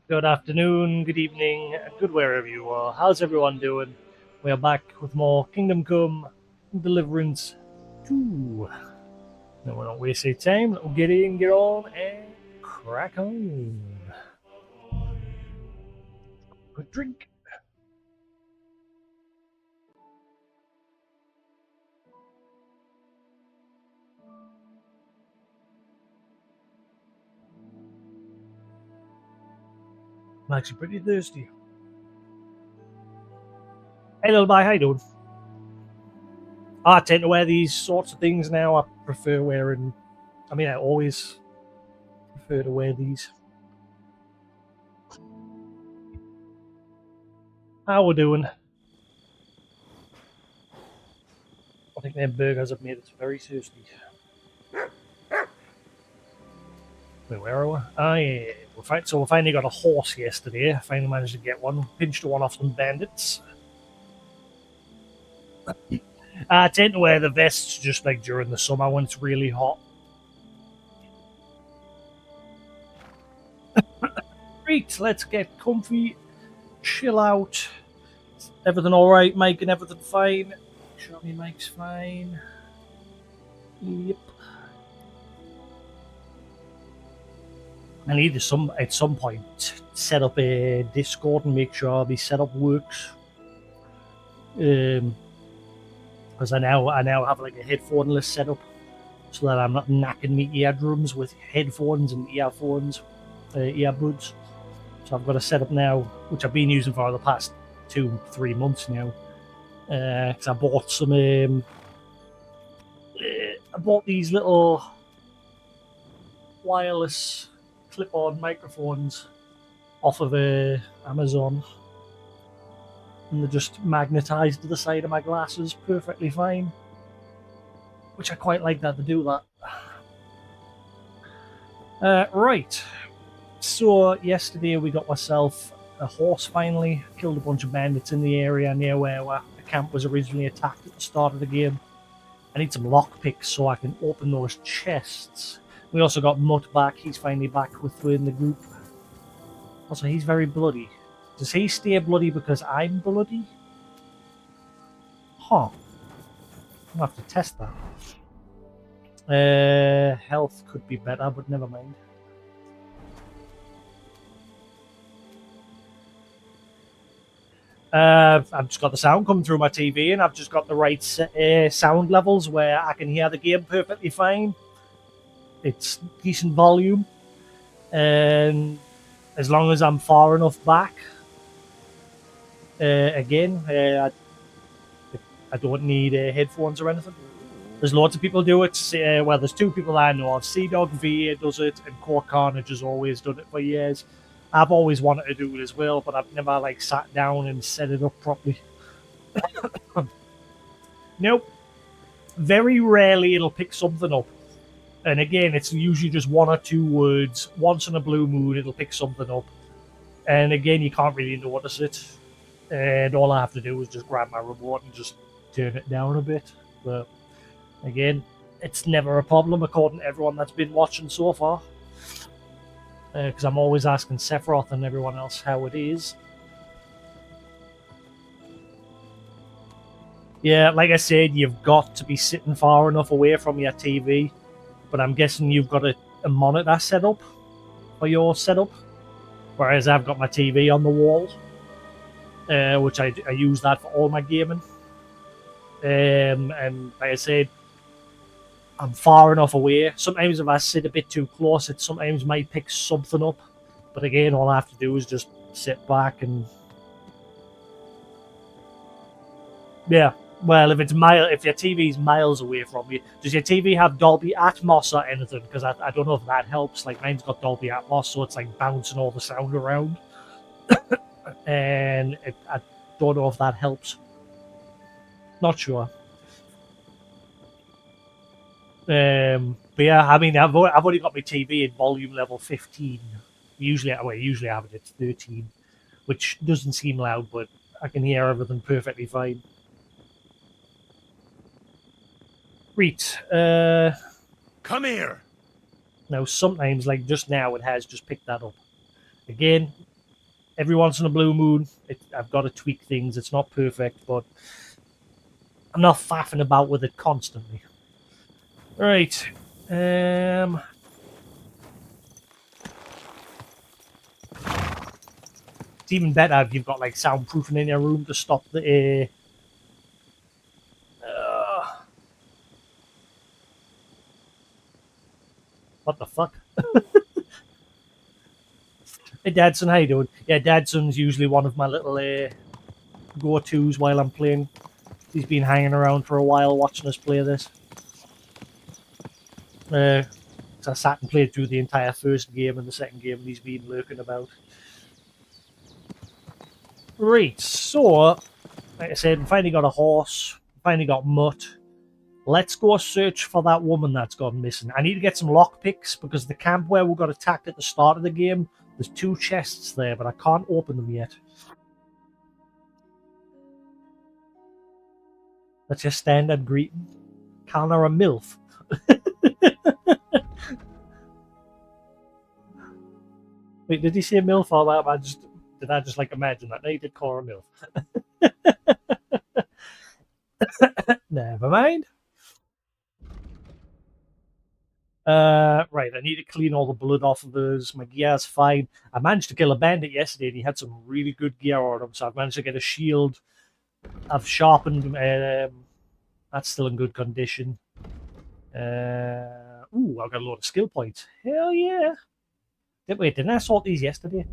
Good afternoon, good evening, good wherever you are. How's everyone doing? We are back with more Kingdom Come Deliverance 2. No, we're not wasting time. We'll get in, get on, and crack on. Good drink. I'm actually pretty thirsty. Hey, little boy, how you doing? I tend to wear these sorts of things now. I prefer wearing. I always prefer to wear these. How we doing? I think them burgers have made us very thirsty. Wait, where are we? Yeah. We finally got a horse yesterday. I finally managed to get one. Pinched one off some bandits. I tend to wear the vests just like during the summer when it's really hot. Right, let's get comfy, chill out. Everything all right, Mike, and everything fine. Sure, me Mike's fine. Yep. I need to at some point set up a Discord and make sure the setup works. Because I now have like a headphoneless setup, so that I'm not knacking my eardrums with headphones and earphones, earbuds. So I've got a setup now, which I've been using for the past 2-3 months now. Because I bought some, I bought these little wireless clip-on microphones off of Amazon, and they're just magnetized to the side of my glasses perfectly fine. Which I quite like that to do that. Right. So yesterday we got myself a horse finally, killed a bunch of bandits in the area near where the camp was originally attacked at the start of the game. I need some lockpicks so I can open those chests. We also got Mutt back. He's finally back within the group. Also, he's very bloody. Does he stay bloody because I'm bloody? Huh. I'll have to test that. Health could be better, but never mind. I've just got the sound coming through my TV, and I've just got the right sound levels where I can hear the game perfectly fine. It's decent volume, and as long as I'm far enough back, again, I don't need headphones or anything. There's loads of people do it. Well, there's two people I know of. Sea Dog V does it, and Core Carnage has always done it for years. I've always wanted to do it as well, but I've never like sat down and set it up properly. Nope. Very rarely it'll pick something up. And again, it's usually just one or two words. Once in a blue moon, it'll pick something up. And again, you can't really notice it. And all I have to do is just grab my remote and just turn it down a bit. But again, it's never a problem according to everyone that's been watching so far. Because I'm always asking Sephiroth and everyone else how it is. Yeah, like I said, you've got to be sitting far enough away from your TV. But I'm guessing you've got a monitor set up for your setup. Whereas I've got my TV on the wall, which I use that for all my gaming. And like I said, I'm far enough away. Sometimes if I sit a bit too close, it sometimes might pick something up. But again, all I have to do is just sit back and yeah. Well, if your TV's miles away from you, does your TV have Dolby Atmos or anything? Because I don't know if that helps. Like mine's got Dolby Atmos, so it's like bouncing all the sound around, and I don't know if that helps. Not sure. But yeah, I mean, I've only got my TV in volume level 15. Usually I have it at 13, which doesn't seem loud, but I can hear everything perfectly fine. Right. Come here. Now sometimes, like just now, it has just picked that up. Again, every once in a blue moon, I've got to tweak things. It's not perfect, but I'm not faffing about with it constantly. Right. It's even better if you've got like soundproofing in your room to stop the. What the fuck? Hey, Dadson, how you doing? Yeah, Dadson's usually one of my little go-tos while I'm playing. He's been hanging around for a while watching us play this. So I sat and played through the entire first game and the second game, and he's been lurking about. Right, so, like I said, we finally got a horse, finally got mutt. Let's go search for that woman that's gone missing. I need to get some lockpicks because the camp where we got attacked at the start of the game, there's 2 chests there, but I can't open them yet. That's your standard greeting. Calling her a MILF. Wait, did he say MILF or that? Did I just like imagine that? No, he did call her a MILF. Never mind. Right, I need to clean all the blood off of those. My gear's fine. I managed to kill a bandit yesterday, and he had some really good gear on him, so I've managed to get a shield. I've sharpened. That's still in good condition. Ooh, I've got a load of skill points. Hell yeah! Wait, didn't I sort these yesterday?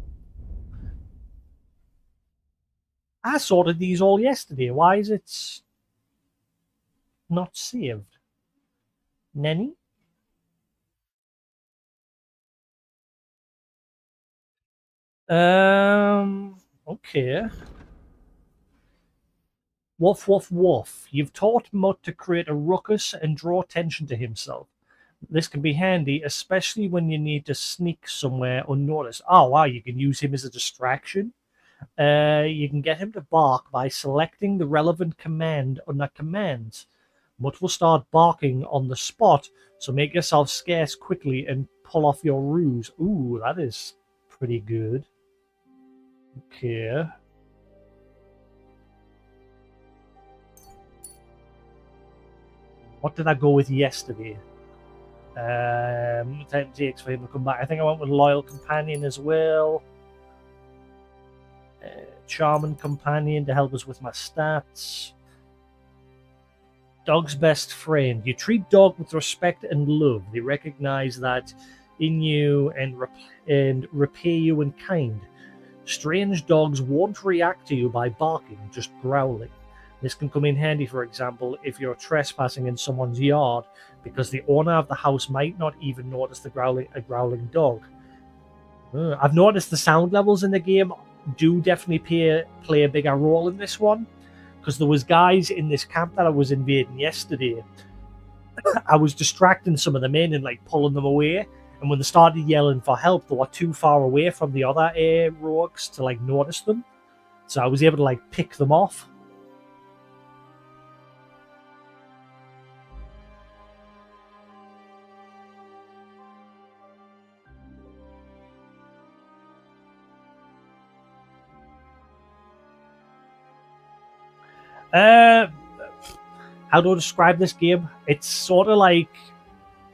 I sorted these all yesterday. Why is it not saved? Nenny? Okay. Woof, woof, woof. You've taught Mutt to create a ruckus and draw attention to himself. This can be handy, especially when you need to sneak somewhere unnoticed. Oh, wow, you can use him as a distraction. You can get him to bark by selecting the relevant command under commands. Mutt will start barking on the spot, so make yourself scarce quickly and pull off your ruse. Ooh, that is pretty good. Okay. What did I go with yesterday? Time it takes for him to come back. I think I went with Loyal Companion as well. Charming Companion to help us with my stats. Dog's best friend. You treat dog with respect and love. They recognize that in you and repay you in kind. Strange dogs won't react to you by barking, just growling. This can come in handy, for example, if you're trespassing in someone's yard, because the owner of the house might not even notice a growling dog. I've noticed the sound levels in the game do definitely play a bigger role in this one, because there was guys in this camp that I was invading yesterday. I was distracting some of the men and like pulling them away, and when they started yelling for help, they were too far away from the other rogues to like notice them, so I was able to like pick them off. How do I describe this game? It's sort of like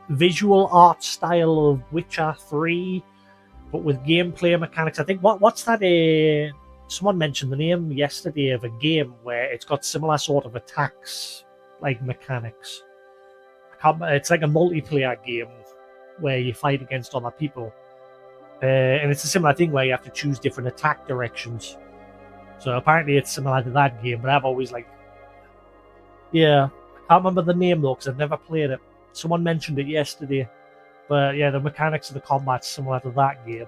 visual art style of Witcher 3, but with gameplay mechanics. I think what's that? Someone mentioned the name yesterday of a game where it's got similar sort of attacks, like mechanics. It's like a multiplayer game where you fight against other people, and it's a similar thing where you have to choose different attack directions. So apparently it's similar to that game, but I've always like, yeah, I can't remember the name though because I've never played it. Someone mentioned it yesterday, but yeah, the mechanics of the combat's similar to that game.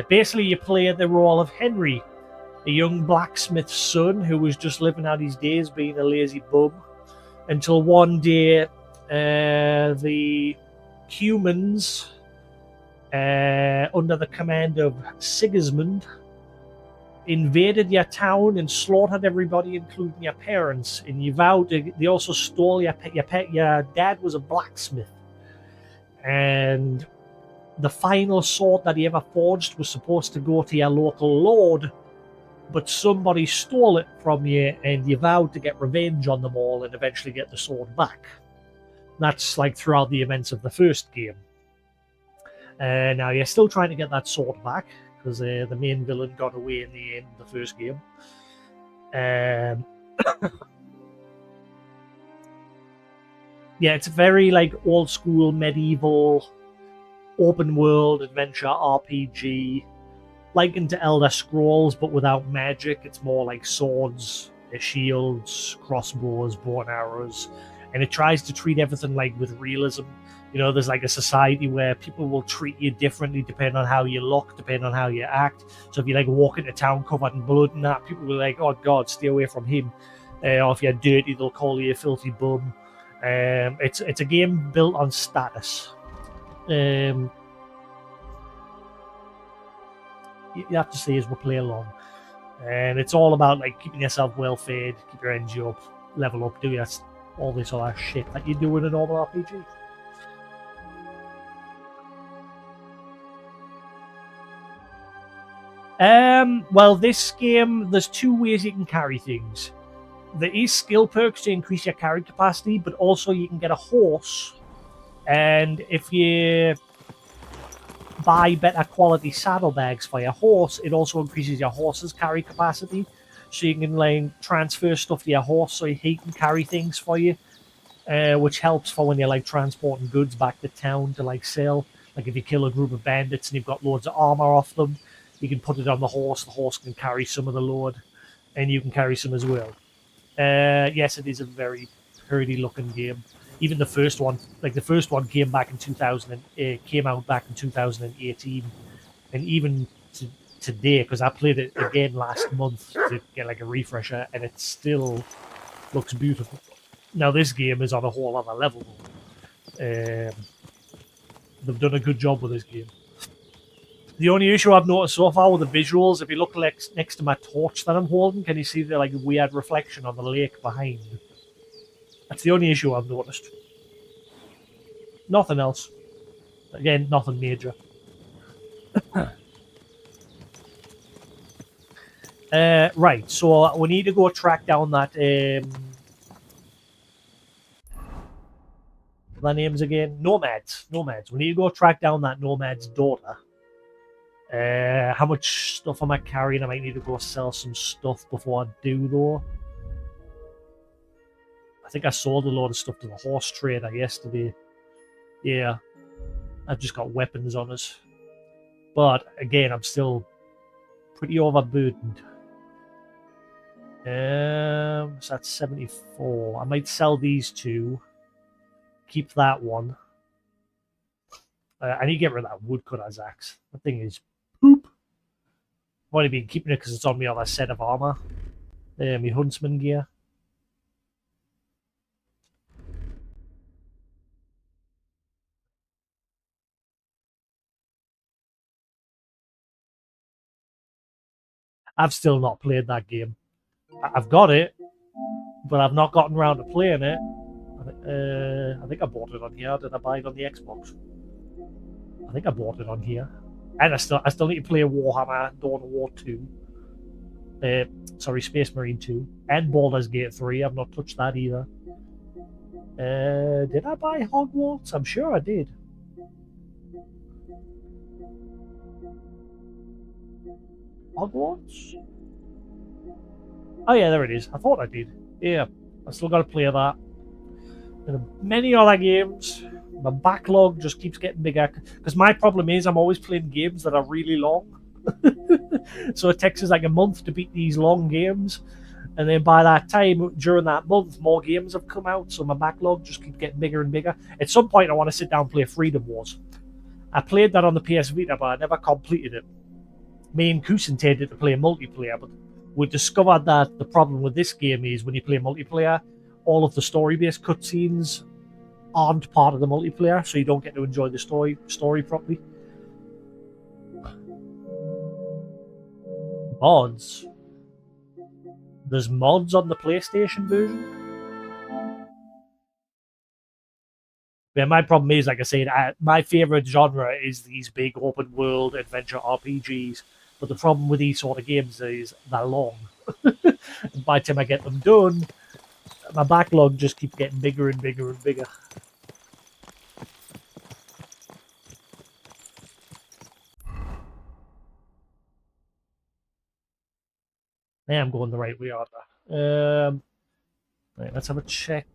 Basically, you play the role of Henry, a young blacksmith's son who was just living out his days being a lazy bum, until one day the humans, under the command of Sigismund, invaded your town and slaughtered everybody, including your parents. And you vowed to. They also stole your pet. Your dad was a blacksmith, and the final sword that he ever forged was supposed to go to your local lord, but somebody stole it from you, and you vowed to get revenge on them all and eventually get the sword back. That's like throughout the events of the first game. Now you're still trying to get that sword back because the main villain got away in the end of the first game. Yeah, it's very like old school medieval open world adventure RPG, likened to Elder Scrolls but without magic. It's more like swords, shields, crossbows, bow and arrows, and it tries to treat everything like with realism. You know, there's like a society where people will treat you differently depending on how you look, depending on how you act. So if you like walk into town covered in blood and that, people will be like, "Oh God, stay away from him." Or if you're dirty, they'll call you a filthy bum. It's a game built on status. You have to see as we play along, and it's all about like keeping yourself well fed, keep your energy up, level up, do all this other shit that you do in a normal RPG. Well, this game, there's two ways you can carry things. There is skill perks to increase your carry capacity, but also you can get a horse, and if you buy better quality saddlebags for your horse, it also increases your horse's carry capacity, so you can like transfer stuff to your horse so he can carry things for you, which helps for when you're like transporting goods back to town to like sell. Like if you kill a group of bandits and you've got loads of armor off them, you can put it on the horse can carry some of the load, and you can carry some as well. Yes, it is a very pretty looking game. Even the first one, came back in 2000. Came out back in 2018, and even today, because I played it again last month to get like a refresher, and it still looks beautiful. Now this game is on a whole other level. They've done a good job with this game. The only issue I've noticed so far with the visuals, if you look next to my torch that I'm holding, can you see the like weird reflection on the lake behind? That's the only issue I've noticed. Nothing else. Again, nothing major. Right, so we need to go track down that. Their names again? Nomads. Nomads. We need to go track down that nomad's daughter. How much stuff am I carrying? I might need to go sell some stuff before I do, though. I think I sold a load of stuff to the horse trader yesterday. Yeah, I've just got weapons on us. But again, I'm still pretty overburdened. So that's 74. I might sell these two. Keep that one. I need to get rid of that woodcutter's axe. That thing is poop. I've only been keeping it because it's on me other set of armor. My huntsman gear. I've still not played that game. I've got it, but I've not gotten around to playing it. I think I bought it on here. Did I buy it on the Xbox? I think I bought it on here. And I still need to play Warhammer Dawn of War 2. Space Marine 2. And Baldur's Gate 3. I've not touched that either. Did I buy Hogwarts? I'm sure I did. Hogwarts? Oh yeah, there it is. I thought I did. Yeah, I still got to play that. And many other games. My backlog just keeps getting bigger. Because my problem is I'm always playing games that are really long. So it takes us like a month to beat these long games. And then by that time, during that month, more games have come out. So my backlog just keeps getting bigger and bigger. At some point, I want to sit down and play Freedom Wars. I played that on the PS Vita, but I never completed it. Me and Koos intended to play multiplayer, but we discovered that the problem with this game is when you play multiplayer, all of the story-based cutscenes aren't part of the multiplayer, so you don't get to enjoy the story properly. Mods. There's mods on the PlayStation version. Yeah, my problem is, like I said, my favorite genre is these big open world adventure RPGs. But the problem with these sort of games is they're long. And by the time I get them done, my backlog just keeps getting bigger and bigger and bigger. Yeah, I'm going the right way, aren't I? Right, let's have a check.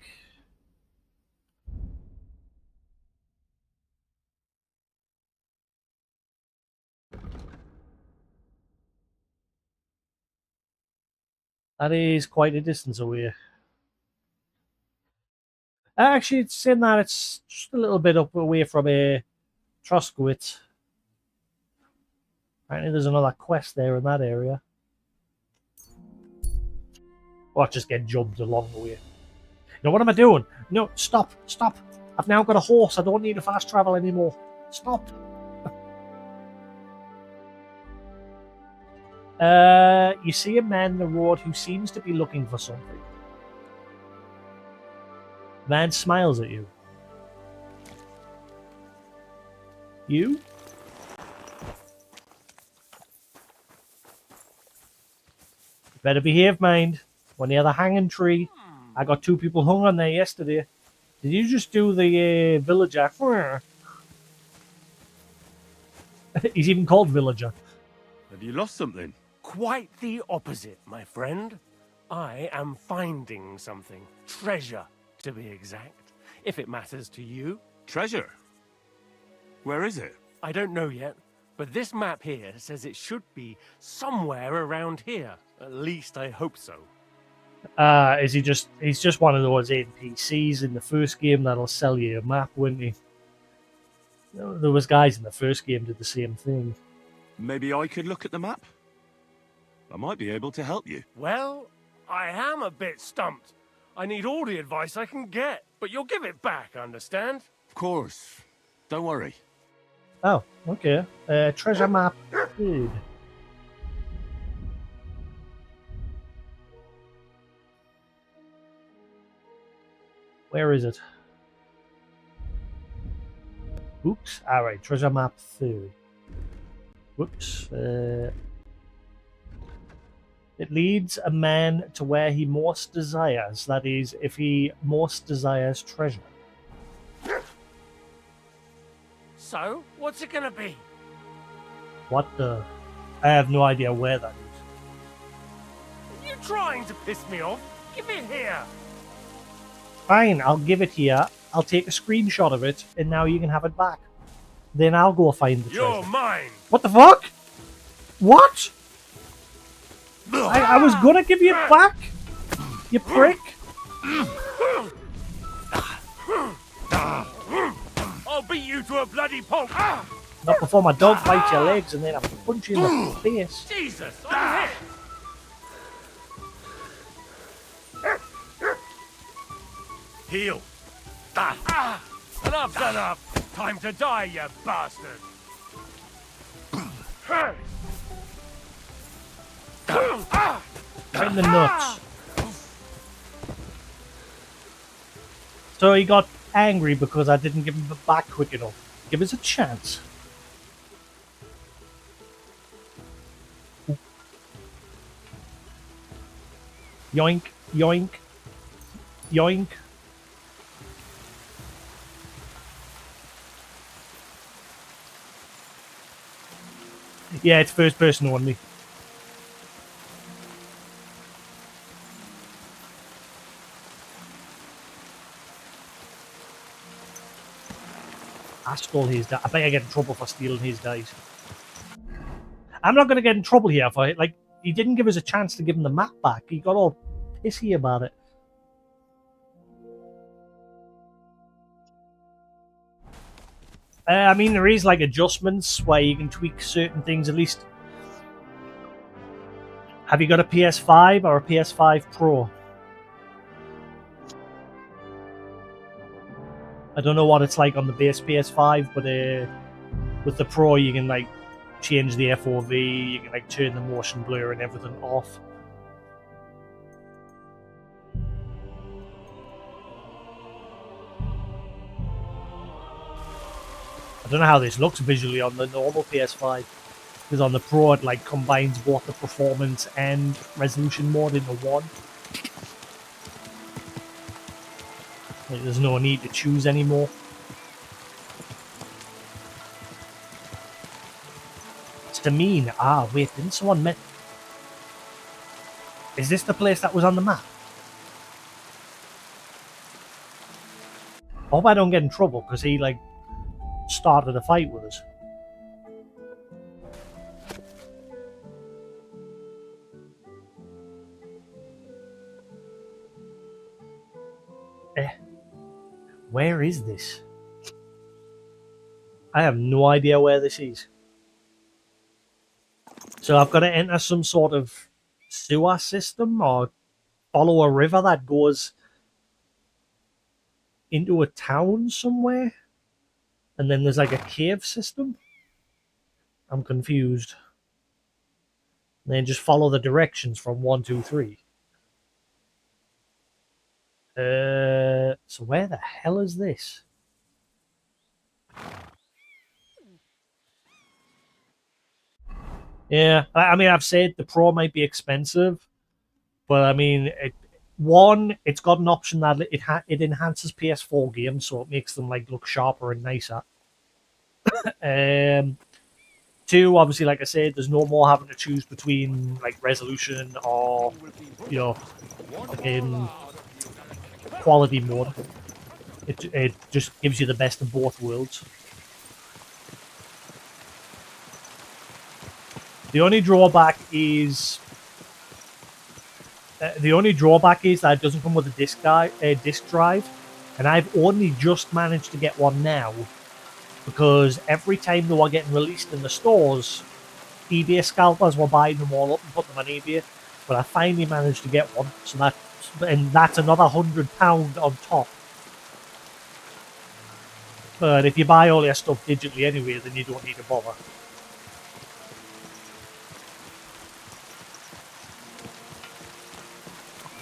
That is quite a distance away. Actually, it's saying that it's just a little bit up away from Troskowitz. Apparently, there's another quest there in that area. Or just get jumped along the way. No, what am I doing? No, stop, stop. I've now got a horse. I don't need to fast travel anymore. Stop. You see a man in the road who seems to be looking for something. Man smiles at you. You? Better behave, mind. We're near the hanging tree. I got 2 people hung on there yesterday. Did you just do the villager? He's even called villager. Have you lost something? Quite the opposite, my friend. I am finding something. Treasure, to be exact. If it matters to you. Treasure? Where is it? I don't know yet, but this map here says it should be somewhere around here. At least I hope so. Is he just? He's just one of those NPCs in the first game that'll sell you a map, wouldn't he? There was guys in the first game did the same thing. Maybe I could look at the map? I might be able to help you. Well, I am a bit stumped. I need all the advice I can get, but you'll give it back, understand? Of course. Don't worry. Oh, okay. Treasure map. Good. Where is it? Oops. Alright, treasure map 3. Whoops. It leads a man to where he most desires. That is, if he most desires treasure. So, what's it gonna be? What the? I have no idea where that is. Are you trying to piss me off? Give it here! Fine, I'll give it here. I'll take a screenshot of it, and now you can have it back. Then I'll go find the treasure. You're mine! What the fuck? What? I was gonna give you it back, you prick. I'll beat you to a bloody pulp! Not before my dog bites your legs and then I punch you in the face. Jesus, I'm hit! Heal. Enough's enough! Time to die, you bastard! Right in the nuts. So he got angry because I didn't give him the back quick enough. Give us a chance. Yoink, yoink, yoink. Yeah, it's first person only. I stole his dice. I bet I get in trouble for stealing his dice. I'm not going to get in trouble here for it. Like, he didn't give us a chance to give him the map back. He got all pissy about it. I mean, there is like adjustments where you can tweak certain things at least. Have you got a PS5 or a PS5 Pro? I don't know what it's like on the base PS5, but with the Pro you can like change the FOV, you can like turn the motion blur and everything off. don't know how this looks visually on the normal PS5, because on the Pro it like combines both the performance and resolution mode into one. Like, there's no need to choose anymore. To mean, wait, didn't someone met? Is this the place that was on the map? I hope I don't get in trouble because he like started a fight with us. Where is this? I have no idea where this is. So I've got to enter some sort of sewer system or follow a river that goes into a town somewhere. And then there's like a cave system. I'm confused. And then just follow the directions from 1, 2, 3. So where the hell is this? Yeah, I mean, I've said the Pro might be expensive, but I mean, it's got an option that it enhances PS4 games, so it makes them like look sharper and nicer. 2, obviously, like I said, there's no more having to choose between like resolution or in quality mode. It just gives you the best of both worlds. The only drawback is that it doesn't come with a disc drive, and I've only just managed to get one now because every time they were getting released in the stores, eBay scalpers were buying them all up and putting them on eBay. But I finally managed to get one, so that's another £100 on top. But if you buy all your stuff digitally anyway, then you don't need to bother.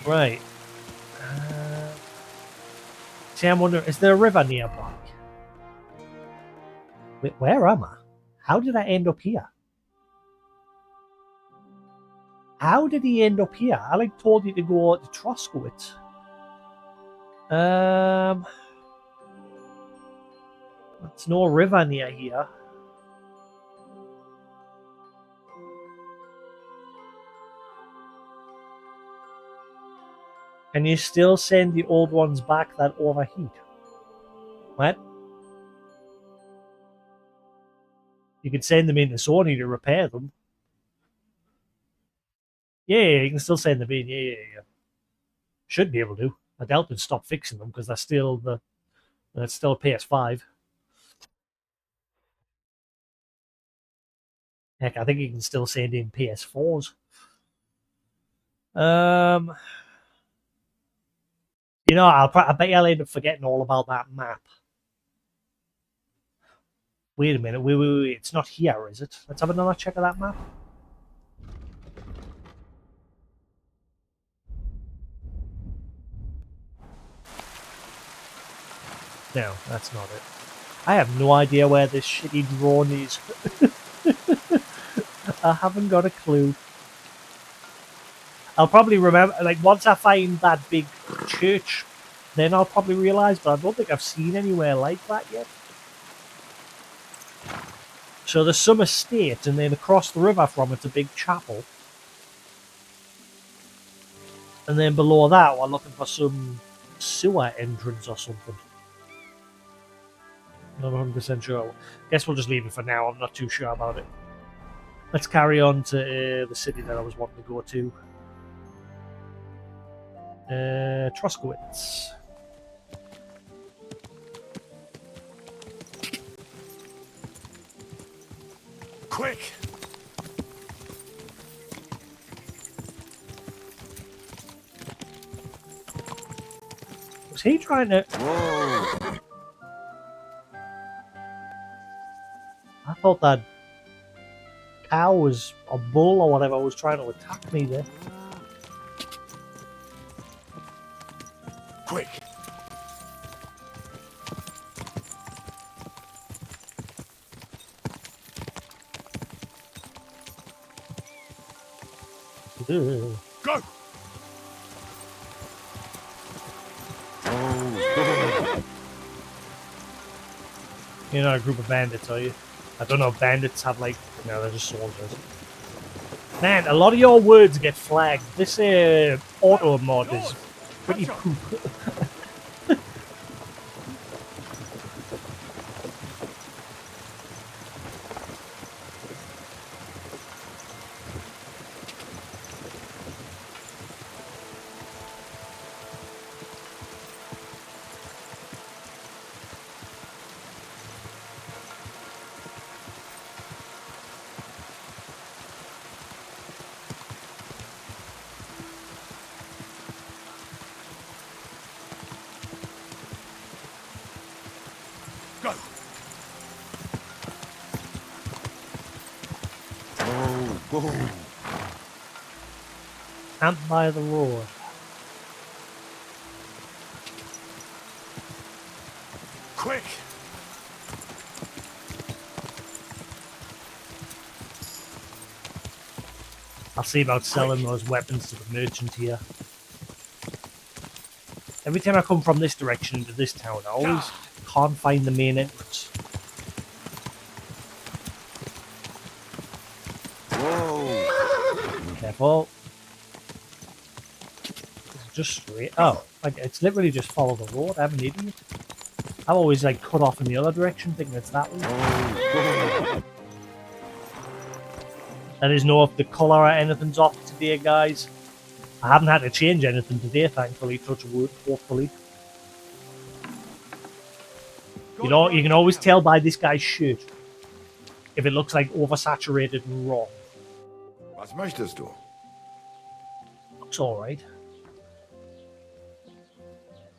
Right. See, I'm wondering, is there a river nearby? Wait, where am I? How did I end up here? How did he end up here? I like told you to go to Troskowitz. There's no river near here. Can you still send the old ones back that overheat? What? You can send them into Sony to repair them. Yeah, you can still send them in. Yeah. Should be able to. I doubt they'd stop fixing them because that's still PS5. Heck, I think you can still send in PS4s. You know, I bet I'll end up forgetting all about that map. Wait a minute. Wait. It's not here, is it? Let's have another check of that map. No, that's not it. I have no idea where this shitty drone is. I haven't got a clue. I'll probably remember, like, once I find that big church, then I'll probably realise, but I don't think I've seen anywhere like that yet. So there's some estate, and then across the river from it's a big chapel. And then below that, we're looking for some sewer entrance or something. Not 100% sure. Guess we'll just leave it for now. I'm not too sure about it. Let's carry on to the city that I was wanting to go to. Troskowitz. Quick! Was he trying to... Whoa! I thought that cow was a bull or whatever was trying to attack me there. Quick! Ugh. Go! You're not a group of bandits, are you? I don't know. Bandits have like no, they're just soldiers. Man, a lot of your words get flagged. This auto mod is pretty poop. Go! Oh, Camp by the road. quick! I'll see about selling those weapons to the merchant here. Every time I come from this direction into this town, I always can't find the main entrance. Whoa! Careful. It's just straight. Oh, like it's literally just follow the road. I'm an idiot. I'm always like cut off in the other direction, thinking it's that way. There is no if the colour or anything's off today, guys. I haven't had to change anything today, thankfully. Touch wood, hopefully. You know, you can always tell by this guy's shirt if it looks like oversaturated and raw. Was möchtest du? Looks alright.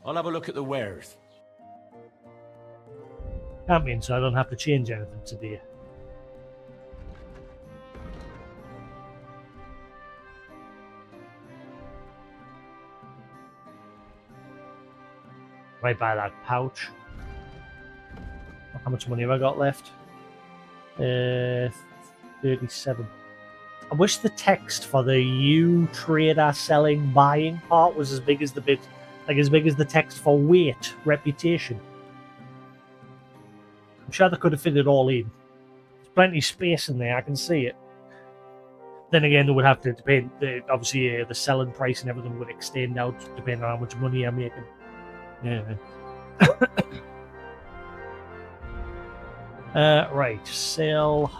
I'll have a look at the wares. Can't mean so I don't have to change anything today. Right by that pouch. How much money have I got left? 37. I wish the text for the you trader selling buying part was as big as the bit, like as big as the text for weight reputation. I'm sure they could have fit it all in. There's plenty of space in there. I can see it. Then again, they would have to depend. Obviously, the selling price and everything would extend out depending on how much money I'm making. Yeah. Right, sell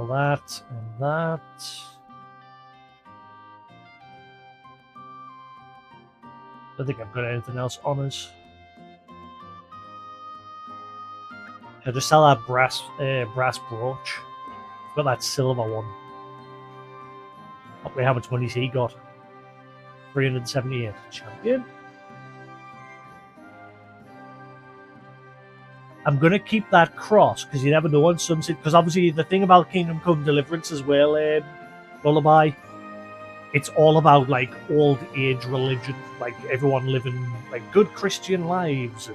that and that. I don't think I've got anything else on us. I'll just sell that brass brooch. I've got that silver one. Wait, how much money's he got? 378. Champion. I'm going to keep that cross because you never know on Sunset. Because obviously the thing about Kingdom Come Deliverance as well, Lullaby, it's all about like old age religion, like everyone living like good Christian lives,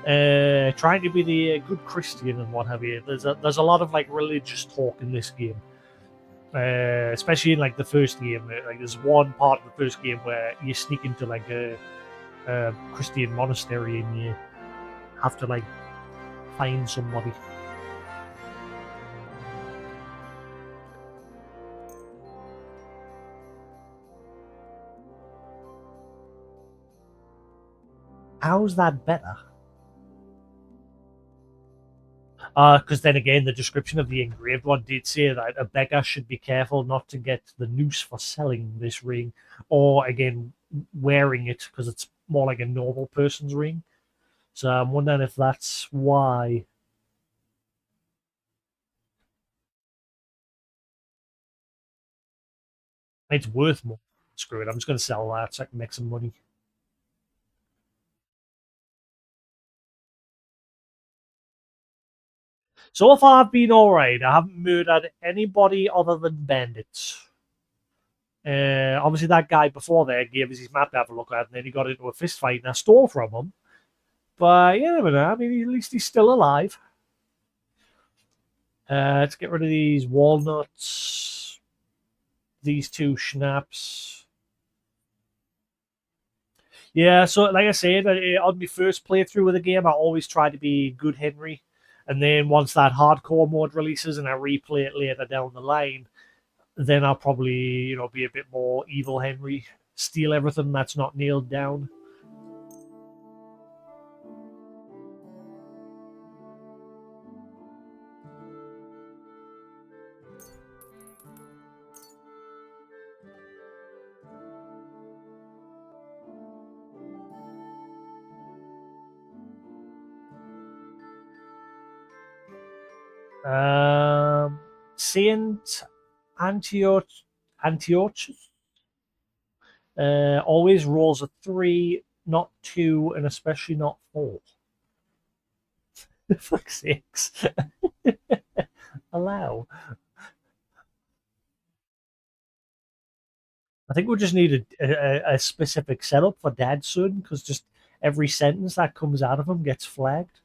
and trying to be the good Christian and what have you. There's a lot of like religious talk in this game, especially in like the first game. Like there's one part of the first game where you sneak into like a Christian monastery and you have to like find somebody. How's that better? Because then again, the description of the engraved one did say that a beggar should be careful not to get the noose for selling this ring, or again, wearing it because it's more like a normal person's ring. So I'm wondering if that's why. It's worth more. Screw it, I'm just going to sell that so I can make some money. So far, I've been alright. I haven't murdered anybody other than bandits. Obviously, that guy before there gave us his map to have a look at, and then he got into a fist fight, and I stole from him. But you never know. I mean, at least he's still alive. Let's get rid of these walnuts. These 2 schnapps. Yeah, so like I said, on my first playthrough of the game, I always try to be good Henry. And then once that hardcore mode releases and I replay it later down the line, then I'll probably, be a bit more evil Henry. Steal everything that's not nailed down. Saint Antiochus always rolls a 3, not 2, and especially not 4. Fuck's sakes. Allow. I think we just need a specific setup for Dad soon, because just every sentence that comes out of him gets flagged.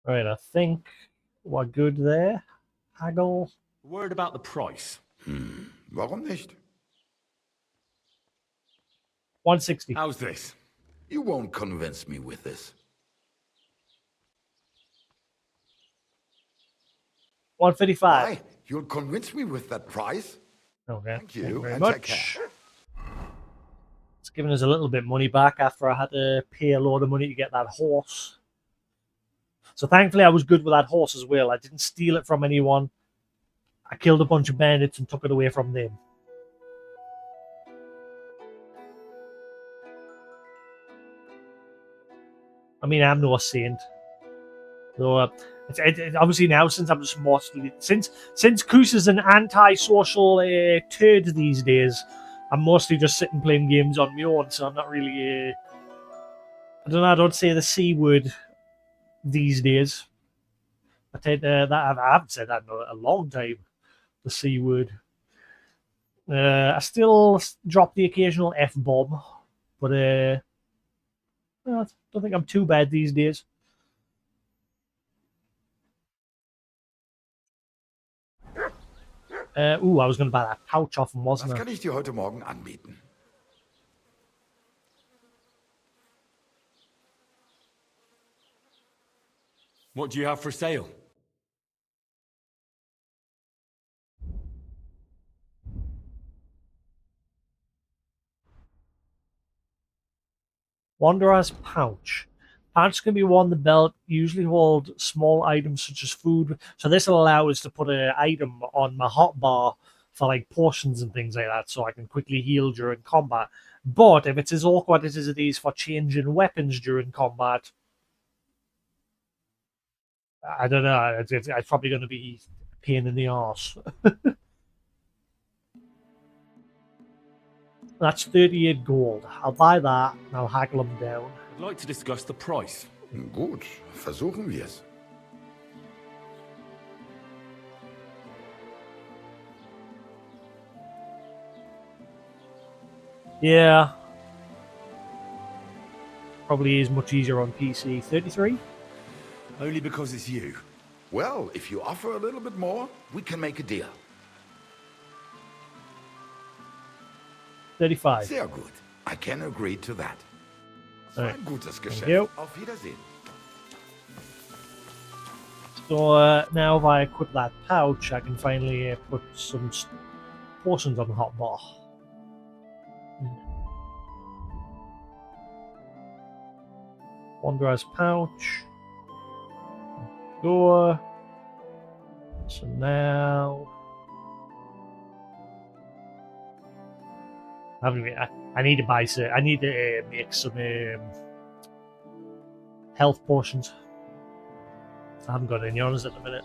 Right, I think we're good there. Haggle. Word about the price. Warum nicht? 160. How's this? You won't convince me with this. 155. Why? You'll convince me with that price? Okay. Thank you, very and much. take care. It's giving us a little bit money back after I had to pay a load of money to get that horse. So thankfully I was good with that horse as well. I didn't steal it from anyone. I killed a bunch of bandits and took it away from them. I mean, I'm no saint. So, obviously now, since I'm just mostly... Since Koos is an anti-social turd these days, I'm mostly just sitting playing games on my own, so I'm not really... I don't know, I don't say the C word these days. I haven't said that in a long time, the C word. I still drop the occasional F-bomb, but I don't think I'm too bad these days. I was going to buy that pouch off him, Was wasn't I? kann ich dir heute Morgen anbieten? What do you have for sale? Wanderer's pouch. Pouch can be worn on the belt, usually hold small items such as food. So this will allow us to put an item on my hotbar for like portions and things like that, so I can quickly heal during combat. But if it's as awkward as it is for changing weapons during combat, I don't know. It's probably going to be a pain in the arse. That's 38 gold. I'll buy that and I'll haggle them down. I'd like to discuss the price. Gut, versuchen wir es. Yeah. Probably is much easier on PC. 33? Only because it's you. Well, if you offer a little bit more, we can make a deal. 35. Sehr gut. I can agree to that. So Alright. ein gutes Geschäft. you. Auf Wiedersehen. So now if I equip that pouch, I can finally put some portions on the hotbar. Wanderer's pouch. Go. So now I need to buy some. I need to make some health potions. I haven't got any honors at the minute.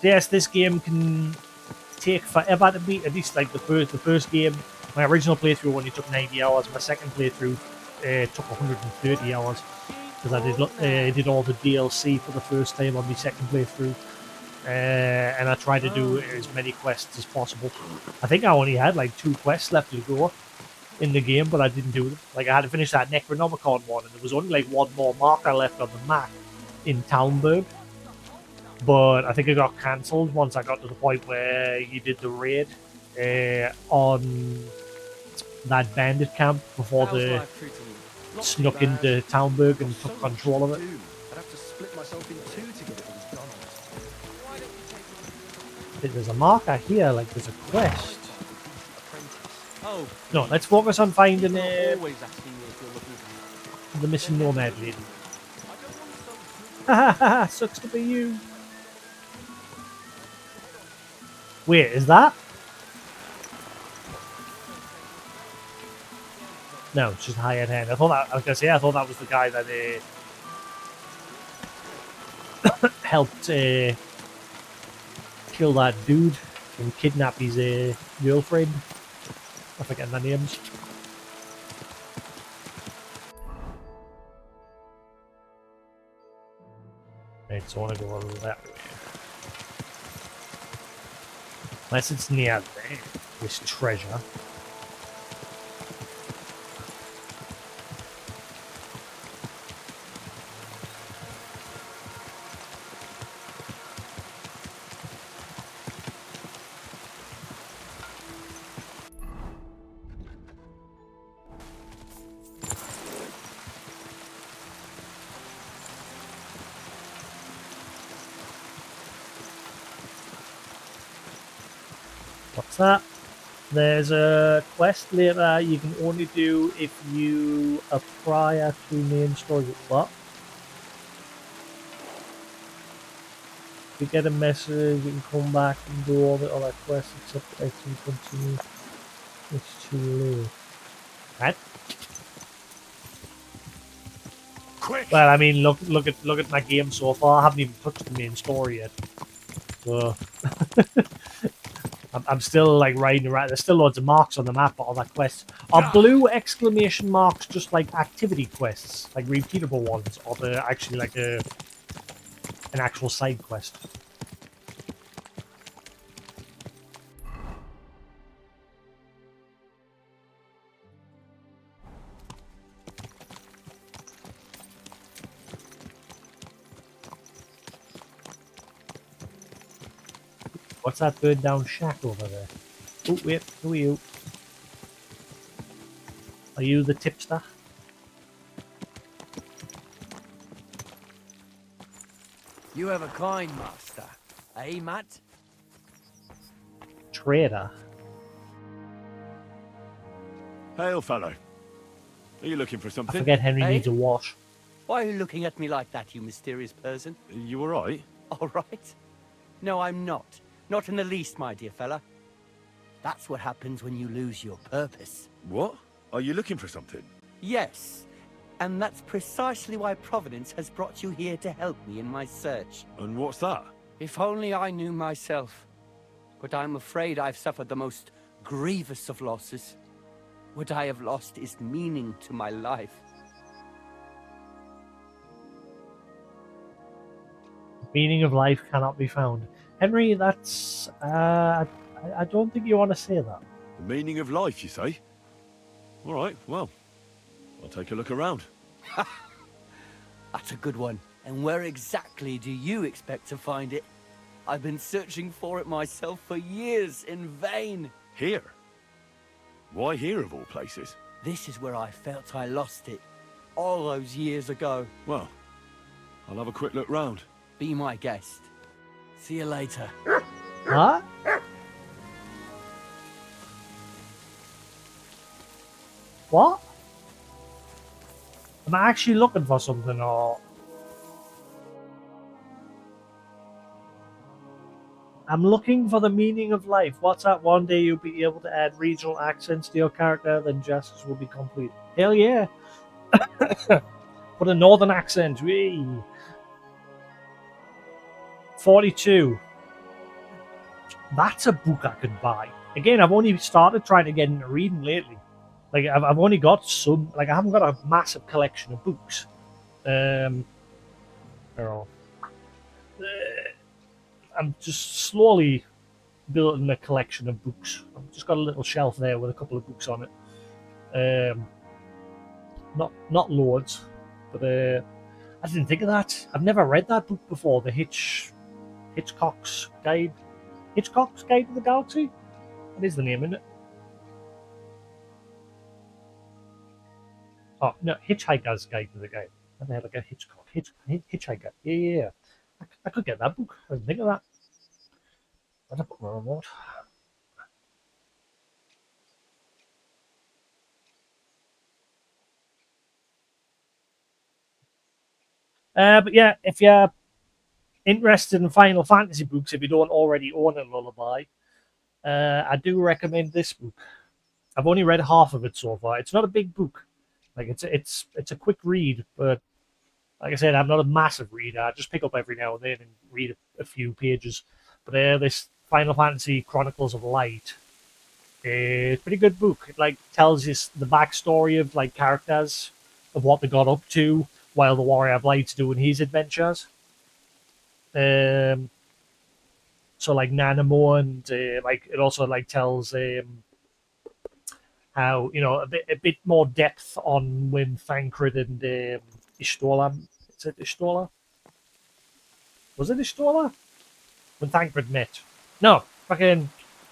Yes, this game can take forever to beat. At least like the first game. My original playthrough only took 90 hours. My second playthrough took 130 hours. because I did all the DLC for the first time on my second playthrough, and I tried to do as many quests as possible. I think I only had like 2 quests left to go in the game, but I didn't do them. Like I had to finish that Necronomicon one, and there was only like one more marker left on the map in Talmberg. But I think it got cancelled once I got to the point where you did the raid on that bandit camp before they snuck into Talmberg and took control of it. I'd have to split myself in two to get it all done. There's a marker here, like there's a quest. Oh, No, let's focus on finding always asking me if you're looking for the missing nomad lady. Ha ha ha! Sucks to be you. Wait, is that? No, it's just hired hand. I thought I thought that was the guy that helped kill that dude and kidnap his girlfriend. I forget their names. Right, so I want to go over that way. Unless it's near there, this treasure. What's that? There's a quest later you can only do if you are prior to main story. What? If you get a message, you can come back and do all the other quests except X and continue. It's too late. Right? quick. Well, I mean, look at my game so far. I haven't even touched the main story yet. So I'm still like riding around. There's still loads of marks on the map for all that quests. Are blue exclamation marks just like activity quests, like repeatable ones, or they're actually like an actual side quest? What's that burned down shack over there? Oh, wait, who are you? Are you the tipster? You have a kind master, eh, Matt? Trader? Hail, fellow. Are you looking for I something? forget Henry Hey? needs a wash. Why are you looking at me like that, you mysterious person? You alright? All right. No, I'm not. Not in the least, my dear fella. That's what happens when you lose your purpose. What? Are you looking for something? Yes, and that's precisely why Providence has brought you here to help me in my search. And what's that? If only I knew myself. But I'm afraid I've suffered the most grievous of losses. What I have lost is meaning to my life. Meaning of life cannot be found. Henry, that's... I don't think you want to say that. The meaning of life, you say? Alright, well, I'll take a look around. That's a good one. And where exactly do you expect to find it? I've been searching for it myself for years in vain. Here? Why here, of all places? This is where I felt I lost it, all those years ago. Well, I'll have a quick look round. Be my guest. See you later. Huh? What? Am I actually looking for something, or... I'm looking for the meaning of life. What's that? One day you'll be able to add regional accents to your character, then Jasix will be complete. Hell yeah! Put a northern accent. Whee! 42. That's a book I could buy. Again, I've only started trying to get into reading lately. Like, I've only got some... Like, I haven't got a massive collection of books. I don't know. I'm just slowly building a collection of books. I've just got a little shelf there with a couple of books on it. Not loads, but I didn't think of that. I've never read that book before. The Hitchcock's Guide to the Galaxy. That is the name, isn't it? Oh no, Hitchhiker's Guide to the Guide. What the hell, like a Hitchhiker. Yeah. I could get that book. I didn't think of that. I'd put my remote. But yeah, if you're interested in Final Fantasy books, if you don't already own a Lullaby, I do recommend this book. I've only read half of it so far. It's not a big book, like it's a quick read, but like I said, I'm not a massive reader. I just pick up every now and then and read a few pages. But this Final Fantasy Chronicles of Light is a pretty good book. It like tells you the backstory of like characters of what they got up to while the Warrior of Light's doing his adventures. So like Nanamo and like it also like tells how a bit more depth on when Thancred and Ishtola. Is it Ishtola? Was it Ishtola? When Thancred met? No, fucking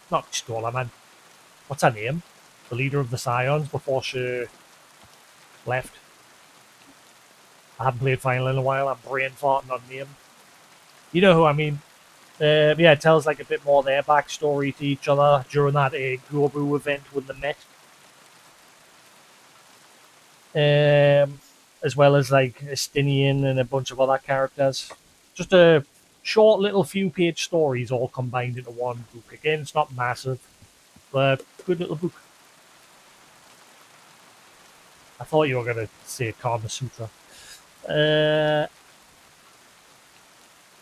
not Ishtola, man. What's her name? The leader of the Scions before she left. I haven't played Final in a while. I'm brain farting on name. You know who I mean. Yeah, it tells like a bit more their backstory to each other during that Gobu event when they met. As well as like Estinian and a bunch of other characters. Just a short little few page stories all combined into one book. Again, it's not massive, but good little book. I thought you were going to say Kama Sutra.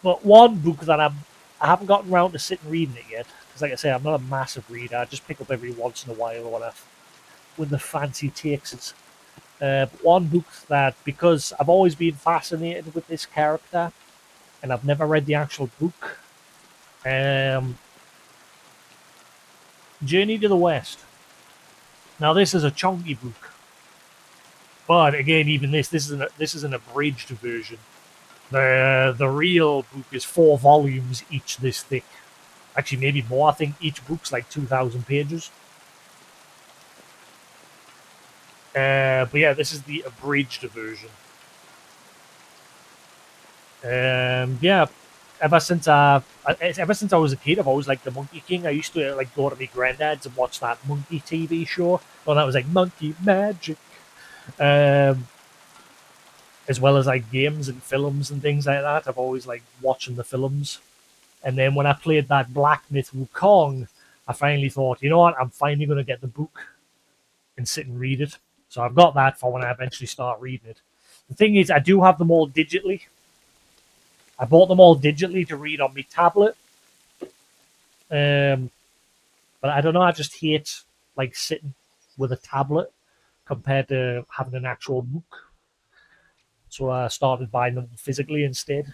But one book that I haven't gotten around to sit and reading it yet, because like I say, I'm not a massive reader. I just pick up every once in a while when the fancy takes it. One book that, because I've always been fascinated with this character, and I've never read the actual book, Journey to the West. Now this is a chunky book, but again, even this is an abridged version. The real book is 4 volumes each this thick. Actually, maybe more. I think each book's like 2,000 pages. But yeah, this is the abridged version. Yeah, ever since I was a kid, I've always liked the Monkey King. I used to like go to my granddad's and watch that Monkey TV show. Well, that was like Monkey Magic. As well as like games and films and things like that. I've always liked watching the films. And then when I played that Black Myth Wukong, I finally thought, you know what, I'm finally going to get the book and sit and read it. So I've got that for when I eventually start reading it. The thing is, I do have them all digitally. I bought them all digitally to read on my tablet. But I don't know, I just hate like sitting with a tablet compared to having an actual book. So I started buying them physically instead.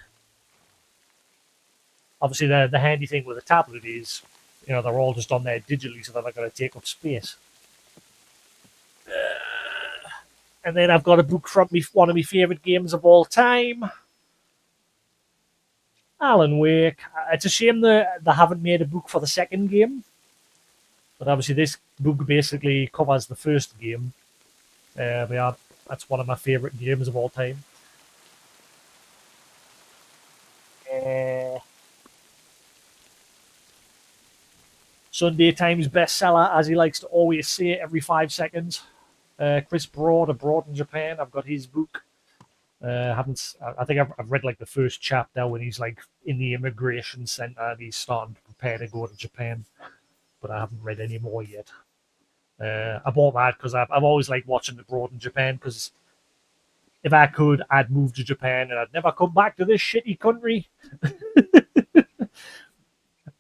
Obviously, the handy thing with a tablet is, they're all just on there digitally, so they're not going to take up space. And then I've got a book from one of my favourite games of all time, Alan Wake. It's a shame that they haven't made a book for the second game. But obviously, this book basically covers the first game. But yeah, that's one of my favourite games of all time. Sunday Times bestseller, as he likes to always say every 5 seconds. Chris Broad, abroad in Japan. I've got his book. I think I've read like the first chapter when he's like in the immigration center and he's starting to prepare to go to Japan, but I haven't read any more yet. I bought that because I've always liked watching Abroad in Japan, because if I could, I'd move to Japan and I'd never come back to this shitty country.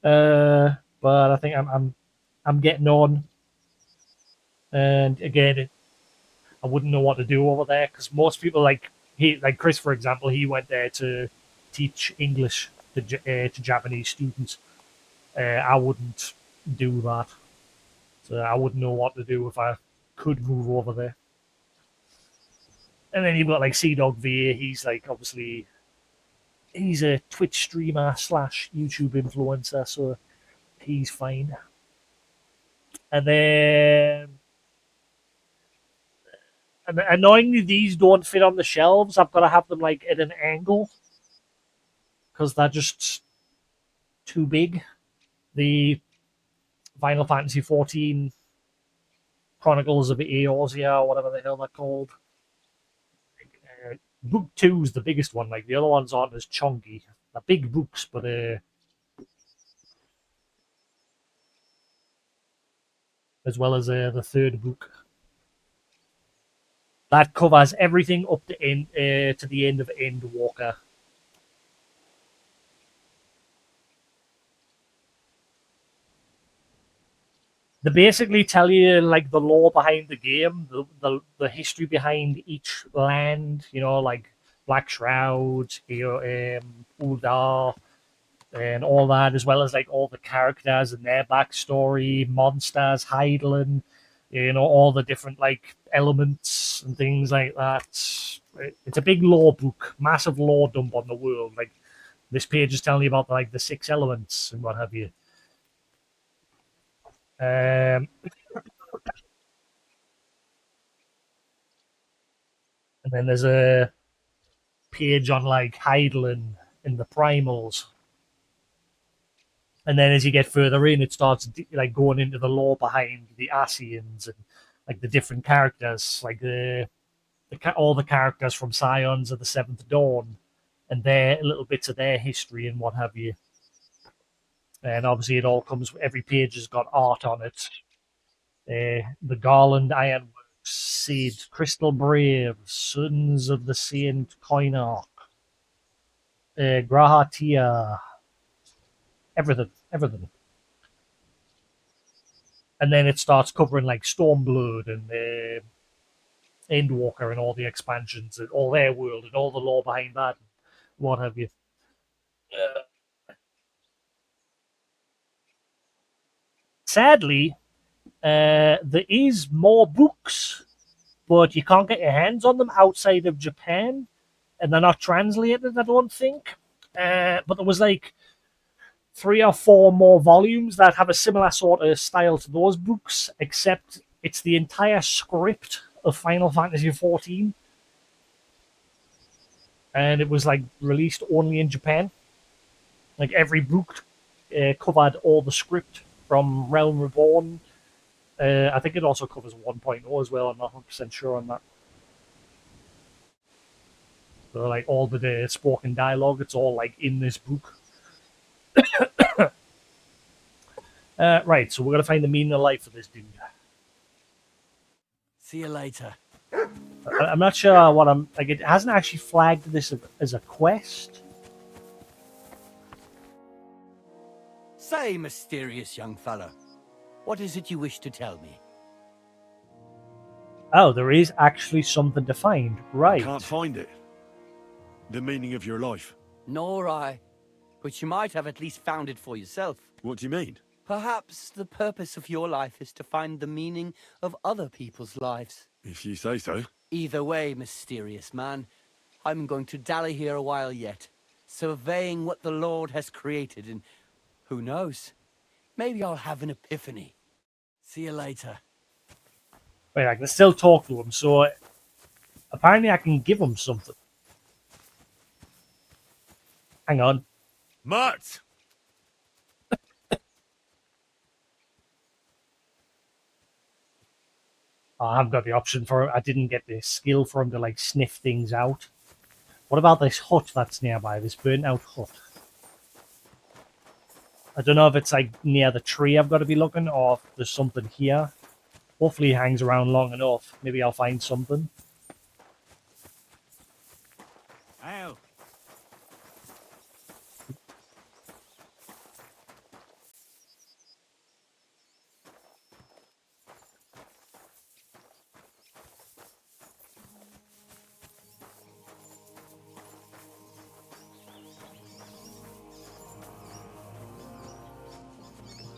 But I think I'm getting on, and again, I wouldn't know what to do over there, because most people like he like Chris, for example, he went there to teach English to Japanese students. I wouldn't do that. So I wouldn't know what to do if I could move over there. And then you've got like Sea Dog V. He's like obviously he's a Twitch streamer slash YouTube influencer, so he's fine. And then, and annoyingly, these don't fit on the shelves. I've got to have them like at an angle because they're just too big. The Final Fantasy 14 Chronicles of Eorzea, or whatever the hell they're called. Book 2 is the biggest one. Like the other ones aren't as chunky. They're big books, but as well as the third book. That covers everything up to the end of Endwalker. They basically tell you like the lore behind the game, the history behind each land. You know, like Black Shroud, Uldar, and all that, as well as like all the characters and their backstory, monsters, Hydaelyn, you know, all the different like elements and things like that. It's a big lore book, massive lore dump on the world. Like this page is telling you about like the 6 elements and what have you. And then there's a page on like Hydaelyn and the primals. And then as you get further in, it starts like going into the lore behind the Ascians and like the different characters, like all the characters from Scions of the Seventh Dawn, and their little bits of their history and what have you. And obviously, it all comes. Every page has got art on it. The Garland Ironworks, Seed, Crystal Brave, Sons of the Saint Koinok, Grahatia, everything. And then it starts covering like Stormblood and Endwalker and all the expansions and all their world and all the lore behind that, and what have you. Sadly, there is more books, but you can't get your hands on them outside of Japan, and they're not translated, I don't think. But there was like 3 or 4 more volumes that have a similar sort of style to those books, except it's the entire script of Final Fantasy XIV, and it was like released only in Japan. Like every book covered all the script from Realm Reborn. I think it also covers 1.0 as well. I'm not 100% sure on that. So like all the spoken dialogue, it's all like in this book. Right, so we're gonna find the meaning of life for this dude. See you later. I'm not sure what I'm like. It hasn't actually flagged this as a quest. Say, mysterious young fellow, what is it you wish to tell me? Oh, there is actually something to find. Right. Can't find it. The meaning of your life. Nor I. But you might have at least found it for yourself. What do you mean? Perhaps the purpose of your life is to find the meaning of other people's lives. If you say so. Either way, mysterious man, I'm going to dally here a while yet, surveying what the Lord has created, and who knows, maybe I'll have an epiphany. See you later. Wait, I can still talk to him, so apparently I can give him something. Hang on. Matt! Oh, I haven't got the option for it. I didn't get the skill for him to like sniff things out. What about this hut that's nearby? This burnt out hut. I don't know if it's like near the tree I've got to be looking, or if there's something here. Hopefully he hangs around long enough. Maybe I'll find something. Ow.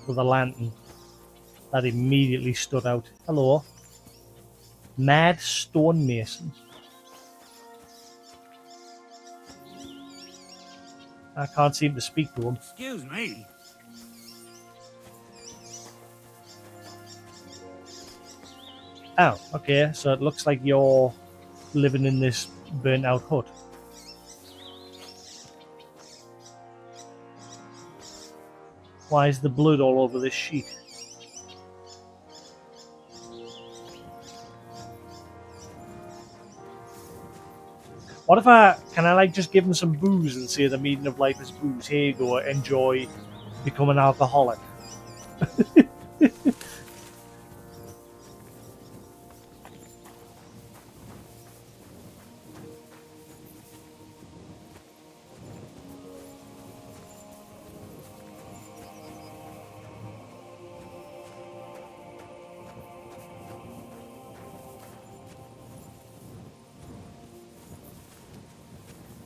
with a lantern. That immediately stood out. Hello. Mad stonemasons. I can't seem to speak to him. Excuse me. Oh, okay. So it looks like you're living in this burnt out hut. Why is the blood all over this sheet? What if can I like just give them some booze and say the meaning of life is booze? Here you go, enjoy, become an alcoholic.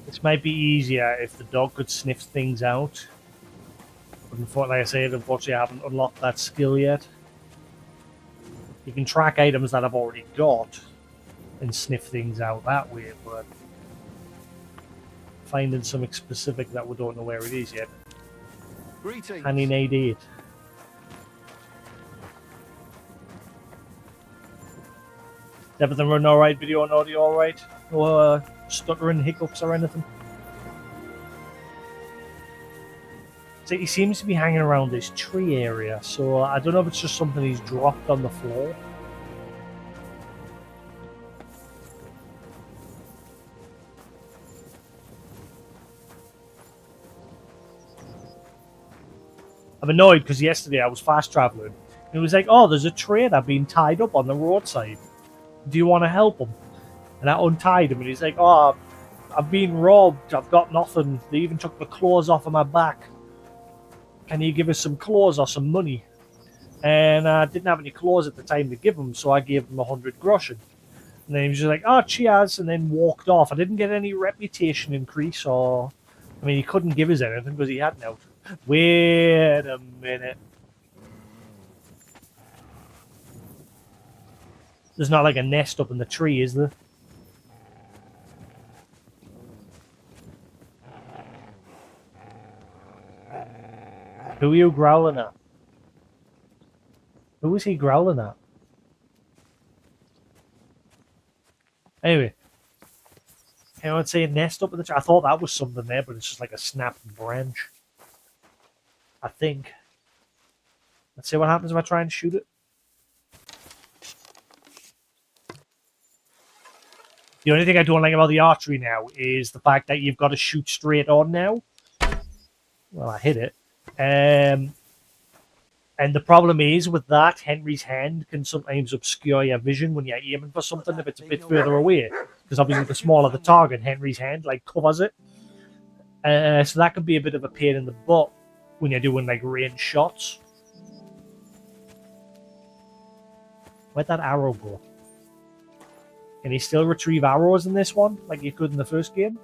This might be easier if the dog could sniff things out. But like I said, unfortunately I haven't unlocked that skill yet. You can track items that I've already got and sniff things out that way, but finding something specific that we don't know where it is yet. Greetings. I need 88. Everything running alright? Video and audio alright? No stuttering, hiccups or anything? So he seems to be hanging around this tree area, so I don't know if it's just something he's dropped on the floor. I'm annoyed because yesterday I was fast traveling and it was like, oh, there's a trader being tied up on the roadside. Do you want to help him? And I untied him and he's like, oh, I've been robbed. I've got nothing. They even took the clothes off of my back. Can you give us some clothes or some money? And I didn't have any clothes at the time to give him, so I gave him 100 groschen. And then he was just like, oh, cheers, and then walked off. I didn't get any reputation increase or... I mean, he couldn't give us anything because he hadn't out. Wait a minute. There's not like a nest up in the tree, is there? Who are you growling at? Who is he growling at? Anyway. I would say a nest up in the tree. I thought that was something there, but it's just like a snapped branch. I think. Let's see what happens if I try and shoot it. The only thing I don't like about the archery now is the fact that you've got to shoot straight on now. Well, I hit it. And the problem is with that, Henry's hand can sometimes obscure your vision when you're aiming for something if it's a bit further away. Because obviously the smaller the target, Henry's hand like covers it. So that could be a bit of a pain in the butt when you're doing like range shots. Where'd that arrow go? Can you still retrieve arrows in this one like you could in the first game?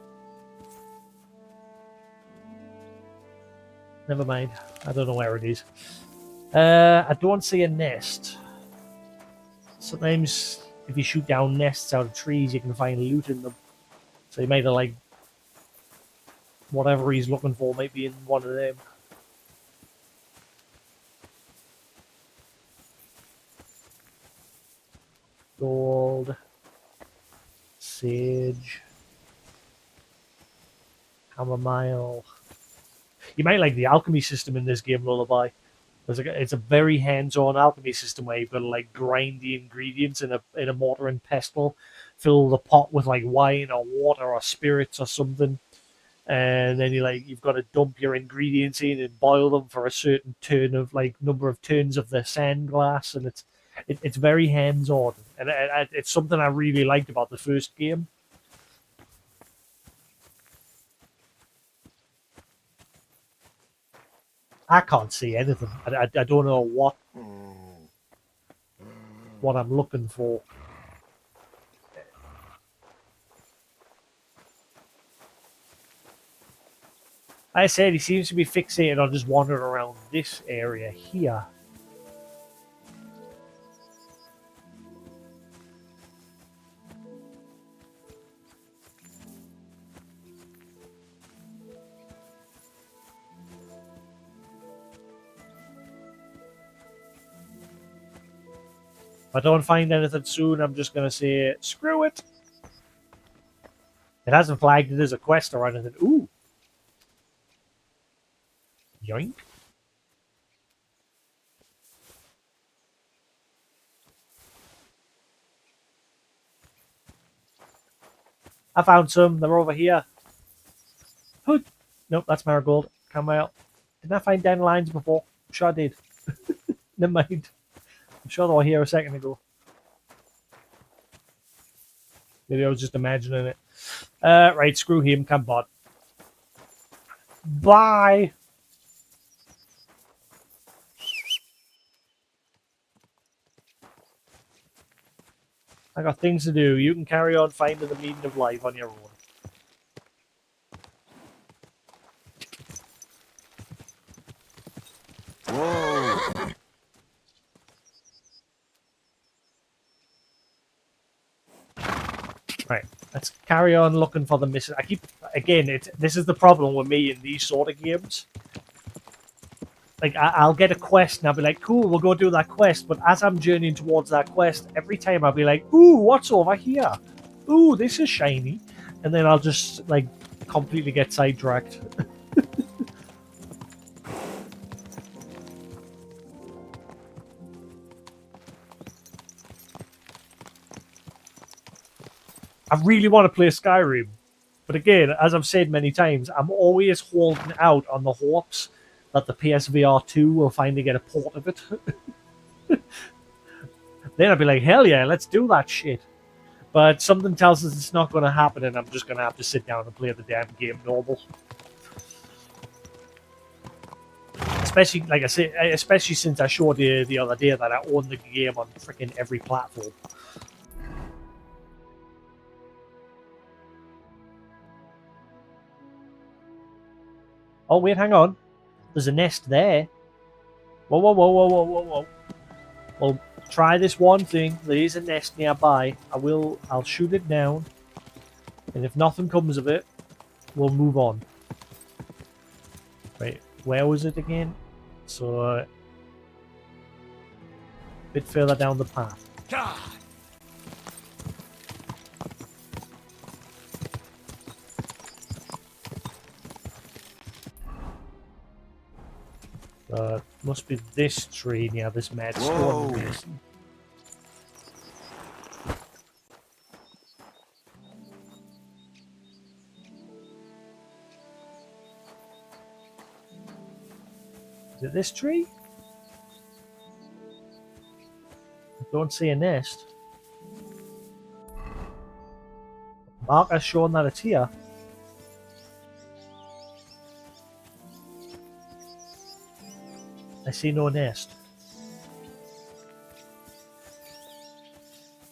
Never mind. I don't know where it is. I don't see a nest. Sometimes if you shoot down nests out of trees, you can find loot in them. So he might have like whatever he's looking for might be in one of them. Gold. Sage. Chamomile. You might like the alchemy system in this game, Lullaby. It's a very hands-on alchemy system where you've got to like grind the ingredients in a mortar and pestle, fill the pot with like wine or water or spirits or something, and then you've got to dump your ingredients in and boil them for a certain turn of like number of turns of the sand glass, and it's very hands-on, and it's something I really liked about the first game. I can't see anything. I don't know what I'm looking for. I said he seems to be fixated on just wandering around this area here. If I don't find anything soon, I'm just going to say, screw it. It hasn't flagged it as a quest or anything. Ooh. Yoink. I found some. They're over here. Hood. Nope, that's marigold. Come out. Didn't I find dandelions before? I'm sure I did. Never mind. I'm sure they were here a second ago. Maybe I was just imagining it. Right, screw him. Come bot. Bye. I got things to do. You can carry on finding the meaning of life on your own. Whoa! Right, let's carry on looking for the missing. I keep again. This is the problem with me in these sort of games. Like I'll get a quest and I'll be like, "Cool, we'll go do that quest." But as I'm journeying towards that quest, every time I'll be like, "Ooh, what's over here? Ooh, this is shiny," and then I'll just like completely get sidetracked. I really want to play Skyrim, but again, as I've said many times, I'm always holding out on the hopes that the PSVR 2 will finally get a port of it. Then I'd be like, hell yeah, let's do that shit. But something tells us it's not going to happen, and I'm just going to have to sit down and play the damn game normal. Especially, like I said, especially since I showed you the other day that I own the game on freaking every platform. Oh, wait, hang on. There's a nest there. Whoa, whoa, whoa, whoa, whoa, whoa, whoa. Well, try this one thing. There is a nest nearby. I'll shoot it down. And if nothing comes of it, we'll move on. Wait, where was it again? So, a bit further down the path. God. Must be this tree near this mad Whoa. stone basin. Is it this tree? I don't see a nest. Marker's showing that it's here. I see no nest.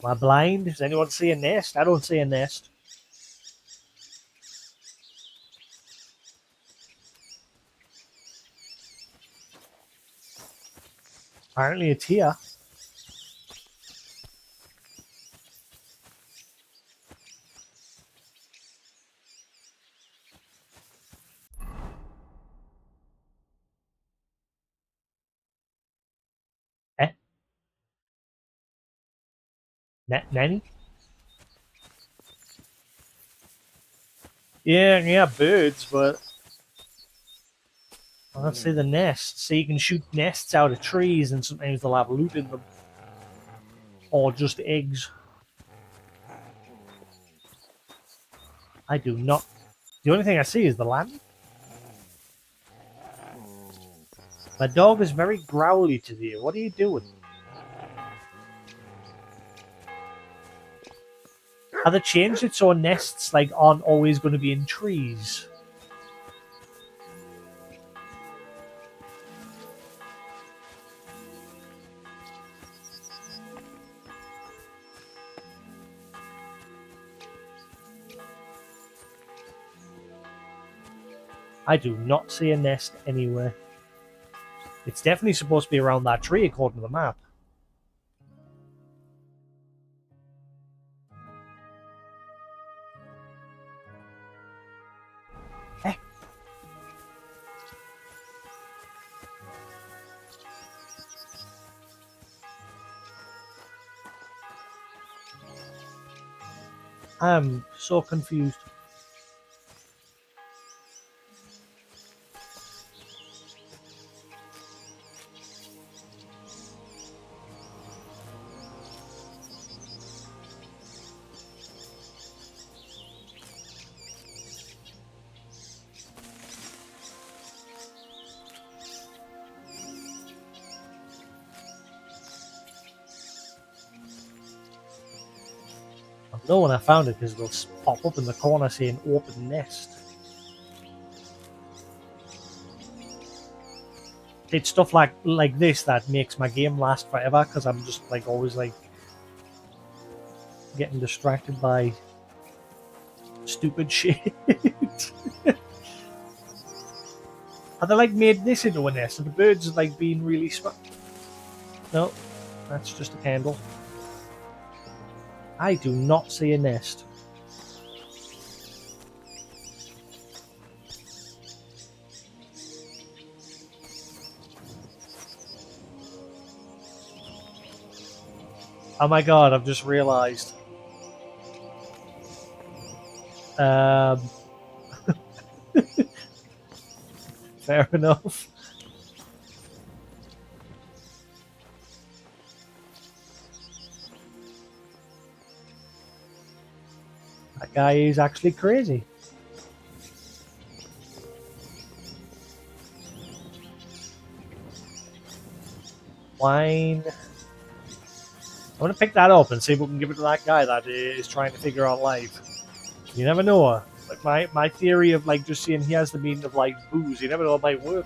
Am I blind? Does anyone see a nest? I don't see a nest. Apparently it's here. Eh? Nanny? Yeah, birds, but I don't see the nests. So you can shoot nests out of trees, and sometimes they'll have loot in them, or just eggs. I do not. The only thing I see is the land. My dog is very growly today. What are you doing? Have they changed it so nests like aren't always going to be in trees? I do not see a nest anywhere. It's definitely supposed to be around that tree according to the map. Eh. I'm so confused. I know when I found it because it'll pop up in the corner saying open nest. It's stuff like this that makes my game last forever because I'm just like always like getting distracted by stupid shit. Have they like made this into a nest? And the birds like being really smart? No, that's just a candle. I do not see a nest. Oh my god, I've just realised. Fair enough. That guy is actually crazy. Wine. I'm going to pick that up and see if we can give it to that guy that is trying to figure out life. You never know. Like my theory of like just seeing he has the meaning of like booze, you never know, it might work.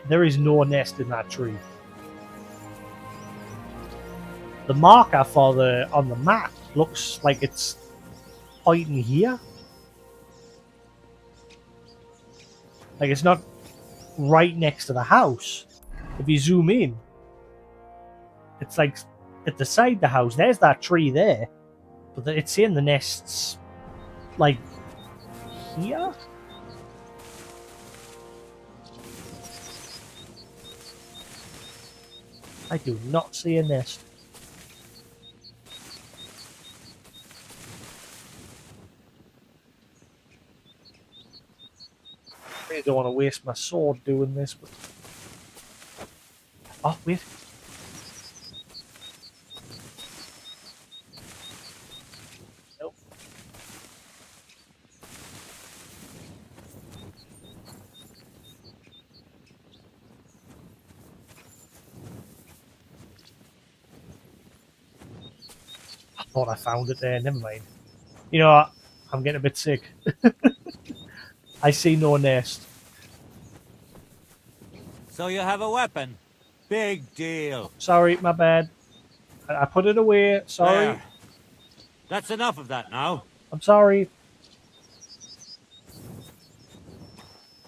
There is no nest in that tree. The marker for on the map looks like it's pointing here. Like it's not right next to the house. If you zoom in, it's like at the side of the house. There's that tree there, but it's in the nests like here. I do not see a nest. I really don't want to waste my sword doing this, but... Oh, wait. Nope. I thought I found it there, never mind. You know what? I'm getting a bit sick. I see no nest. So you have a weapon? Big deal. Sorry, my bad. I put it away. Sorry. There. That's enough of that now. I'm sorry.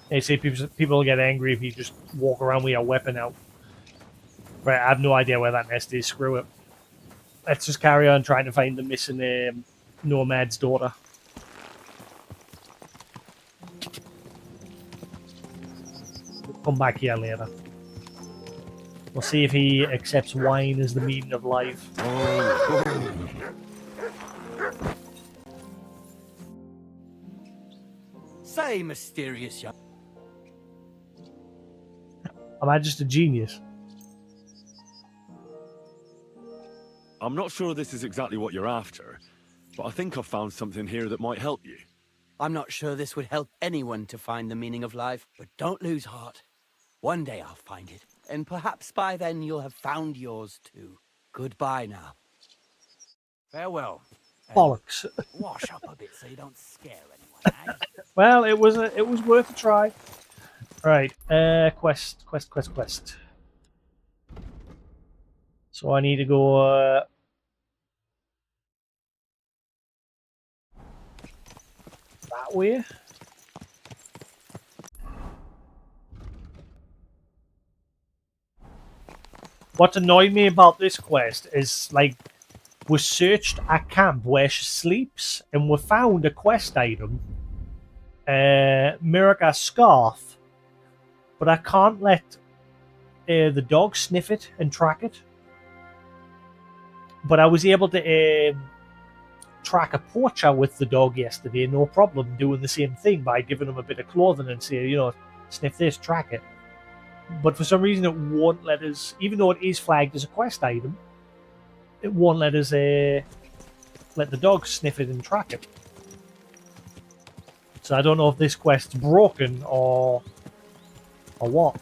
They say people get angry if you just walk around with your weapon out. Right, I have no idea where that nest is. Screw it. Let's just carry on trying to find the missing nomad's daughter. We'll come back here later. We'll see if he accepts wine as the meaning of life. Say, mysterious young... Am I just a genius? I'm not sure this is exactly what you're after, but I think I've found something here that might help you. I'm not sure this would help anyone to find the meaning of life, but don't lose heart. One day I'll find it, and perhaps by then you'll have found yours too. Goodbye now. Farewell. Bollocks. Wash up a bit so you don't scare anyone, eh? Well, it was worth a try. Right, quest. So I need to go that way. What annoyed me about this quest is, like, we searched a camp where she sleeps, and we found a quest item, Mira's scarf, but I can't let the dog sniff it and track it. But I was able to track a poacher with the dog yesterday, no problem, doing the same thing by giving him a bit of clothing and say, you know, sniff this, track it. But for some reason, it won't let us, even though it is flagged as a quest item, it won't let us let the dog sniff it and track it. So I don't know if this quest's broken or what.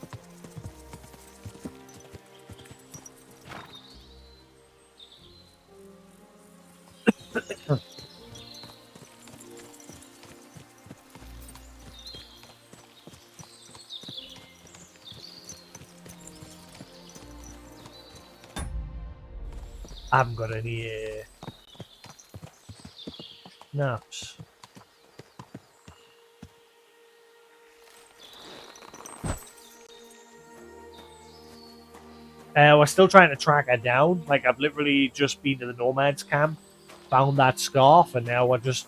I haven't got any naps. We're still trying to track her down. Like, I've literally just been to the Nomad's camp, found that scarf, and now we're just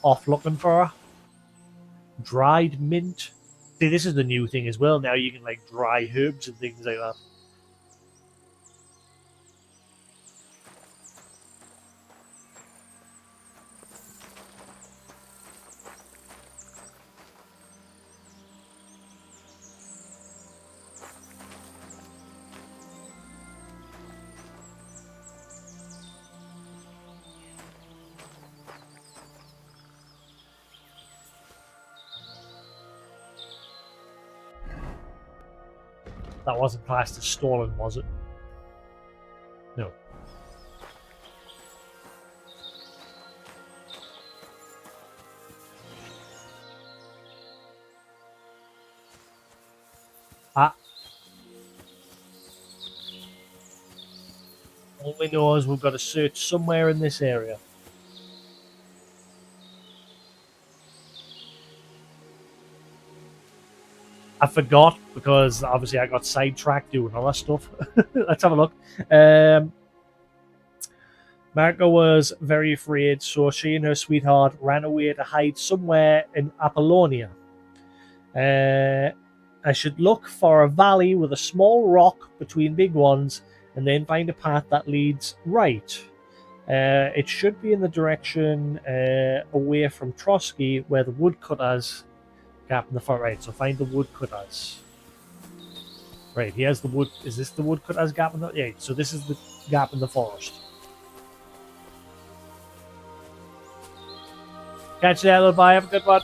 off looking for her. Dried mint. See, this is the new thing as well. Now you can, like, dry herbs and things like that. That wasn't classed as stolen, was it? No. Ah. All we know is we've got to search somewhere in this area. I forgot because obviously I got sidetracked doing other stuff. Let's have a look. Marco was very afraid, so she and her sweetheart ran away to hide somewhere in Apollonia. I should look for a valley with a small rock between big ones and then find a path that leads right. It should be in the direction away from Trotsky where the woodcutters gap in the far right. So find the woodcutters. Right, here's the wood. Is this the woodcutters gap in the? Yeah. So this is the gap in the forest. Catch you later. Bye. Have a good one.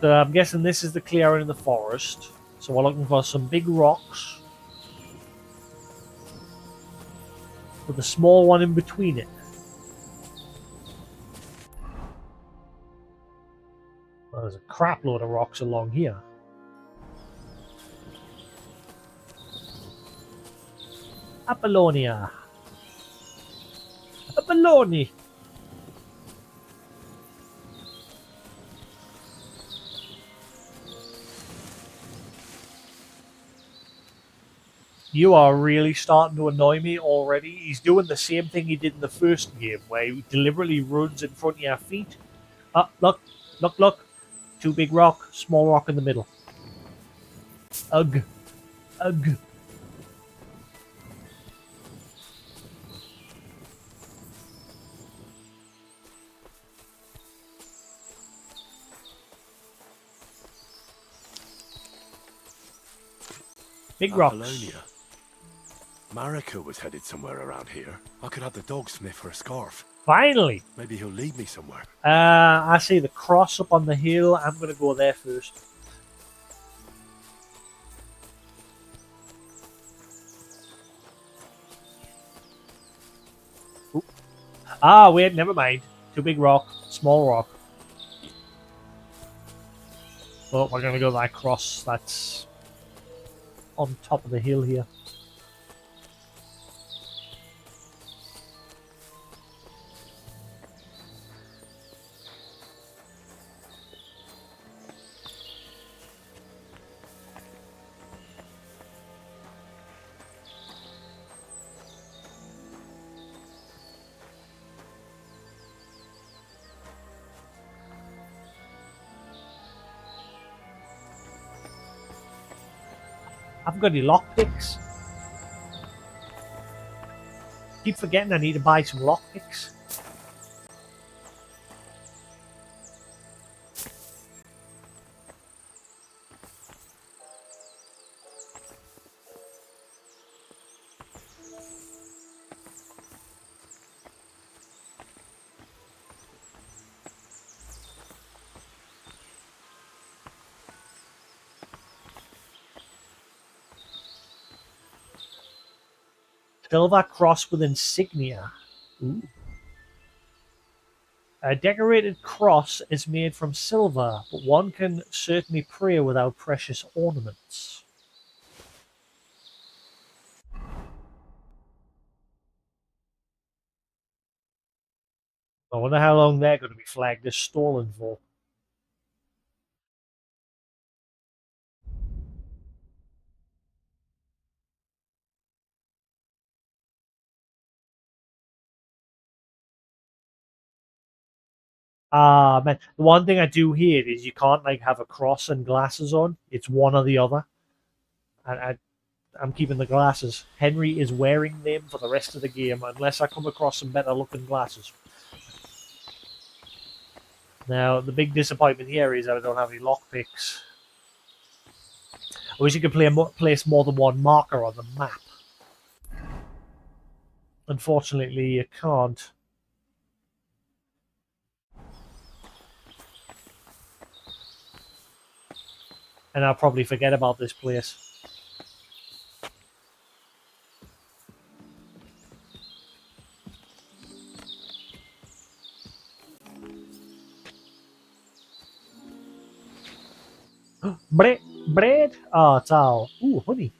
So I'm guessing this is the clearing in the forest. So we're looking for some big rocks with a small one in between it. Well, there's a crap load of rocks along here. Apollonia. Apollonia. You are really starting to annoy me already. He's doing the same thing he did in the first game, where he deliberately runs in front of your feet. Oh, look, look, look. Too big rock, small rock in the middle. Ugh. Ugh. Big rocks. Apollonia. Marika was headed somewhere around here. I could have the dog sniff her scarf. Finally. Maybe he'll lead me somewhere. I see the cross up on the hill. I'm going to go there first. Ooh. Ah, wait, never mind. Too big rock, small rock. But we're going to go that cross that's on top of the hill here. I haven't got any lockpicks. Keep forgetting I need to buy some lockpicks. Silver cross with insignia. Ooh. A decorated cross is made from silver, but one can certainly pray without precious ornaments. I wonder how long they're going to be flagged as stolen for. Ah, man. The one thing I do hate is you can't like have a cross and glasses on. It's one or the other. And I'm keeping the glasses. Henry is wearing them for the rest of the game unless I come across some better looking glasses. Now, the big disappointment here is that I don't have any lockpicks. I wish you could place more than one marker on the map. Unfortunately, you can't. And I'll probably forget about this place. Bread? Bread? Oh, it's all. Ooh, honey.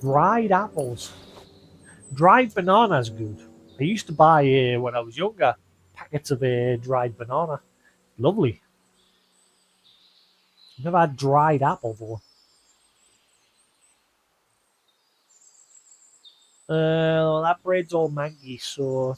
Dried apples. Dried banana's good. I used to buy, when I was younger, packets of dried banana. Lovely. Never had dried apple though. Well, that bread's all mangy, so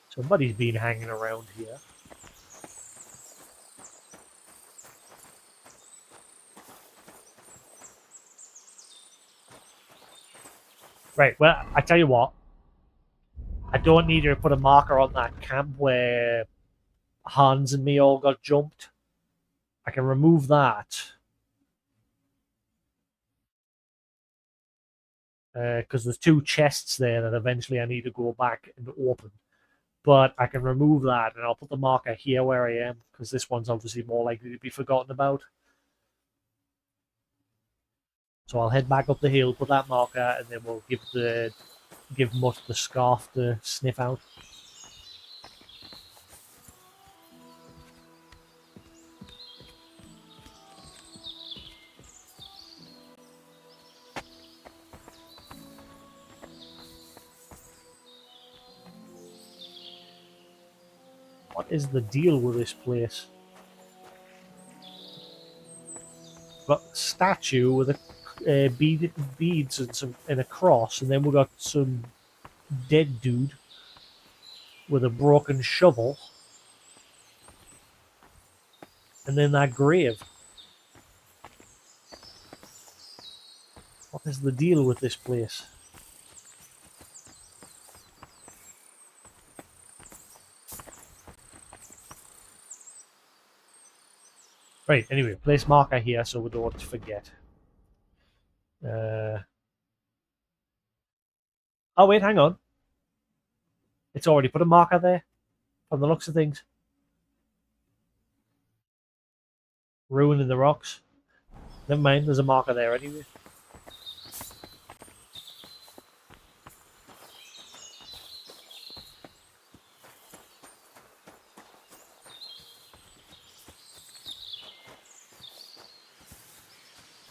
somebody's been hanging around here. Right, well, I tell you what. I don't need to put a marker on that camp where Hans and me all got jumped. I can remove that. Because there's two chests there that eventually I need to go back and open. But I can remove that, and I'll put the marker here where I am, because this one's obviously more likely to be forgotten about. So I'll head back up the hill, put that marker, and then we'll give Mutt the scarf to sniff out. What is the deal with this place? Got a statue with a beads and a cross, and then we got some dead dude with a broken shovel, and then that grave. What is the deal with this place? Right, anyway, place marker here so we don't forget. Oh, wait, hang on. It's already put a marker there, from the looks of things. Ruining the rocks. Never mind, there's a marker there anyway.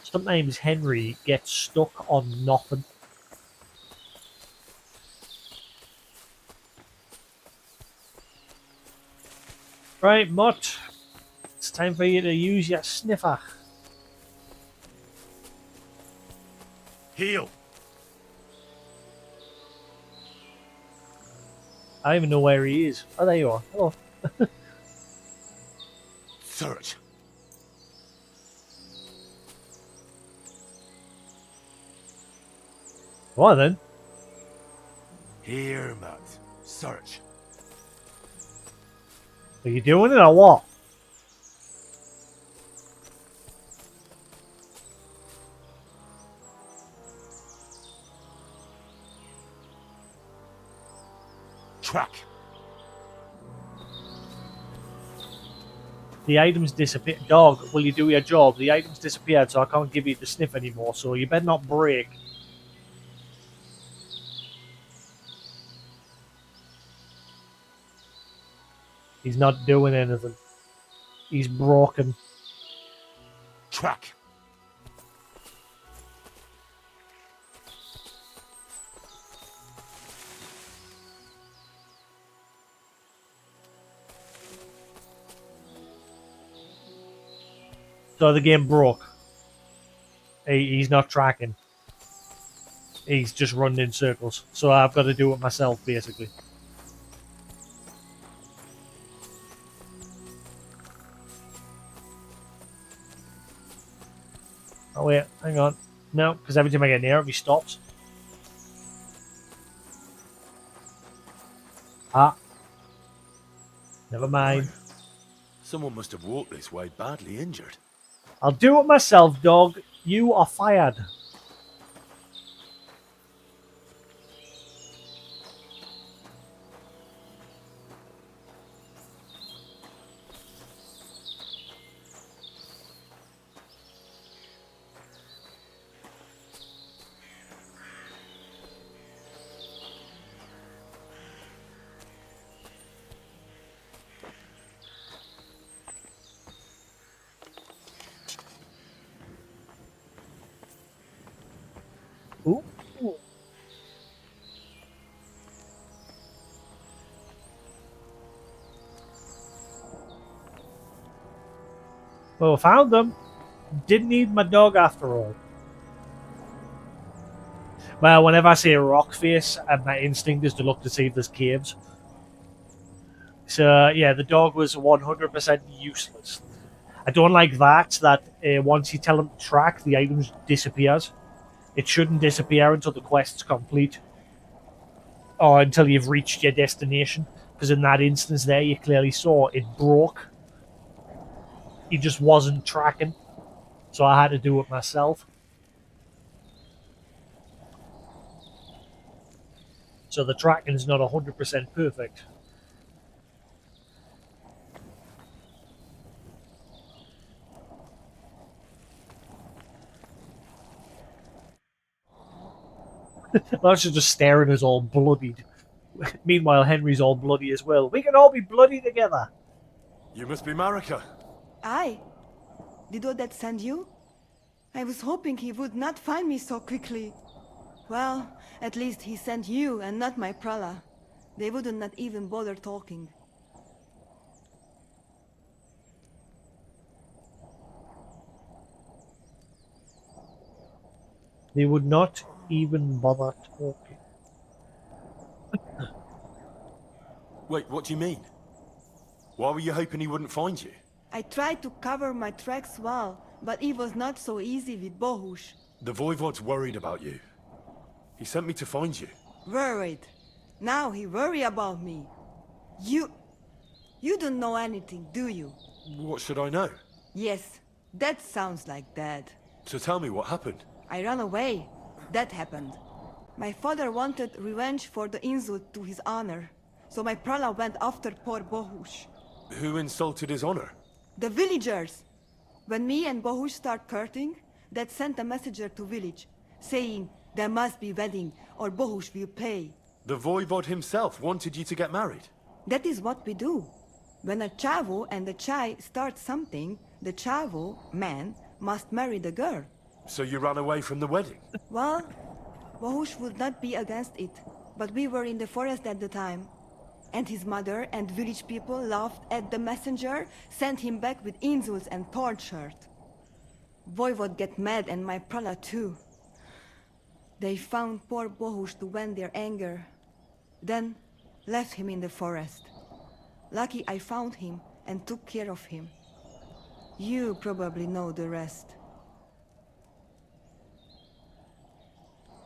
Sometimes Henry gets stuck on nothing. Right, Mutt. It's time for you to use your sniffer. Heal. I don't even know where he is. Oh, there you are. Hello. Search. What then? Here, Matt. Search. Are you doing it or what? Track. The items disappear. Dog, will you do your job? The items disappeared, so I can't give you the sniff anymore, so you better not break. He's not doing anything. He's broken. Track. So the game broke. He's not tracking. He's just running in circles. So I've got to do it myself, basically. Oh wait, hang on. No, because every time I get near him, he stops. Ah. Never mind. Someone must have walked this way badly injured. I'll do it myself, dog. You are fired. Ooh. Well, found them. Didn't need my dog after all. Well, whenever I see a rock face, my instinct is to look to see if there's caves. So, yeah, the dog was 100% useless. I don't like that once you tell him to track, the items disappears. It shouldn't disappear until the quest's complete. Or until you've reached your destination. Because in that instance there, you clearly saw it broke. He just wasn't tracking. So I had to do it myself. So the tracking is not 100% perfect. Larch is just staring at us all bloodied. Meanwhile, Henry's all bloody as well. We can all be bloody together. You must be Marika. Aye. Did Odette send you? I was hoping he would not find me so quickly. Well, at least he sent you and not my prala. They would not even bother talking. They would not even bother talking. Wait, what do you mean? Why were you hoping he wouldn't find you? I tried to cover my tracks well, but it was not so easy with Bohush. The Voivod's worried about you. He sent me to find you. Worried. Now he worry about me. You don't know anything, do you? What should I know? Yes, that sounds like Dad. So tell me what happened. I ran away. That happened. My father wanted revenge for the insult to his honor. So my prala went after poor Bohush. Who insulted his honor? The villagers! When me and Bohush start courting, Dad sent a messenger to village, saying there must be wedding or Bohush will pay. The voivod himself wanted you to get married. That is what we do. When a chavo and a chai start something, the chavo, man, must marry the girl. So you ran away from the wedding? Well, Bohush would not be against it, but we were in the forest at the time. And his mother and village people laughed at the messenger, sent him back with insults and tortured. Voivod get mad and my prala too. They found poor Bohush to vent their anger. Then left him in the forest. Lucky I found him and took care of him. You probably know the rest.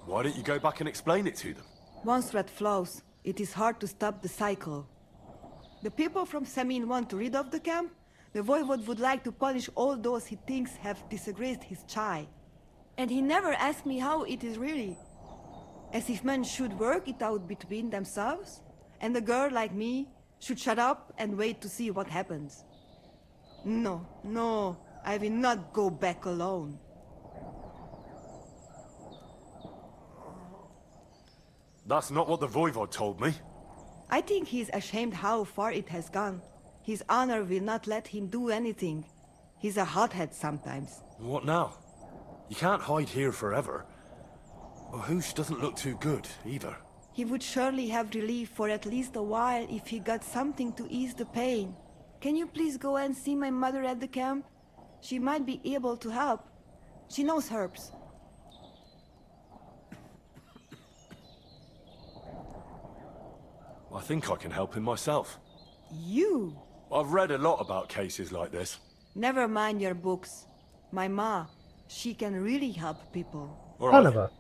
Why don't you go back and explain it to them? Once red flows, it is hard to stop the cycle. The people from Samin want to rid of the camp. The voivod would like to punish all those he thinks have disgraced his chai. And he never asked me how it is really. As if men should work it out between themselves, and a girl like me should shut up and wait to see what happens. No, no, I will not go back alone. That's not what the voivod told me. I think he's ashamed how far it has gone. His honor will not let him do anything. He's a hothead sometimes. What now? You can't hide here forever. Bohush doesn't look too good, either. He would surely have relief for at least a while if he got something to ease the pain. Can you please go and see my mother at the camp? She might be able to help. She knows herbs. I think I can help him myself. You? I've read a lot about cases like this. Never mind your books. My ma, she can really help people. All None right. of her.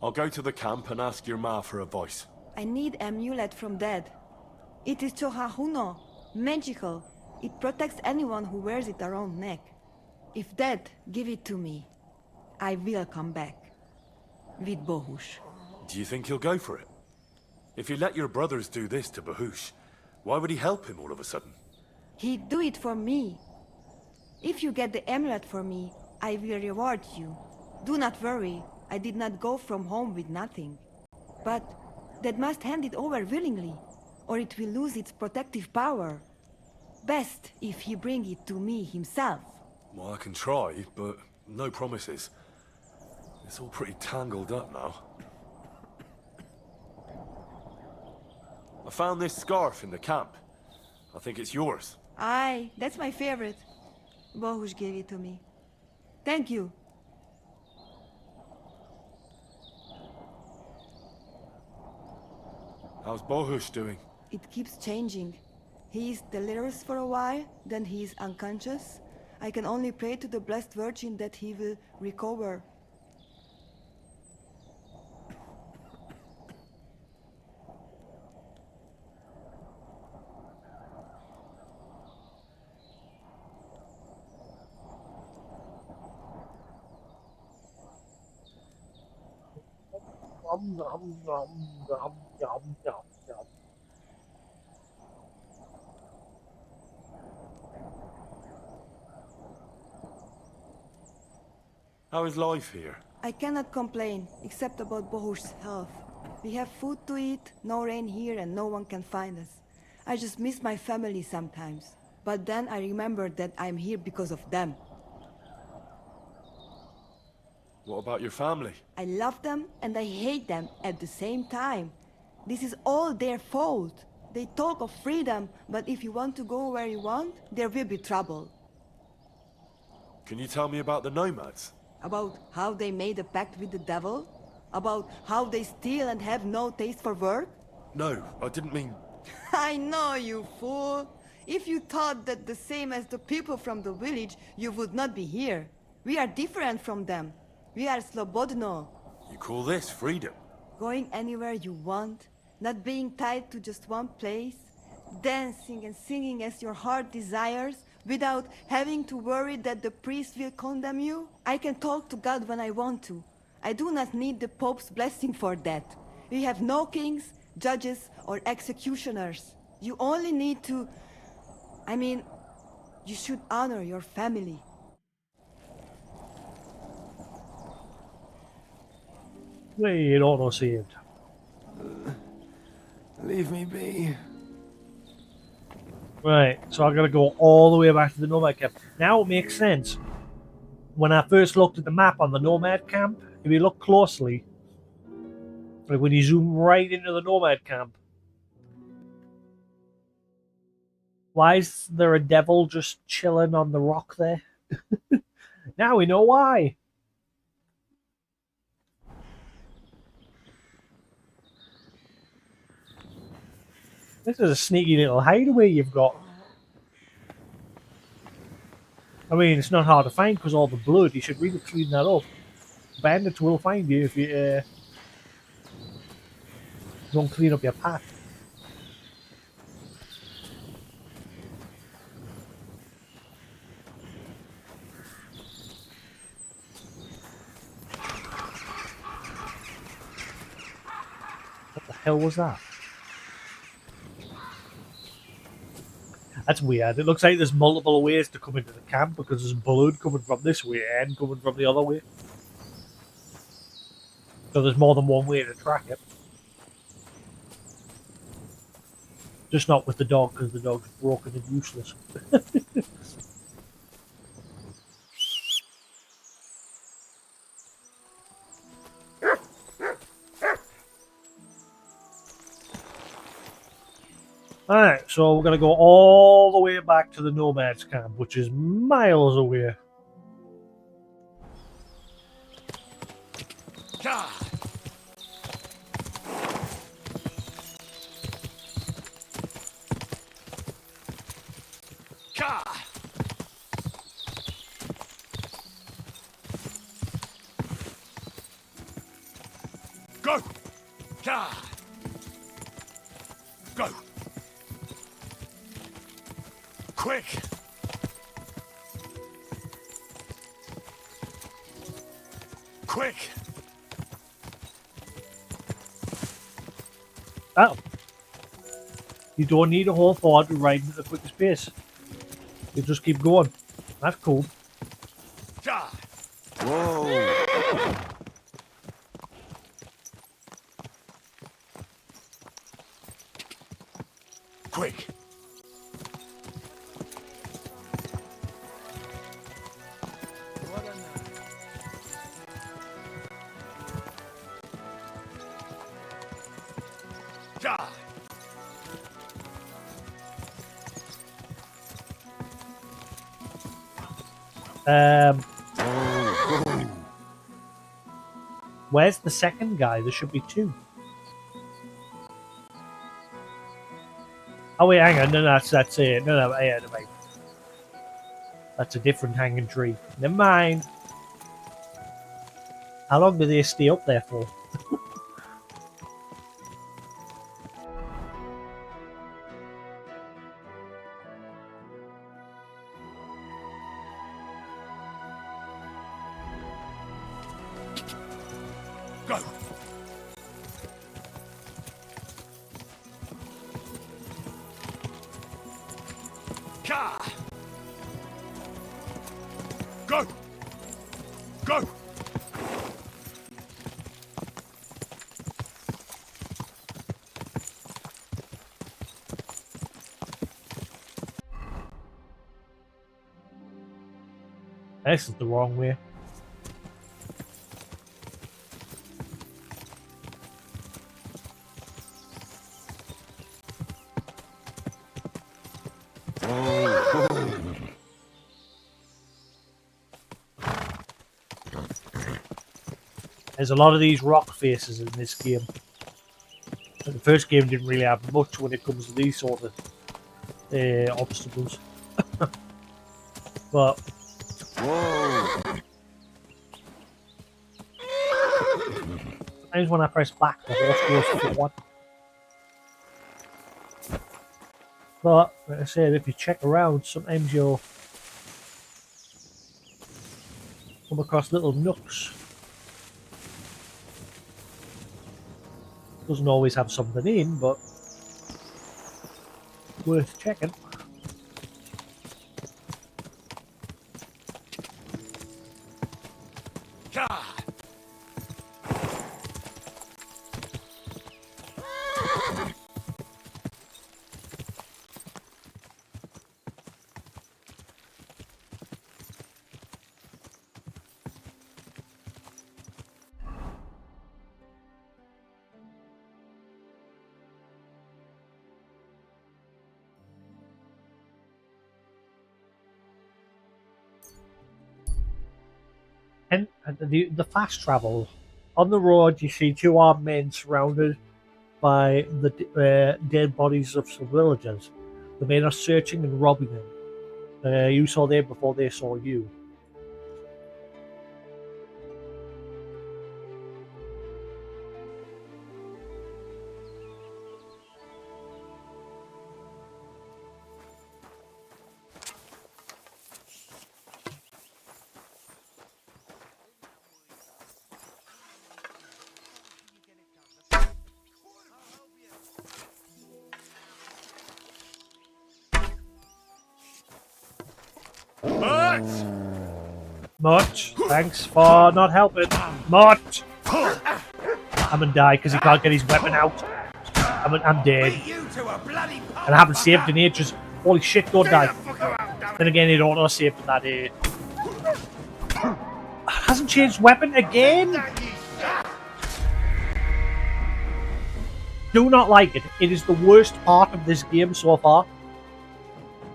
I'll go to the camp and ask your ma for advice. I need amulet from Dad. It is chohahuno, magical. It protects anyone who wears it around neck. If Dad give it to me, I will come back. With Bohush. Do you think he'll go for it? If you let your brothers do this to Bohush, why would he help him all of a sudden? He'd do it for me. If you get the amulet for me, I will reward you. Do not worry, I did not go from home with nothing. But Dad must hand it over willingly, or it will lose its protective power. Best if he bring it to me himself. Well, I can try, but no promises. It's all pretty tangled up now. I found this scarf in the camp. I think it's yours. Aye, that's my favorite. Bohush gave it to me. Thank you. How's Bohush doing? It keeps changing. He is delirious for a while, then he is unconscious. I can only pray to the Blessed Virgin that he will recover. Nom, nom, nom, nom, nom, nom, nom. How is life here? I cannot complain, except about Bohush's health. We have food to eat, no rain here, and no one can find us. I just miss my family sometimes. But then I remember that I'm here because of them. What about your family? I love them and I hate them at the same time. This is all their fault. They talk of freedom, but if you want to go where you want, there will be trouble. Can you tell me about the nomads? About how they made a pact with the devil? About how they steal and have no taste for work? No, I didn't mean... I know, you fool! If you thought that the same as the people from the village, you would not be here. We are different from them. We are slobodno. You call this freedom? Going anywhere you want, not being tied to just one place, dancing and singing as your heart desires, without having to worry that the priest will condemn you. I can talk to God when I want to. I do not need the Pope's blessing for that. We have no kings, judges, or executioners. You only need to... you should honor your family. Wait, it auto-saved. Leave me be. Right, so I gotta go all the way back to the Nomad camp. Now it makes sense. When I first looked at the map on the Nomad camp, if you look closely, like when you zoom right into the Nomad camp, why is there a devil just chilling on the rock there? Now we know why. This is a sneaky little hideaway you've got. I mean, it's not hard to find because all the blood. You should really clean that up. Bandits will find you if you don't clean up your path. What the hell was that? That's weird. It looks like there's multiple ways to come into the camp because there's blood coming from this way and coming from the other way. So there's more than one way to track it. Just not with the dog because the dog's broken and useless. Alright, so we're going to go all the way back to the Nomads camp, which is miles away. Go! Go! Quick! Quick! Oh. You don't need a whole forward to ride at the quickest pace. You just keep going. That's cool. Whoa! Quick! Where's the second guy? There should be two. Oh wait, hang on. No, that's it. No, yeah, no, wait. That's a different hanging tree. Never mind. How long do they stay up there for? Go! Go! Go! This is the wrong way. There's a lot of these rock faces in this game. The first game didn't really have much when it comes to these sort of obstacles. But sometimes when I press back, the horse goes forward. But like I said, if you check around, sometimes you'll come across little nooks. Doesn't always have something in, but worth checking. and the fast travel. On the road, you see two armed men surrounded by the dead bodies of some villagers. The men are searching and robbing them. You saw them before they saw you. Much. Thanks for not helping. Much. I'm gonna die because he can't get his weapon out. I'm dead. And I haven't saved in ages. Holy shit, don't die. Then again, it auto-saved in that hasn't changed weapon again? Do not like it. It is the worst part of this game so far.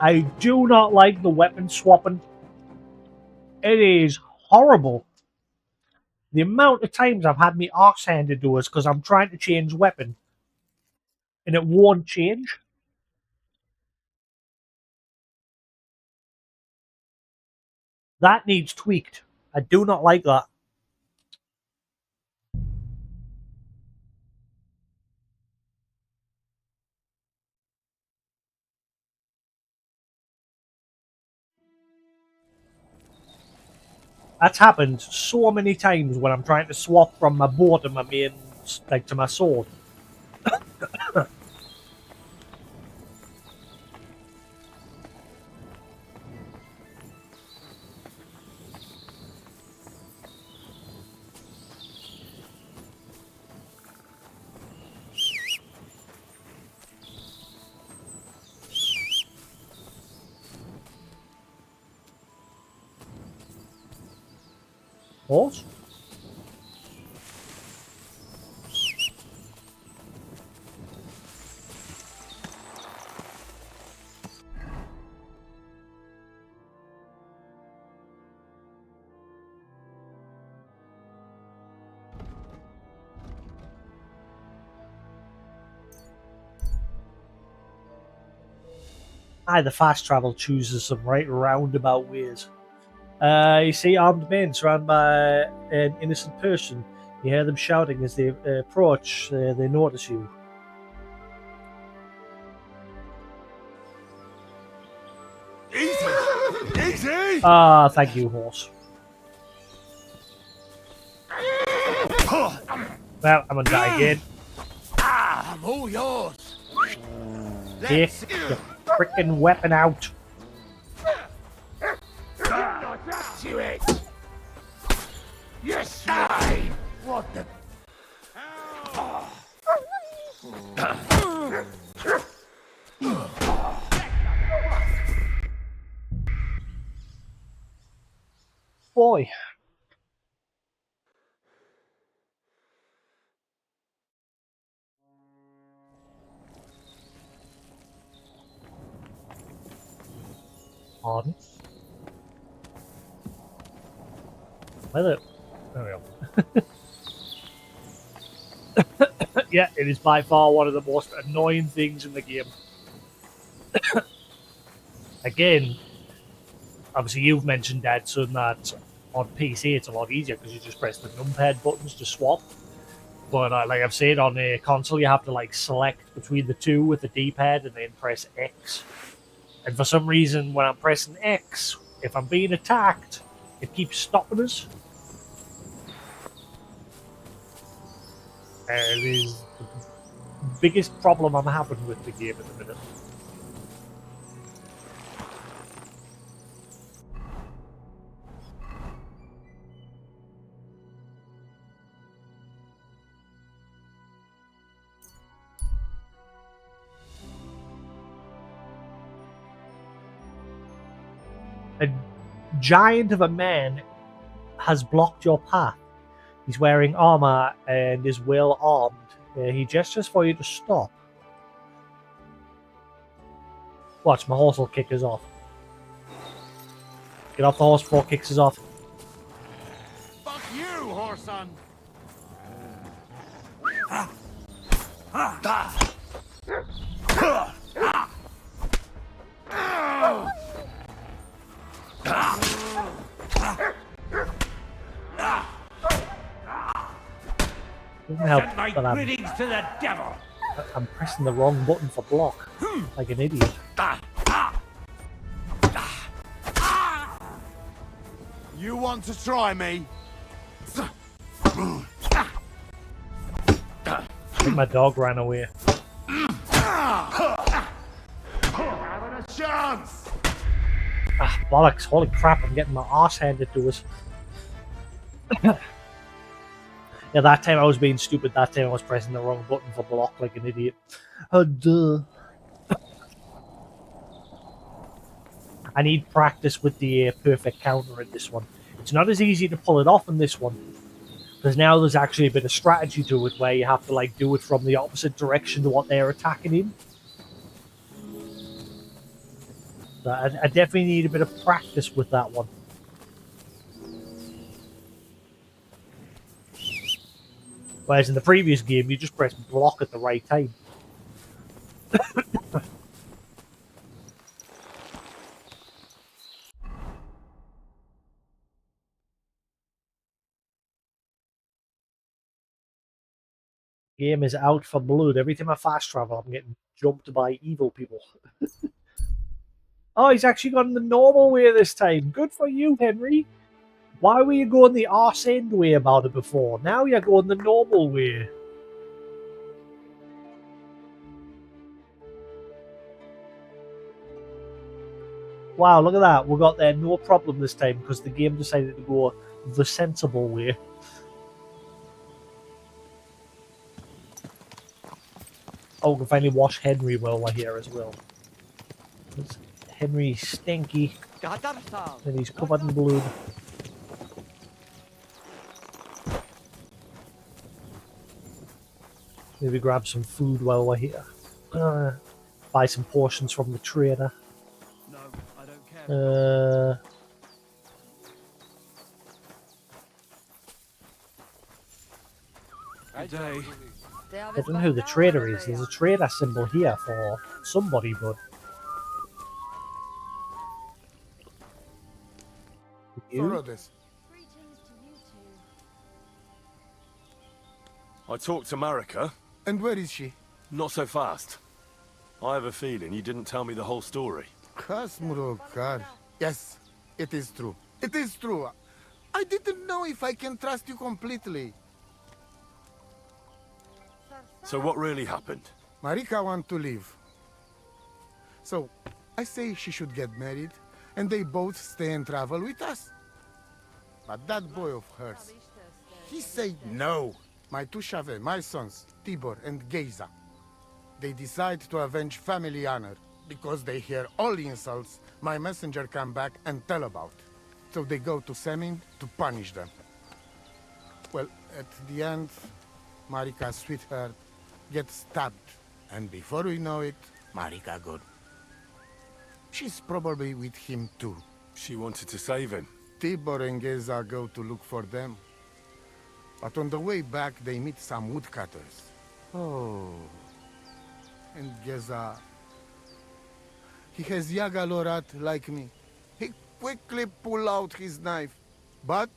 I do not like the weapon swapping. It is horrible. The amount of times I've had me arse handed to us because I'm trying to change weapon and it won't change. That needs tweaked. I do not like that. That's happened so many times when I'm trying to swap from my bow to my main, like to my sword. Horse? Aye, the fast travel chooses some right roundabout ways. You see armed men surrounded by an innocent person. You hear them shouting as they approach. They notice you. Easy! Ah, thank you, horse. Well, I'm gonna die again. I'm all yours. Take your frickin' weapon out. Do it. Yes, right. What the? Boy. Pardon? There we go. Yeah, it is by far one of the most annoying things in the game. Again, obviously you've mentioned, Dadson, that on PC it's a lot easier because you just press the numpad buttons to swap. But like I've said, on a console you have to like select between the two with the D-pad and then press X. And for some reason, when I'm pressing X, if I'm being attacked, it keeps stopping us. And it is the biggest problem I'm having with the game at the minute. A giant of a man has blocked your path. He's wearing armor and is well armed. He gestures for you to stop. Watch, my horse will kick us off. Get off the horse before it kicks us off. son. Doesn't help Send my that greetings to the devil. I'm pressing the wrong button for block, like an idiot. You want to try me? I think my dog ran away. Having a chance! Ah, bollocks, holy crap, I'm getting my arse handed to us. Yeah, that time I was being stupid, that time I was pressing the wrong button for block like an idiot. Oh, duh. I need practice with the perfect counter in this one. It's not as easy to pull it off in this one, because now there's actually a bit of strategy to it where you have to like do it from the opposite direction to what they're attacking in. So I definitely need a bit of practice with that one. Whereas in the previous game, you just press block at the right time. Game is out for blood. Every time I fast travel, I'm getting jumped by evil people. Oh, he's actually gone the normal way this time. Good for you, Henry. Why were you going the arse end way about it before? Now you're going the normal way. Wow, look at that. We got there no problem this time because the game decided to go the sensible way. Oh, we can finally wash Henry while we're here as well. Henry's stinky. And he's covered in blood. Maybe grab some food while we're here. Buy some portions from the trader. No, I don't care. Good day. I don't know who the trader is. There's a trader symbol here for somebody, but... You? I talked to Marika. And where is she? Not so fast. I have a feeling you didn't tell me the whole story. Kasmurokar. Yes, it is true. It is true. I didn't know if I can trust you completely. So what really happened? Marika want to leave. So, I say she should get married, and they both stay and travel with us. But that boy of hers, he said no. My two Chave, my sons, Tibor and Geza, they decide to avenge family honor. Because they hear all insults, my messenger come back and tell about. So they go to Semin to punish them. Well, at the end, Marika's sweetheart gets stabbed. And before we know it, Marika gone. She's probably with him too. She wanted to save him. Tibor and Geza go to look for them. But on the way back, they meet some woodcutters. Oh. And Geza... he has Yaga Lorat like me. He quickly pull out his knife. But...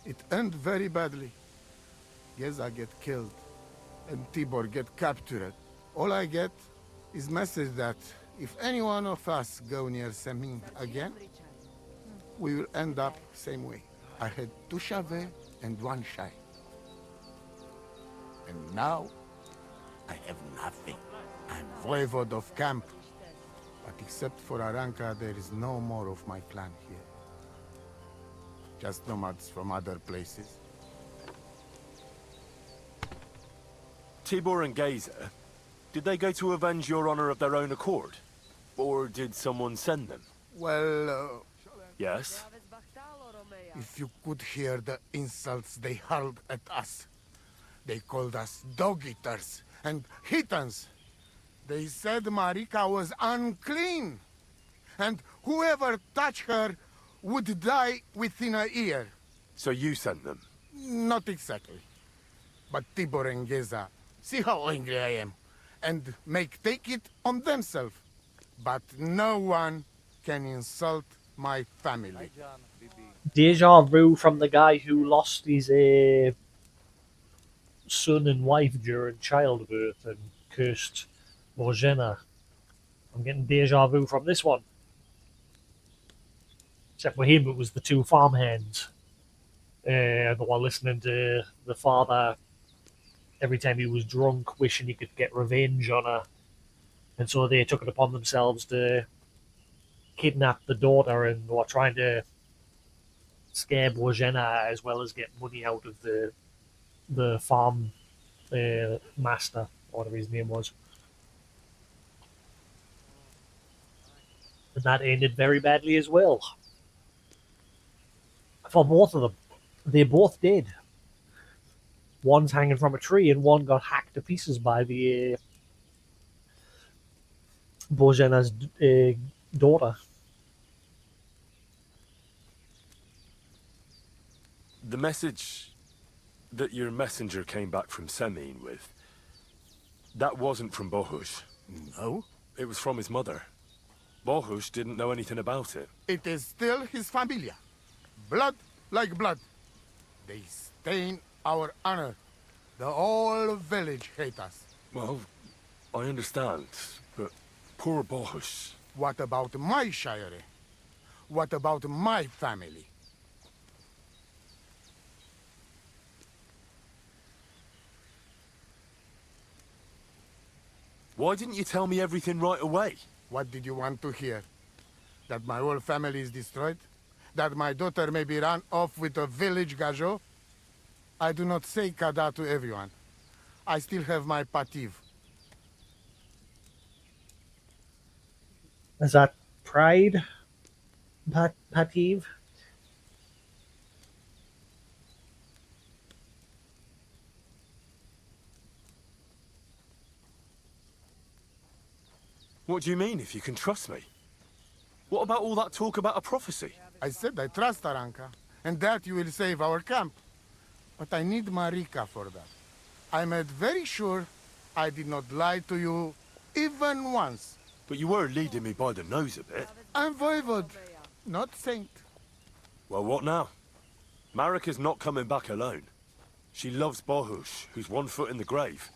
it end very badly. Geza get killed. And Tibor get captured. All I get is message that if any one of us go near Semin again, we will end up same way. I had two Chave and one Shai. And now, I have nothing. I'm voivode of camp. But except for Aranka, there is no more of my clan here. Just nomads from other places. Tibor and Geza, did they go to avenge your honor of their own accord? Or did someone send them? Well, Yes? if you could hear the insults they hurled at us. They called us dog-eaters and heathens. They said Marika was unclean. And whoever touched her would die within a year. So you sent them? Not exactly. But Tibor and Geza, see how angry I am, and take it on themselves. But no one can insult my family. Deja vu from the guy who lost his son and wife during childbirth and cursed Borgena. I'm getting deja vu from this one. Except for him, it was the two farmhands. They were listening to the father every time he was drunk, wishing he could get revenge on her. And so they took it upon themselves to kidnap the daughter and were trying to scare Borgena as well as get money out of the farm master, or whatever his name was. And that ended very badly as well. For both of them. They both did. One's hanging from a tree and one got hacked to pieces by the Borgena's daughter. The message that your messenger came back from Semine with, that wasn't from Bohush. No? It was from his mother. Bohush didn't know anything about it. It is still his familia. Blood like blood. They stain our honor. The whole village hate us. Well, I understand, but poor Bohush. What about my shire? What about my family? Why didn't you tell me everything right away? What did you want to hear? That my whole family is destroyed? That my daughter may be run off with a village gajo? I do not say kada to everyone. I still have my pativ. Is that pride? Pativ? What do you mean, if you can trust me? What about all that talk about a prophecy? I said I trust Aranka, and that you will save our camp. But I need Marika for that. I made very sure I did not lie to you even once. But you were leading me by the nose a bit. I'm voivod, not saint. Well, what now? Marika's not coming back alone. She loves Bohush, who's 1 foot in the grave.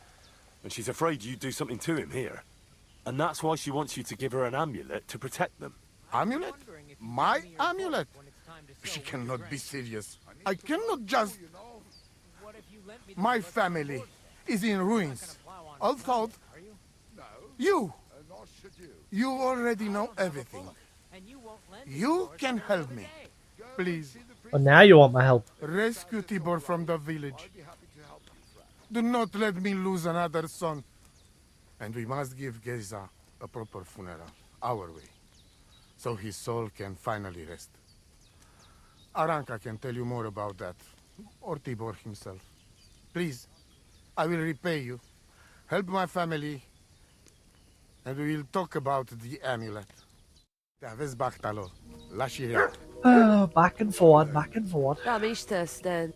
And she's afraid you'd do something to him here. And that's why she wants you to give her an amulet to protect them. Amulet? My amulet? She cannot be serious. I cannot just... My family is in ruins. Although... You already know everything. You can help me. Please. But now you want my help. Rescue Tibor from the village. Do not let me lose another son. And we must give Geza a proper funeral, our way, so his soul can finally rest. Aranka can tell you more about that, or Tibor himself. Please, I will repay you. Help my family, and we will talk about the amulet. Aveți Bachtalo, Lashiria. Back and forth, back and forth. Da, miștăs, then.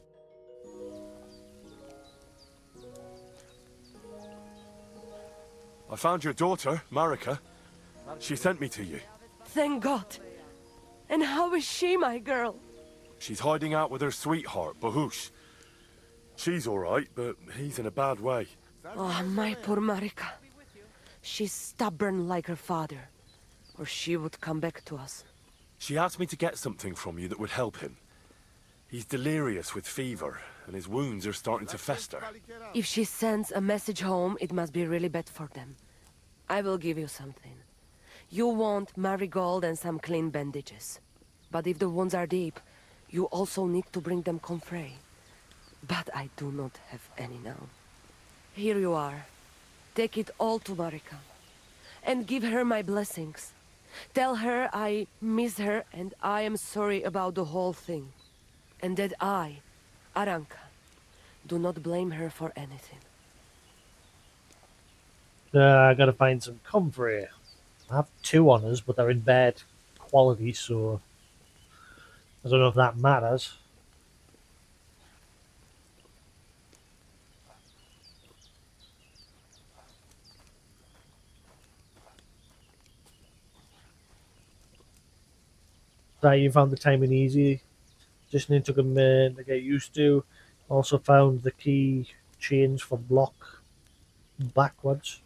I found your daughter, Marika. She sent me to you. Thank God. And how is she, my girl? She's hiding out with her sweetheart, Bohush. She's all right, but he's in a bad way. Oh, my poor Marika. She's stubborn like her father, or she would come back to us. She asked me to get something from you that would help him. He's delirious with fever, and his wounds are starting to fester. If she sends a message home, it must be really bad for them. I will give you something. You want marigold and some clean bandages. But if the wounds are deep, you also need to bring them comfrey. But I do not have any now. Here you are. Take it all to Marika. And give her my blessings. Tell her I miss her and I am sorry about the whole thing. And that I, Aranka, do not blame her for anything. I gotta find some comfrey. I have 2 on us, but they're in bad quality, so I don't know if that matters. That you found the timing easy. Just took a minute to get used to. Also found the key change for block backwards.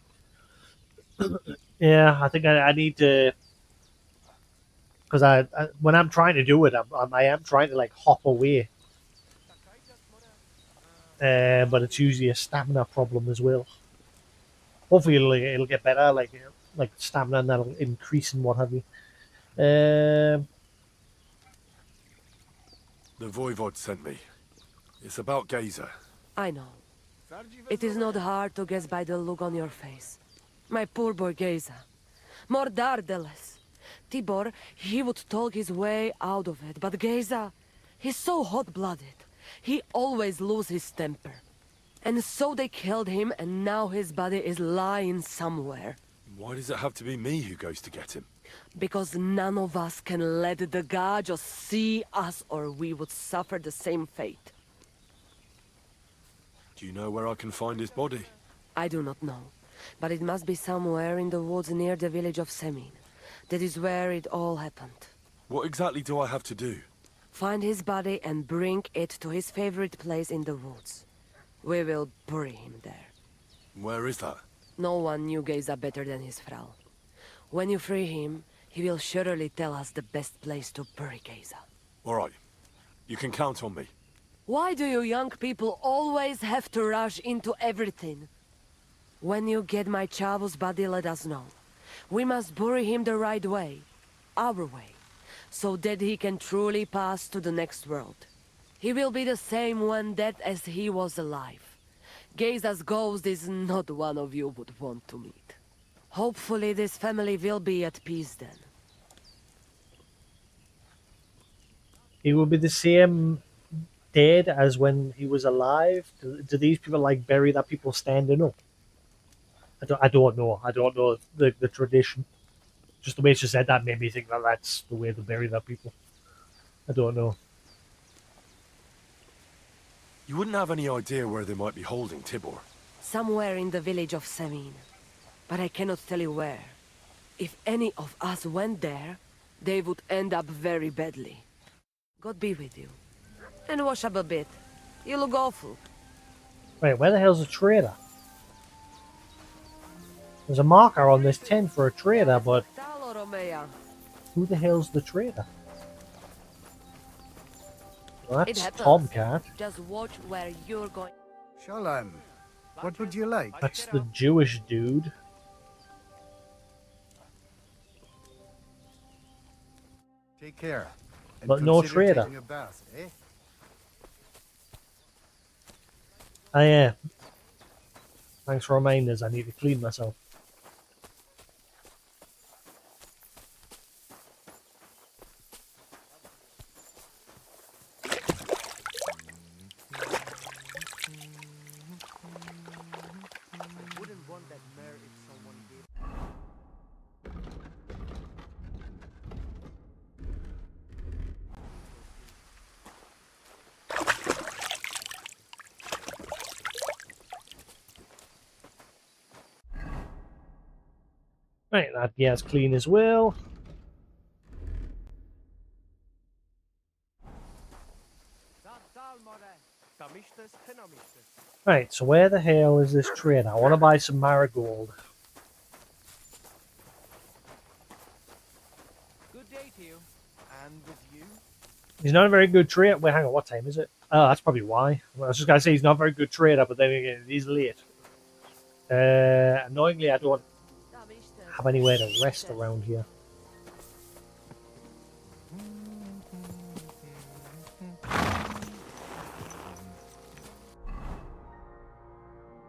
Yeah, I think I need to, because I when I'm trying to do it, I am trying to like hop away, but it's usually a stamina problem as well. Hopefully it'll get better, like stamina, and that'll increase and what have you. The Voivod sent me. It's about Gazer. I know. It is not hard to guess by the look on your face. My poor boy Geza. Mordardeles. Tibor, he would talk his way out of it, but Geza, he's so hot-blooded. He always loses his temper. And so they killed him, and now his body is lying somewhere. Why does it have to be me who goes to get him? Because none of us can let the god just see us, or we would suffer the same fate. Do you know where I can find his body? I do not know, but it must be somewhere in the woods near the village of Semin. That is where it all happened. What exactly do I have to do? Find his body and bring it to his favorite place in the woods. We will bury him there. Where is that? No one knew Geza better than his Frau. When you free him, he will surely tell us the best place to bury Geza. All right. You can count on me. Why do you young people always have to rush into everything? When you get my Chavo's body, let us know. We must bury him the right way. Our way. So that he can truly pass to the next world. He will be the same when dead as he was alive. Geza's ghost is not one of you would want to meet. Hopefully this family will be at peace then. He will be the same dead as when he was alive. Do these people like bury that people standing up? I don't know. I don't know the tradition. Just the way she said that made me think that that's the way to bury that people. I don't know. You wouldn't have any idea where they might be holding Tibor. Somewhere in the village of Semin. But I cannot tell you where. If any of us went there, they would end up very badly. God be with you. And wash up a bit. You look awful. Wait, where the hell's the trader? There's a marker on this tent for a trader, but who the hell's the trader? Well, that's Tomcat. Just watch where you're going. Shalom. What would you like? That's the Jewish dude. Take care. And But no consider trader. taking a bath, eh? Oh yeah. Thanks for reminding us. I need to clean myself. Right, that gear's clean as well. Right, so where the hell is this trader? I want to buy some marigold. Good day to you. And with you? He's not a very good trader. Wait, hang on, what time is it? Oh, that's probably why. I was just going to say he's not a very good trader, but then again, he's late. Annoyingly, I don't have anywhere to rest around here.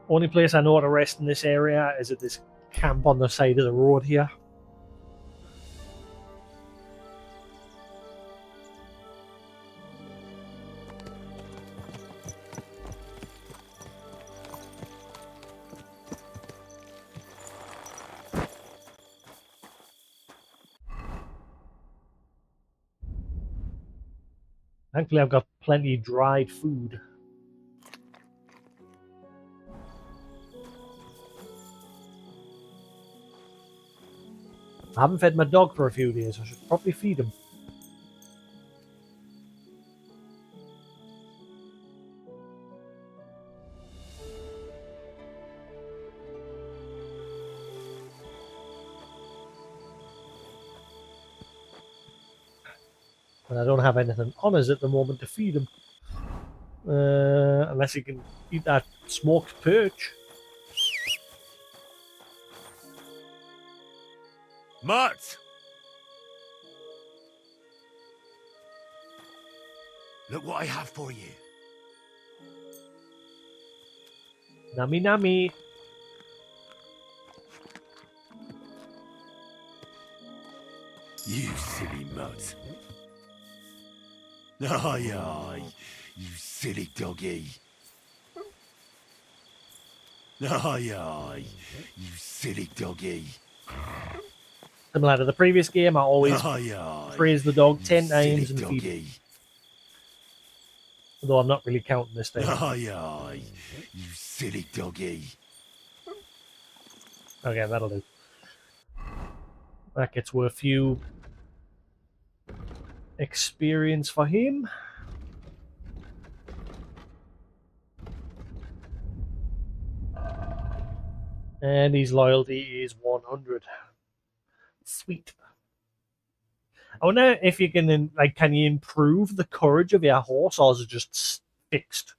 Only place I know to rest in this area is at this camp on the side of the road here. Thankfully, I've got plenty of dried food. I haven't fed my dog for a few days. I should probably feed him. And I don't have anything on us at the moment to feed him. Unless he can eat that smoked perch. Mutt! Look what I have for you. Nami nami. You silly mutt. Aye, aye, you silly doggy. Aye, aye, you silly doggy. Similar to the previous game, I always Aye, aye, praise the dog you 10 silly times and feed him. doggy. Although I'm not really counting this time. Aye, aye, you silly doggy. Okay, that'll do. That gets worth a few experience for him. And his loyalty is 100. Sweet. I wonder if you can, like, can you improve the courage of your horse, or is it just fixed?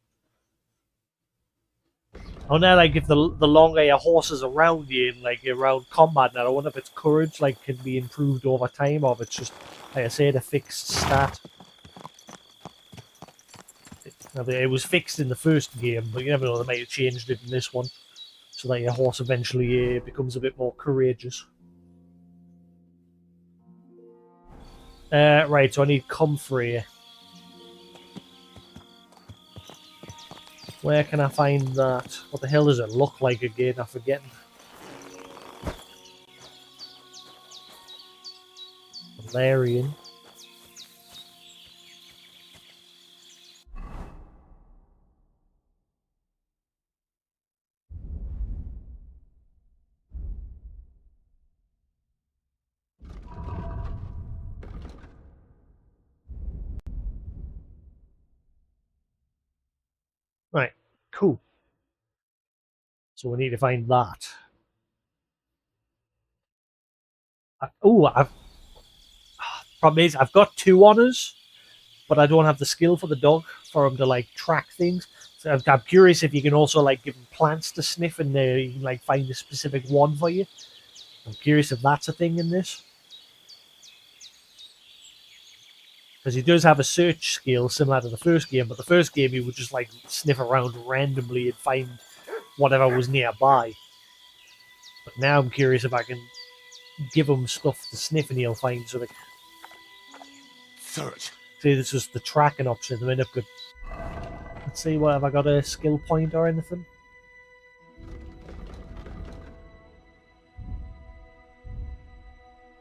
I wonder, like, if the longer your horse is around you, in, like, around combat, now I wonder if its courage, like, can be improved over time, or if it's just, like I said, a fixed stat. It was fixed in the first game, but you never know, they might have changed it in this one, so that your horse eventually becomes a bit more courageous. Right, so I need comfrey. Where can I find that? What the hell does it look like again? I'm forgetting. Valerian. Right, cool. So we need to find that. Problem is, I've got 2 honors, but I don't have the skill for the dog for him to, like, track things. So I'm curious if you can also, like, give him plants to sniff and you can, like, find a specific one for you. I'm curious if that's a thing in this. Because he does have a search skill similar to the first game, but the first game he would just, like, sniff around randomly and find whatever was nearby. But now I'm curious if I can give him stuff to sniff and he'll find something. Search. See, this is the tracking option at the minute. Good. Let's see, what have I got, a skill point or anything?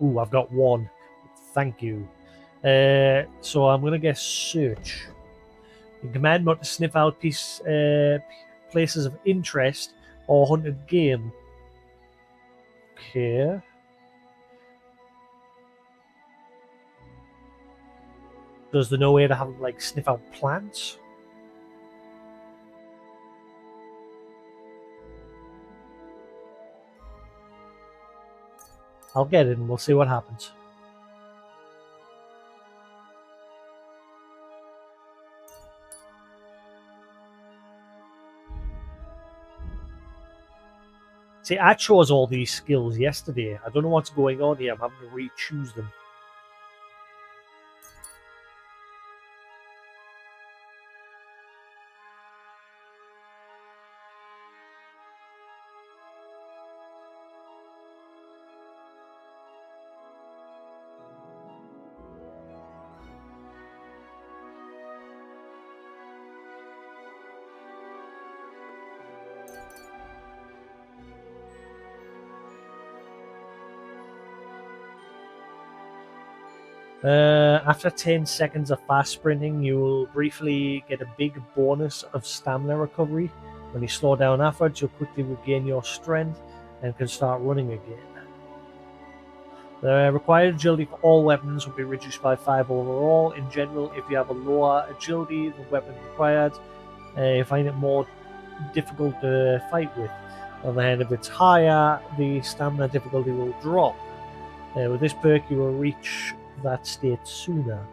Ooh, I've got 1. Thank you. So I'm going to get search. You can command mod to sniff out places of interest or hunted game. Okay. Does there no way to have them, like, sniff out plants? I'll get it and we'll see what happens. See, I chose all these skills yesterday. I don't know what's going on here. I'm having to re-choose them. After 10 seconds of fast sprinting, you will briefly get a big bonus of stamina recovery. When you slow down afterwards, you'll quickly regain your strength and can start running again. The required agility for all weapons will be reduced by 5 overall. In general, if you have a lower agility than weapon required, you find it more difficult to fight with. On the other hand, if it's higher, the stamina difficulty will drop. With this perk, you will reach that state sooner.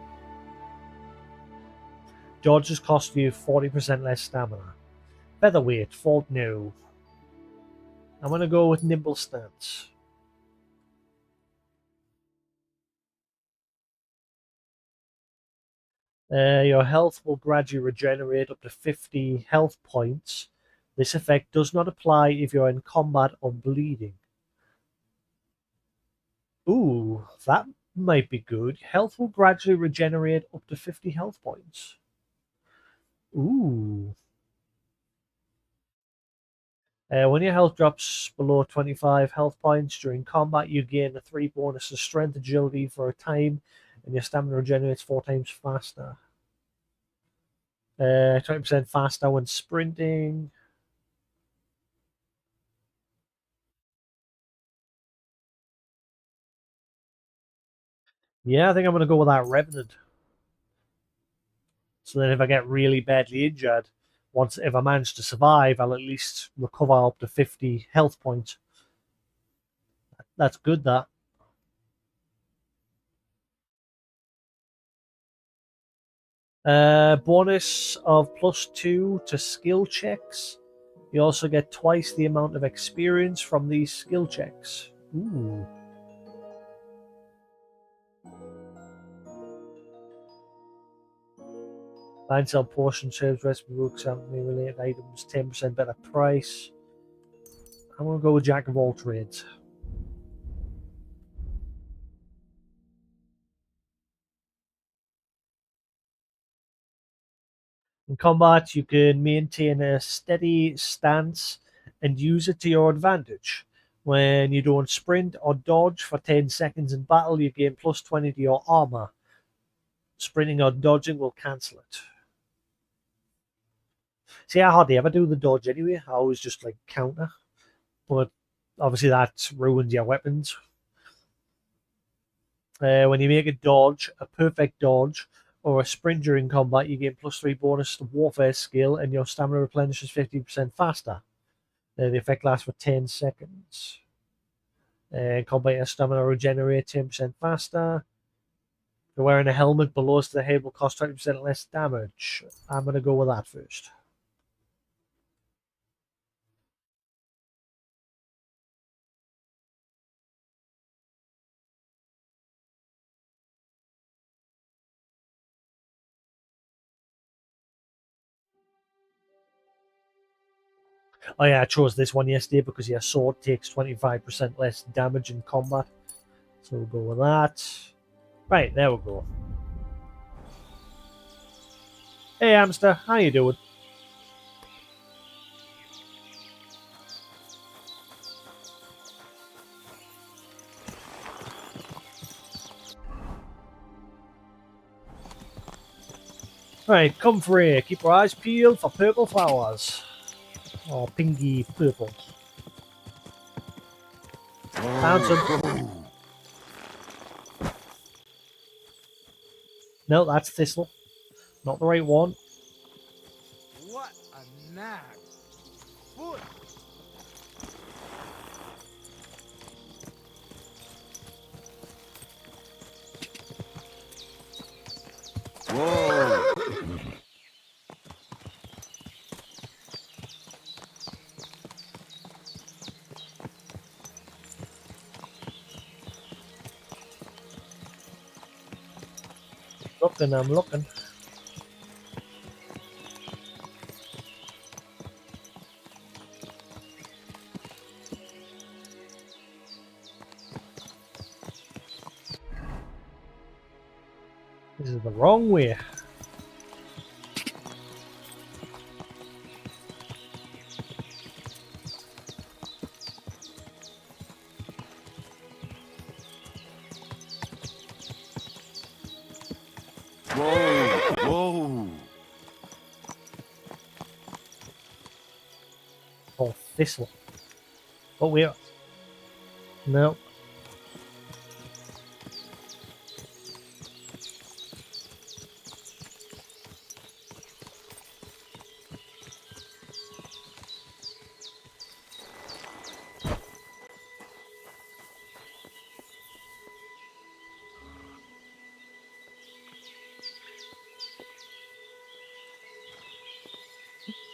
Dodges cost you 40% less stamina. Featherweight, fault no. I'm going to go with nimble stance. Your health will gradually regenerate up to 50 health points. This effect does not apply if you're in combat or bleeding. Ooh, that might be good. Health will gradually regenerate up to 50 health points. Ooh. When your health drops below 25 health points during combat, you gain a 3 bonus to strength agility for a time, and your stamina regenerates 4 times faster. 20% faster when sprinting. Yeah, I think I'm going to go with that Revenant. So then if I get really badly injured, if I manage to survive, I'll at least recover up to 50 health points. That's good, that. Bonus of +2 to skill checks. You also get twice the amount of experience from these skill checks. Ooh. Buy and sell portion serves recipe books and related items, 10% better price. I'm going to go with Jack of all trades. In combat, you can maintain a steady stance and use it to your advantage. When you don't sprint or dodge for 10 seconds in battle, you gain +20 to your armor. Sprinting or dodging will cancel it. See, I hardly ever do the dodge anyway. I always just like counter. But obviously that ruins your weapons. When you make a dodge, a perfect dodge, or a sprint during combat, you gain +3 bonus to warfare skill, and your stamina replenishes 50% faster. The effect lasts for 10 seconds. Combat, your stamina regenerates 10% faster. If you're wearing a helmet, blows to the head will cost 20% less damage. I'm going to go with that first. Oh yeah, I chose this one yesterday because your sword takes 25% less damage in combat. So we'll go with that. Right, there we go. Hey hamster, how you doing? Right, come free. Keep your eyes peeled for purple flowers. Or pinky purple. Found some. No, that's thistle. Not the right one. What a nag! Foot! Whoa! I'm looking. This is the wrong way. Whoa! Whoa! Oh, thistle. Oh, wait. No.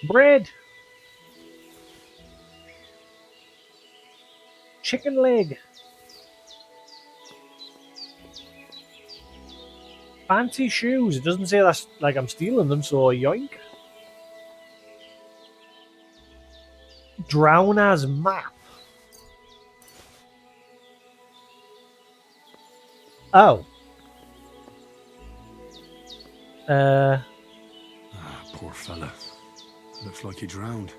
Bread. Chicken leg. Fancy shoes. It doesn't say that's like I'm stealing them, so yoink. Drowner's map. Oh. Poor fella. Looks like he drowned.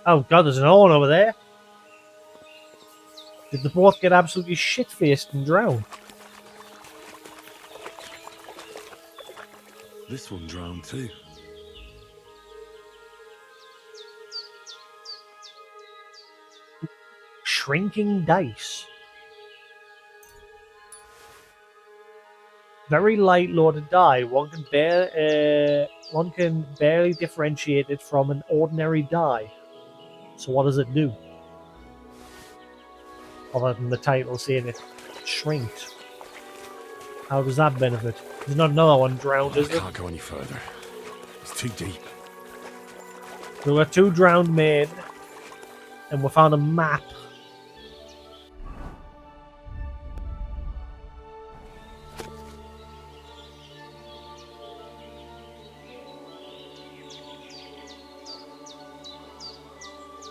Oh god, there's another one over there. Did they both get absolutely shit-faced and drown? This one drowned too. Shrinking dice. Very light loaded die. One can barely differentiate it from an ordinary die. So what does it do? Other than the title saying it shrinks. How does that benefit? There's not another one drowned, is there? Can't go any further. It's too deep. There were 2 drowned men, and we found a map.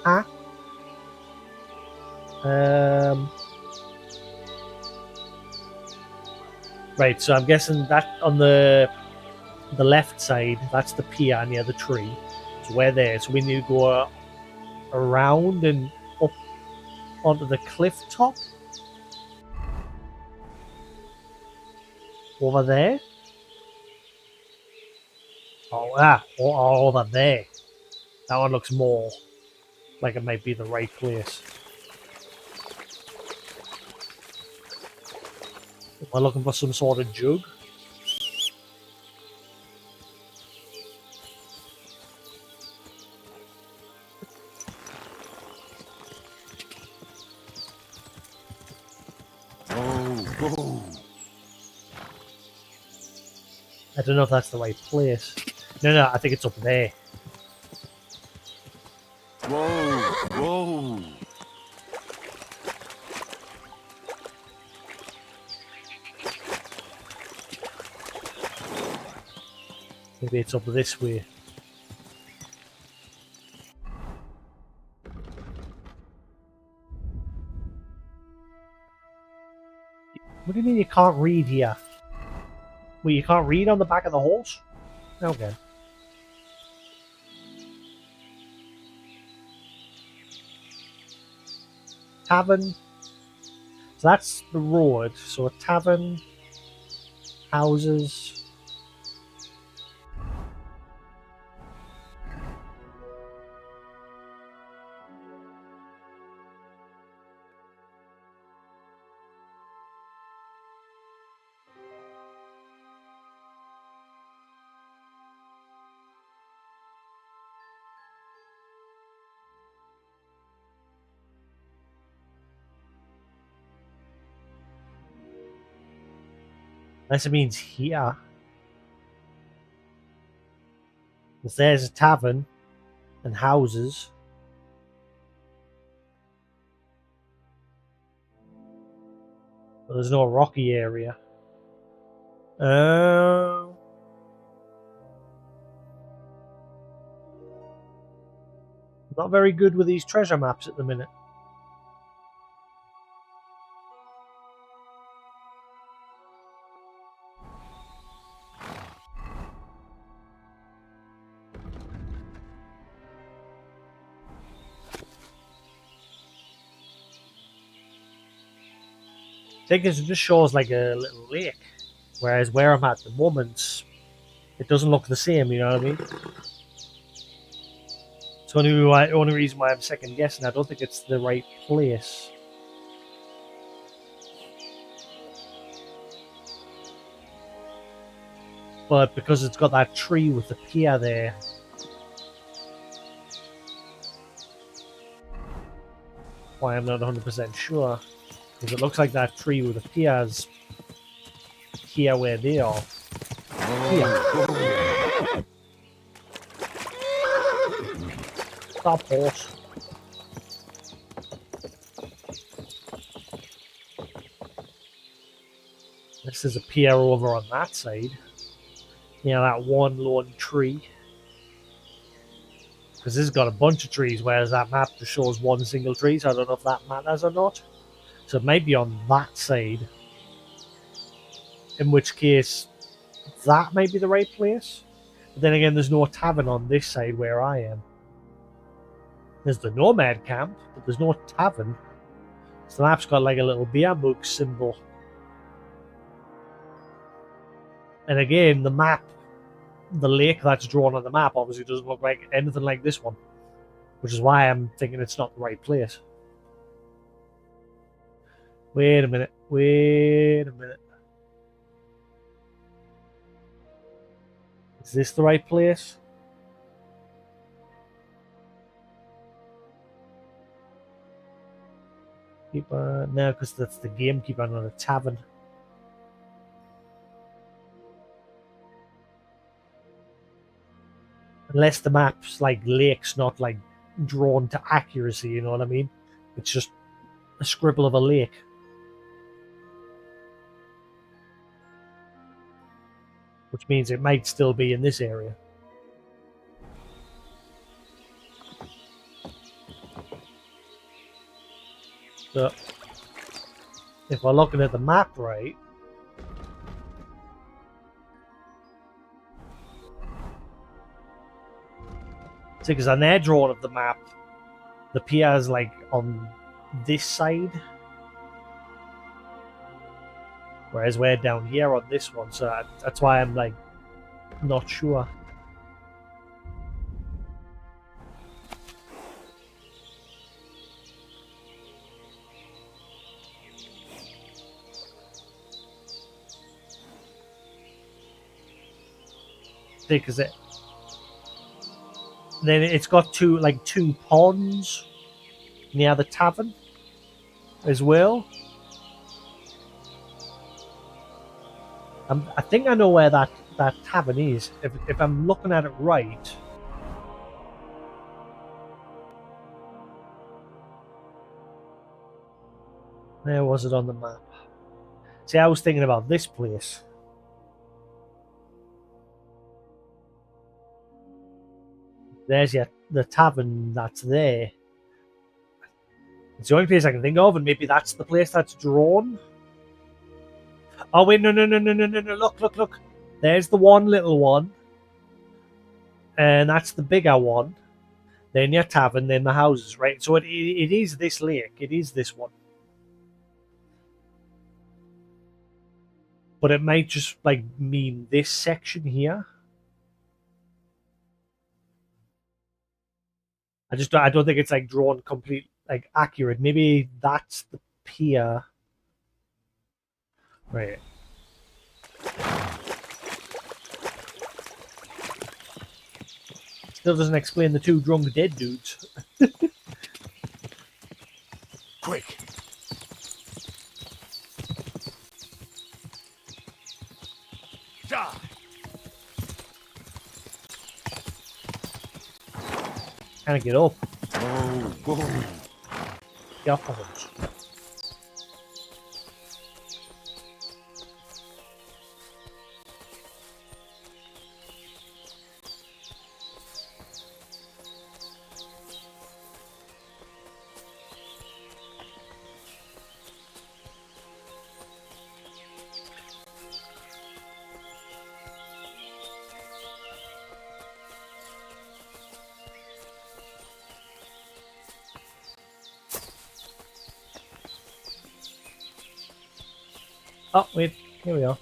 Huh? Right, so I'm guessing that on the left side, that's the pier near the tree. So we're there. So we need to go around and up onto the cliff top. Over there. Or over there. That one looks more like it might be the right place. Am I looking for some sort of jug? Whoa. I don't know if that's the right place. No, I think it's up there. Whoa. Maybe it's up this way. What do you mean you can't read here? Well, you can't read on the back of the horse? Okay. Tavern. So that's the road. So a tavern, houses. Unless it means here. Because there's a tavern and houses. But there's no rocky area. Not very good with these treasure maps at the minute. I think it just shows like a little lake. Whereas where I'm at the moment, it doesn't look the same, you know what I mean? It's the only reason why I'm second guessing. I don't think it's the right place. But because it's got that tree with the pier there. Why I'm not 100% sure. Because it looks like that tree with the piers here where they are. Here. Stop, horse. This is a pier over on that side. Yeah, that one lone tree. Because this has got a bunch of trees, whereas that map just shows one single tree, so I don't know if that matters or not. So it might be on that side. In which case, that might be the right place. But then again, there's no tavern on this side where I am. There's the nomad camp, but there's no tavern. So the map's got like a little beer mug symbol. And again, the map, the lake that's drawn on the map obviously doesn't look like anything like this one. Which is why I'm thinking it's not the right place. Wait a minute. Wait a minute. Is this the right place? Keeper. No, because that's the gamekeeper, not a tavern. Unless the map's like lakes, not like drawn to accuracy, you know what I mean? It's just a scribble of a lake. Which means it might still be in this area. So, if we're looking at the map right, see, because on their drawing of the map, the pier is like on this side, whereas we're down here on this one, so that's why I'm like not sure. Because then it's got two ponds near the tavern as well. I think I know where that tavern is. If I'm looking at it right. Where was it on the map? See, I was thinking about this place. There's the tavern that's there. It's the only place I can think of, and maybe that's the place that's drawn. Oh wait, no! Look! There's the one little one, and that's the bigger one. Then your tavern, then the houses, right? So it is this lake. It is this one, but it might just like mean this section here. I don't think it's like drawn complete, like accurate. Maybe that's the pier. Right. Still doesn't explain the two drunk dead dudes. Quick. Die. Can't get up. Go. Get off the horse. Oh, wait. Here we are.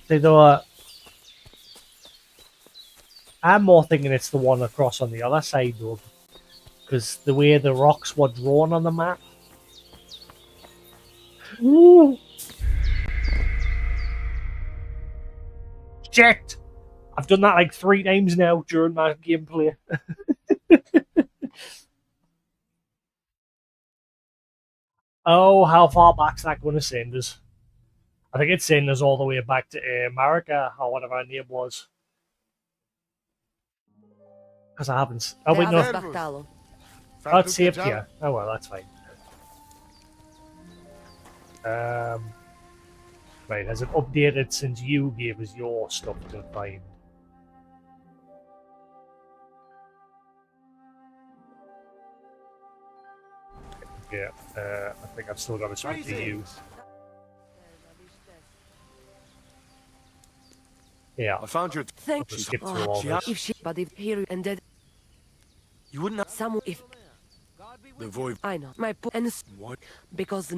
See, though, I'm more thinking it's the one across on the other side, though. Because the way the rocks were drawn on the map. Ooh. Shit! I've done that like 3 times now during my gameplay. Oh, how far back's that going to send us? I think it's sending us all the way back to America, or whatever our name was. Because I haven't... Oh, wait, no. Servus. Oh, it's saved here. Oh, well, that's fine. Right, has it updated since you gave us your stuff to find? Yeah, I think I've still got to speak to you. Yeah. I found your... Thank Just skip through all this. If she, but if here and dead, You wouldn't have... some if The void... I know my and What? because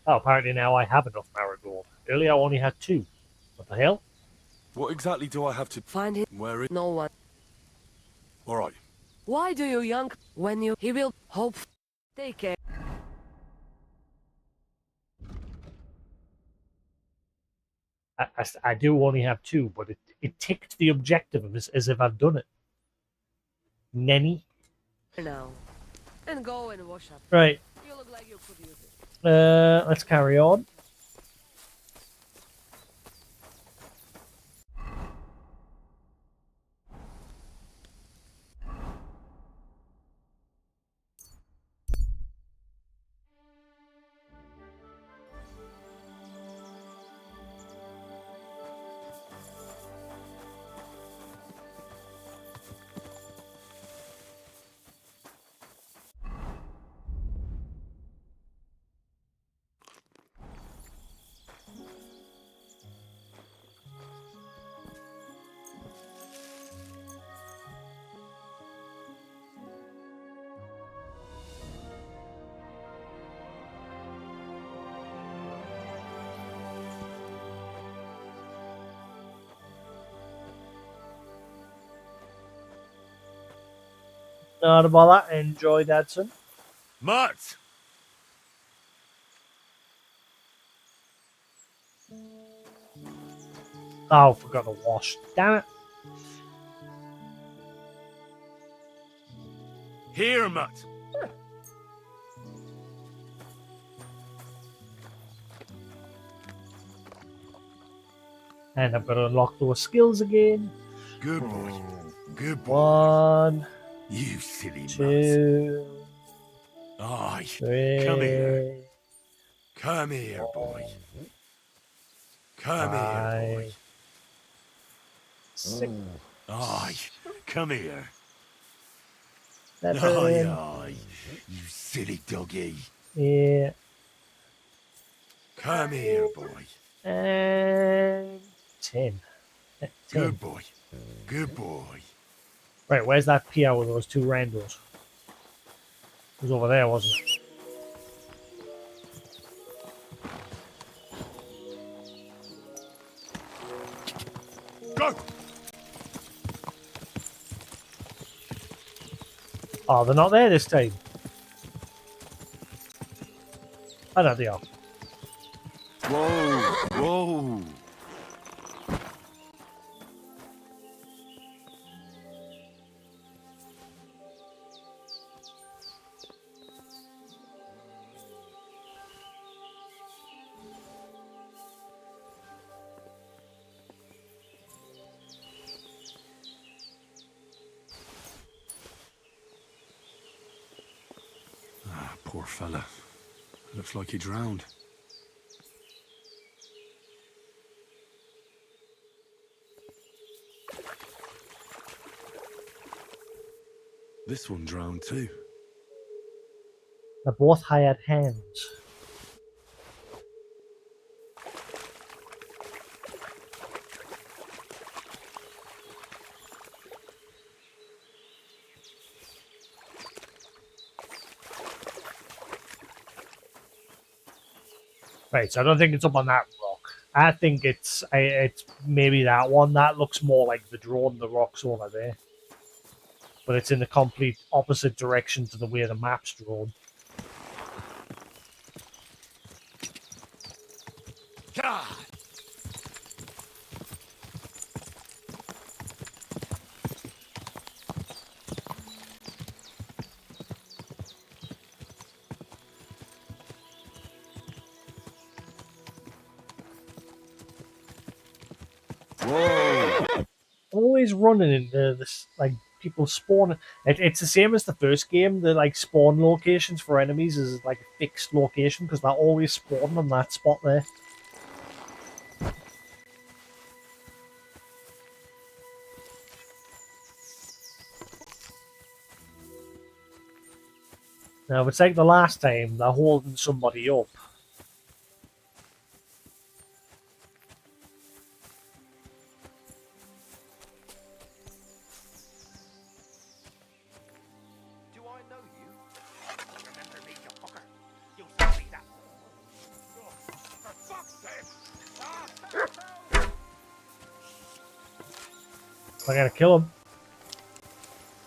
Oh, apparently now I have enough marigold. Earlier I only had 2. What the hell? What exactly do I have to... find it, Where is... no one. Alright. Why do you young when you he will hope? Take care. I do only have 2, but it ticked the objective as if I've done it. Nenny. Now, and go and wash up. Right. You look like you could use it. Let's carry on. Not about that. Enjoy, Dadson. Mutt! Oh, forgot to wash. Damn it. Here, Mutt! And I've got to unlock those skills again. Good boy. Good boy. 1, You silly mouse. 2, Aye. 3. Come here. Come here, boy. Come here, boy. 6. Aye. Come here. 7. Aye, aye. You silly doggy. Yeah. Come here, boy. And 10. 10. Good boy. Good boy. Right, where's that pier with those 2 randos? It was over there, wasn't it? Go! Oh, they're not there this time. Oh, no, they are. Whoa! Whoa! Poor fella. Looks like he drowned. This one drowned too. They're both hired hands. Right, so I don't think it's up on that rock. I think it's maybe that one. That looks more like the drone, the rocks over there. But it's in the complete opposite direction to the way the map's drawn. God! always running into this like people spawn. It's the same as the first game. The like spawn locations for enemies is like a fixed location because they're always spawning on that spot there. Now, if it's like the last time, they're holding somebody up. Do I know you? Remember me, you fucker. You saw me that. Oh, for fuck's sake! I gotta kill him.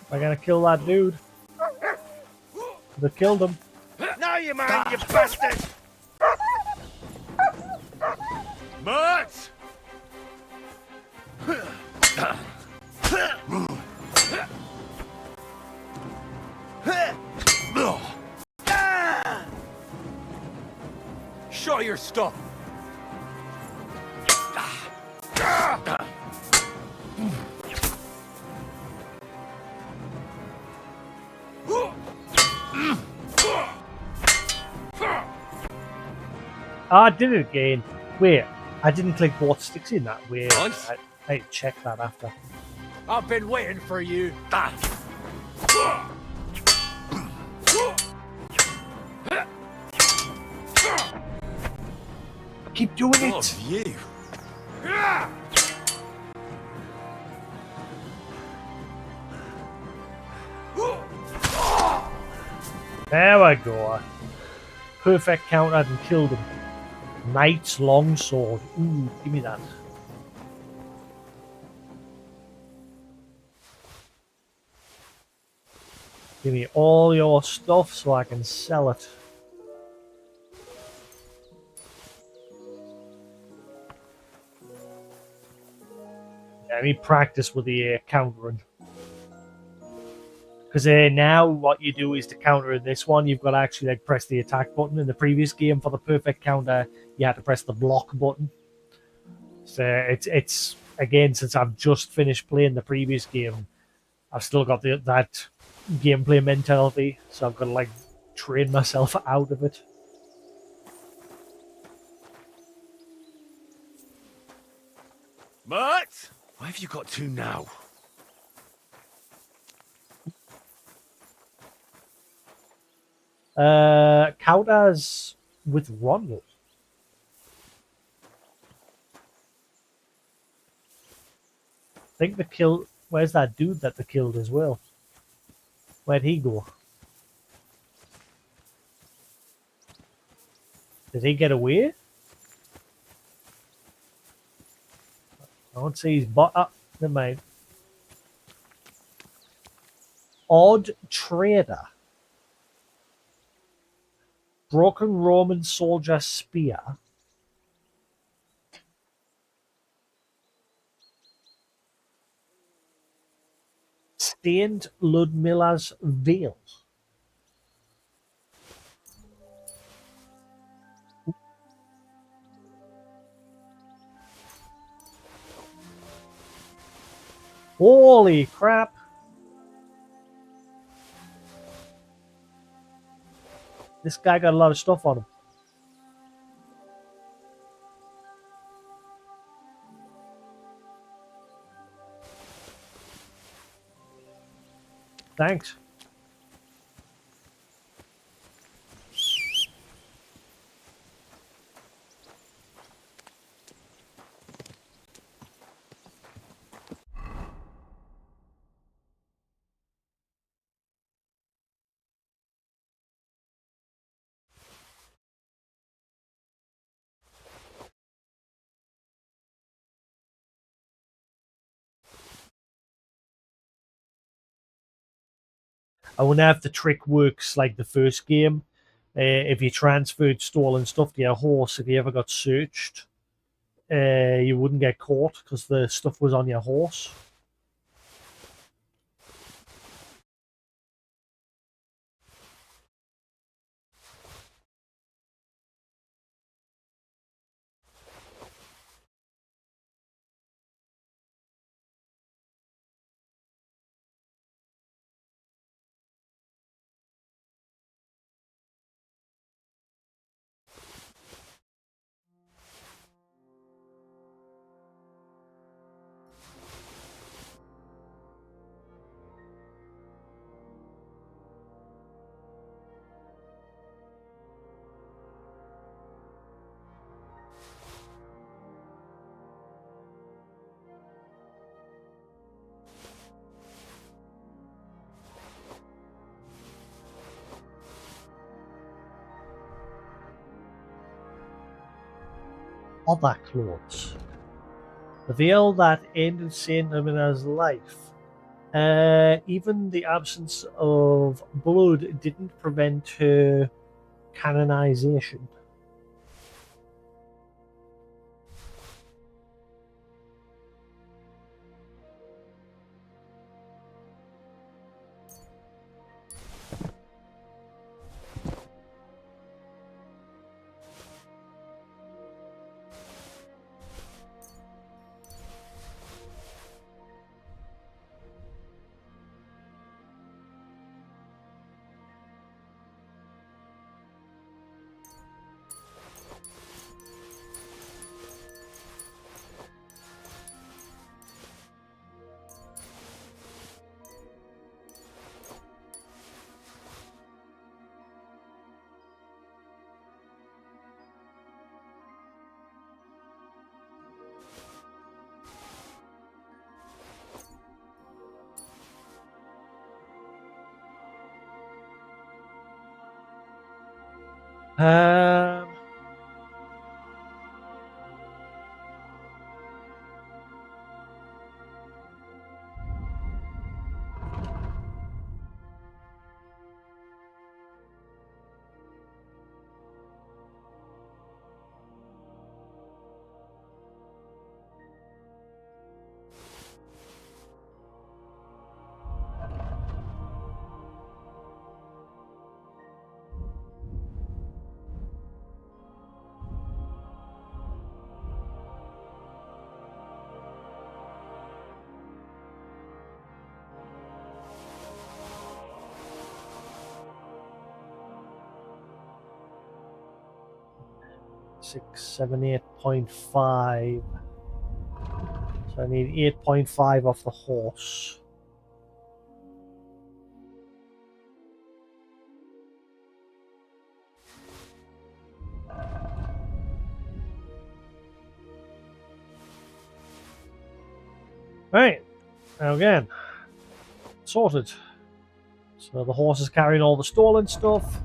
I gotta kill that dude. They killed him. Now you mind, you bastard! Matt! Show your stuff. I did it again. Wait, I didn't click both sticks in that way. Nice. I check that after. I've been waiting for you. Keep doing it. Love you. There we go. Perfect counter and killed him. Knight's longsword. Ooh, give me that. Give me all your stuff so I can sell it. Let me practice with the countering. Because now what you do is to counter in this one, you've got to actually like press the attack button. In the previous game, for the perfect counter, you had to press the block button. So it's again, since I've just finished playing the previous game, I've still got that gameplay mentality. So I've got to like train myself out of it. Matt! Why have you got two now? Counters with Ronald. I think the kill. Where's that dude that they killed as well? Where'd he go? Did he get away? I don't see his butt up. Never mind. Odd Trader. Broken Roman Soldier Spear. Stained Ludmilla's Veil. Holy crap. This guy got a lot of stuff on him. Thanks. I wonder if the trick works like the first game. If you transferred stolen stuff to your horse, if you ever got searched, you wouldn't get caught because the stuff was on your horse. other clothes. The veil that ended Saint Amina's life. Even the absence of blood didn't prevent her canonization. Um, Six, 7, 8.5. So I need 8.5 off the horse. Right, now again, sorted. So the horse is carrying all the stolen stuff.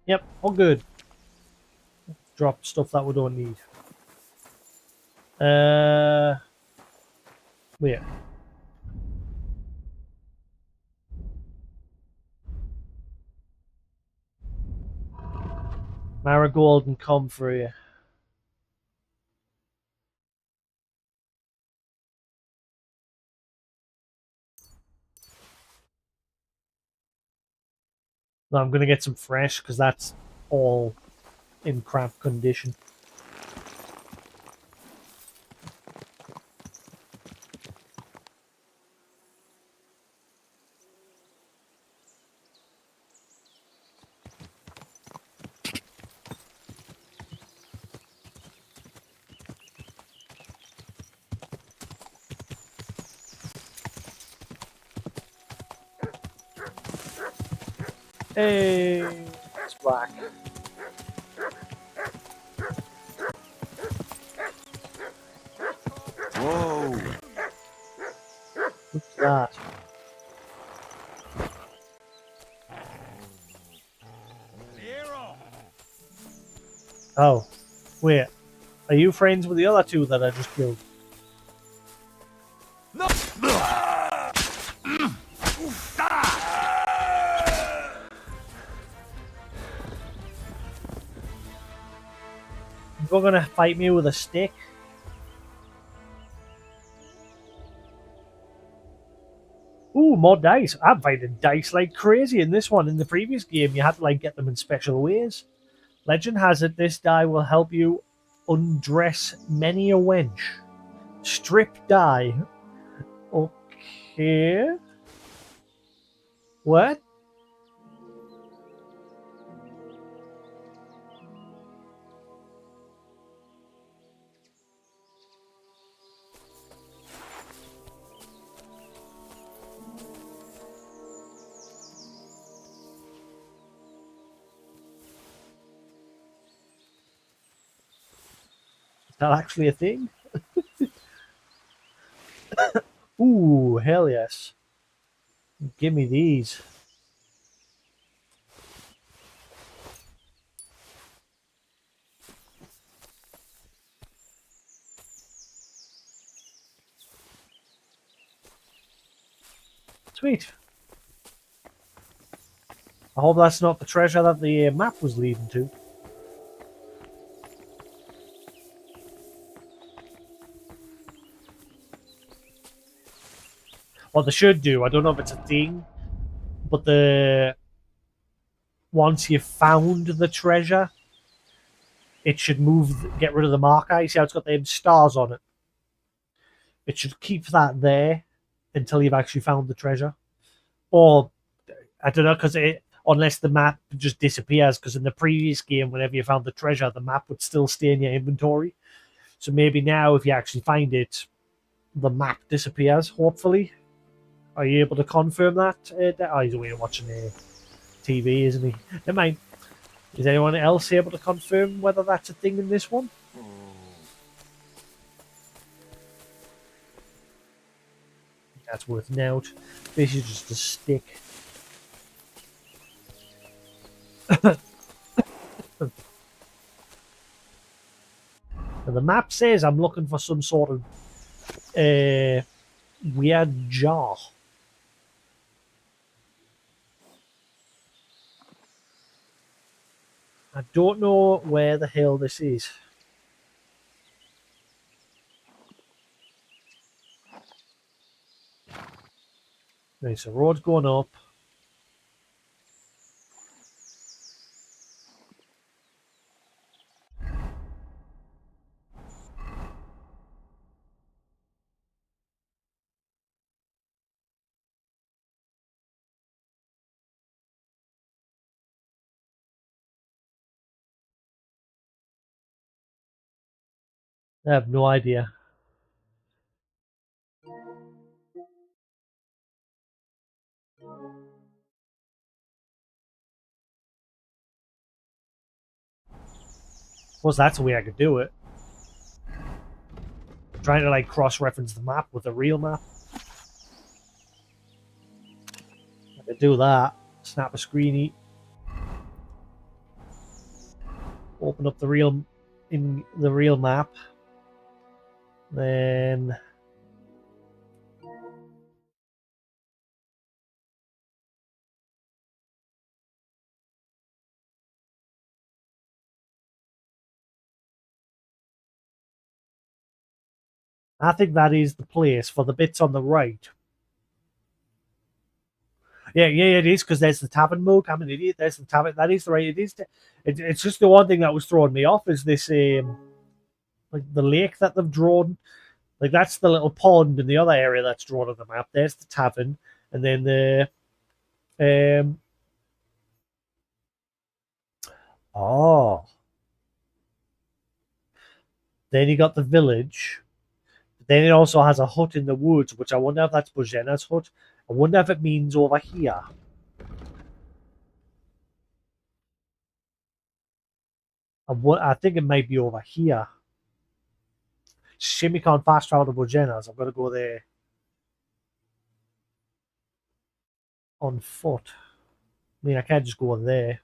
Yep, all good. Drop stuff that we don't need. Wait. Marigold and Comfrey. No, I'm going to get some fresh because that's all in crap condition. Hey, it's black. Whoa! What's that? Oh, wait. Are you friends with the other two that I just killed? No! You're gonna fight me with a stick? Ooh, more dice. I'm finding dice like crazy in this one. In the previous game, you had to like get them in special ways. Legend has it this die will help you undress many a wench. Strip die. Okay. What? Is that actually a thing? Ooh, hell yes. Give me these. Sweet. I hope that's not the treasure that the map was leading to. What they should do, I don't know if it's a thing, but once you've found the treasure, it should get rid of the marker. You see how it's got the stars on it? It should keep that there until you've actually found the treasure. Or, I don't know, because unless the map just disappears, because in the previous game, whenever you found the treasure, the map would still stay in your inventory. So maybe now, if you actually find it, the map disappears, hopefully. Are you able to confirm that? He's away watching TV, isn't he? Never mind. Is anyone else able to confirm whether that's a thing in this one? That's worth note. This is just a stick. And the map says I'm looking for some sort of weird jar. I don't know where the hell this is. Right, so road's going up. I have no idea. Suppose that's the way I could do it. Trying to like cross-reference the map with the real map. I could do that. Snap a screeny. Open up the real map. Then I think that is the place for the bits on the right. Yeah, it is, because there's the tavern mug. I'm an idiot. There's the tavern. That is the right. It is. It's just the one thing that was throwing me off is this, like the lake that they've drawn. Like that's the little pond in the other area that's drawn on the map. There's the tavern, and then oh, then you got the village. Then it also has a hut in the woods, which I wonder if that's Bojena's hut. I wonder if it means over here. I think it might be over here. Shimmy can't fast travel to Bojena's. I've got to go there on foot. I mean, I can't just go there.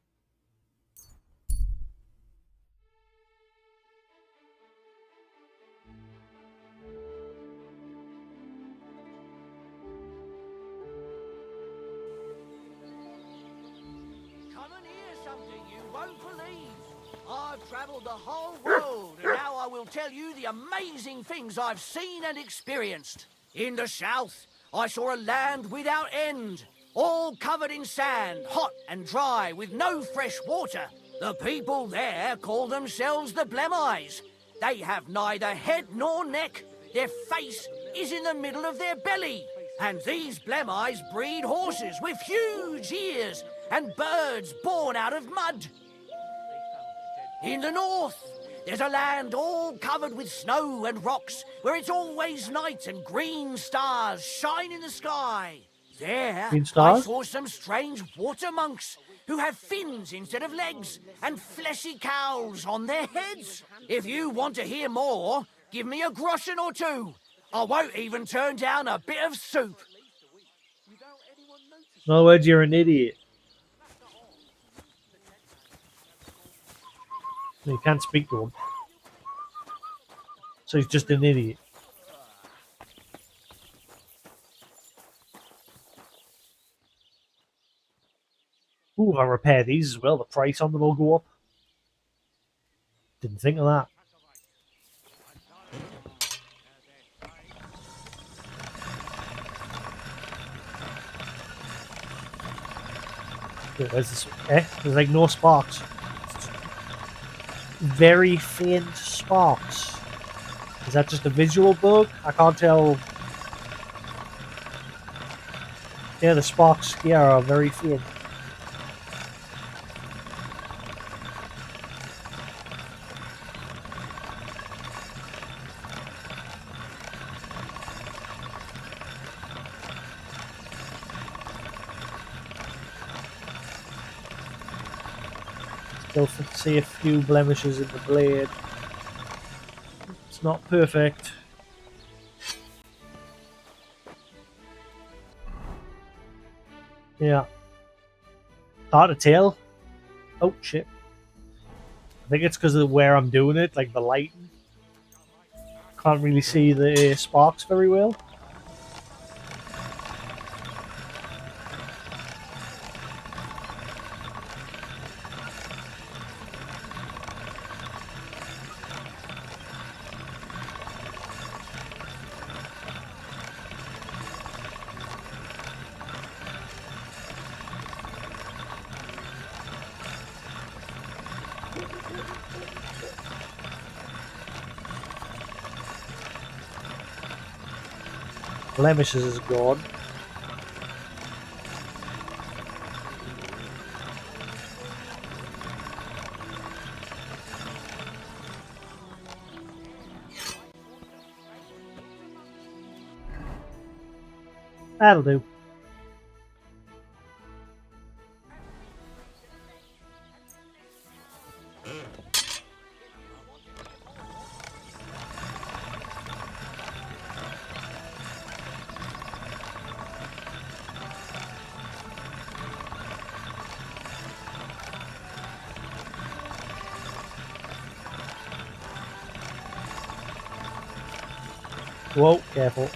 Come and hear something you won't believe. I've travelled the whole world, and now I will tell you the amazing things I've seen and experienced. In the south, I saw a land without end, all covered in sand, hot and dry, with no fresh water. The people there call themselves the Blemeyes. They have neither head nor neck. Their face is in the middle of their belly. And these Blemeyes breed horses with huge ears and birds born out of mud. In the north, there's a land all covered with snow and rocks, where it's always night and green stars shine in the sky. There, I saw some strange water monks who have fins instead of legs and fleshy cowls on their heads. If you want to hear more, give me a groschen or two. I won't even turn down a bit of soup. Without anyone In other words, you're an idiot. You can't speak to him. So he's just an idiot. Ooh, if I repair these as well, the price on them will go up. Didn't think of that. Wait, where's this? There's like no sparks. Very faint sparks. Is that just a visual bug? I can't tell. Yeah, the sparks here are very faint. Still see a few blemishes in the blade. It's not perfect. Yeah. Hard to tell. Oh shit. I think it's because of where I'm doing it, like the lighting. Can't really see the sparks very well. Blemishes is gone. That'll do. Whoa, careful.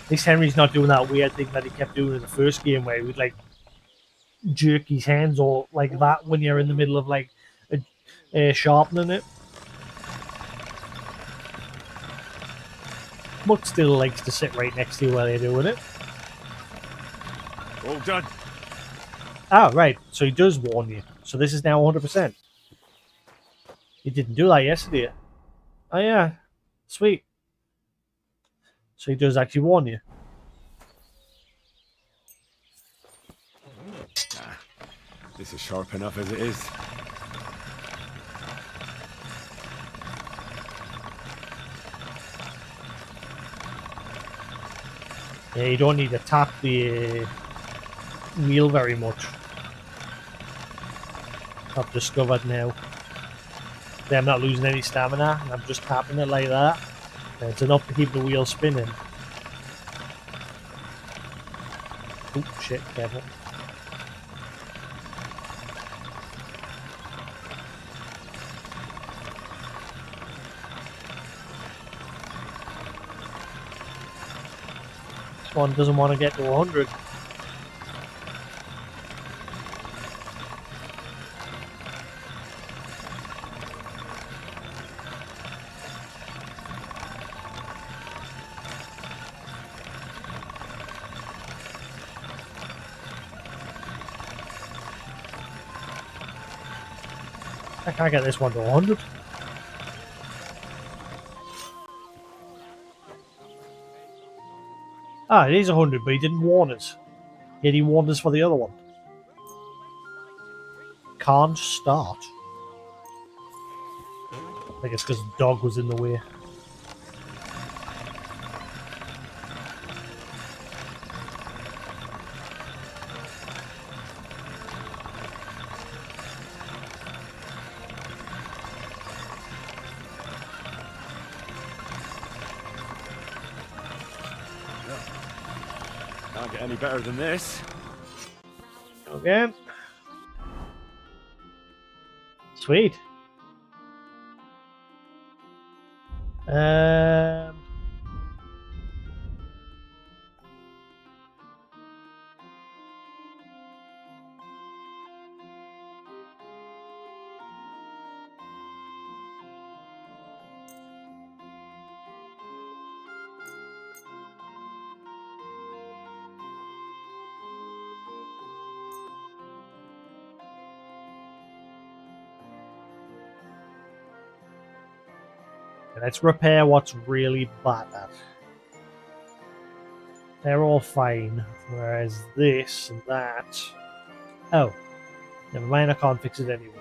At least Henry's not doing that weird thing that he kept doing in the first game where he would like jerk his hands or like that when you're in the middle of like sharpening it. Muck still likes to sit right next to you while you're doing it. All done. Ah, right. So he does warn you. So this is now 100%. He didn't do that yesterday. Oh yeah. Sweet. So he does actually warn you. This is sharp enough as it is. Yeah, you don't need to tap the wheel very much. I've discovered now. I'm not losing any stamina, and I'm just tapping it like that. And it's enough to keep the wheel spinning. Oh shit, careful. This one doesn't want to get to 100. I can't get this one to 100. Ah, it is 100, but he didn't warn us. Yet he warned us for the other one. Can't start. I think it's because the dog was in the way. get any better than this. Okay. Sweet. Let's repair what's really battered. They're all fine, whereas this and that... Oh, never mind, I can't fix it anyway.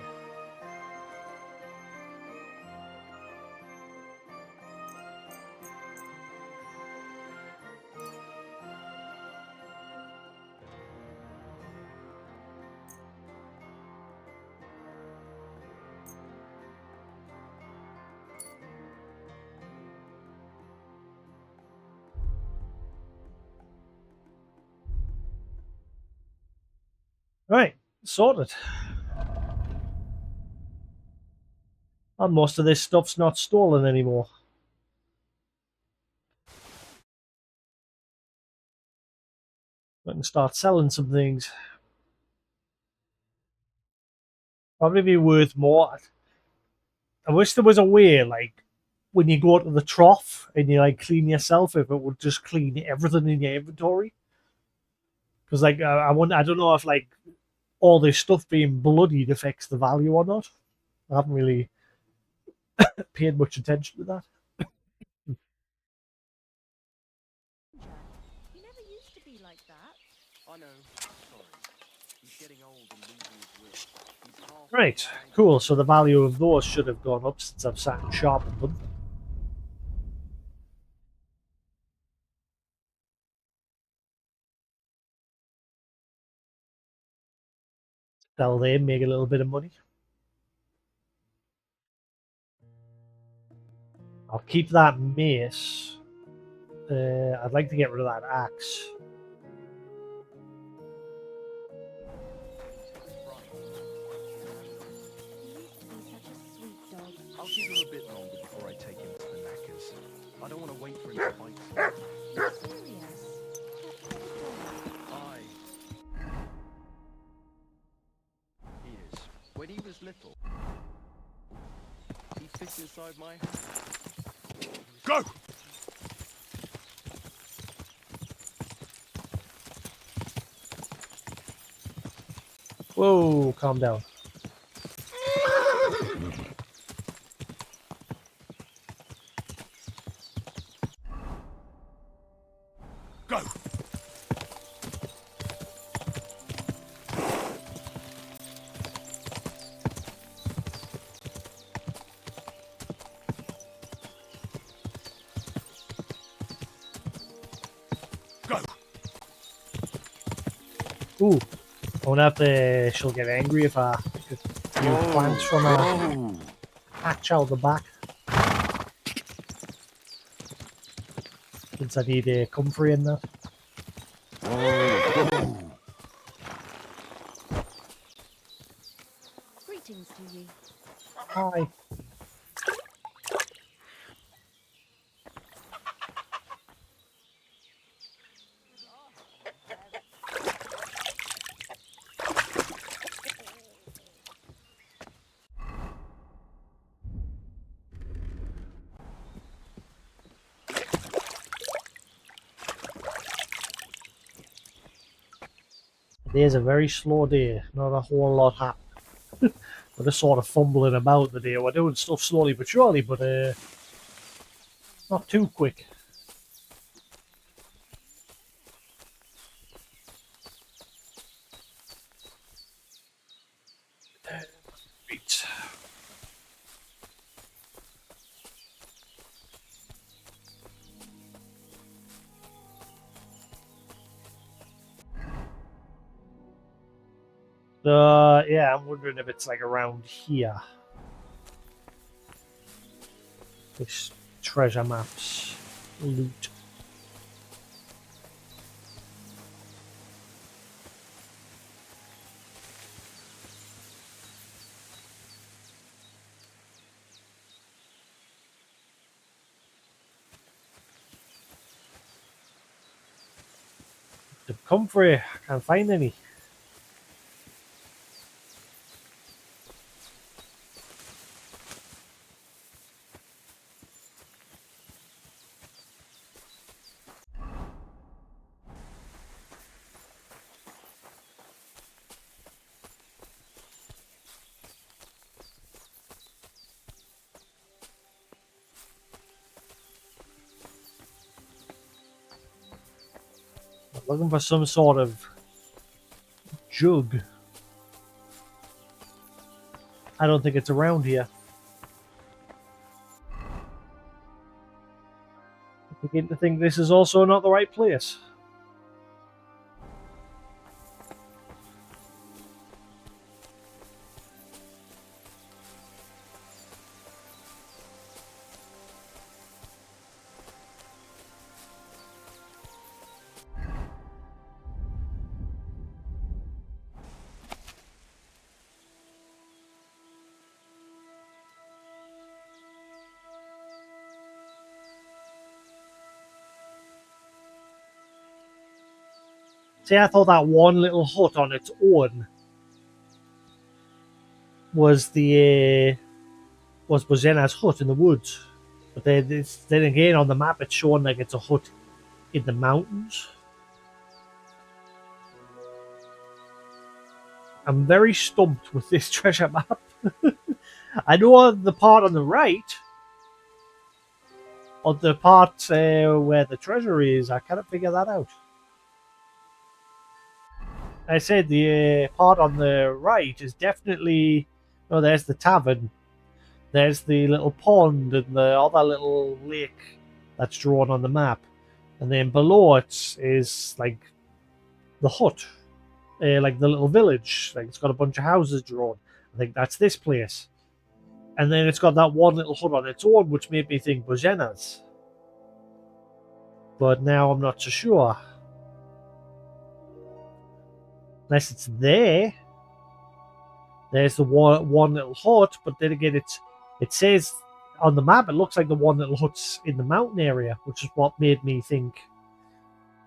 Right, sorted. And most of this stuff's not stolen anymore. I can start selling some things. Probably be worth more. I wish there was a way, like, when you go to the trough and you, like, clean yourself, if it would just clean everything in your inventory. Because, like, I don't know if, like, all this stuff being bloodied affects the value or not. I haven't really paid much attention to that. You never used to be like that. I know. Sorry. He's getting old and losing his wit. He's half Right, cool. So the value of those should have gone up since I've sat and sharpened them. Sell them, make a little bit of money. I'll keep that mace. I'd like to get rid of that axe. I'll give him a bit longer before I take him to the knackers. I don't want to wait for him to bite. Aye. He is. When he was little, he fit inside my hand. Go! Whoa, calm down. Go! Go! Ooh, I wonder if she'll get angry if I pick a few plants from her hatch out the back. Since I need a comfrey in that. Greetings to you. Hi. Today's a very slow day, not a whole lot happening. We're just sort of fumbling about the day. We're doing stuff slowly but surely, but not too quick. Right. Yeah, I'm wondering if it's like around here. This treasure maps loot. They've come for you. I can't find any. I'm looking for some sort of jug. I don't think it's around here. I begin to think this is also not the right place. See, I thought that one little hut on its own was Bozena's hut in the woods. But then again, on the map, it's showing like it's a hut in the mountains. I'm very stumped with this treasure map. I know the part on the right, or the part where the treasure is, I cannot figure that out. I said the part on the right is definitely. Oh, there's the tavern. There's the little pond and the other little lake that's drawn on the map. And then below it is like the hut, like the little village. Like it's got a bunch of houses drawn. I think that's this place. And then it's got that one little hut on its own, which made me think Bozena's. But now I'm not so sure. Unless it's there. There's the one little hut, but then again, it says on the map it looks like the one little hut's in the mountain area, which is what made me think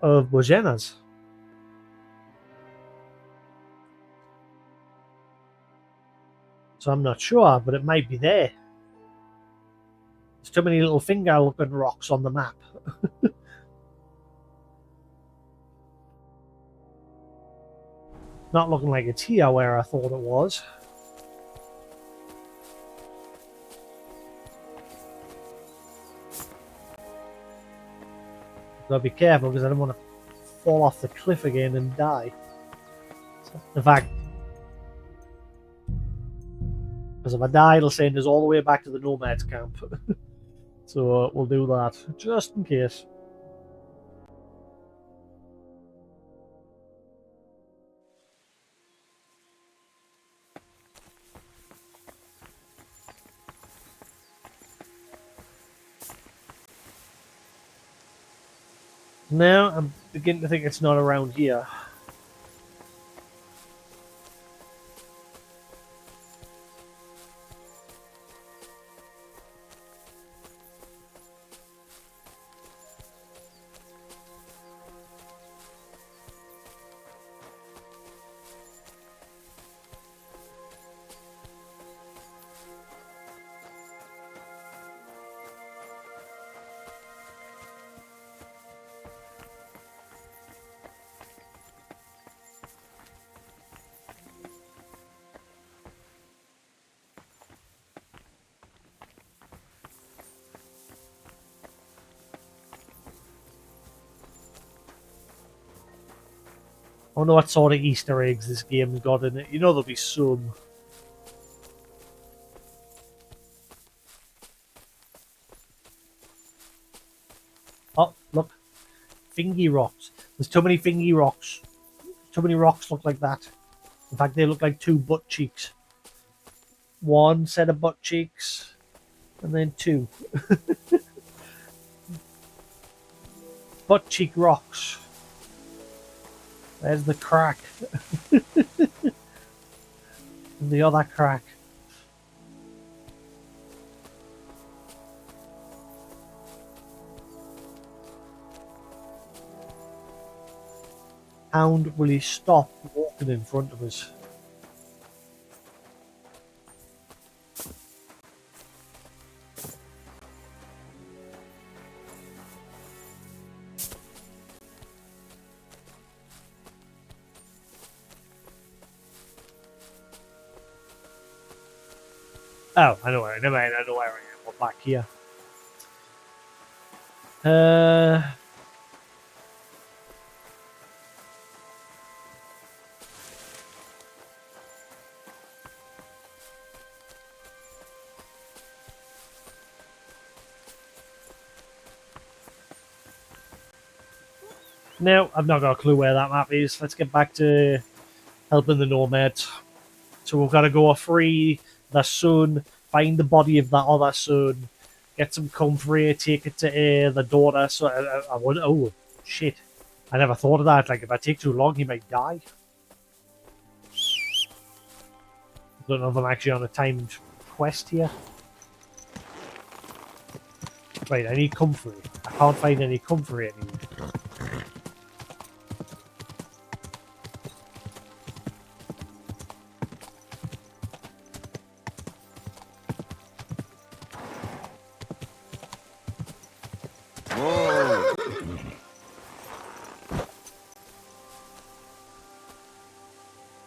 of Bozena's. So I'm not sure, but it might be there. There's too many little finger-looking rocks on the map. Not looking like it's here where I thought it was. Gotta be careful because I don't want to fall off the cliff again and die. In fact, because if I die, it'll send us all the way back to the Nomads camp. So we'll do that, just in case. Now I'm beginning to think it's not around here. I wonder what sort of Easter eggs this game's got in it. You know there'll be some. Oh, look. Fingy rocks. There's too many fingy rocks. Too many rocks look like that. In fact, they look like two butt cheeks. One set of butt cheeks, and then two. Butt cheek rocks. There's the crack. And the other crack. Hound, will you stop walking in front of us? Oh, I know where. Never mind. I know where I am. We're back here. No, I've not got a clue where that map is. Let's get back to helping the nomads. So we've got to go free the son, find the body of that other son, get some comfrey, take it to the daughter. So I would. Oh shit! I never thought of that. Like if I take too long, he might die. I don't know if I'm actually on a timed quest here. Right, I need comfrey. I can't find any comfrey anywhere.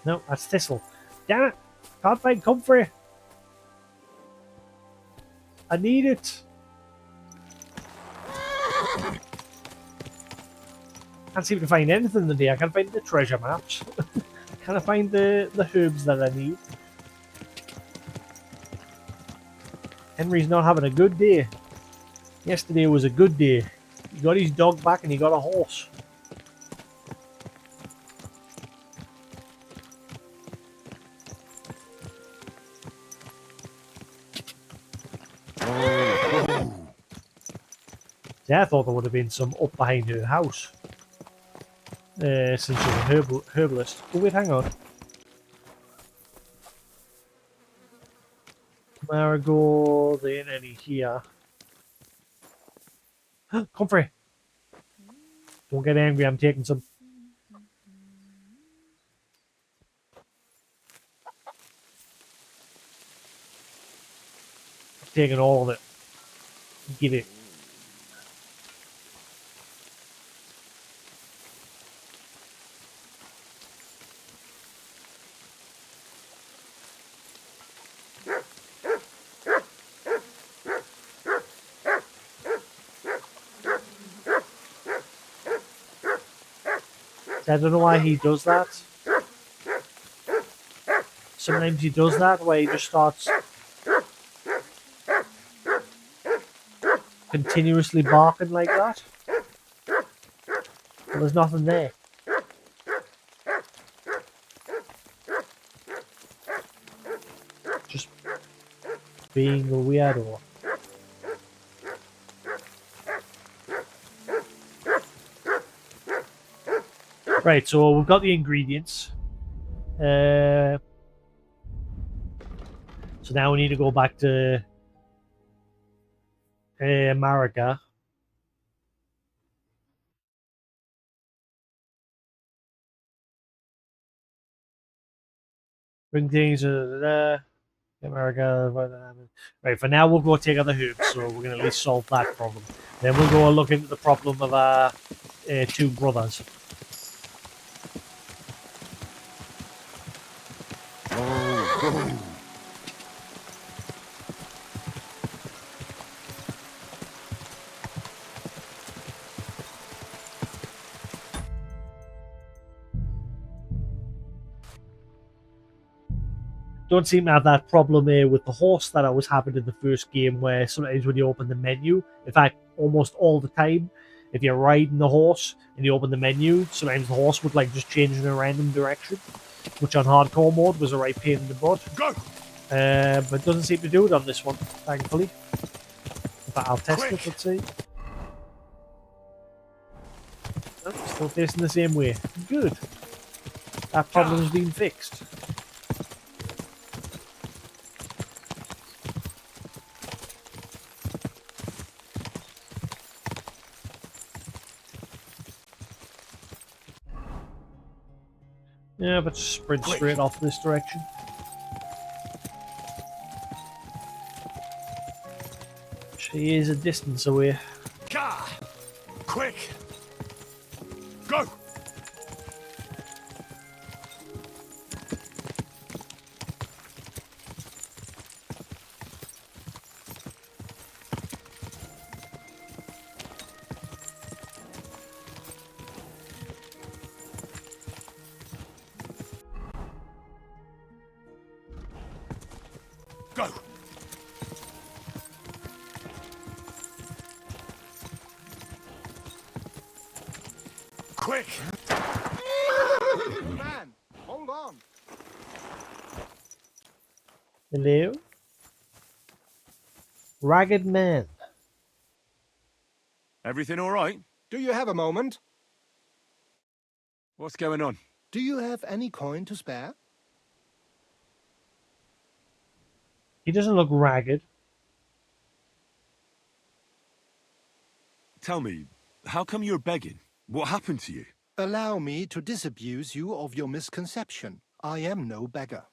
No, that's thistle. Damn it! Can't find comfrey. I need it. Can't seem to find anything today. I can't find the treasure maps. Can I find the herbs that I need? Henry's not having a good day. Yesterday was a good day. He got his dog back and he got a horse. Yeah, I thought there would have been some up behind her house. Since she's a herbalist. Oh wait, hang on. Marigold, there ain't any here. Comfrey! Don't get angry, I'm taking some. I'm taking all of it. Give it. I don't know why he does that. Sometimes he does that where he just starts continuously barking like that. But there's nothing there. Just being a weirdo. Right, so we've got the ingredients. So now we need to go back to America. Bring things America. Right, for now we'll go take other herbs, so we're going to at least solve that problem. Then we'll go and look into the problem of our two brothers. Don't seem to have that problem with the horse that I was having in the first game, where sometimes when you open the menu, in fact almost all the time, if you're riding the horse and you open the menu, sometimes the horse would like just change in a random direction, which on hardcore mode was a right pain in the butt. But it doesn't seem to do it on this one, thankfully. But I'll test it, let's see. Oh, still tasting the same way. Good. That problem has been fixed. Yeah, but sprint straight off this direction. She is a distance away. Gah! Quick! Go! Go! Quick! Man, hold on. Hello? Ragged man. Everything all right? Do you have a moment? What's going on? Do you have any coin to spare? He doesn't look ragged. Tell me, how come you're begging? What happened to you? Allow me to disabuse you of your misconception. I am no beggar.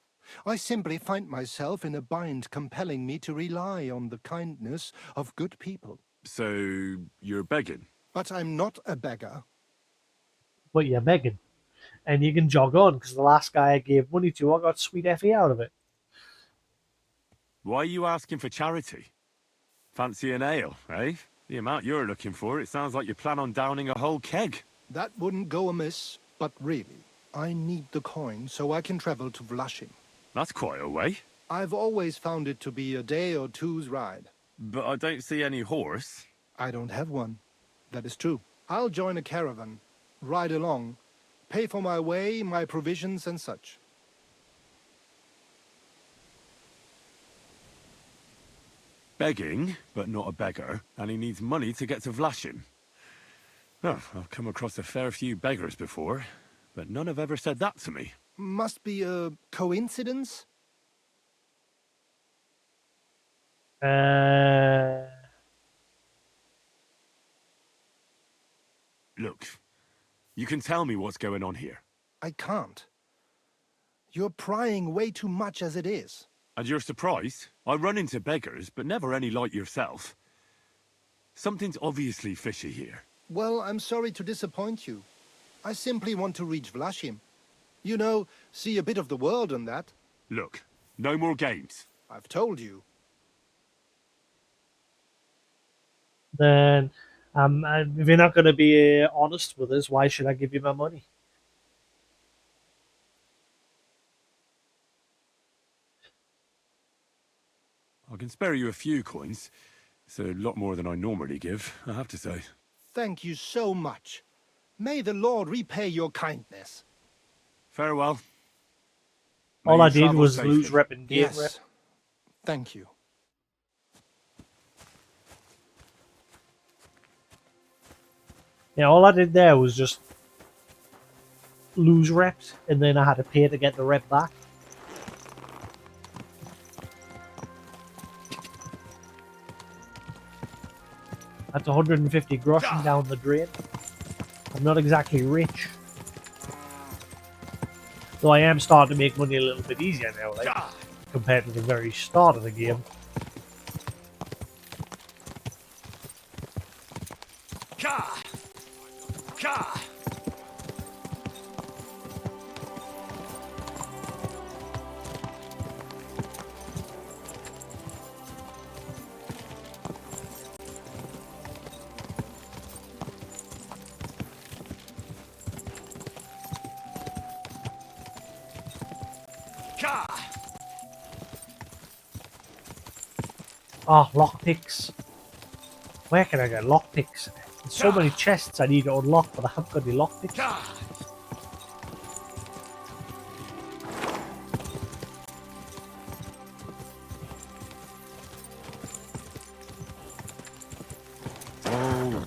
I simply find myself in a bind compelling me to rely on the kindness of good people. So, you're begging? But I'm not a beggar. But you're begging. And you can jog on, because the last guy I gave money to, I got sweet FE out of it. Why are you asking for charity? Fancy an ale, eh? The amount you're looking for, it sounds like you plan on downing a whole keg. That wouldn't go amiss, but really, I need the coin so I can travel to Vlashim. That's quite a way. I've always found it to be a day or two's ride. But I don't see any horse. I don't have one. That is true. I'll join a caravan, ride along, pay for my way, my provisions and such. Begging, but not a beggar, and he needs money to get to Vlashim. Oh, I've come across a fair few beggars before, but none have ever said that to me. Must be a coincidence? Look, you can tell me what's going on here. I can't. You're prying way too much as it is. And you're surprised? I run into beggars, but never any like yourself. Something's obviously fishy here. Well, I'm sorry to disappoint you. I simply want to reach Vlashim. You know, see a bit of the world and that. Look, no more games. I've told you. Then, if you're not going to be honest with us, why should I give you my money? I can spare you a few coins. It's a lot more than I normally give, I have to say. Thank you so much. May the Lord repay your kindness. Farewell. May All you I did travel was safely. lose rep and gain Yes. rep. Thank you. Yeah, all I did there was just lose reps, and then I had to pay to get the rep back. That's 150 groschen down the drain. I'm not exactly rich. Though I am starting to make money a little bit easier now, like, compared to the very start of the game. Ka! Ka! Ka! Ah, lockpicks. Where can I get lockpicks? There's so many chests I need to unlock, but I haven't got any lockpicks. Ka!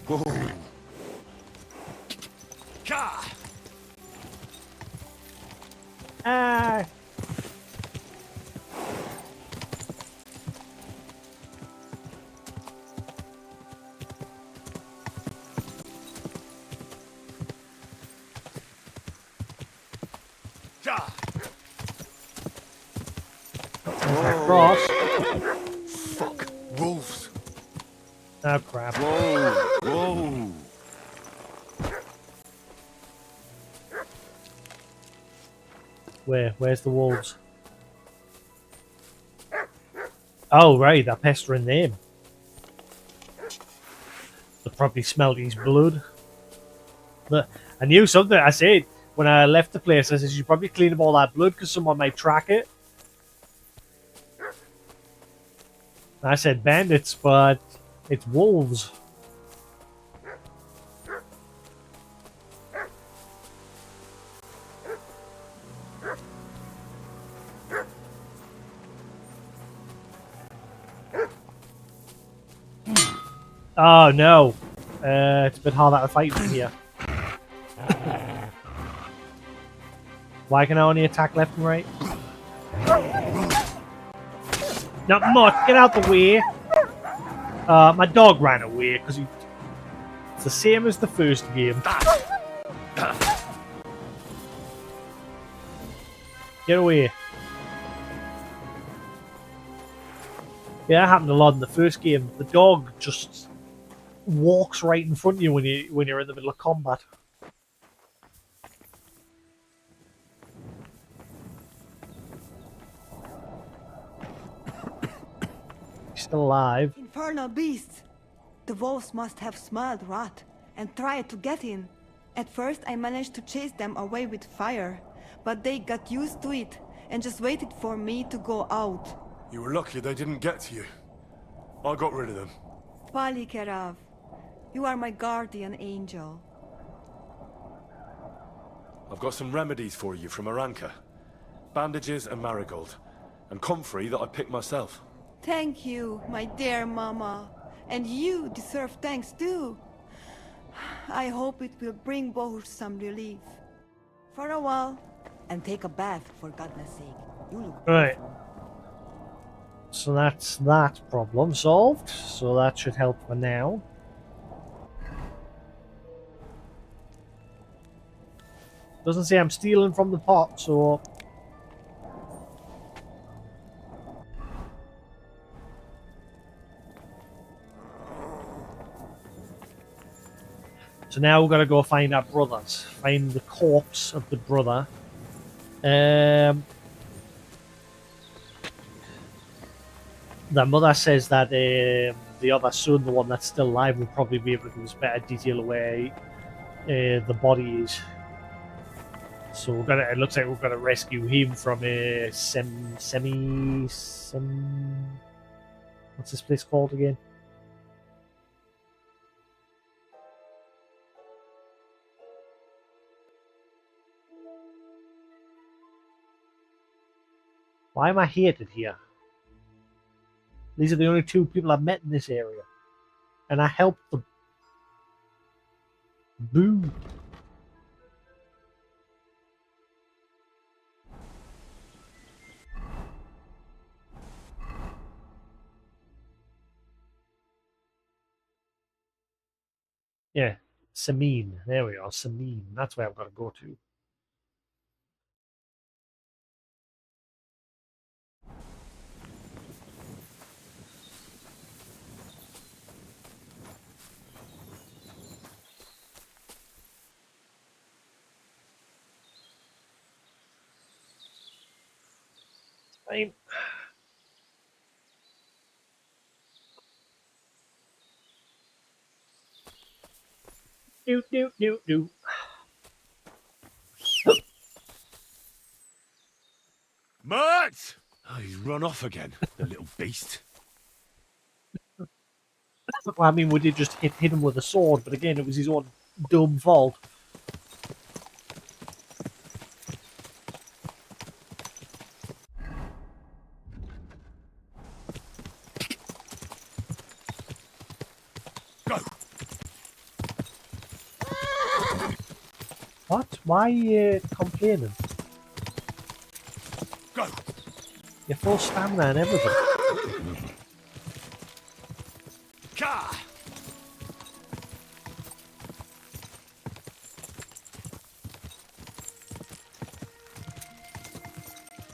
Whoa, whoa. Ka! Ah! There's that cross. Fuck. Wolves. Oh, crap. Whoa. Whoa. Where's the wolves? Oh, right, they're pestering them. They probably smelled his blood. But I knew something. I said when I left the place, I said, you should probably clean up all that blood because someone might track it. I said bandits, but it's wolves. Oh no. It's a bit harder to fight from here. Why can I only attack left and right? Not much. Get out the way. My dog ran away because it's the same as the first game. Get away. Yeah, that happened a lot in the first game. The dog just walks right in front of you when you're in the middle of combat. He's still alive. Infernal beasts! The wolves must have smelled rot and tried to get in. At first I managed to chase them away with fire, but they got used to it and just waited for me to go out. You were lucky they didn't get to you. I got rid of them. Palikerav, you are my guardian angel. I've got some remedies for you from Aranka. Bandages and marigold. And comfrey that I picked myself. Thank you, my dear mama. And you deserve thanks too. I hope it will bring Bohush some relief. For a while. And take a bath, for goodness sake. You look Right. So that's that problem solved. So that should help for now. Doesn't say I'm stealing from the pot, so... So now we've got to go find our brothers. Find the corpse of the brother. The mother says that the other son, the one that's still alive, will probably be able to give us better detail of where the body is. So it looks like we're gonna rescue him from a what's this place called again? Why am I hated here? These are the only two people I've met in this area. And I helped them. Boo. Yeah, Samin. There we are, Samin. That's where I've got to go to. Fine. Do. Matt! Oh, he's run off again, the little beast. Well, I mean, we did just hit him with a sword, but again, it was his own dumb fault. Go! What? Why are you complaining? Go! You're full stamina and everything. Ka!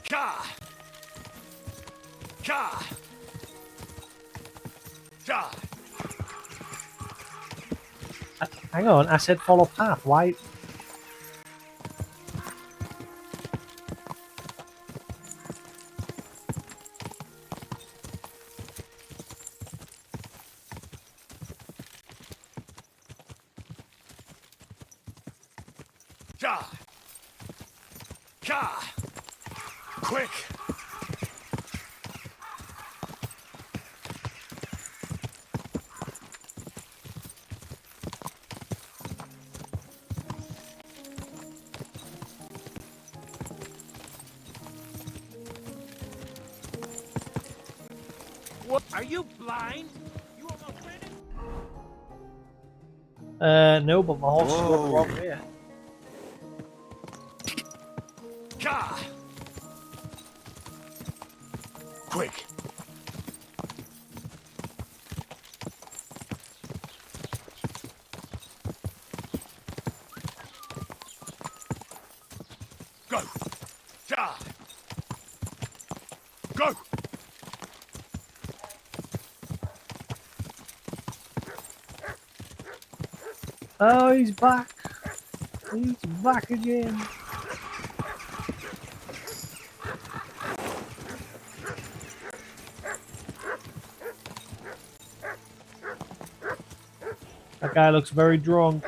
Ka! Ka! Ja! Hang on, I said follow path. Why? Ja! Ka! Quick! What? Are you blind? You almost ran it. No, but my horse is going the Whoa. wrong way. Ka! Quick! Go! Ja! Go! Oh, he's back. He's back again. That guy looks very drunk.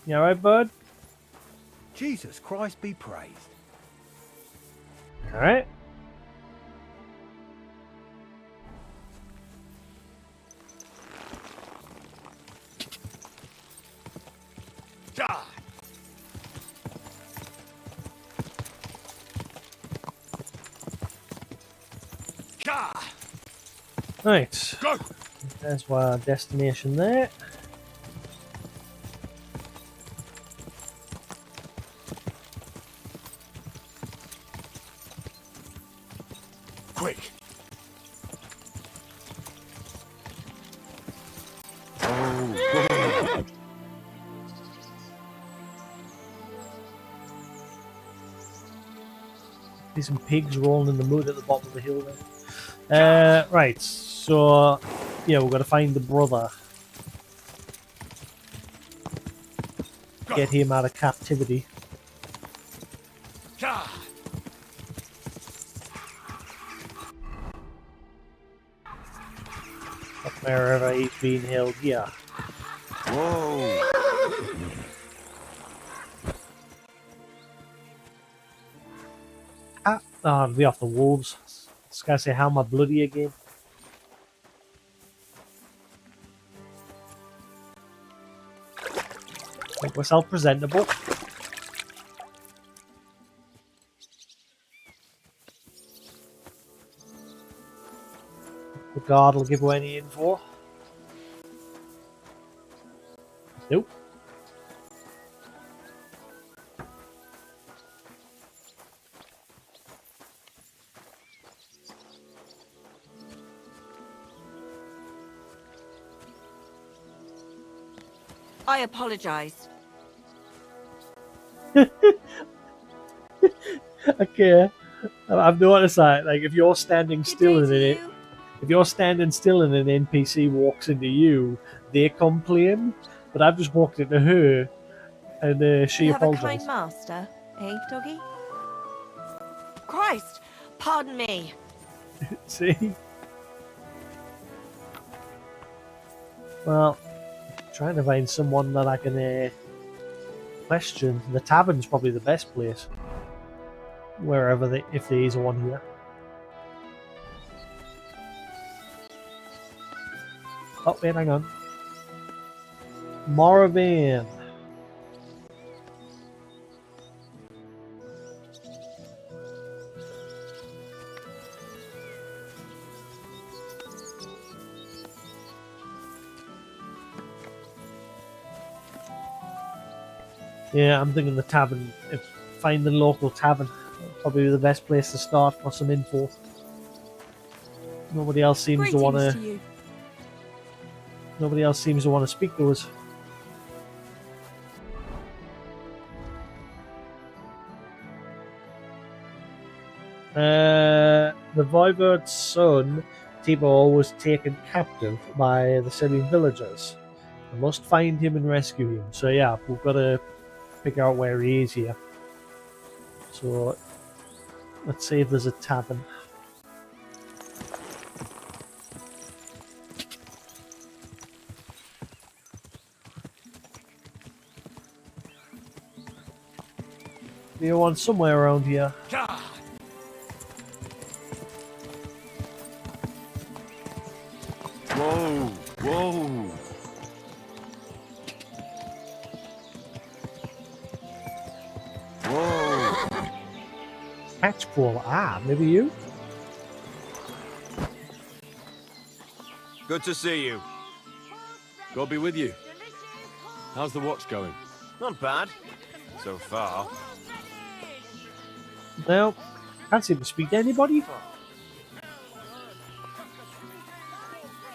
You alright, bud? Jesus Christ be praised. Alright. Ja! Ka! Right. Go! There's our destination there. Quick! See some pigs rolling in the mud at the bottom of the hill there. Right, so yeah, we've got to find the brother. Get him out of captivity. Ka! Up wherever he's being held here. Whoa! Ah, it'll be off the wolves. This guy say, how am I bloody again? Make myself presentable. The guard will give away any info. Nope. I apologize. Okay. I've noticed that. Like, if you're standing still in it, if you're standing still and an NPC walks into you, they complain. But I've just walked into her, and she You have a apologized. kind master, eh, doggy? Christ, pardon me. See? Well, trying to find someone that I can question. The tavern's probably the best place. Wherever they, if there is one here. Oh, wait, hang on. Moravian. Yeah, I'm thinking the tavern. Find the local tavern. Probably the best place to start for some info. Nobody else seems to want to. Nobody else seems to want to speak to us. The Voivode's son, Tibor, was taken captive by the Syrian villagers. We must find him and rescue him. So yeah, we've got to figure out where he is here. So let's see if there's a tavern. There one somewhere around here. Whoa, whoa. Whoa. Catchpole. Ah, maybe you? Good to see you. God be with you. How's the watch going? Not bad. So far. No. Can't seem to speak to anybody.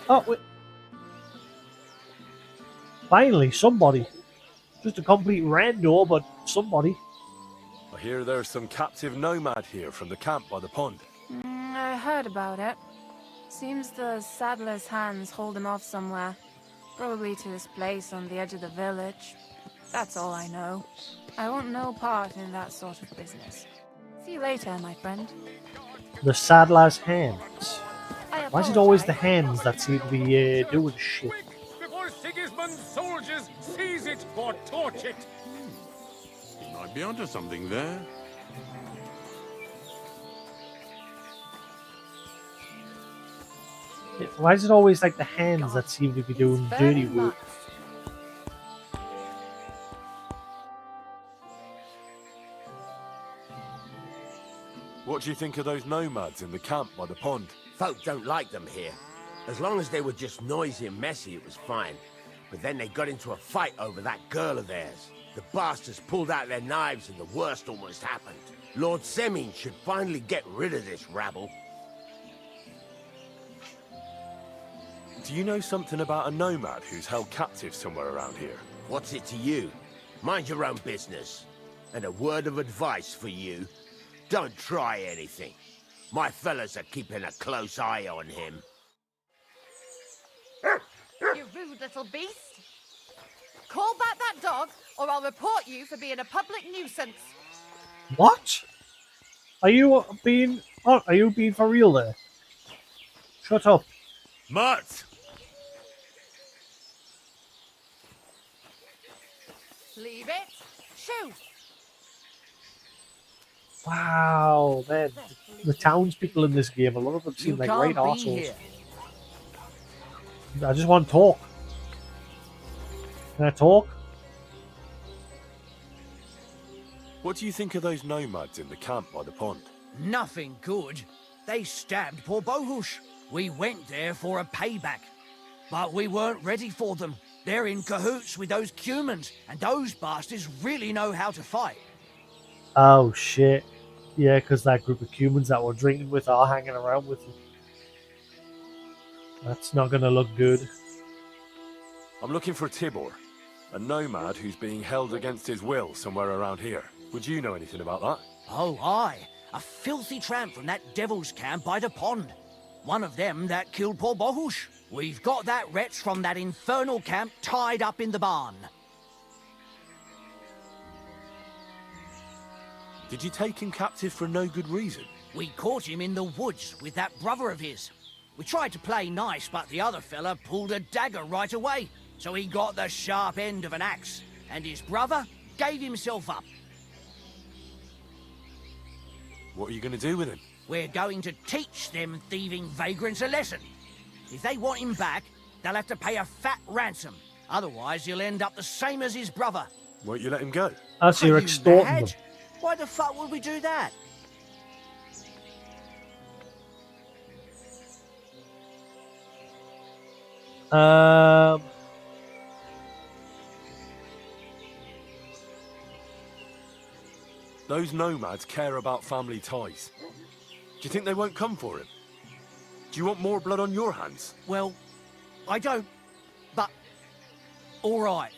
Oh, wait. Finally, somebody. Just a complete rando, but somebody. I hear there's some captive nomad here from the camp by the pond. I heard about it. Seems the saddler's hands hold him off somewhere. Probably to his place on the edge of the village. That's all I know. I want no part in that sort of business. See you later, my friend. The saddler's hands. Why is it always the hands that seem to be doing shit? Before Sigismund's soldiers seize it or torch it. You might be onto something there. Why is it always like the hands that seem to be doing dirty work? What do you think of those nomads in the camp by the pond? Folk don't like them here. As long as they were just noisy and messy, it was fine. But then they got into a fight over that girl of theirs. The bastards pulled out their knives and the worst almost happened. Lord Semin should finally get rid of this rabble. Do you know something about a nomad who's held captive somewhere around here? What's it to you? Mind your own business. And a word of advice for you. Don't try anything. My fellas are keeping a close eye on him. You rude little beast. Call back that dog, or I'll report you for being a public nuisance. What? Are you being? Oh, are you being for real there? Shut up. Mutt! Leave it. Shoo. Wow, man. The townspeople in this game, a lot of them seem like great arseholes. I just want to talk. Can I talk? What do you think of those nomads in the camp by the pond? Nothing good. They stabbed poor Bohush. We went there for a payback. But we weren't ready for them. They're in cahoots with those humans, and those bastards really know how to fight. Oh shit. Yeah, because that group of humans that we're drinking with are hanging around with you. That's not going to look good. I'm looking for Tibor, a nomad who's being held against his will somewhere around here. Would you know anything about that? Oh, aye. A filthy tramp from that devil's camp by the pond. One of them that killed poor Bohush. We've got that wretch from that infernal camp tied up in the barn. Did you take him captive for no good reason? We caught him in the woods with that brother of his. We tried to play nice, but the other fella pulled a dagger right away. So he got the sharp end of an axe, and his brother gave himself up. What are you going to do with him? We're going to teach them thieving vagrants a lesson. If they want him back, they'll have to pay a fat ransom. Otherwise, he'll end up the same as his brother. Won't you let him go? So you're extorting them. Why the fuck would we do that? Those nomads care about family ties. Do you think they won't come for him? Do you want more blood on your hands? Well, I don't, but... all right.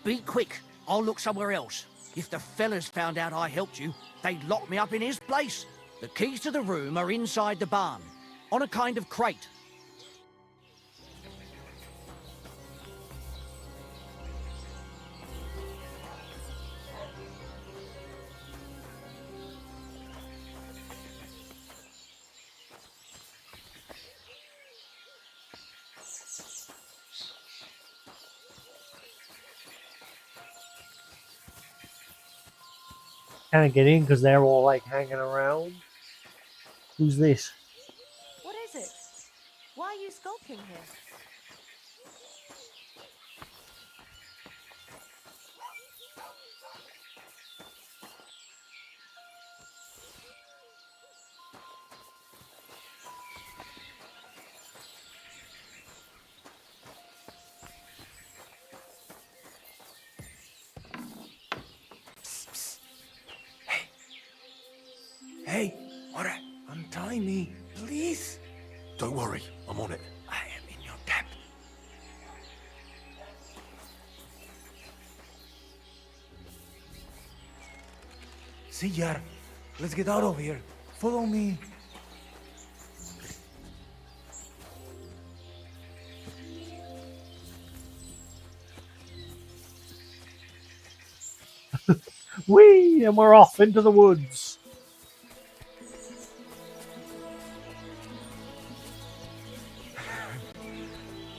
Be quick. I'll look somewhere else. If the fellas found out I helped you, they'd lock me up in his place. The keys to the room are inside the barn, on a kind of crate. Can't get in because they're all like hanging around. Who's this? What is it? Why are you skulking here? Hey, Mara, untie me, please. Don't worry, I'm on it. I am in your debt. See, Yar, let's get out of here. Follow me. Whee! And we're off into the woods.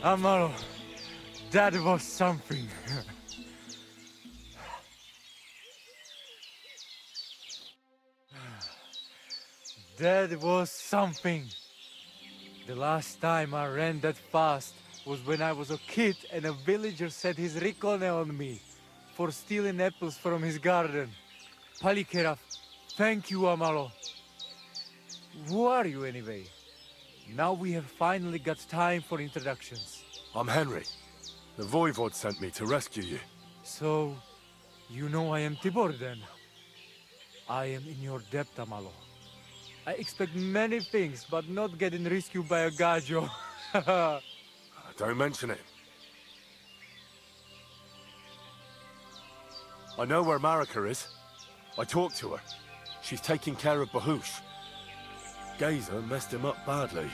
Amaro, that was something. That was something. The last time I ran that fast was when I was a kid and a villager set his ricone on me for stealing apples from his garden. Palikeraf, thank you, Amaro. Who are you anyway? Now we have finally got time for introductions. I'm Henry. The Voivod sent me to rescue you. So, you know I am Tibor then? I am in your debt, Amalo. I expect many things, but not getting rescued by a gajo. Don't mention it. I know where Marika is. I talked to her. She's taking care of Bahush. Gazer messed him up badly.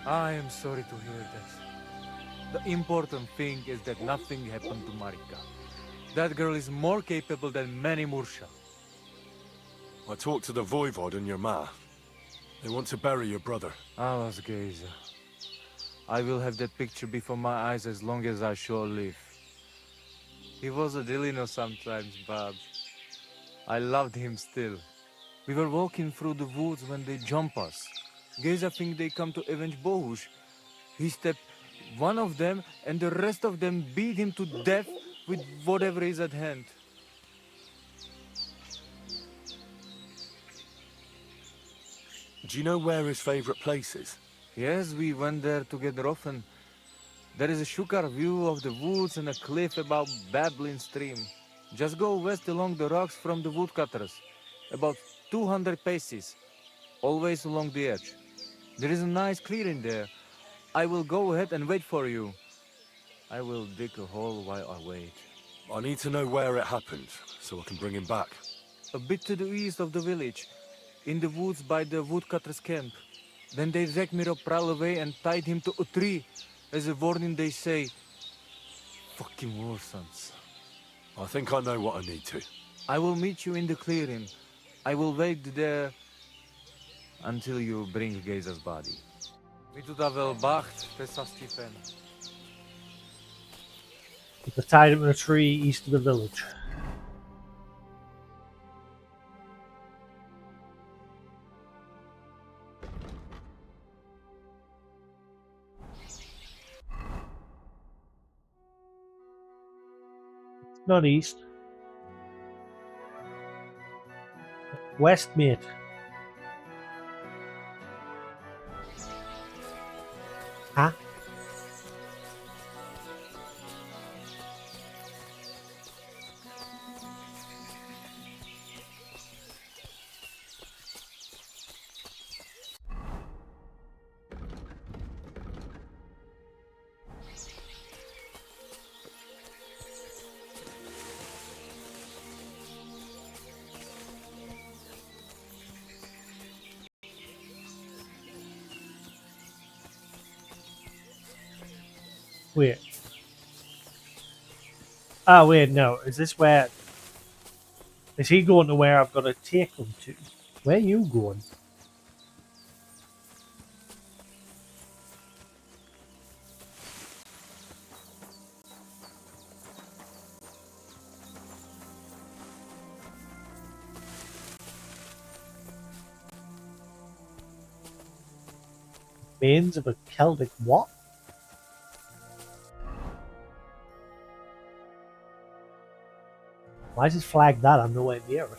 I am sorry to hear that. The important thing is that nothing happened to Marika. That girl is more capable than many Mursha. I talked to the Voivod and your ma. They want to bury your brother. Alas, Gazer. I will have that picture before my eyes as long as I shall live. He was a Delino sometimes, but I loved him still. We were walking through the woods when they jump us. Gazer think they come to avenge Bohush. He stepped one of them, and the rest of them beat him to death with whatever is at hand. Do you know where his favorite place is? Yes, we went there together often. There is a shukar view of the woods and a cliff above babbling stream. Just go west along the rocks from the woodcutters. About 200 paces. Always along the edge. There is a nice clearing there. I will go ahead and wait for you. I will dig a hole while I wait. I need to know where it happened, so I can bring him back. A bit to the east of the village, in the woods by the woodcutter's camp. Then they dragged Miro Pral away and tied him to a tree. As a warning, they say, fucking war sons. I think I know what I need to. I will meet you in the clearing. I will wait there until you bring Gezer's body. We do that well bacht, Tessa Stephen. They're tied up in a tree east of the village. Not east. West, mate. Huh? Wait. Ah, wait, no. Is this where... Is he going to where I've got to take him to? Where are you going? Remains of a Celtic what? Why does it flag that? I'm nowhere near it.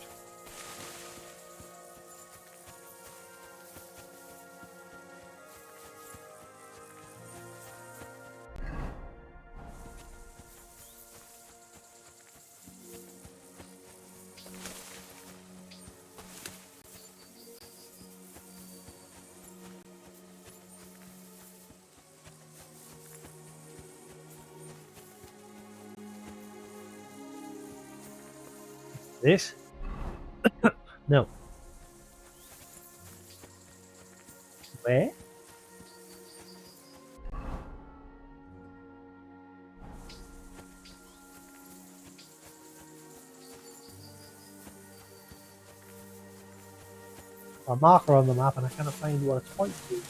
This? No. Where? A marker on the map and I cannot find what it's pointing to.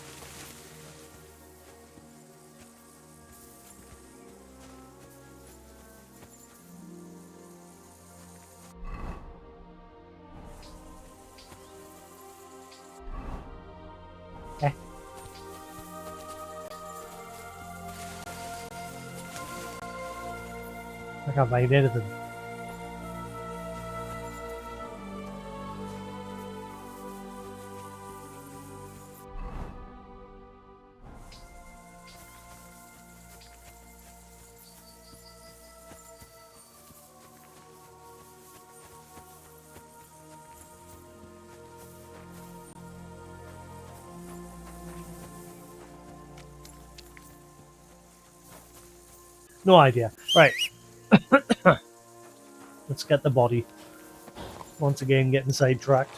Eh. I can't find anything. No idea. Right. Let's get the body. Once again, getting sidetracked.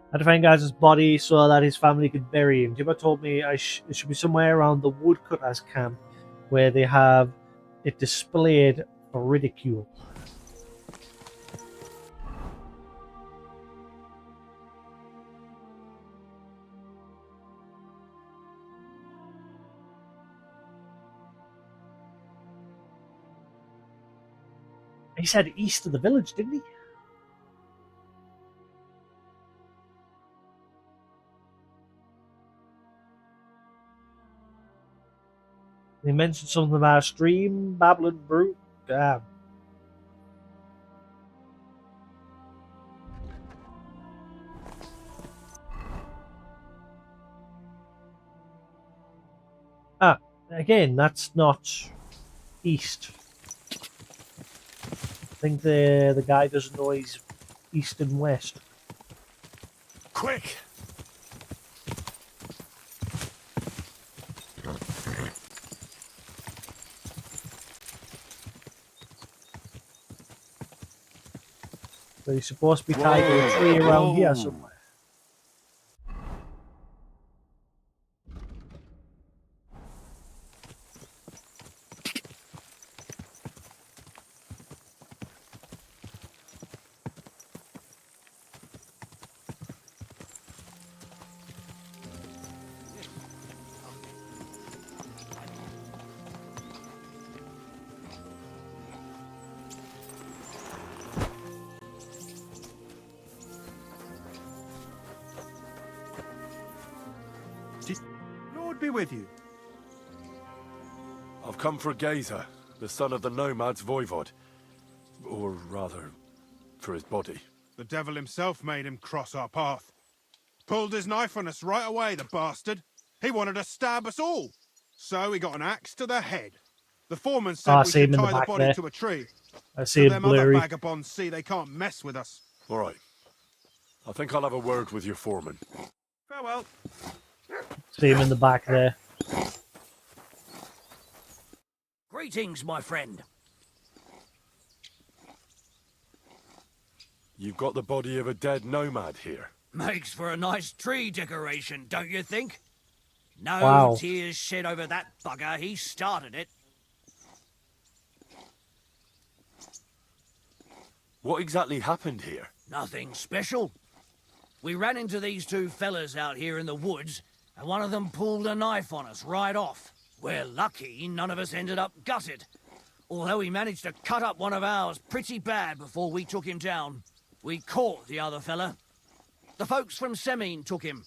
I had to find Guy's body so that his family could bury him. Jimbo told me it should be somewhere around the woodcutters camp where they have it displayed for ridicule. He said east of the village, didn't he? He mentioned something about a stream, babbling brute. Damn. Ah, again, that's not east. I think the guy doesn't know he's east and west. Quick! So he's supposed to be tied to a tree around here somewhere. Lord be with you. I've come for Geza, the son of the nomad's voivod. Or rather, for his body. The devil himself made him cross our path. Pulled his knife on us right away, the bastard. He wanted to stab us all. So he got an axe to the head. The foreman said we should tie the body to a tree. I see it them blurry. other vagabonds see they can't mess with us. All right. I think I'll have a word with your foreman. Farewell. See him in the back there. Greetings, my friend. You've got the body of a dead nomad here. Makes for a nice tree decoration, don't you think? No Wow. tears shed over that bugger. He started it. What exactly happened here? Nothing special. We ran into these two fellas out here in the woods, and one of them pulled a knife on us right off. We're lucky none of us ended up gutted, although he managed to cut up one of ours pretty bad before we took him down. We caught the other fella. The folks from Semine took him.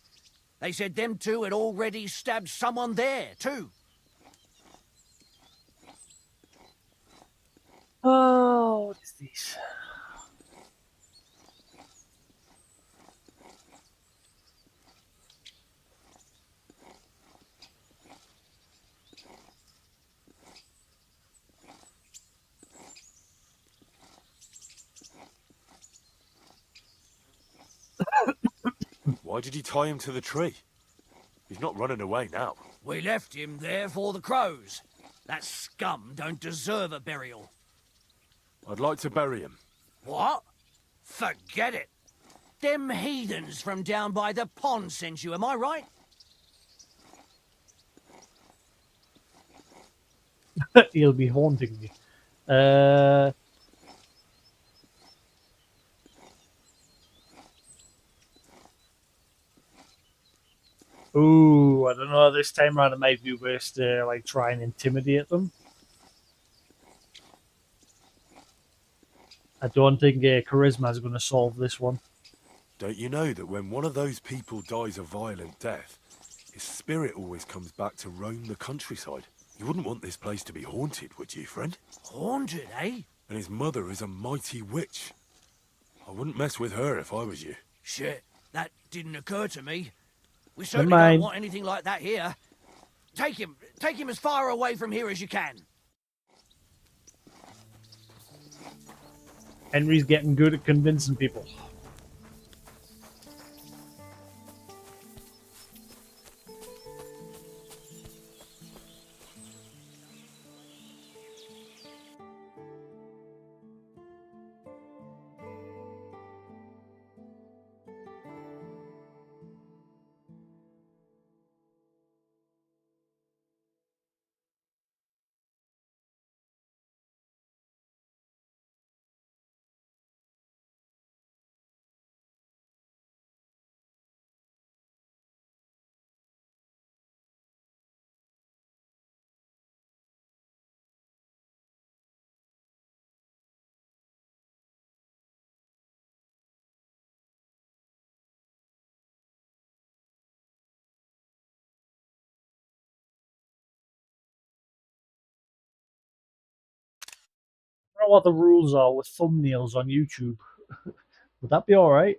They said them two had already stabbed someone there, too. Oh, what is this? Why did he tie him to the tree? He's not running away now. We left him there for the crows. That scum don't deserve a burial. I'd like to bury him. What? Forget it. Them heathens from down by the pond sent you, am I right? He'll be haunting me. Ooh, I don't know. This time around, it might be worth to like try and intimidate them. I don't think charisma is going to solve this one. Don't you know that when one of those people dies a violent death, his spirit always comes back to roam the countryside? You wouldn't want this place to be haunted, would you, friend? Haunted, eh? And his mother is a mighty witch. I wouldn't mess with her if I was you. Shit, that didn't occur to me. We Never certainly mind. don't want anything like that here. Take him as far away from here as you can. Henry's getting good at convincing people. I don't know what the rules are with thumbnails on YouTube. Would that be all right?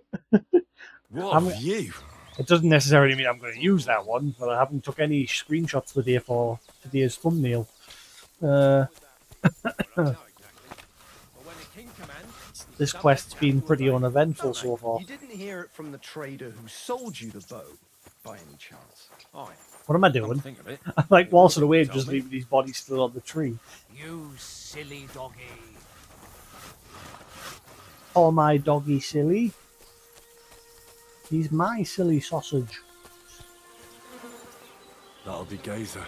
What a view! It doesn't necessarily mean I'm going to use that one, but I haven't took any screenshots today for today's thumbnail. This quest's been pretty uneventful so far. You didn't hear it from the trader who sold you the bow, by any chance? What am I doing? I'm like waltzing away, just leaving these bodies still on the tree. You silly doggy. Oh, my doggy silly. He's my silly sausage. That'll be Gazer.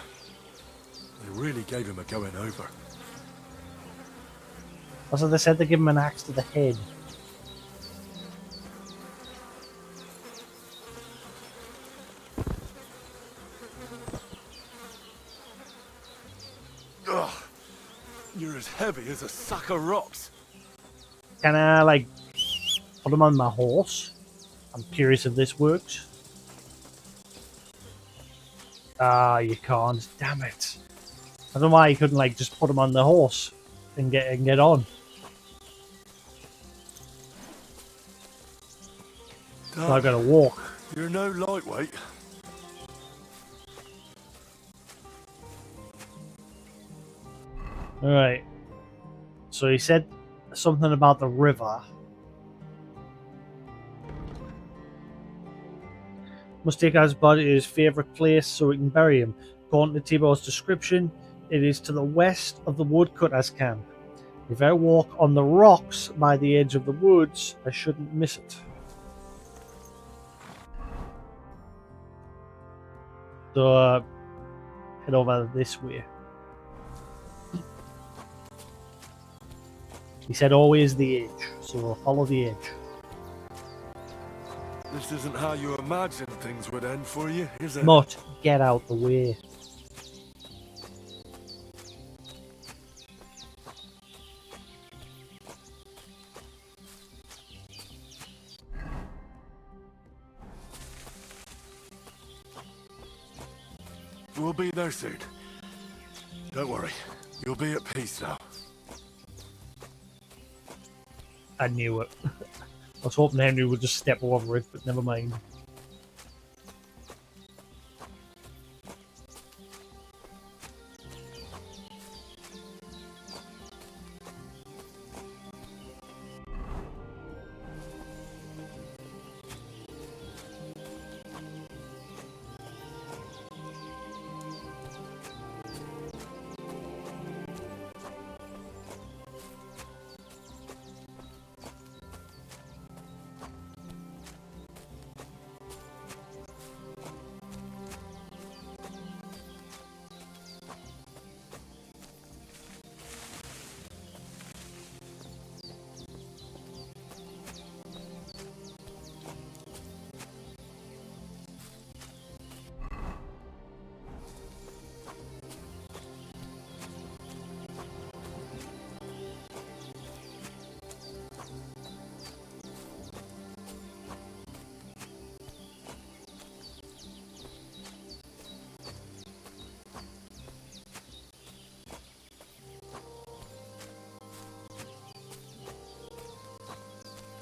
They really gave him a going over. That's what they said, they give him an axe to the head. Ugh. You're as heavy as a sack of rocks. Can I, like, put him on my horse? I'm curious if this works. Ah, you can't. Damn it. I don't know why you couldn't, like, just put him on the horse and get on. So I gotta walk. You're no lightweight. Alright. So he said something about the river. Must take his body to his favourite place so we can bury him. According to Tibor's description, it is to the west of the woodcutter's camp. If I walk on the rocks by the edge of the woods, I shouldn't miss it. So head over this way. He said always the edge, so follow the edge. This isn't how you imagined things would end for you, is it? Mutt, get out the way. We'll be there soon. Don't worry. You'll be at peace now. I knew it. I was hoping Henry would just step over it, but never mind.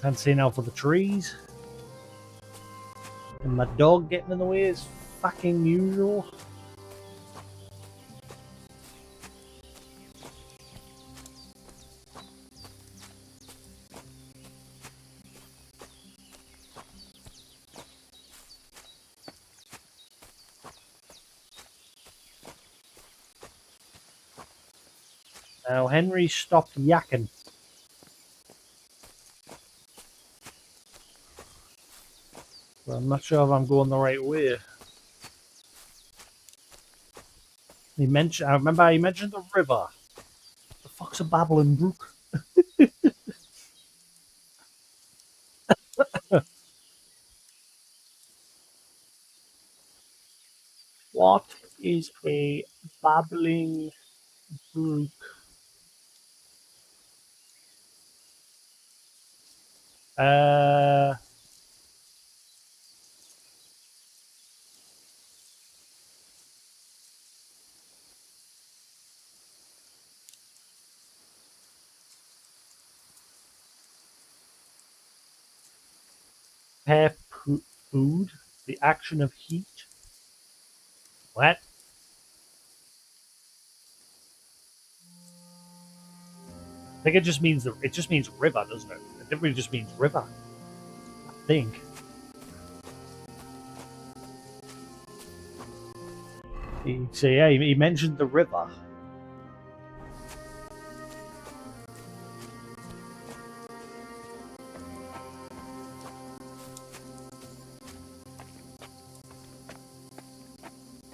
Can't see now for the trees. And my dog getting in the way is fucking usual. Now Henry stopped yakking. Well, I'm not sure if I'm going the right way. He mentioned. I remember he mentioned the river. The fuck's a babbling brook? What is a babbling brook? Uh, prepare food. The action of heat. What? I think it just means river, doesn't it? It really just means river. I think. So yeah, he mentioned the river.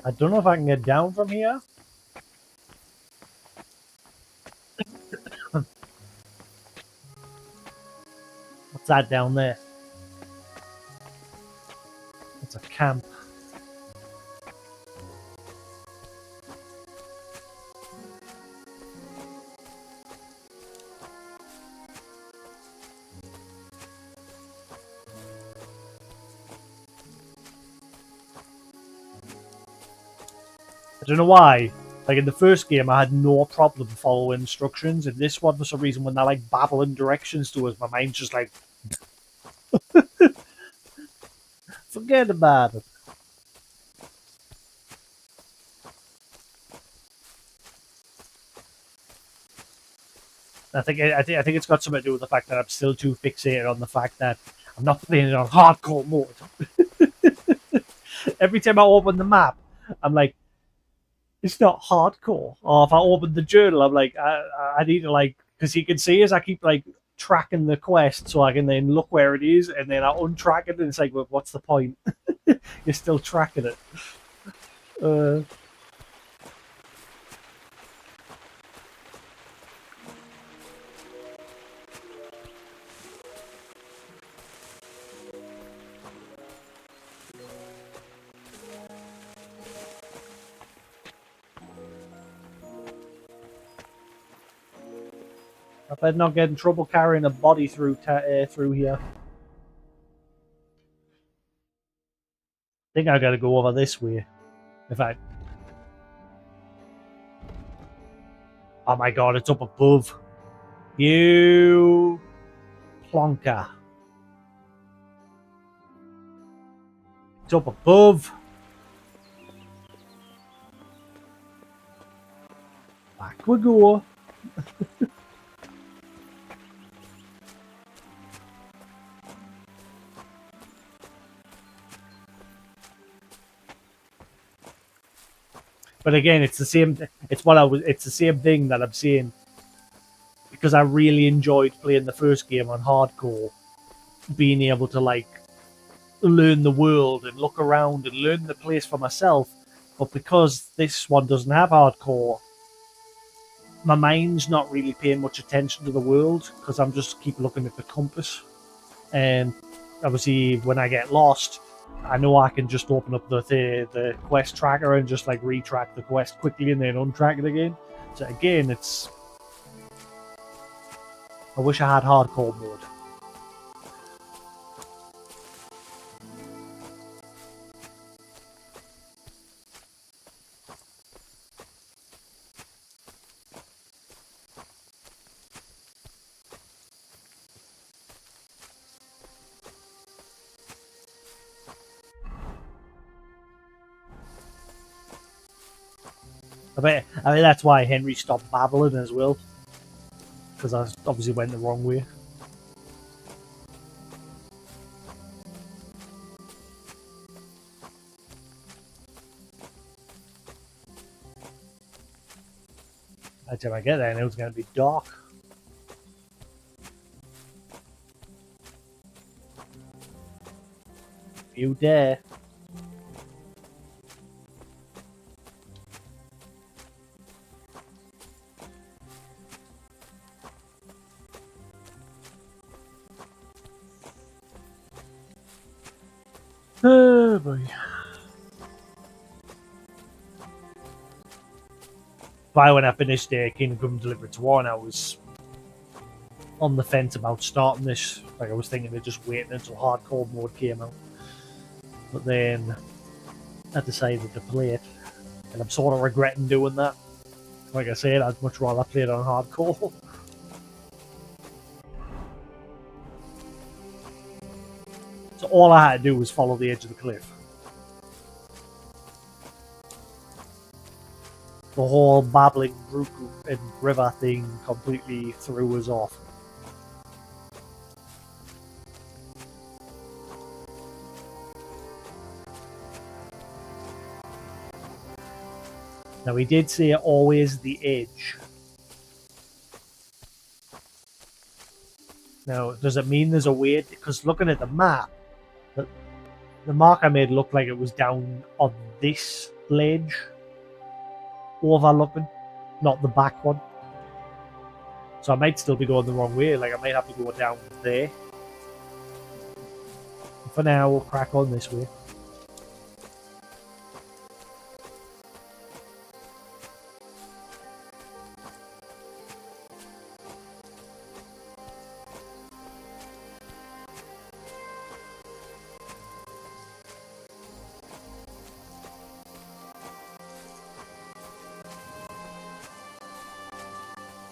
I don't know if I can get down from here. What's that down there? It's a camp. I don't know why. Like in the first game, I had no problem following instructions. In this one, for some reason, when they're like babbling directions to us, my mind's just like, forget about it. I think it's got something to do with the fact that I'm still too fixated on the fact that I'm not playing it on hardcore mode. Every time I open the map, I'm like, it's not hardcore. Or if I open the journal, I'm like, I need to like, because you can see as I keep like tracking the quest, so I can then look where it is, and then I untrack it, and it's like, well, what's the point? You're still tracking it. Uh, I better not get in trouble carrying a body through through here. I think I gotta go over this way. In fact, oh my god, it's up above. You plonker. It's up above. Back we go. But again, it's the same. It's what I was. It's the same thing that I'm saying. Because I really enjoyed playing the first game on hardcore, being able to like learn the world and look around and learn the place for myself. But because this one doesn't have hardcore, my mind's not really paying much attention to the world because I'm just keep looking at the compass. And obviously, when I get lost, I know I can just open up the quest tracker and just like retrack the quest quickly and then untrack it again. So again, it's. I wish I had hardcore mode. I mean that's why Henry stopped babbling as well, because I obviously went the wrong way. By the time I get there, it was going to be dark. You dare. Oh boy. By when I finished Kingdom Come Deliverance 1, I was on the fence about starting this. Like I was thinking of just waiting until hardcore mode came out. But then I decided to play it. And I'm sort of regretting doing that. Like I said, I'd much rather play it on hardcore. So all I had to do was follow the edge of the cliff. The whole babbling brook and river thing completely threw us off. Now we did say always the edge. Now, does it mean there's a way? Because looking at the map, the mark I made looked like it was down on this ledge, overlooking, not the back one. So I might still be going the wrong way. Like I might have to go down there. For now, we'll crack on this way.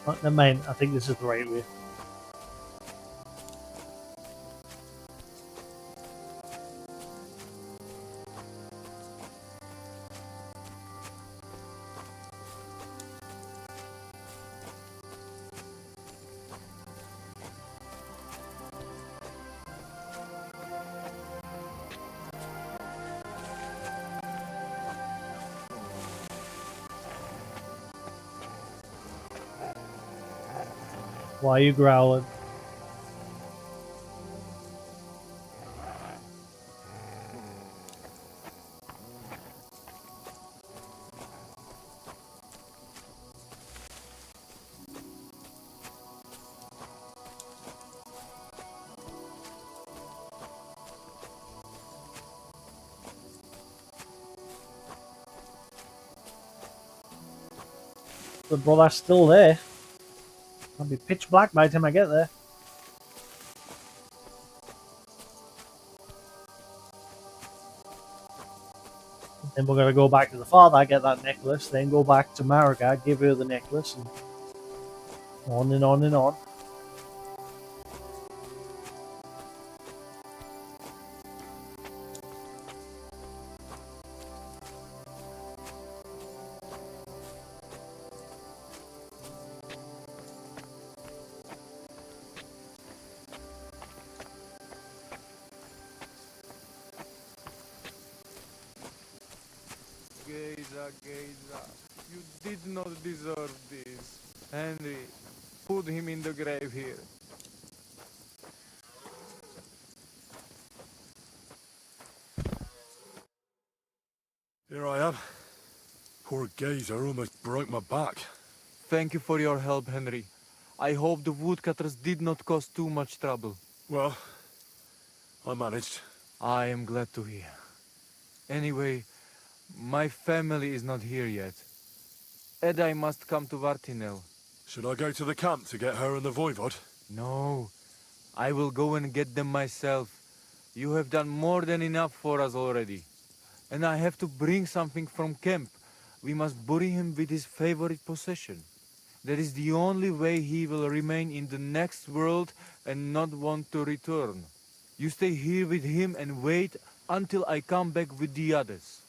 Oh, never mind, I think this is the right way. Why are you growling? The brother's still there. I'll be pitch black by the time I get there. Then we're gonna go back to the father, get that necklace, then go back to Marika, give her the necklace, and on and on and on. Geza, you did not deserve this. Henry, put him in the grave here. Here I am. Poor Gazer almost broke my back. Thank you for your help, Henry. I hope the woodcutters did not cause too much trouble. Well, I managed. I am glad to hear. Anyway, my family is not here yet. Edai must come to Vartinel. Should I go to the camp to get her and the Voivod? No, I will go and get them myself. You have done more than enough for us already. And I have to bring something from camp. We must bury him with his favorite possession. That is the only way he will remain in the next world and not want to return. You stay here with him and wait until I come back with the others.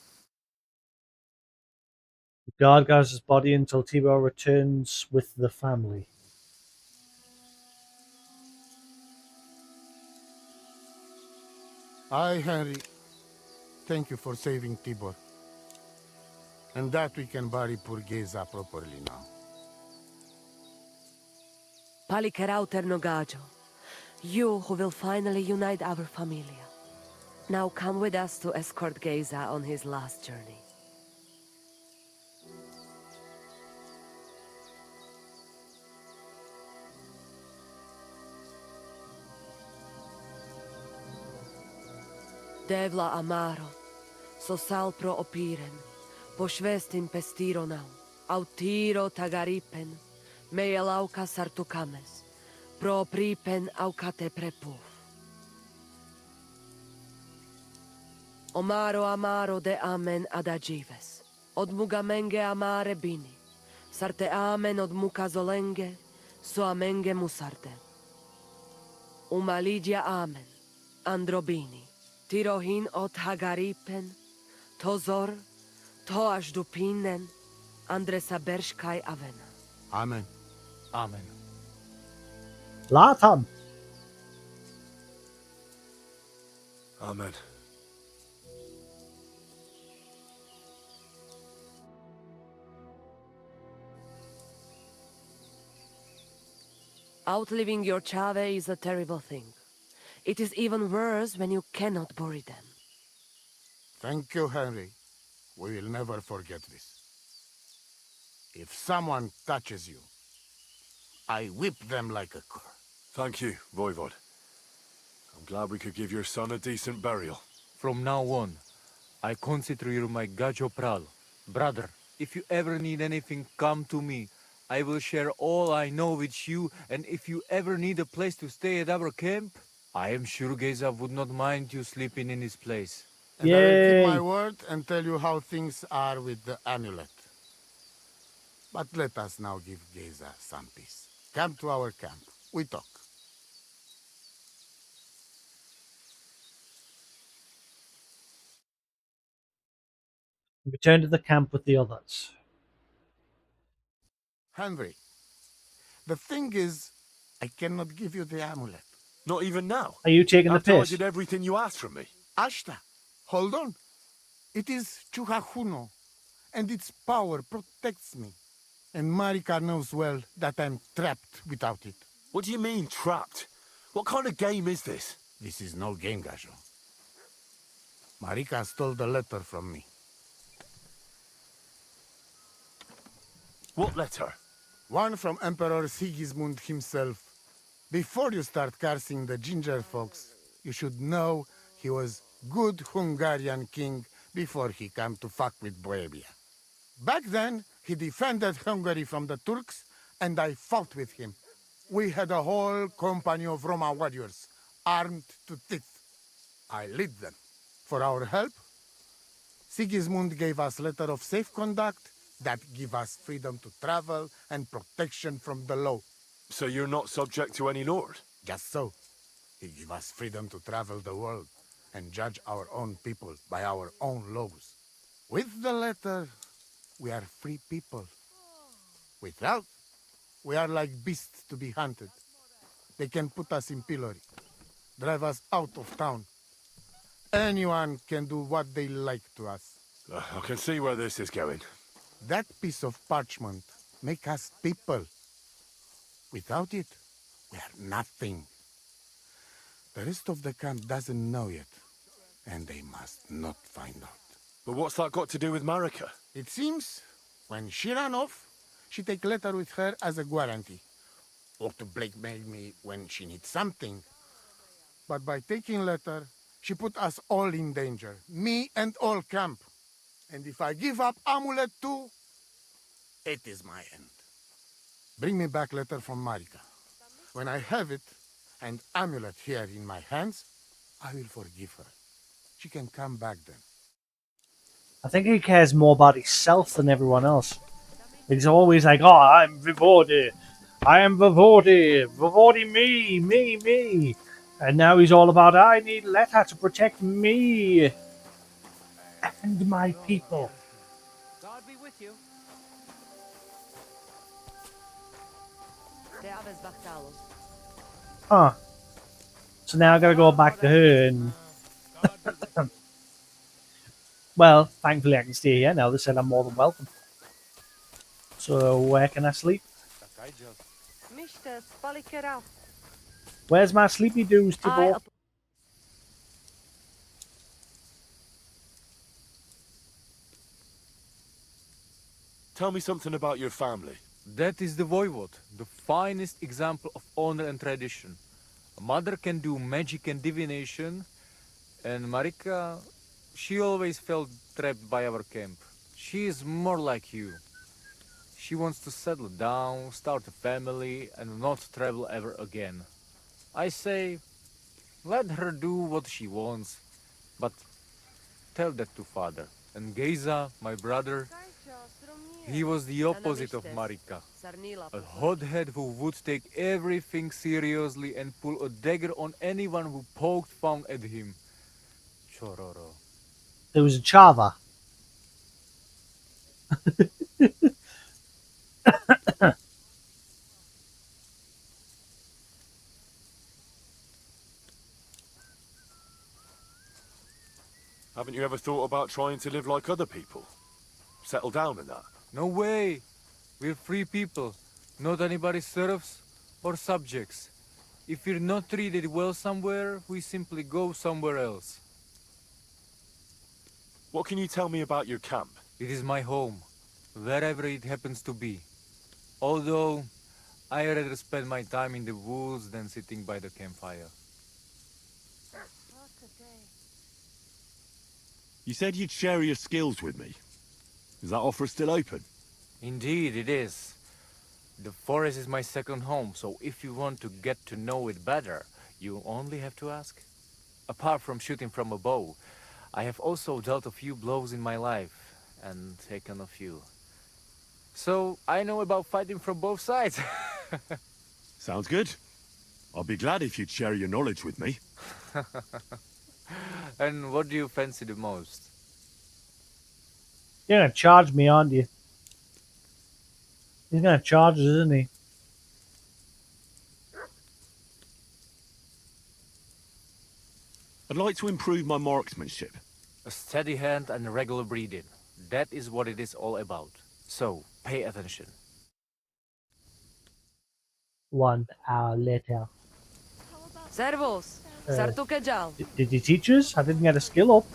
The guard guards his body until Tibor returns with the family. I, Henry, thank you for saving Tibor. And that we can bury poor Geza properly now. Palikerauter Nogajo, you who will finally unite our familia. Now come with us to escort Geza on his last journey. Devla amaro, so sal pro opiren, pošvestim pestironau, autiro tagaripen, mejelauka sartukames, pro pripen aukate prepuf. Omaro amaro de amen adagives, od mugamenge amare bini, sarte amen od mukazolenge, so amenge musarte. Umalidia amen, androbini. Tirohin od Hagaripen, Tozor, Toash Dupinen, Andresa Bershkai Avena. Amen. Amen. Latan. Amen. Outliving your chave is a terrible thing. It is even worse when you cannot bury them. Thank you, Henry. We will never forget this. If someone touches you, I whip them like a cur. Thank you, Voivod. I'm glad we could give your son a decent burial. From now on, I consider you my Gajo Pral. Brother, if you ever need anything, come to me. I will share all I know with you, and if you ever need a place to stay at our camp, I am sure Geza would not mind you sleeping in his place. And I will keep my word and tell you how things are with the amulet. But let us now give Geza some peace. Come to our camp. We talk. Return to the camp with the others. Henry, the thing is, I cannot give you the amulet. Not even now? Are you taking the After I piss? did everything you asked from me? Ashta, hold on. It is Chuhajuno, and its power protects me. And Marika knows well that I'm trapped without it. What do you mean, trapped? What kind of game is this? This is no game, Gajo. Marika stole the letter from me. What letter? One from Emperor Sigismund himself. Before you start cursing the ginger folks, you should know he was good Hungarian king before he came to fuck with Bohemia. Back then, He defended Hungary from the Turks, and I fought with him. We had a whole company of Roma warriors, armed to teeth. I lead them. For our help, Sigismund gave us letter of safe conduct that give us freedom to travel and protection from the law. So you're not subject to any lord? Just so. He give us freedom to travel the world and judge our own people by our own laws. With the letter, we are free people. Without, we are like beasts to be hunted. They can put us in pillory, drive us out of town. Anyone can do what they like to us. I can see where this is going. That piece of parchment make us people. Without it, we are nothing. The rest of the camp doesn't know yet, and they must not find out. But what's that got to do with Marika? It seems, when she ran off, she take letter with her as a guarantee, or to blackmail me when she needs something. But by taking letter, she put us all in danger, me and all camp. And if I give up amulet too, it is my end. Bring me back letter from Marika. When I have it, and amulet here in my hands, I will forgive her. She can come back then. I think he cares more about himself than everyone else. He's always like, oh, I'm Vivodi. I am Vivodi. Vivodi me. And now he's all about, I need letter to protect me and my people. God be with you. Huh. So now I gotta go back to her and... Well, thankfully I can stay here now. They said I'm more than welcome. So where can I sleep? Where's my sleepy doos, Tibor? Tell me something about your family. That is the voivode, the finest example of honor and tradition. A mother can do magic and divination, and Marika, she always felt trapped by our camp. She is more like you. She wants to settle down, start a family, and not travel ever again. I say, let her do what she wants, but tell that to father. And Geza, my brother, he was the opposite of Marika. A hothead who would take everything seriously and pull a dagger on anyone who poked fun at him. Chororo. There was a Chava. Haven't you ever thought about trying to live like other people? Settle down in that? No way! We're free people, not anybody's serfs or subjects. If we're not treated well somewhere, we simply go somewhere else. What can you tell me about your camp? It is my home, wherever it happens to be. Although, I rather spend my time in the woods than sitting by the campfire. You said you'd share your skills with me. Is that offer still open? Indeed, it is. The forest is my second home, so if you want to get to know it better, you only have to ask. Apart from shooting from a bow, I have also dealt a few blows in my life, and taken a few. So, I know about fighting from both sides. Sounds good. I'll be glad if you'd share your knowledge with me. And what do you fancy the most? You're gonna charge me, aren't you? He's gonna charge us, isn't he? I'd like to improve my marksmanship. A steady hand and regular breathing. That is what it is all about. So, pay attention. 1 hour later. Servus. Sartukajal. Did you teach us? I didn't get a skill up.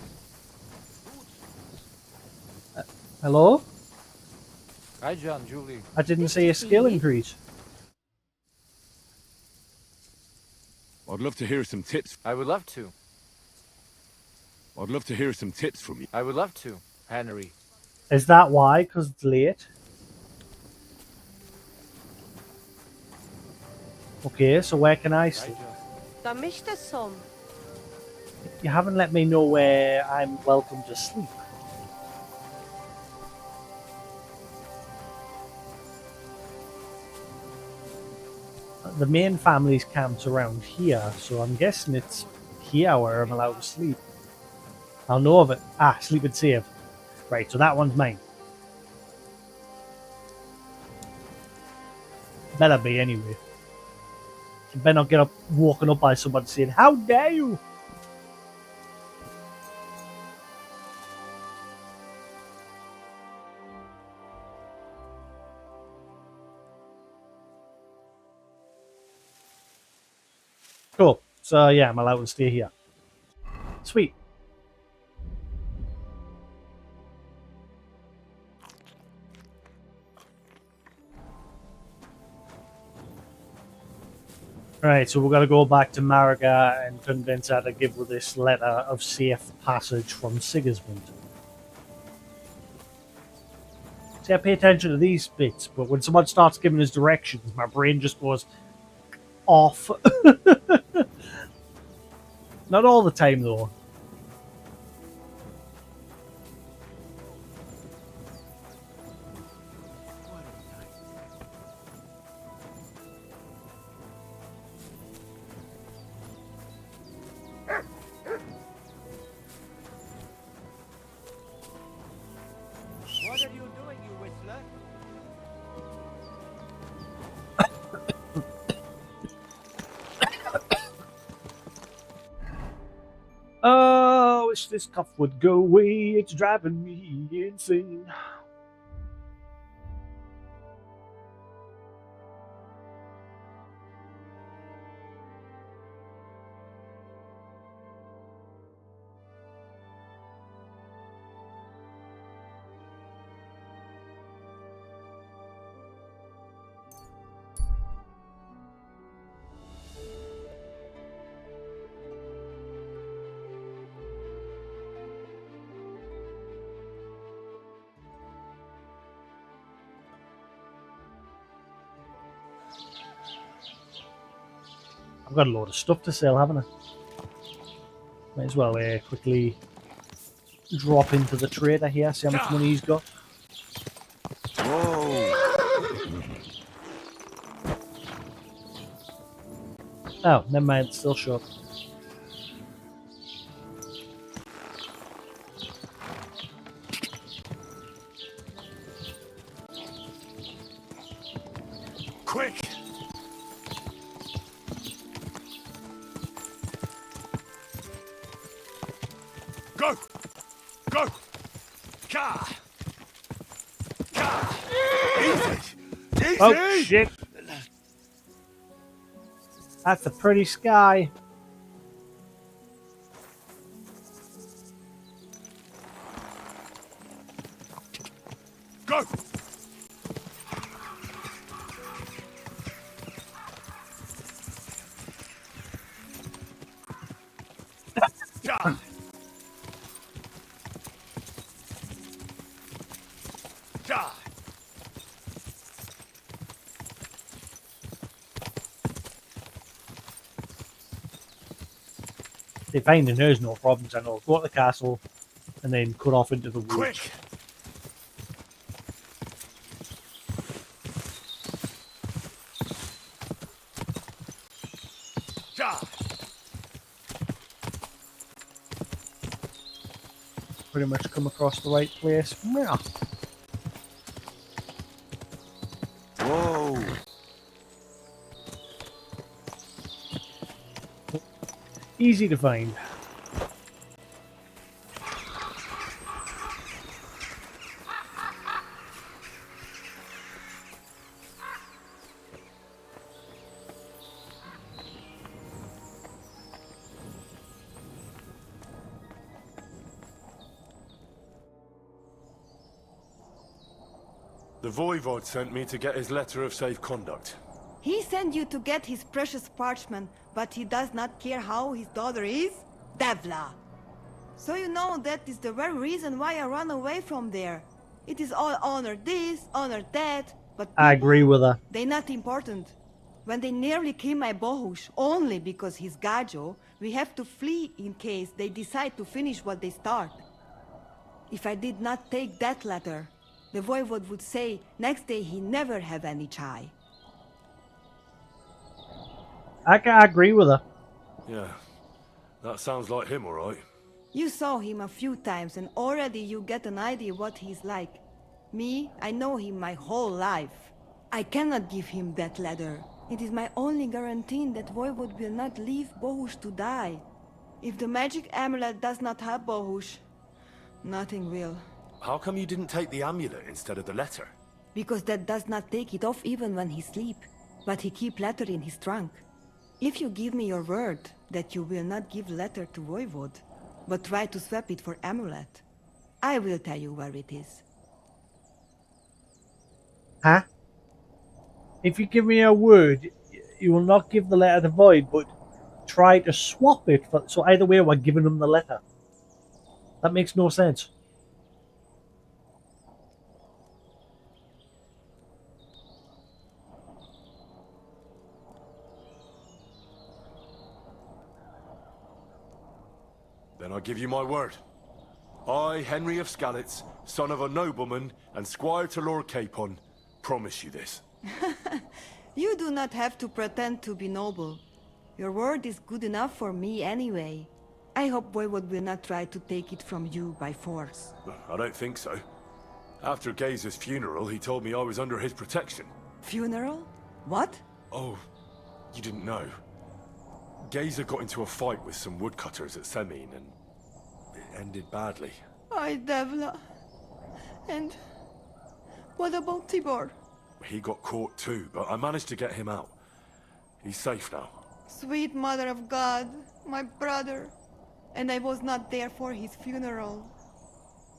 Hello? Hi, John, Julie. I didn't see a skill increase. I'd love to hear some tips. I would love to. I'd love to hear some tips from you. I would love to, Henry. Is that why? Because it's late? Okay, so where can I sleep? Da mischt es some. You haven't let me know where I'm welcome to sleep. The main family's camp's around here, so I'm guessing it's here where I'm allowed to sleep. I'll know of it. Ah, sleep and save. Right, so that one's mine. Better be anyway. You better not get up, walking up by someone saying, "How dare you!" Cool. So yeah, I'm allowed to stay here. Sweet. Right, so we're going to go back to Mariga and convince her to give us this letter of safe passage from Sigismund. See, I pay attention to these bits, but when someone starts giving us directions, my brain just goes off. Not all the time, though. What are you doing, you whistler? Oh, I wish this cough would go away. It's driving me insane. I've got a load of stuff to sell, haven't I? Might as well quickly drop into the trader here, see how much money he's got. Whoa! Oh, never mind, still short. Quick! Go! Go! Ka! Ka! Easy! Easy! Oh, shit! That's a pretty sky. Go! Ja! Ja! They find there's no problems, I know. Go to the castle and then cut off into the woods. Quick! Ja! Pretty much come across the right place. Yeah. Whoa! Easy to find. The Voivod sent me to get his letter of safe conduct. He sent you to get his precious parchment, but he does not care how his daughter is? Devla! So you know that is the very reason why I run away from there. It is all honor this, honor that, but I agree with her. they not important. When they nearly kill my Bohush only because he's Gajo, we have to flee in case they decide to finish what they start. If I did not take that letter, the voivode would say next day he never have any chai. I can agree with her. Yeah, that sounds like him, all right. You saw him a few times and already you get an idea what he's like. Me, I know him my whole life. I cannot give him that letter. It is my only guarantee that Voivode will not leave Bohush to die. If the magic amulet does not help Bohush, nothing will. How come you didn't take the amulet instead of the letter? Because that does not take it off even when he sleep, but he keep letter in his trunk. If you give me your word that you will not give letter to Voivode, but try to swap it for amulet, I will tell you where it is. Huh? If you give me a word, you will not give the letter to Void, but try to swap it. So either way, we're giving them the letter. That makes no sense. Then I give you my word. I, Henry of Skalitz, son of a nobleman and squire to Lord Capon, promise you this. You do not have to pretend to be noble. Your word is good enough for me anyway. I hope Voivode will not try to take it from you by force. I don't think so. After Gaze's funeral, he told me I was under his protection. Funeral? What? Oh, you didn't know. Gazer got into a fight with some woodcutters at Semin, and it ended badly. Ay, Devla. And what about Tibor? He got caught too, but I managed to get him out. He's safe now. Sweet Mother of God, my brother. And I was not there for his funeral.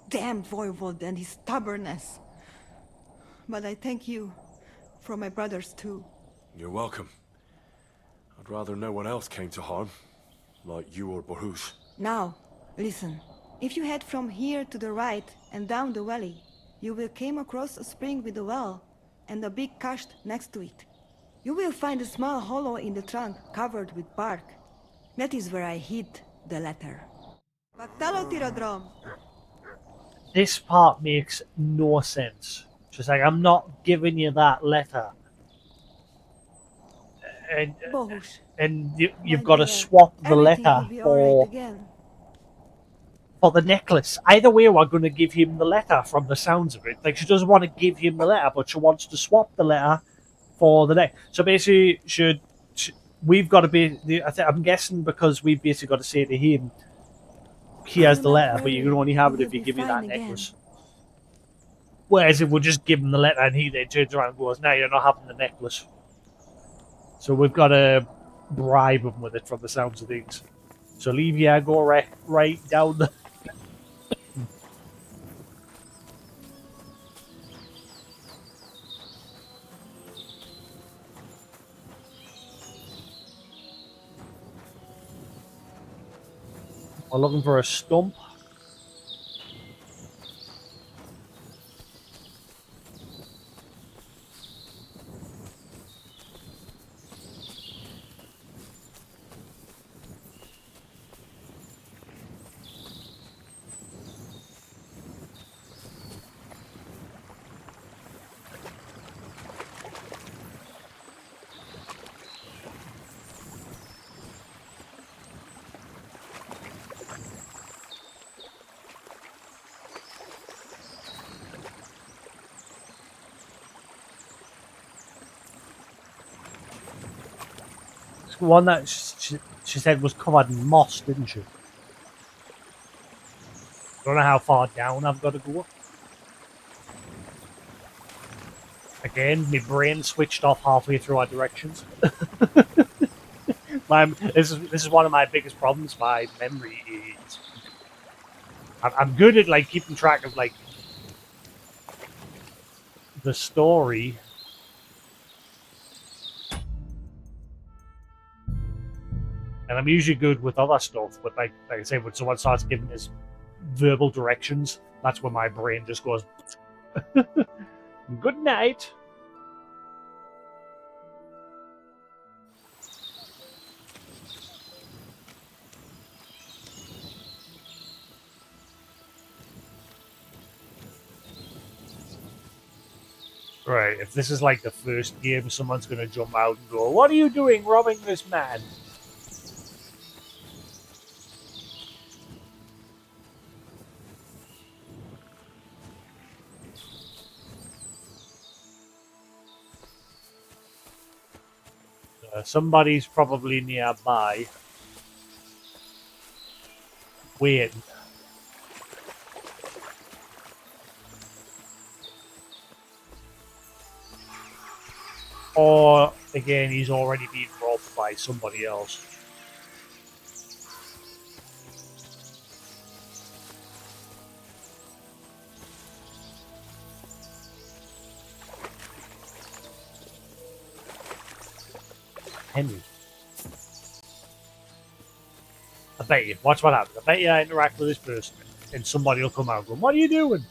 Damn Voivode and his stubbornness. But I thank you for my brothers too. You're welcome. I'd rather no one else came to harm, like you or Bohush. Now, listen. If you head from here to the right and down the valley, you will come across a spring with a well and a big kasht next to it. You will find a small hollow in the trunk covered with bark. That is where I hid the letter. This part makes no sense. She's like, I'm not giving you that letter. And you've got to swap the letter for the necklace. Either way, we're going to give him the letter from the sounds of it. Like, she doesn't want to give him the letter, but she wants to swap the letter for the neck. So basically, we've got to be... I'm guessing because we've basically got to say to him, he has the letter, but you can only have it if you give me that necklace. Whereas if we just give him the letter and he then turns around and goes, no, you're not having the necklace. So we've got to bribe him with it from the sounds of things. So leave here, go right down the... We're looking for a stump. One that she said was covered in moss, didn't she? Don't know how far down I've got to go. Again, my brain switched off halfway through our directions. This is one of my biggest problems. My memory is... I'm good at like keeping track of like the story. And I'm usually good with other stuff, but like I say, when someone starts giving us verbal directions, that's when my brain just goes, good night. Right, if this is like the first game, someone's going to jump out and go, "What are you doing robbing this man?" Somebody's probably nearby waiting. Or, again, he's already been robbed by somebody else. Henry. I bet you. Watch what happens. I bet you I interact with this person and somebody will come out and go, "What are you doing?"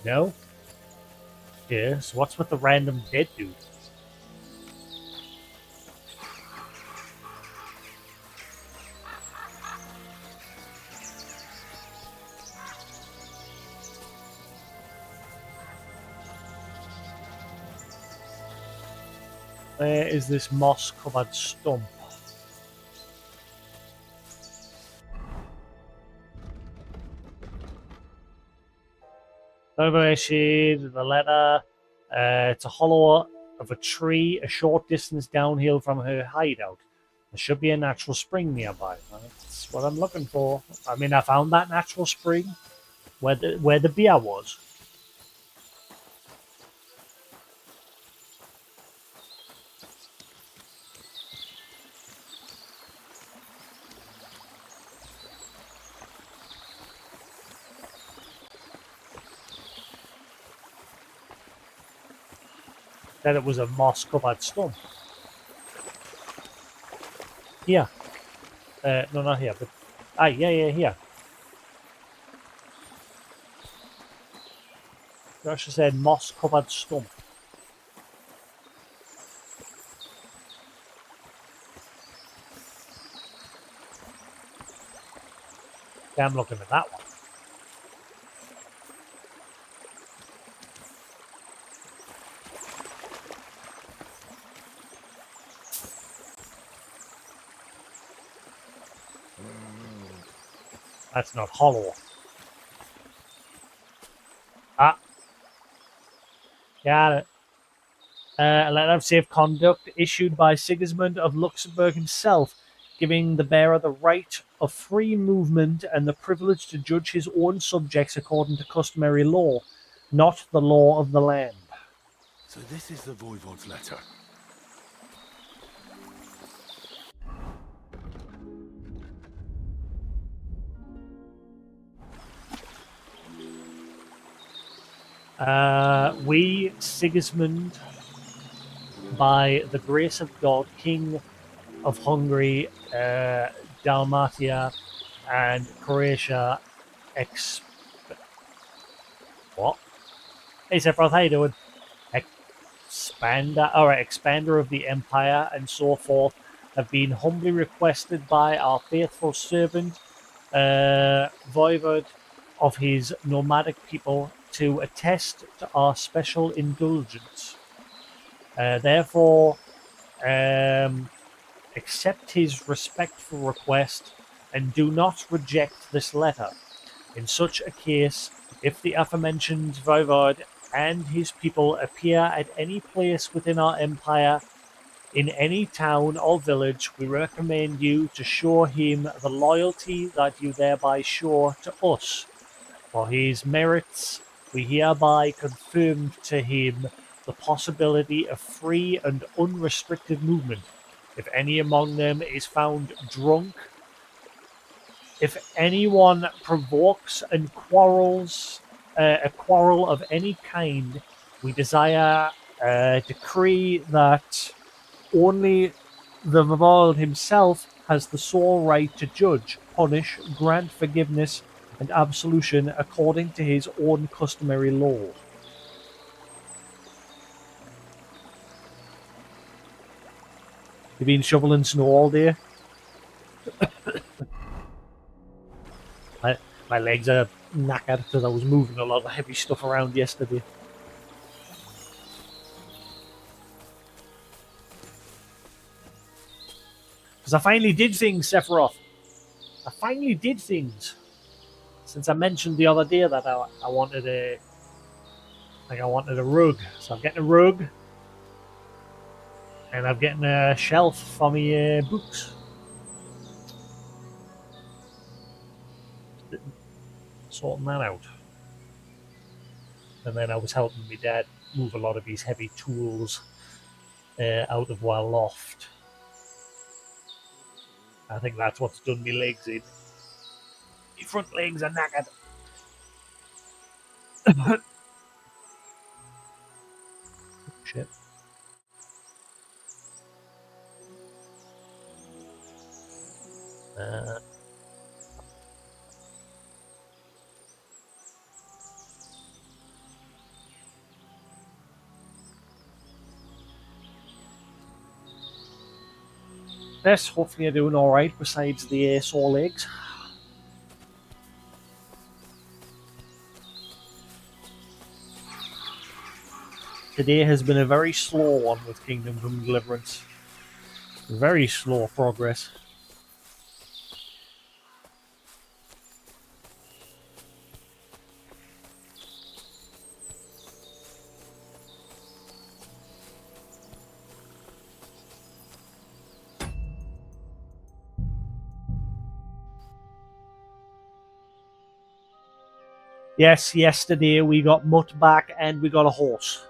No? Yes. What's with the random dead dude? Where is this moss-covered stump? Over shade, the letter. It's a hollow of a tree a short distance downhill from her hideout. There should be a natural spring nearby. That's what I'm looking for. I mean, I found that natural spring where the beer was. That it was a moss-covered stump. Here. No, not here, but... yeah, here. You actually said moss-covered stump. Yeah, I'm looking at that one. That's not hollow. Ah. Got it. A letter of safe conduct issued by Sigismund of Luxembourg himself, giving the bearer the right of free movement and the privilege to judge his own subjects according to customary law, not the law of the land. So this is the Voivod's letter. We, Sigismund, by the grace of God, King of Hungary, Dalmatia, and Croatia, what? Hey, Sephiroth, how you doing? Expander of the Empire, and so forth, have been humbly requested by our faithful servant, Voivod of his nomadic people, to attest to our special indulgence. Therefore, accept his respectful request and do not reject this letter. In such a case, if the aforementioned Voivod and his people appear at any place within our empire, in any town or village, we recommend you to show him the loyalty that you thereby show to us. For his merits, we hereby confirm to him the possibility of free and unrestricted movement. If any among them is found drunk, if anyone provokes and quarrels, a quarrel of any kind, we desire decree that only the Vivald himself has the sole right to judge, punish, grant forgiveness, and absolution according to his own customary law. You've been shoveling snow all day? my legs are knackered because I was moving a lot of heavy stuff around yesterday. Because I finally did things, Sephiroth. I finally did things. Since I mentioned the other day that I wanted I wanted a rug. So I'm getting a rug. And I'm getting a shelf for my books. Sorting that out. And then I was helping my dad move a lot of these heavy tools out of our loft. I think that's what's done my legs in. My front legs are knackered. Shit. Yes, hopefully you're doing alright besides the sore legs. Today has been a very slow one with Kingdom Come Deliverance. Very slow progress. Yes, yesterday we got Mutt back and we got a horse.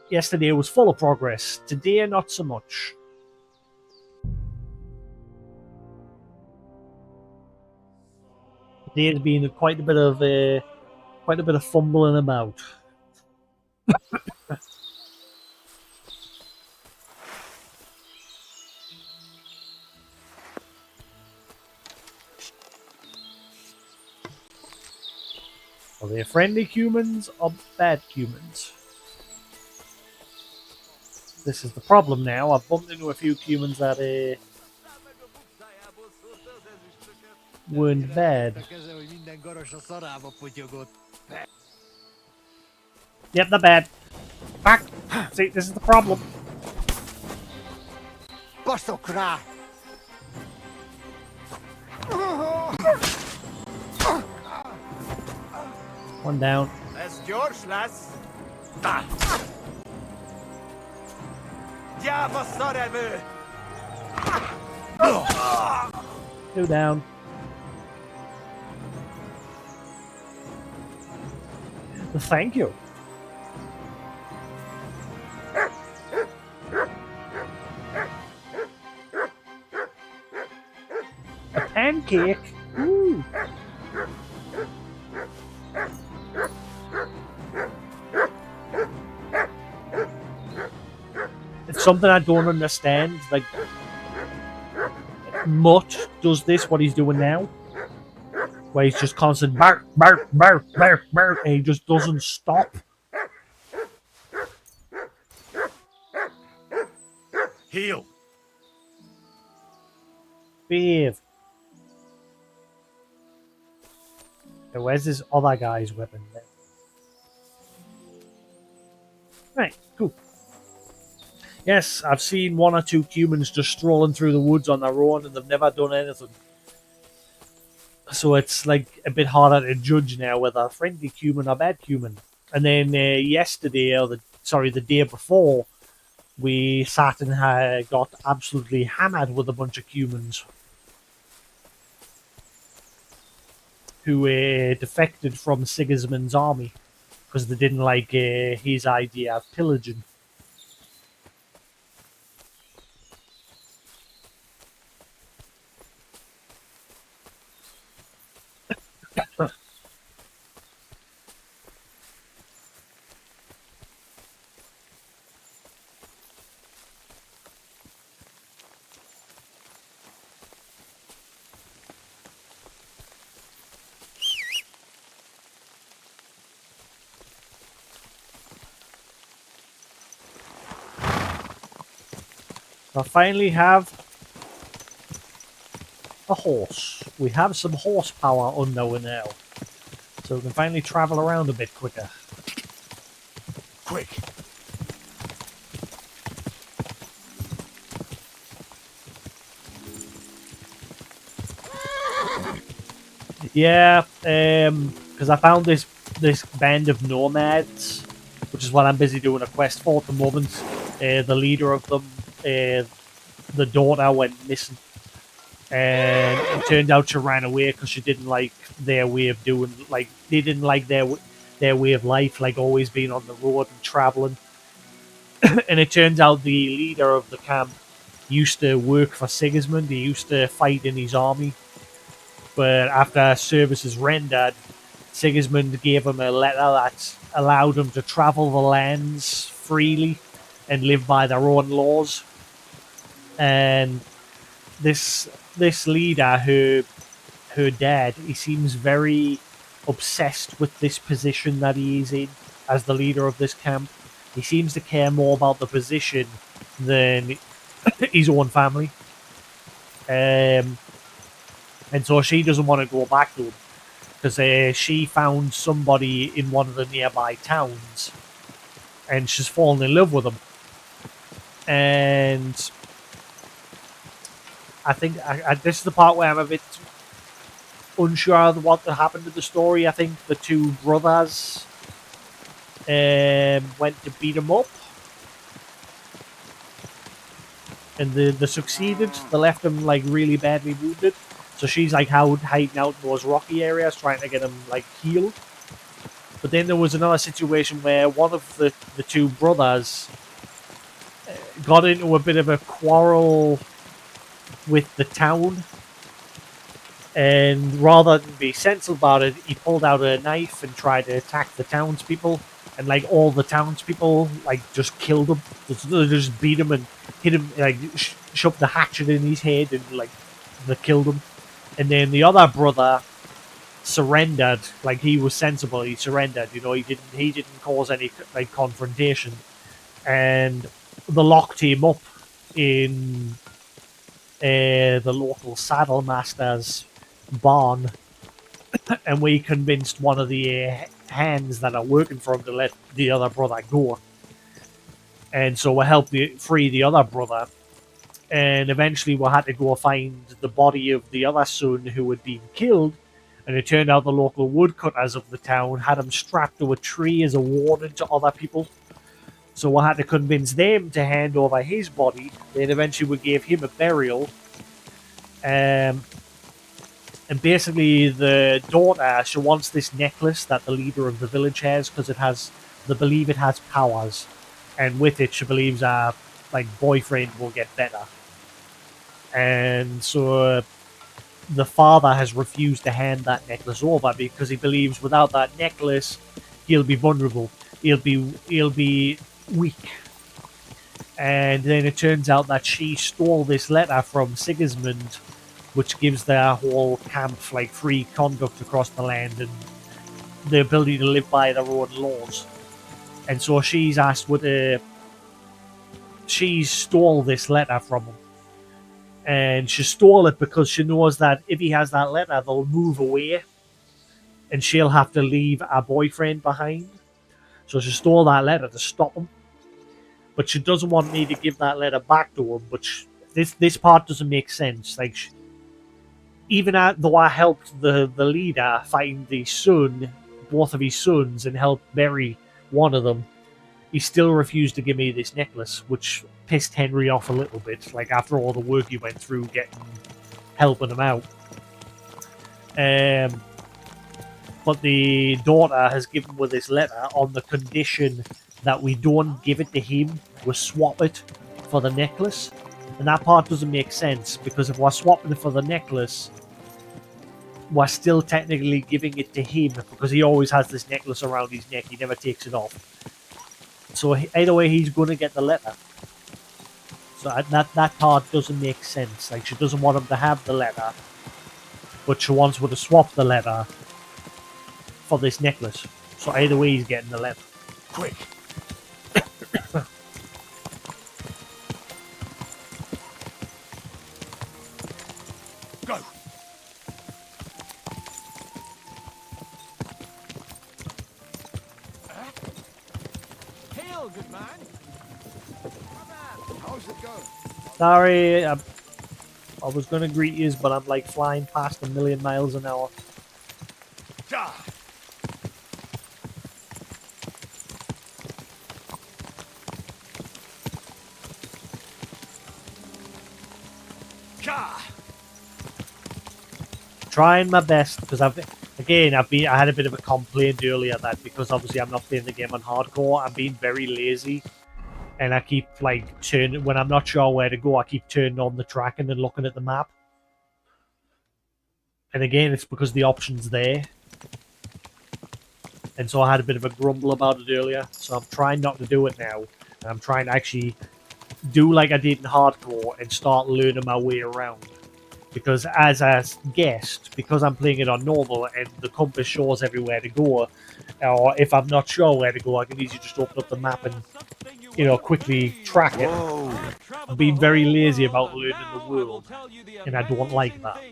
Yesterday was full of progress. Today, not so much. Today has been quite a bit of fumbling about. Are they friendly humans or bad humans? This is the problem now. I've bumped into a few humans that weren't bad. Yep, they're bad. Back! See, this is the problem. One down. That's yours, lass. Two down. Thank you. A pancake? Ooh. It's something I don't understand. Like, Mutt does this, what he's doing now, where he's just constant bark, bark, bark, bark, bark, and he just doesn't stop. Heal. Behave. Okay, where's this other guy's weapon then? Right, cool. Yes, I've seen one or two humans just strolling through the woods on their own and they've never done anything. So it's like a bit harder to judge now whether friendly human or bad human. And then yesterday, or the day before, we sat and got absolutely hammered with a bunch of humans who defected from Sigismund's army because they didn't like his idea of pillaging. I finally have a horse. We have some horsepower under now. So we can finally travel around a bit quicker. Quick. Yeah, because I found this band of nomads, which is what I'm busy doing a quest for at the moment. The leader of them, the daughter went missing, and it turned out she ran away because she didn't like their way of doing. Like they didn't like their way of life, like always being on the road and traveling. And it turns out the leader of the camp used to work for Sigismund. He used to fight in his army. But after service is rendered, Sigismund gave him a letter that allowed him to travel the lands freely and live by their own laws. And this leader, her dad, he seems very obsessed with this position that he is in as the leader of this camp. He seems to care more about the position than his own family. And so she doesn't want to go back to him because she found somebody in one of the nearby towns and she's fallen in love with him. And I think this is the part where I'm a bit unsure of what happened to the story. I think the two brothers went to beat him up. And they succeeded. They left him like really badly wounded. So she's like hiding out in those rocky areas, trying to get him like healed. But then there was another situation where one of the two brothers got into a bit of a quarrel with the town. And rather than be sensible about it, he pulled out a knife and tried to attack the townspeople. And like all the townspeople, like just killed him. They just beat him and hit him, like shoved the hatchet in his head and like they killed him. And then the other brother surrendered. Like he was sensible, he surrendered. You know, he didn't cause any like confrontation. And they locked him up in the local saddle master's barn. And we convinced one of the hands that are working for him to let the other brother go. And so we helped free the other brother. And eventually we had to go find the body of the other son who had been killed. And it turned out the local woodcutters of the town had him strapped to a tree as a warning to other people. So we had to convince them to hand over his body. Then eventually we gave him a burial. And basically the daughter, she wants this necklace that the leader of the village has because they believe it has powers. And with it, she believes her like boyfriend will get better. And so the father has refused to hand that necklace over because he believes without that necklace, he'll be vulnerable. He'll be weak. And then it turns out that she stole this letter from Sigismund, which gives their whole camp like free conduct across the land and the ability to live by their own laws. And so she's asked she stole this letter from him. And she stole it because she knows that if he has that letter, they'll move away and she'll have to leave her boyfriend behind. So she stole that letter to stop him. But she doesn't want me to give that letter back to him. But this part doesn't make sense. Like, even though I helped the leader find the son, both of his sons, and helped bury one of them, he still refused to give me this necklace, which pissed Henry off a little bit. Like after all the work he went through helping him out. But the daughter has given with this letter on the condition that we don't give it to him, we swap it for the necklace. And that part doesn't make sense because if we're swapping it for the necklace, we're still technically giving it to him because he always has this necklace around his neck. He never takes it off. So either way, he's going to get the letter. So that part doesn't make sense. Like, she doesn't want him to have the letter, but she wants him to swap the letter for this necklace. So either way, he's getting the letter. Quick. Go. will, good man. How's it going? Sorry, I was going to greet you, but I'm like flying past 1,000,000 miles an hour. Ja! Ka! Trying my best because I had a bit of a complaint earlier that because obviously I'm not playing the game on hardcore, I'm being very lazy, and I keep like turning when I'm not sure where to go. I keep turning on the tracking and looking at the map, and again it's because the option's there, and so I had a bit of a grumble about it earlier. So I'm trying not to do it now, and I'm trying to actually do like I did in hardcore and start learning my way around. Because as a guest, because I'm playing it on normal and the compass shows everywhere to go, or if I'm not sure where to go, I can easily just open up the map and, quickly track it. I'm being very lazy about learning the world, and I don't like that.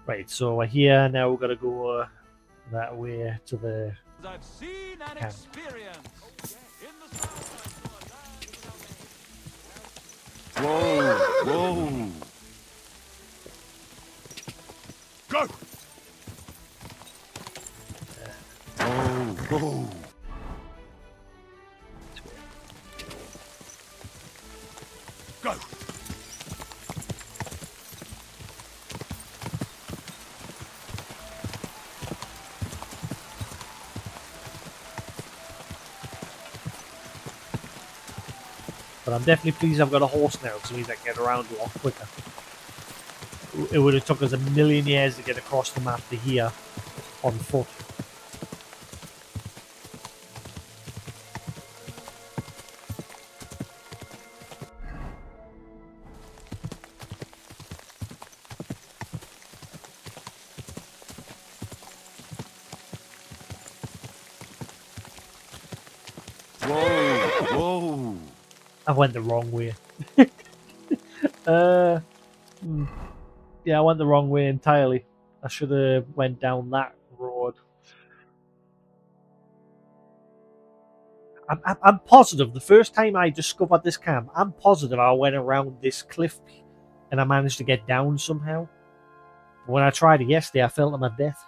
Right, so we're here, now we've got to go that way to the camp. Whoa! Whoa! Go! Whoa! Whoa! Go! But I'm definitely pleased I've got a horse now, because it means I can get around a lot quicker. It would have took us 1,000,000 years to get across the map to here on foot. Whoa! Whoa! I went the wrong way. Yeah, I went the wrong way entirely. I should have went down that road. I'm positive the first time I discovered this camp, I'm positive I went around this cliff and I managed to get down somehow. When I tried it yesterday, I fell to my death.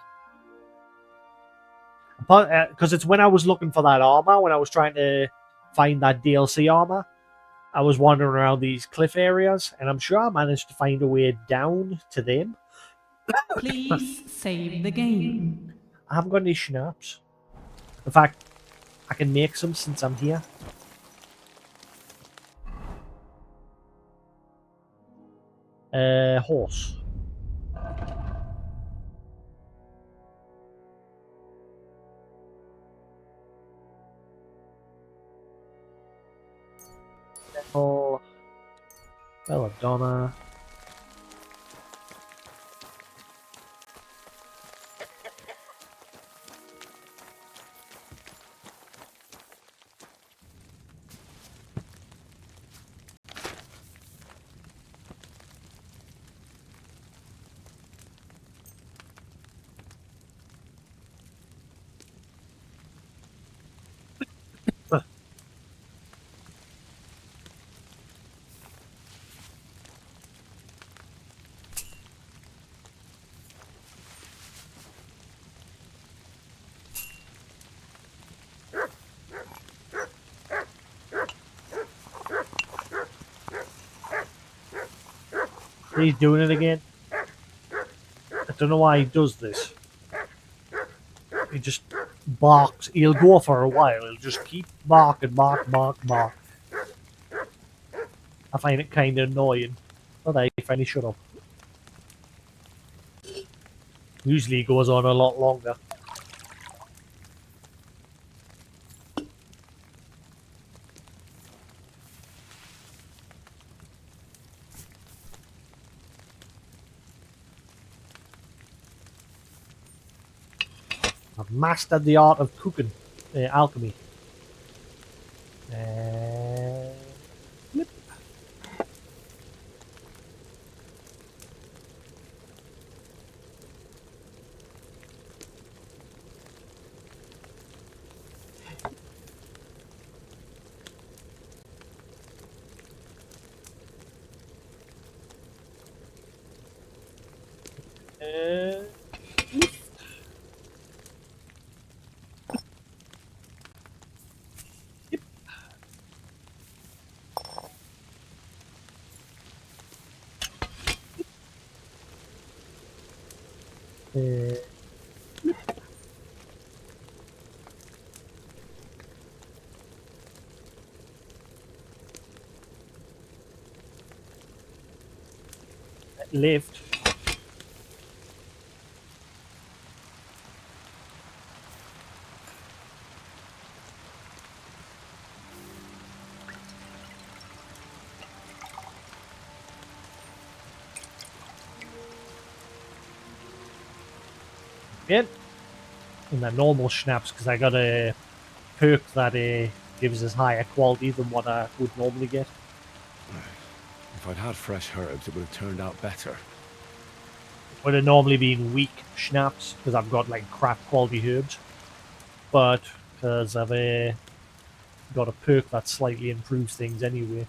Because it's when I was looking for that armor, when I was trying to find that DLC armor, I was wandering around these cliff areas, and I'm sure I managed to find a way down to them. Please save the game. I haven't got any schnapps. In fact, I can make some since I'm here. Horse. Oh, Belladonna. He's doing it again. I don't know why he does this. He just barks. He'll go for a while. He'll just keep barking, bark. I find it kind of annoying. But I finally shut up. Usually he goes on a lot longer. I've mastered the art of cooking, alchemy. Flip. Lift. Again. And the normal schnapps, because I got a perk that gives us higher quality than what I would normally get. If I'd had fresh herbs, it would have turned out better. Would have normally been weak schnapps, because I've got like crap quality herbs. But because I've got a perk that slightly improves things anyway.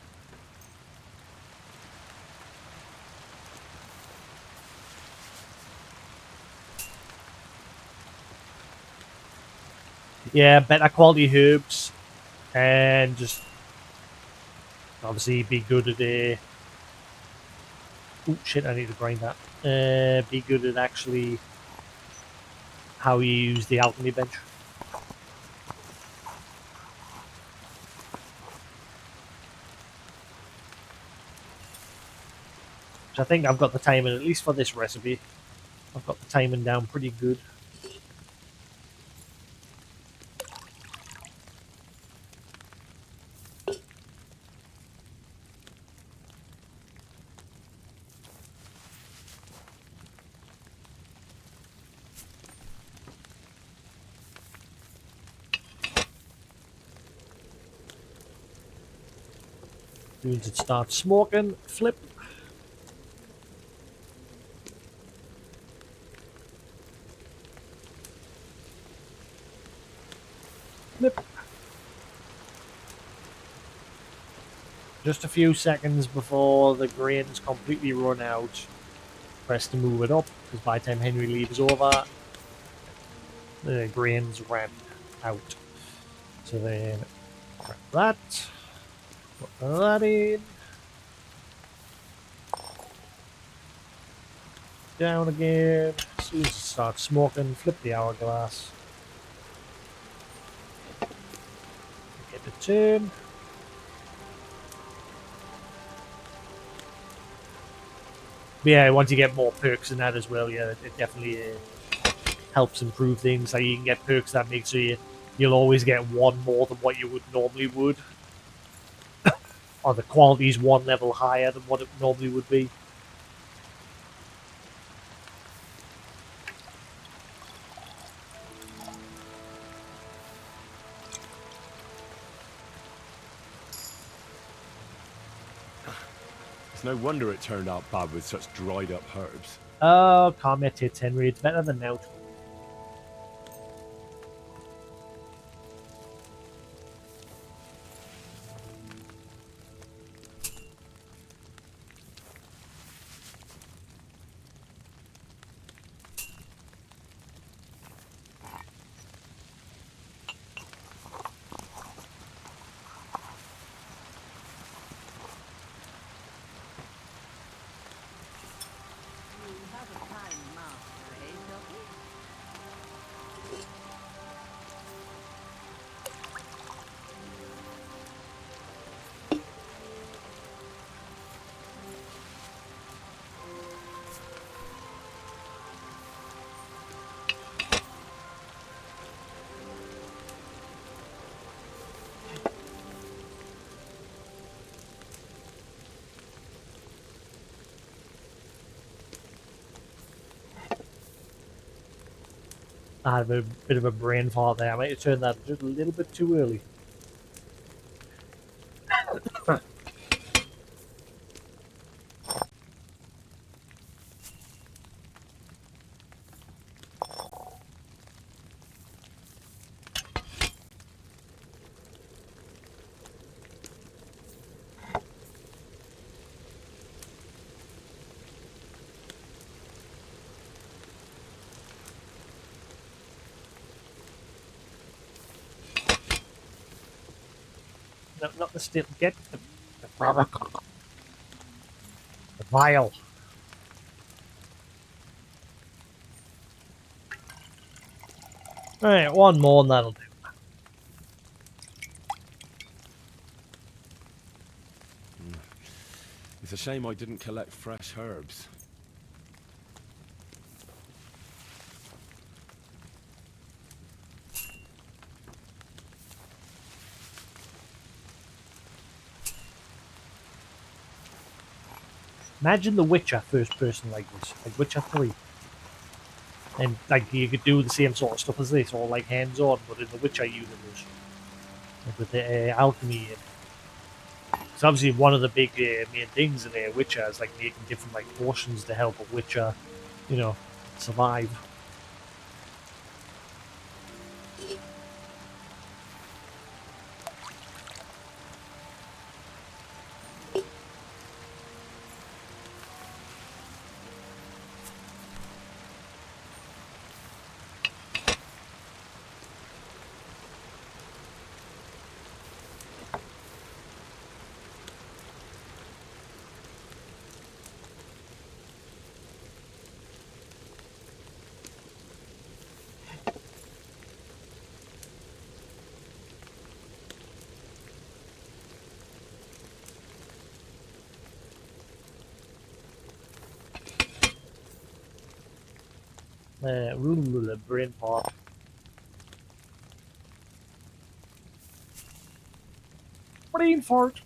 Yeah, better quality herbs, and just obviously be good at a. Oh shit! I need to grind that. Be good at actually how you use the alchemy bench. Which I think I've got the timing, at least for this recipe. I've got the timing down pretty good. As soon as it starts smoking, flip. Flip. Just a few seconds before the grains completely run out, press to move it up, because by the time Henry leaves over, the grains ran out. So then, grab that, put that in, down again. As soon as it starts smoking, flip the hourglass. Get the turn. But yeah, once you get more perks in that as well, yeah, it definitely helps improve things. Like you can get perks that make so you'll always get one more than what you would normally would. Or the quality's one level higher than what it normally would be. It's no wonder it turned out bad with such dried up herbs. Oh, calm your tits, Henry. It's better than now. I had a bit of a brain fart there. I might have turned that just a little bit too early. No, not the still. Get the vial. Alright, one more and that'll do. It's a shame I didn't collect fresh herbs. Imagine The Witcher first person like this, like Witcher 3. And like you could do the same sort of stuff as this, all like hands on, but in the Witcher universe. Like with the alchemy. It's obviously one of the big main things in Witcher is like making different like potions to help a Witcher, you know, survive. Brain fart. Brain fart.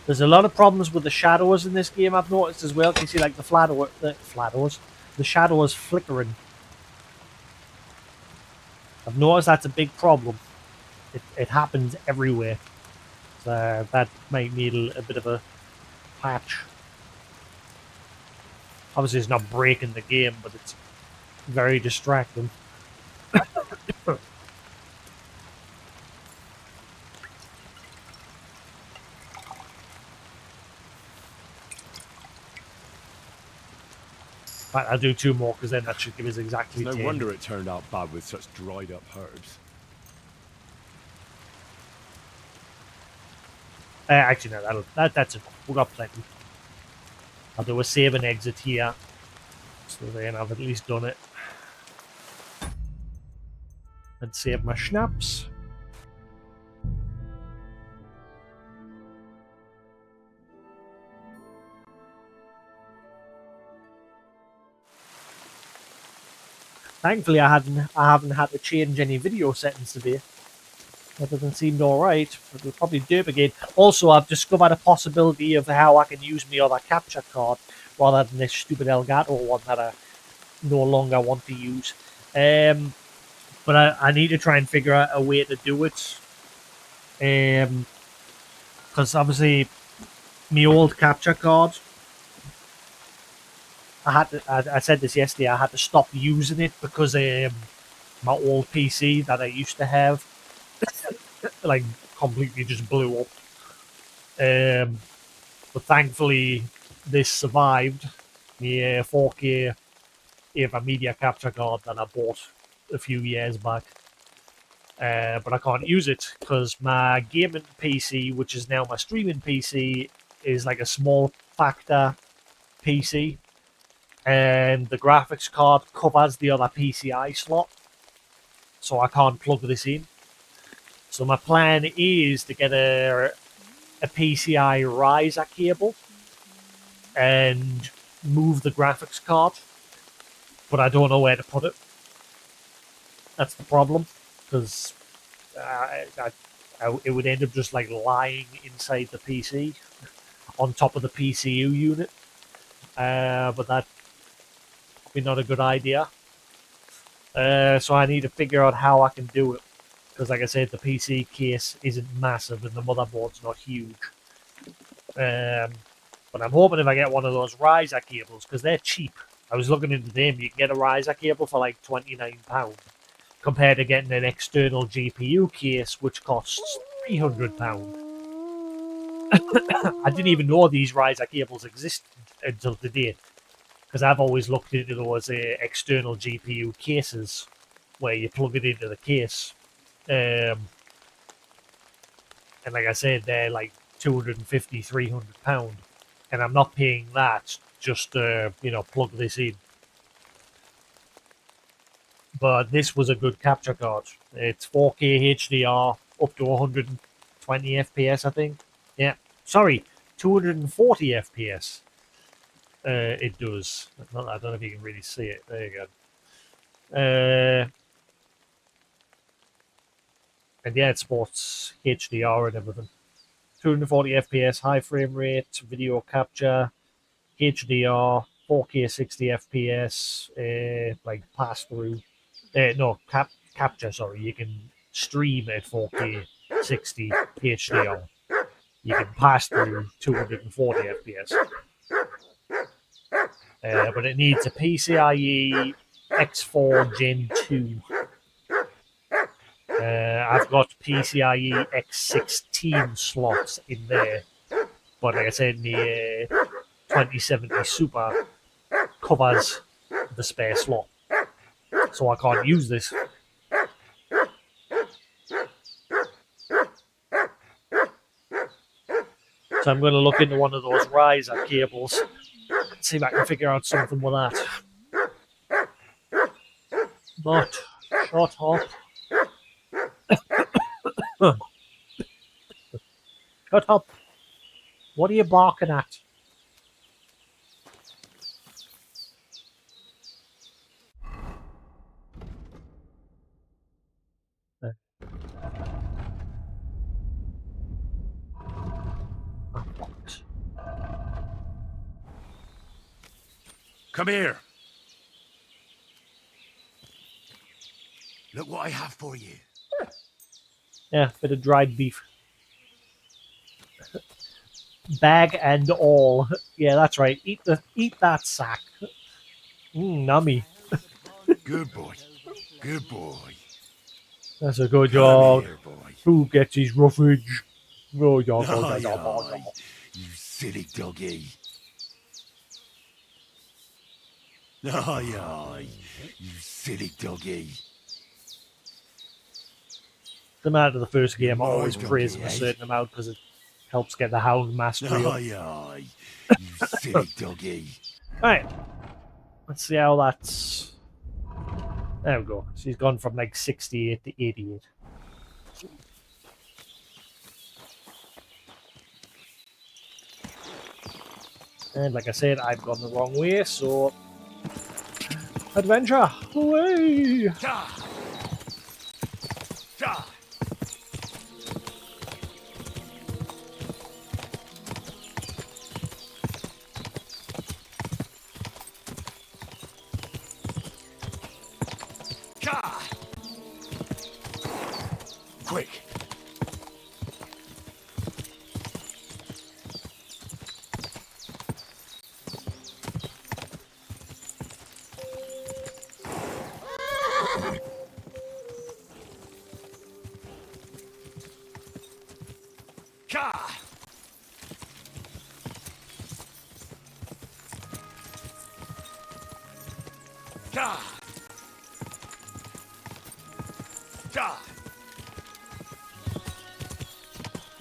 There's a lot of problems with the shadows in this game. I've noticed as well. Can you see like the the shadows flickering? I've noticed that's a big problem. It happens everywhere. So that might need a bit of a patch. Obviously, it's not breaking the game, but it's very distracting. Right, I'll do 2 more because then that should give us exactly It's no 10. wonder it turned out bad with such dried up herbs. Actually, no, that's enough. We've got plenty. I'll do a save and exit here. So then I've at least done it. And save my schnapps. Thankfully, I haven't had to change any video settings today. Everything seemed alright, but we'll probably do it again. Also, I've discovered a possibility of how I can use my other capture card rather than this stupid Elgato one that I no longer want to use. But I need to try and figure out a way to do it. Because obviously, my old capture card, I said this yesterday, I had to stop using it because my old PC that I used to have like completely just blew up. But thankfully, this survived. The 4K Ava Media capture card that I bought a few years back. But I can't use it because my gaming PC, which is now my streaming PC, is like a small Fajta PC. And the graphics card covers the other PCI slot. So I can't plug this in. So my plan is to get a PCI riser cable and move the graphics card, but I don't know where to put it. That's the problem, because it would end up just like lying inside the PC on top of the PCU unit, but that would be not a good idea. So I need to figure out how I can do it. Because, like I said, the PC case isn't massive and the motherboard's not huge. But I'm hoping if I get one of those riser cables, because they're cheap. I was looking into them. You can get a riser cable for like £29 compared to getting an external GPU case, which costs £300. I didn't even know these riser cables existed until today, because I've always looked into those external GPU cases where you plug it into the case. And like I said, they're like £250, £300, and I'm not paying that just to plug this in. But this was a good capture card. It's 4K HDR up to 120 FPS, I think. Yeah, sorry, 240 FPS. It does. I don't know if you can really see it. There you go. And yeah, it sports HDR and everything. 240 FPS, high frame rate, video capture, HDR, 4K 60 FPS, like pass through. Capture, sorry. You can stream at 4K 60 HDR. You can pass through 240 FPS. But it needs a PCIe X4 Gen 2. I've got PCIe X16 slots in there, but like I said, the 2070 Super covers the spare slot, so I can't use this. So I'm going to look into one of those riser cables and see if I can figure out something with that. But shut up. Shut up. What are you barking at? Come here. Look what I have for you. Yeah, bit of dried beef. Bag and all. Yeah, that's right. Eat that sack. Nummy. Good boy. Good boy. That's a good Come dog. here, boy. Who gets his roughage? Oh, Aye, you silly doggy. Aye, you silly doggy. The amount of the first game, I You're always my praise doggy, him a eh? certain amount because it helps get the hound mastery up. Aye, you silly doggy. Right. Let's see how that's... There we go. She's gone from like 68 to 88. And like I said, I've gone the wrong way, so... Adventure! Away! Quick.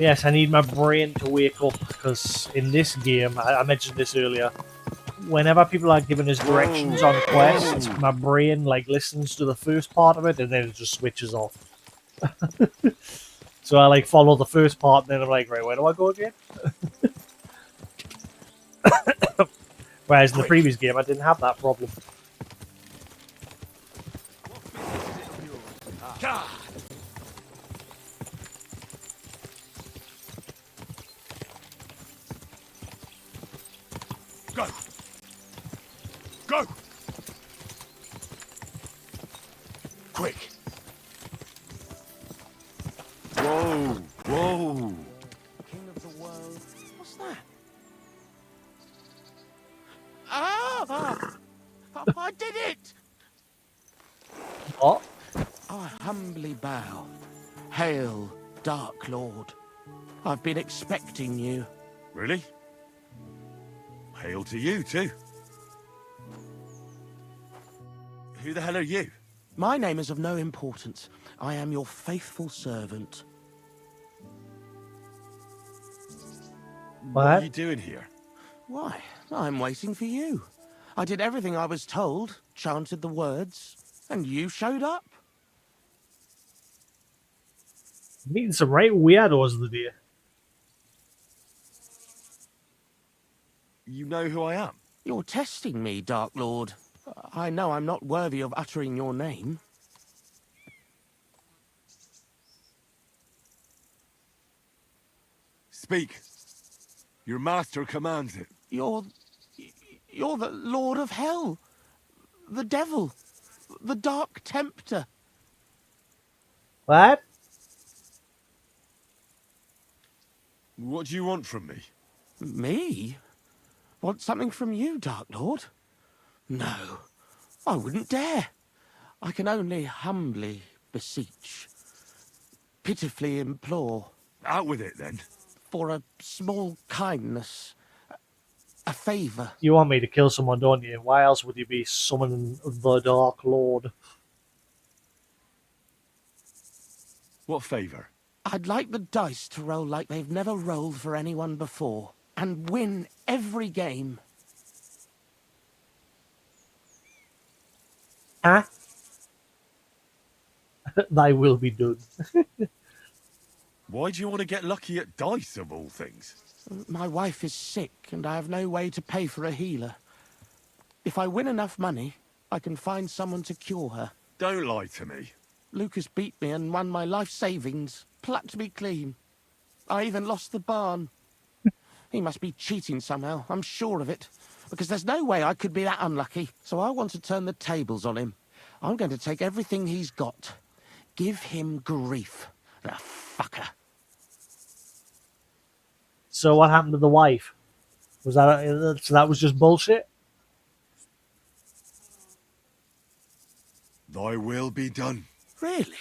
Yes, I need my brain to wake up, because in this game, I mentioned this earlier, whenever people are giving us directions on quests, my brain listens to the first part of it and then it just switches off. So I follow the first part and then I'm like, right, where do I go again? Whereas in the previous game I didn't have that problem. Go! Go! Quick! Whoa! Whoa! King of the world. What's that? Ah! I did it! What? I humbly bow. Hail Dark Lord. I've been expecting you. Really? Hail to you, too. Who the hell are you? My name is of no importance. I am your faithful servant. What are you doing here? Why, I'm waiting for you. I did everything I was told, chanted the words, and you showed up. Meeting some right weirdos today. You know who I am? You're testing me, Dark Lord. I know I'm not worthy of uttering your name. Speak. Your master commands it. You're the Lord of Hell. The Devil. The Dark Tempter. What? What do you want from me? Me? Want something from you, Dark Lord? No, I wouldn't dare. I can only humbly beseech, pitifully implore. Out with it, then. For a small kindness, a favour. You want me to kill someone, don't you? Why else would you be summoning the Dark Lord? What favour? I'd like the dice to roll like they've never rolled for anyone before, and win every game. Huh? Thy will be done. Why do you want to get lucky at dice, of all things? My wife is sick, and I have no way to pay for a healer. If I win enough money, I can find someone to cure her. Don't lie to me. Lucas beat me and won my life savings, plucked me clean. I even lost the barn. He must be cheating somehow, I'm sure of it. Because there's no way I could be that unlucky. So I want to turn the tables on him. I'm going to take everything he's got. Give him grief. The fucker. So what happened to the wife? Was that so? That was just bullshit. Thy will be done. Really?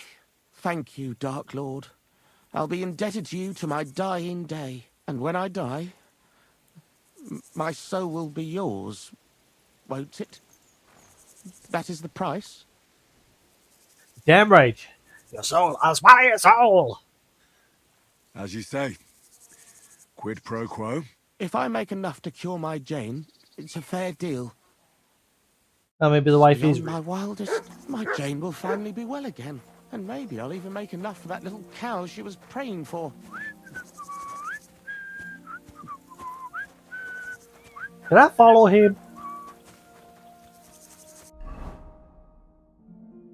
Thank you, Dark Lord. I'll be indebted to you to my dying day. And when I die, my soul will be yours, won't it? That is the price? Damn right. Your soul as my soul. As you say. Quid pro quo. If I make enough to cure my Jane, it's a fair deal. Oh, maybe the wife is Beyond my wildest, my Jane will finally be well again. And maybe I'll even make enough for that little cow she was praying for. Can I follow him?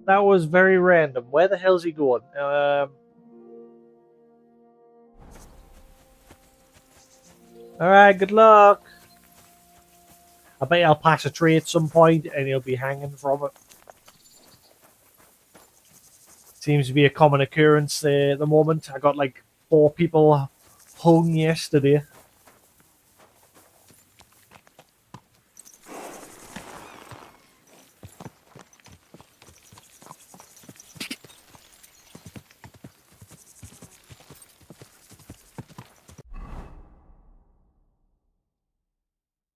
That was very random. Where the hell's he going? Alright, good luck. I bet I'll pass a tree at some point and he'll be hanging from it. Seems to be a common occurrence at the moment. I got like 4 people hung yesterday.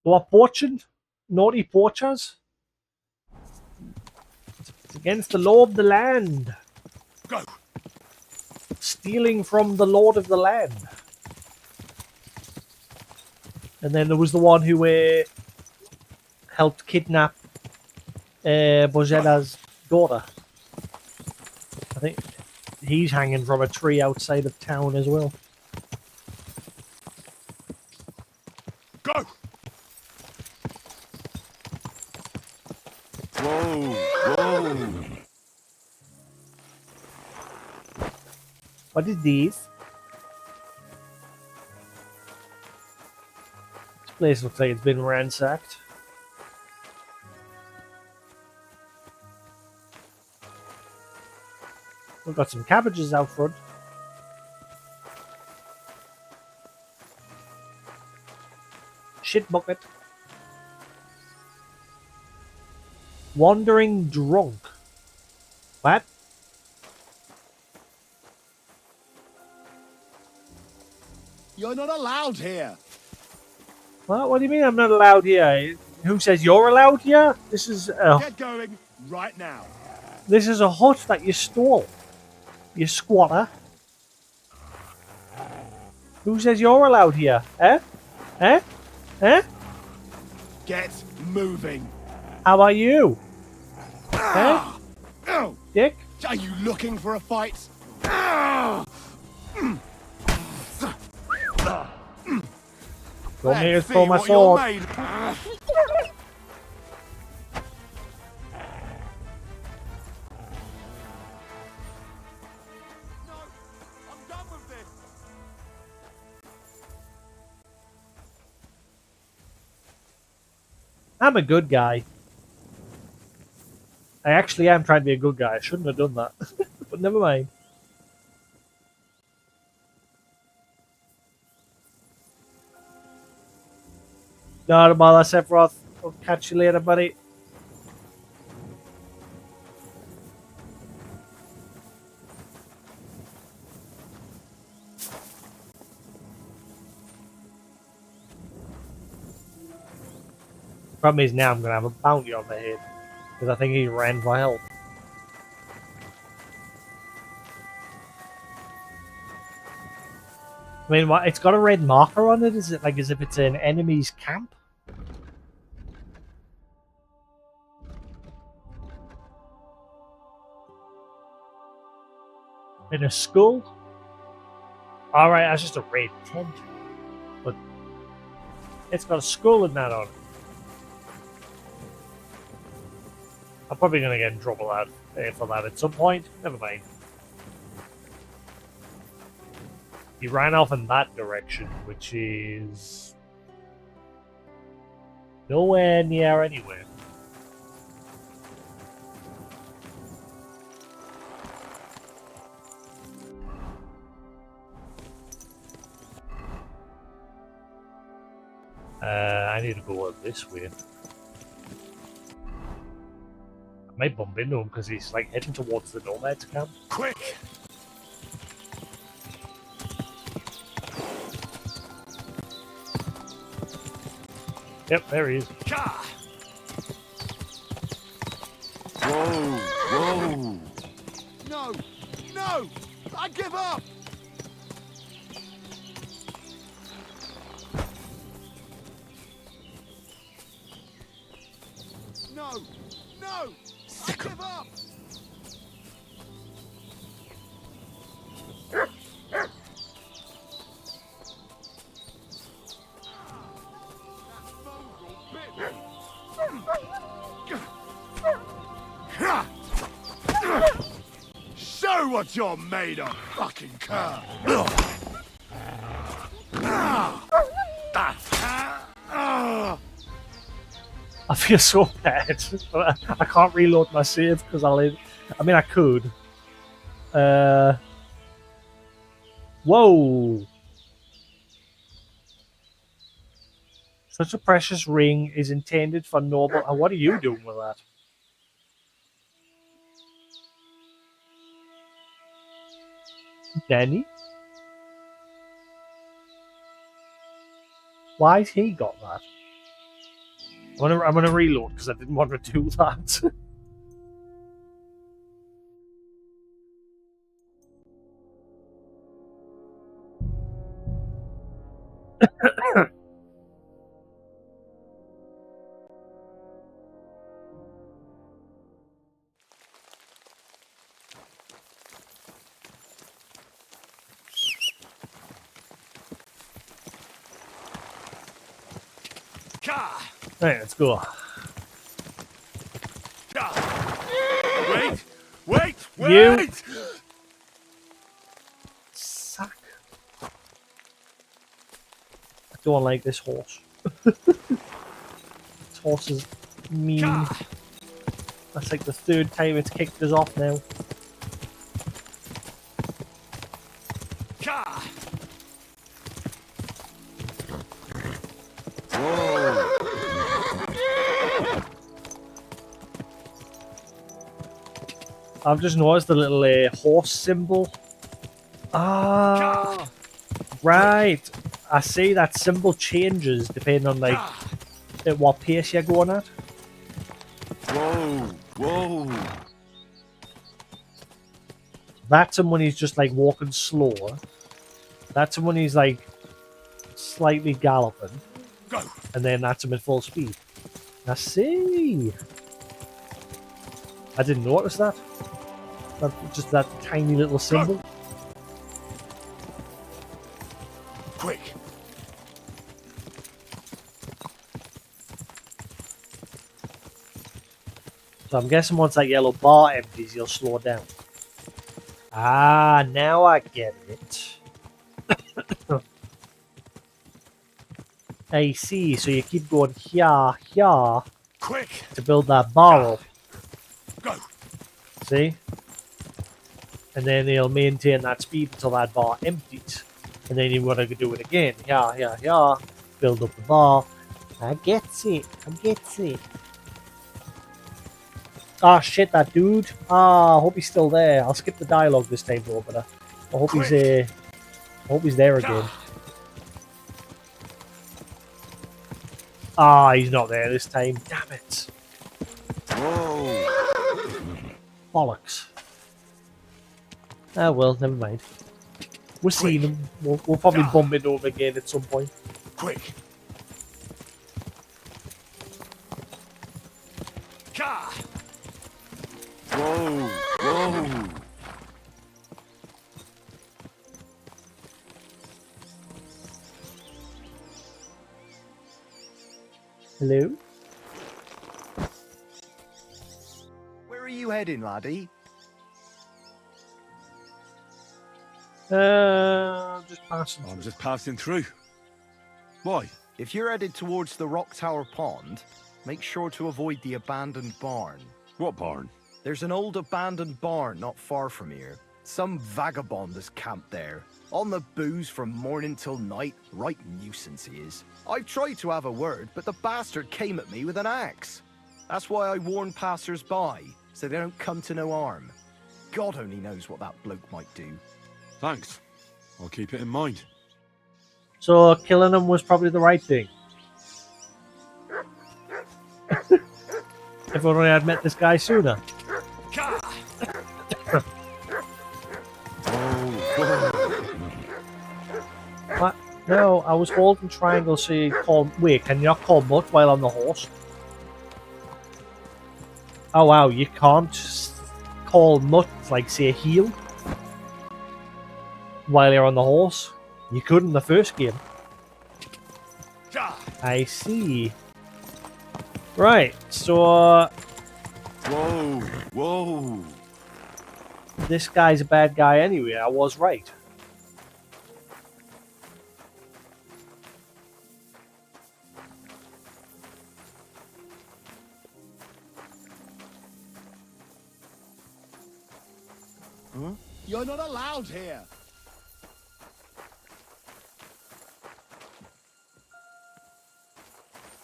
What poaching? Naughty poachers? It's against the law of the land. Go. Stealing from the lord of the land. And then there was the one who helped kidnap Bozeda's daughter. I think he's hanging from a tree outside of town as well. Go! Whoa! Whoa! What is this? This place looks like it's been ransacked. We've got some cabbages out front. Shit bucket. Wandering drunk. What? You're not allowed here. What do you mean I'm not allowed here? Who says you're allowed here? This is Get going right now. this is a hut that you stole. You squatter. Who says you're allowed here? Eh? Eh? Eh? Get moving. How about you? Eh? Dick? Are you looking for a fight? Don't make us Let's throw see my what sword. you're made. I'm a good guy. I actually am trying to be a good guy. I shouldn't have done that. But never mind. No, don't bother, Sephiroth. I'll catch you later, buddy. Problem is now I'm going to have a bounty on my head. Because I think he ran for help. I mean, what? It's got a red marker on it? Is it like as if it's an enemy's camp? In a skull? Alright, that's just a red tent. But it's got a skull and that on it. I'm probably going to get in trouble for that at some point. Never mind. He ran off in that direction, which is nowhere near anywhere. I need to go this way. I might bump into him because he's like heading towards the Nomad's camp. Quick! Yep, there he is. Whoa! Whoa! No! No! I give up! No! No! I give up! Show what you're made of, fucking cur! I feel so bad. I can't reload my save because I mean, I could. Whoa! Such a precious ring is intended for noble. What are you doing with that? Danny? Why's he got that? I'm gonna reload because I didn't want to do that. Right, let's go. Wait! Wait! You Wait! suck. I don't like this horse. This horse is mean. That's like the third time it's kicked us off now. I've just noticed the little horse symbol. Ah, right. I see that symbol changes depending on like at what pace you're going at. Whoa, whoa. That's him when he's just like walking slower. That's him when he's like slightly galloping. Go. And then that's him at full speed. I see. I didn't notice that. Just that tiny little symbol. Quick. So I'm guessing once that yellow bar empties, you'll slow down. Ah, now I get it. I see. So you keep going here, here. Quick. To build that bar up. Go. See? And then he'll maintain that speed until that bar empties. And then you've got to do it again. Here, here, here. Build up the bar. I get it. I get it. Ah, shit, that dude. Ah, I hope he's still there. I'll skip the dialogue this time, though, but I hope he's there again. Ah, he's not there this time. Damn it. Whoa. Bollocks. Ah, well, never mind. We'll see them. We'll probably bump it over again at some point. Quick. Ka. Whoa, whoa. Hello? Where are you heading, laddie? Just passing. I'm just passing through. Why? If you're headed towards the Rock Tower Pond, make sure to avoid the abandoned barn. What barn? There's an old abandoned barn not far from here. Some vagabond has camped there. On the booze from morning till night. Right nuisance he is. I've tried to have a word, but the bastard came at me with an axe. That's why I warn passers-by, so they don't come to no harm. God only knows what that bloke might do. Thanks. I'll keep it in mind. So killing him was probably the right thing. If only I'd met this guy sooner. What? No, I was holding triangle so you call... Wait, can you not call mutt while on the horse? Oh wow, you can't call mutt, like say heel, while you're on the horse? You could in the first game. I see. Right, so... Whoa, whoa. This guy's a bad guy anyway, I was right. Huh? You're not allowed here.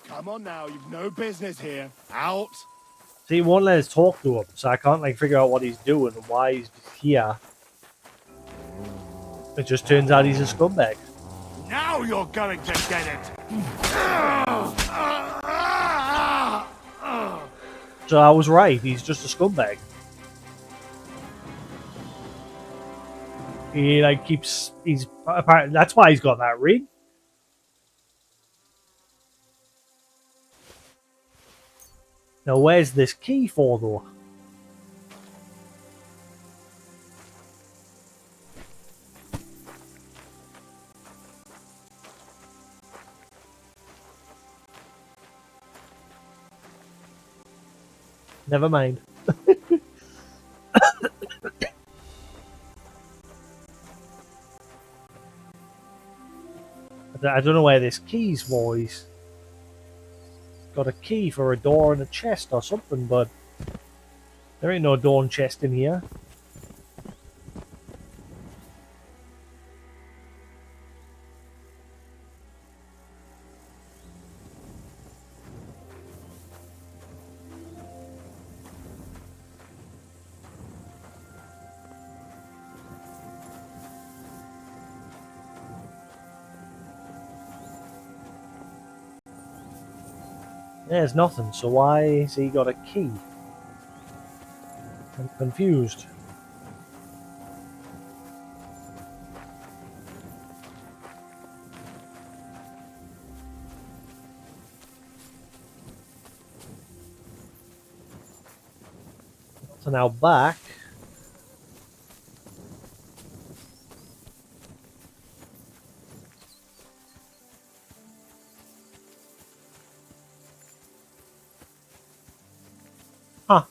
Come on now, you've no business here. Out. See, he won't let us talk to him, so I can't like figure out what he's doing and why he's here. It just turns out he's a scumbag. Now you're going to get it. So I was right, he's just a scumbag. He like he's apparently that's why he's got that ring. Now where's this key for though? Never mind. I don't know where this key's for. He's got a key for a door and a chest or something, but there ain't no door and chest in here. There's nothing, so why has he got a key? I'm confused. So now back. Huh.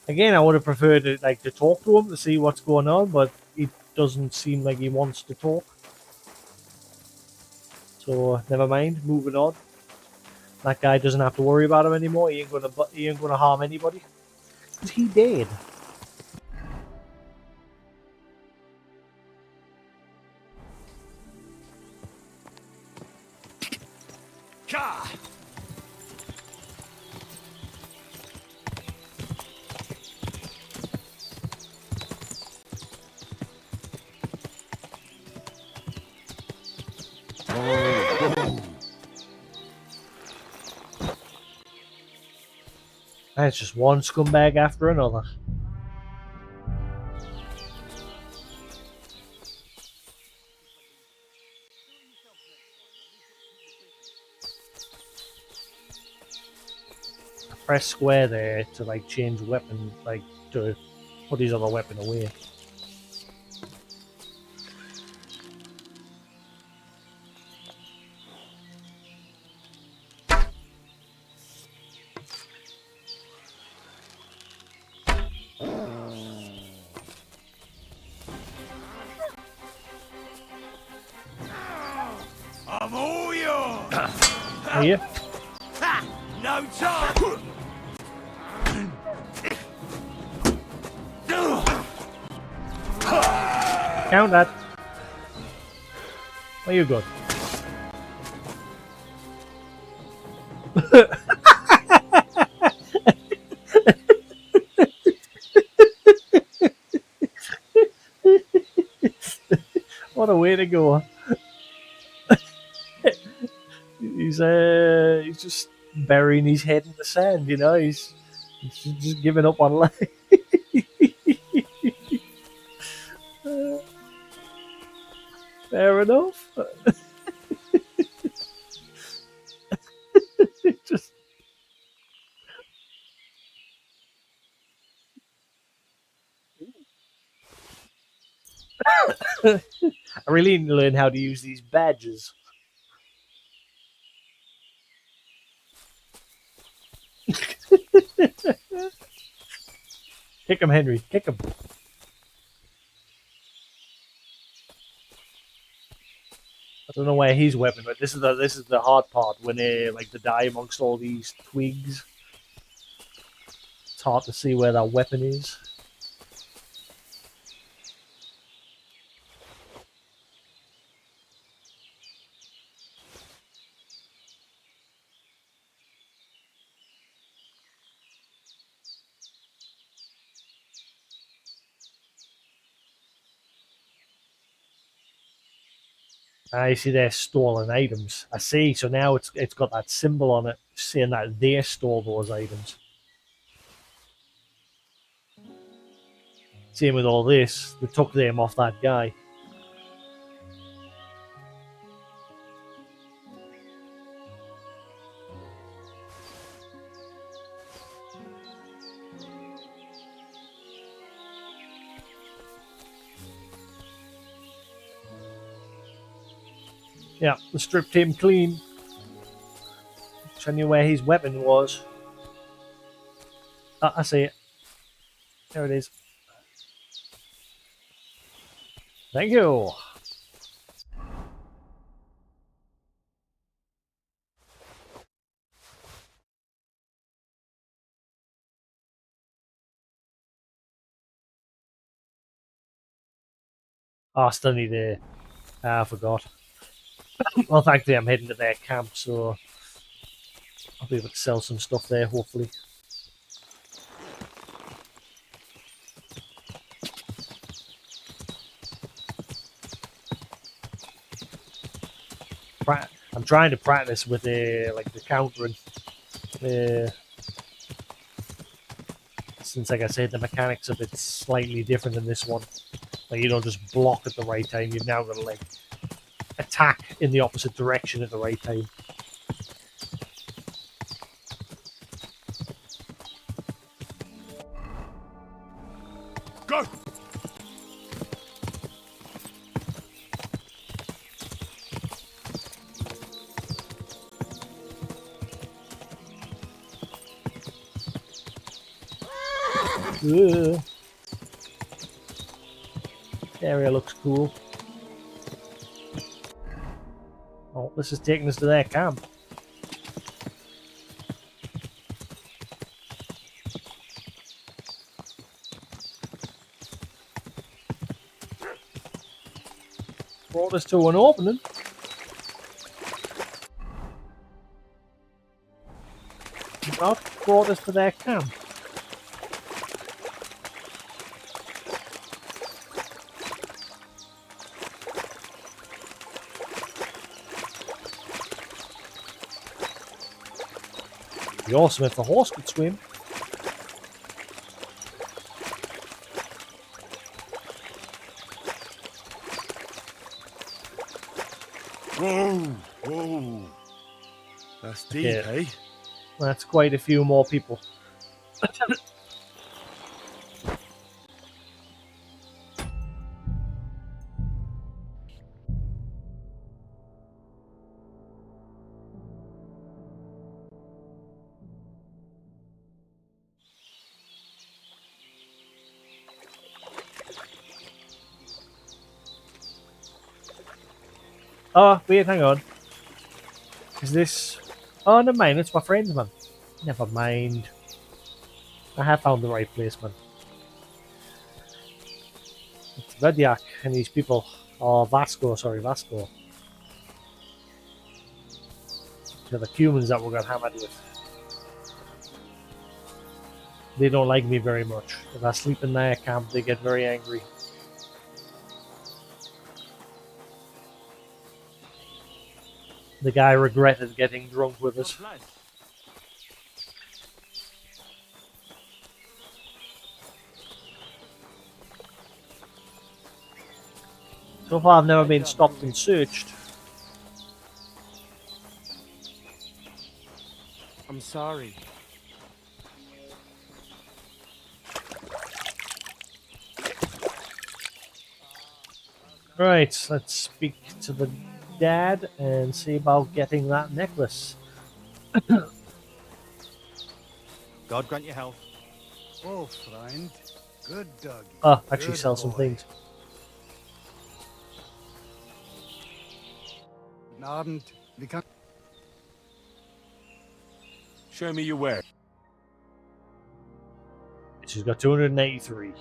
Again, I would have preferred to talk to him to see what's going on, but it doesn't seem like he wants to talk. So never mind. Moving on. That guy doesn't have to worry about him anymore. He ain't gonna harm anybody. Cause he dead. Ka! And it's just one scumbag after another. Press square there to change weapon, to put his other weapon away. I'm all yours! Are you? Ha! No time! Count that. Are you good? What a way to go. He's just burying his head in the sand, you know. He's just giving up on life. Fair enough. Just I really need to learn how to use these badges. Kick him, Henry. Kick him. I don't know where his weapon, but this is the hard part when they to die amongst all these twigs. It's hard to see where that weapon is. I see they're stolen items. I see. So now it's got that symbol on it saying that they stole those items. Same with all this. They took them off that guy. Yeah, they stripped him clean. Showing you where his weapon was. I see it. There it is. Thank you. Oh, I still need a... I forgot. Well, thankfully I'm heading to their camp, so I'll be able to sell some stuff there, hopefully. I'm trying to practice with the countering. Since, like I said, the mechanics of it's slightly different than this one. Like, you don't just block at the right time. You've now got to, like, attack in the opposite direction at the right time. Go! Ugh. Area looks cool. Oh, this is taking us to their camp. Brought us to an opening. Not brought us to their camp. It'd be awesome if the horse could swim. Whoa! Whoa! That's deep, Yeah. eh? That's quite a few more people. Oh, wait, hang on. Is this... Oh, never mind, it's my friends, man. Never mind. I have found the right place, man. It's Vedyak and these people. Oh, Vasco, sorry, Vasco. They're the humans that we got hammered with. They don't like me very much. If I sleep in their camp, they get very angry. The guy regretted getting drunk with us. So far, I've never been stopped and searched. I'm sorry. Right, let's speak to the dad and see about getting that necklace. God grant you health. Oh, friend. Good doggy. Oh, actually Good sell some boy. things. Guten Abend. Wie kann... Show me your wear. She's got 283.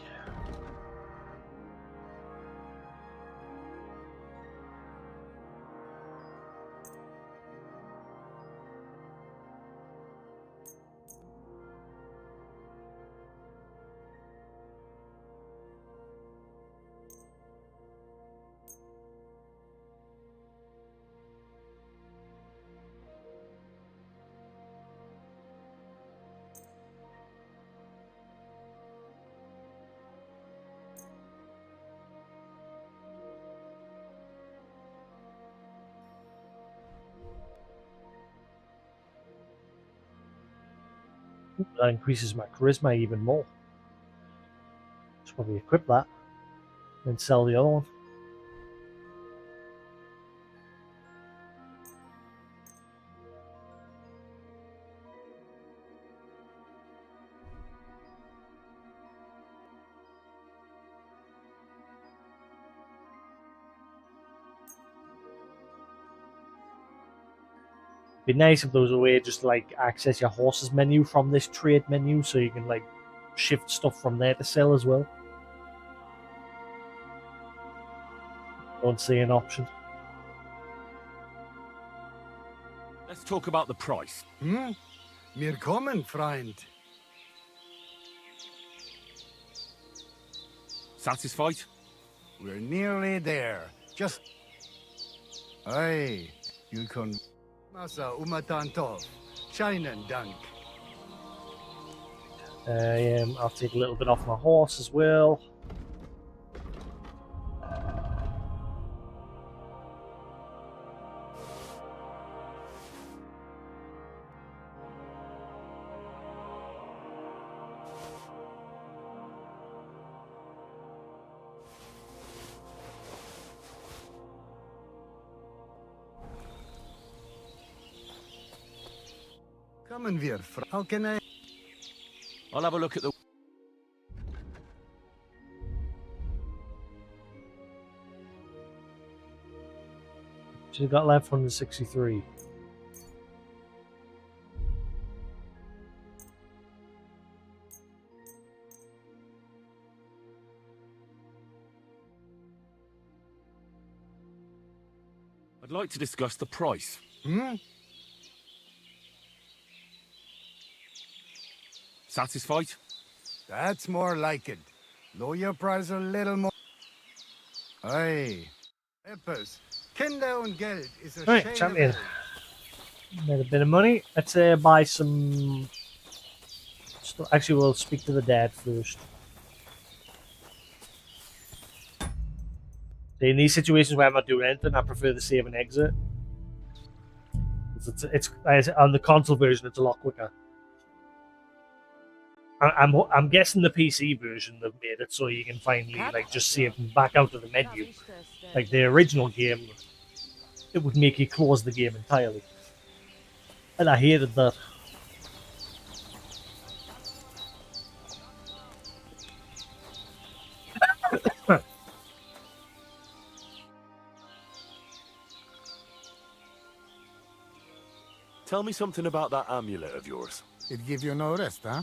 That increases my charisma even more. Should probably equip that and sell the other one. Be nice if there was a way just to, like, access your horse's menu from this trade menu, so you can, like, shift stuff from there to sell as well. Don't see an option. Let's talk about the price. Wir kommen, Freund. Satisfied? We're nearly there. Just... Hey, you can... Masa umatantov. Scheinen Dank. I'll take a little bit off my horse as well. Come in here. How can I? I'll have a look at the... She's got left 163. I'd like to discuss the price. Hmm? Satisfied? That's more like it. Lower your price a little more. Hey, Peppers. Kinder und Geld is a Alright, shame champion. of it. Made a bit of money. Let's buy some... Actually, we'll speak to the dad first. In these situations where I'm not doing anything, I prefer the save and exit. It's on the console version, it's a lot quicker. I'm guessing the PC version they've made it so you can finally like just save and back out of the menu. Like the original game, it would make you close the game entirely, and I hated that. Tell me something about that amulet of yours. It give you no rest, huh?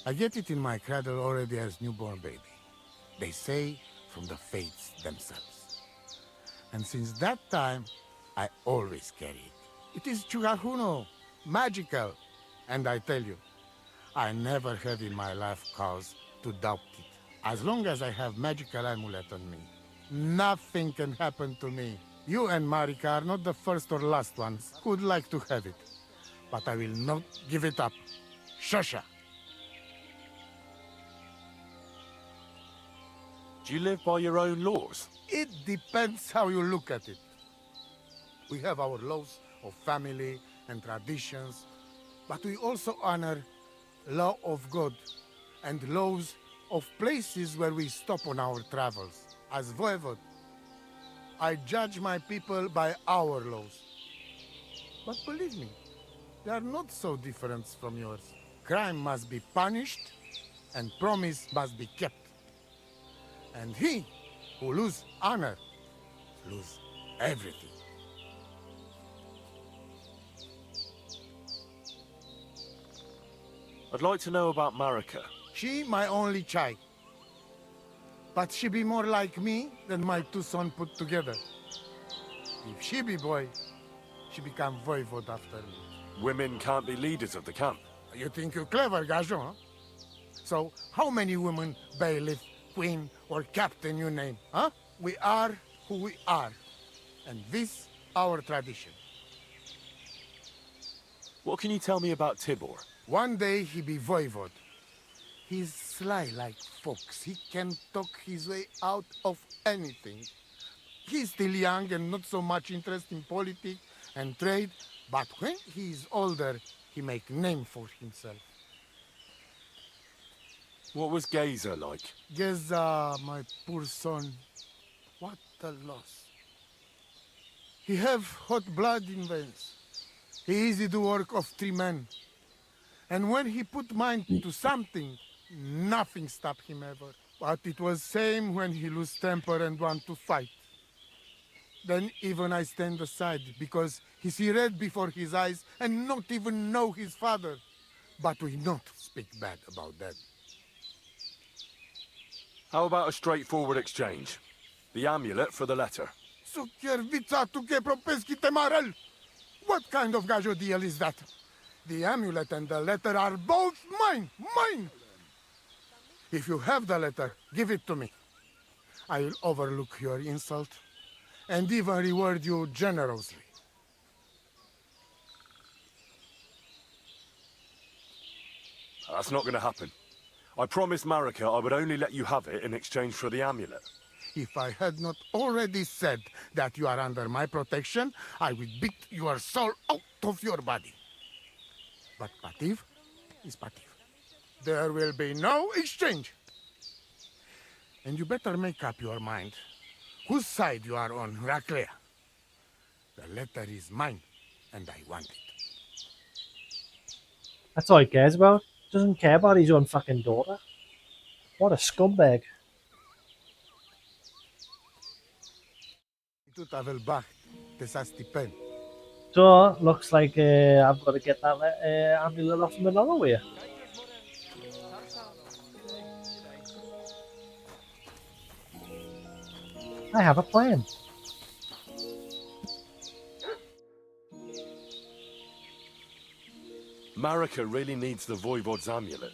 I get it in my cradle already as newborn baby. They say from the fates themselves. And since that time, I always carry it. It is Chugahuno, magical. And I tell you, I never had in my life cause to doubt it. As long as I have magical amulet on me, nothing can happen to me. You and Marika are not the first or last ones who would like to have it. But I will not give it up. Shosha! Do you live by your own laws? It depends how you look at it. We have our laws of family and traditions, but we also honor law of God and laws of places where we stop on our travels. As voivod, I judge my people by our laws. But believe me, they are not so different from yours. Crime must be punished, and promise must be kept. And he who lose honor, lose everything. I'd like to know about Marika. She my only child. But she be more like me than my two sons put together. If she be boy, she become voivod after me. Women can't be leaders of the camp. You think you're clever, Gajon, huh? So, how many women, bailiff, queen, or captain you name, huh? We are who we are. And this, our tradition. What can you tell me about Tibor? One day he be voivod. He's sly like fox. He can talk his way out of anything. He's still young and not so much interested in politics and trade, but when he's older, he make name for himself. What was Geza like? Geza, my poor son, what a loss. He have hot blood in veins. He easy to work of 3 men. And when he put mind to something, nothing stopped him ever. But it was same when he lose temper and want to fight. Then even I stand aside, because he see red before his eyes and not even know his father. But we not speak bad about that. How about a straightforward exchange? The amulet for the letter. Sukiervica tu ke propeski temarel! What kind of gajo deal is that? The amulet and the letter are both mine! Mine! If you have the letter, give it to me. I will overlook your insult and even reward you generously. That's not going to happen. I promised Marika I would only let you have it in exchange for the amulet. If I had not already said that you are under my protection, I would beat your soul out of your body. But Pativ is Pativ. There will be no exchange. And you better make up your mind whose side you are on, Raclea. The letter is mine, and I want it. That's all he cares about. Doesn't care about his own fucking daughter. What a scumbag. So, looks like I've got to get that amulet off him another way. I have a plan. Marika really needs the Voivod's amulet,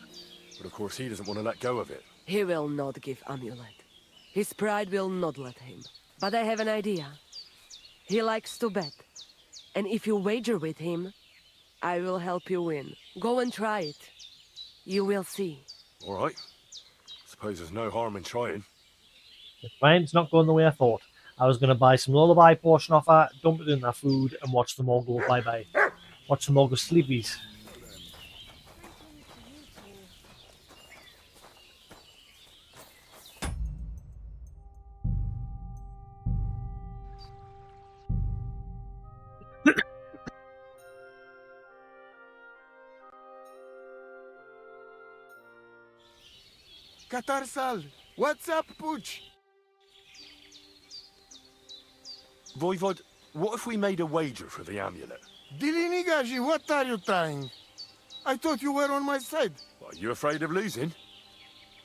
but of course he doesn't want to let go of it. He will not give amulet. His pride will not let him. But I have an idea. He likes to bet. And if you wager with him, I will help you win. Go and try it. You will see. All right. Suppose there's no harm in trying. The plan's not going the way I thought. I was going to buy some lullaby potion off her, dump it in their food, and watch them all go bye-bye. Watch them all go sleepies. Katarsal, what's up, Pooch? Voivod, what if we made a wager for the amulet? Dilinigaji, what are you trying? I thought you were on my side. Are you afraid of losing?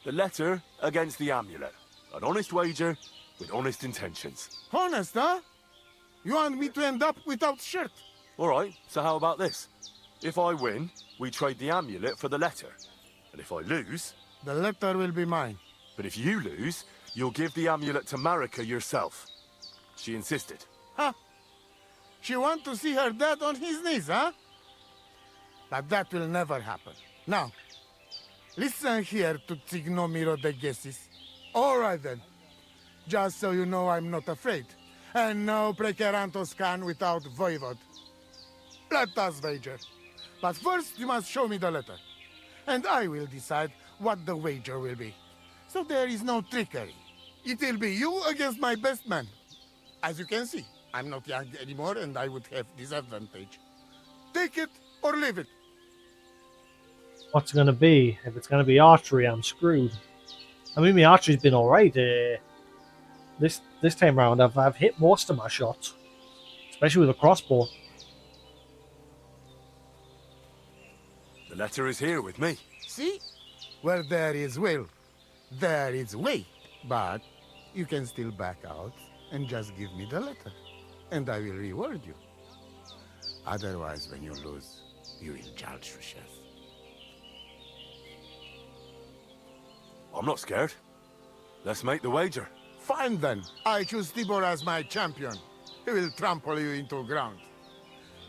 The letter against the amulet. An honest wager with honest intentions. Honest, huh? You want me to end up without shirt? All right, so how about this? If I win, we trade the amulet for the letter. And if I lose... The letter will be mine. But if you lose, you'll give the amulet to Marika yourself. She insisted. Huh? She want to see her dad on his knees, huh? But that will never happen. Now, listen here to Tignomiro de Jasix. All right then. Just so you know I'm not afraid. And no Prekerantos can without Voivod. Let us wager. But first you must show me the letter. And I will decide what the wager will be. So there is no trickery. It will be you against my best man. As you can see, I'm not young anymore and I would have disadvantage. Take it or leave it. What's it going to be? If it's going to be archery, I'm screwed. I mean, my archery's been alright. This time round, I've hit most of my shots. Especially with a crossbow. The letter is here with me. See? Where there is will, there is way. But you can still back out and just give me the letter. And I will reward you. Otherwise, when you lose, you will judge yourself. I'm not scared. Let's make the wager. Fine then. I choose Tibor as my champion. He will trample you into ground.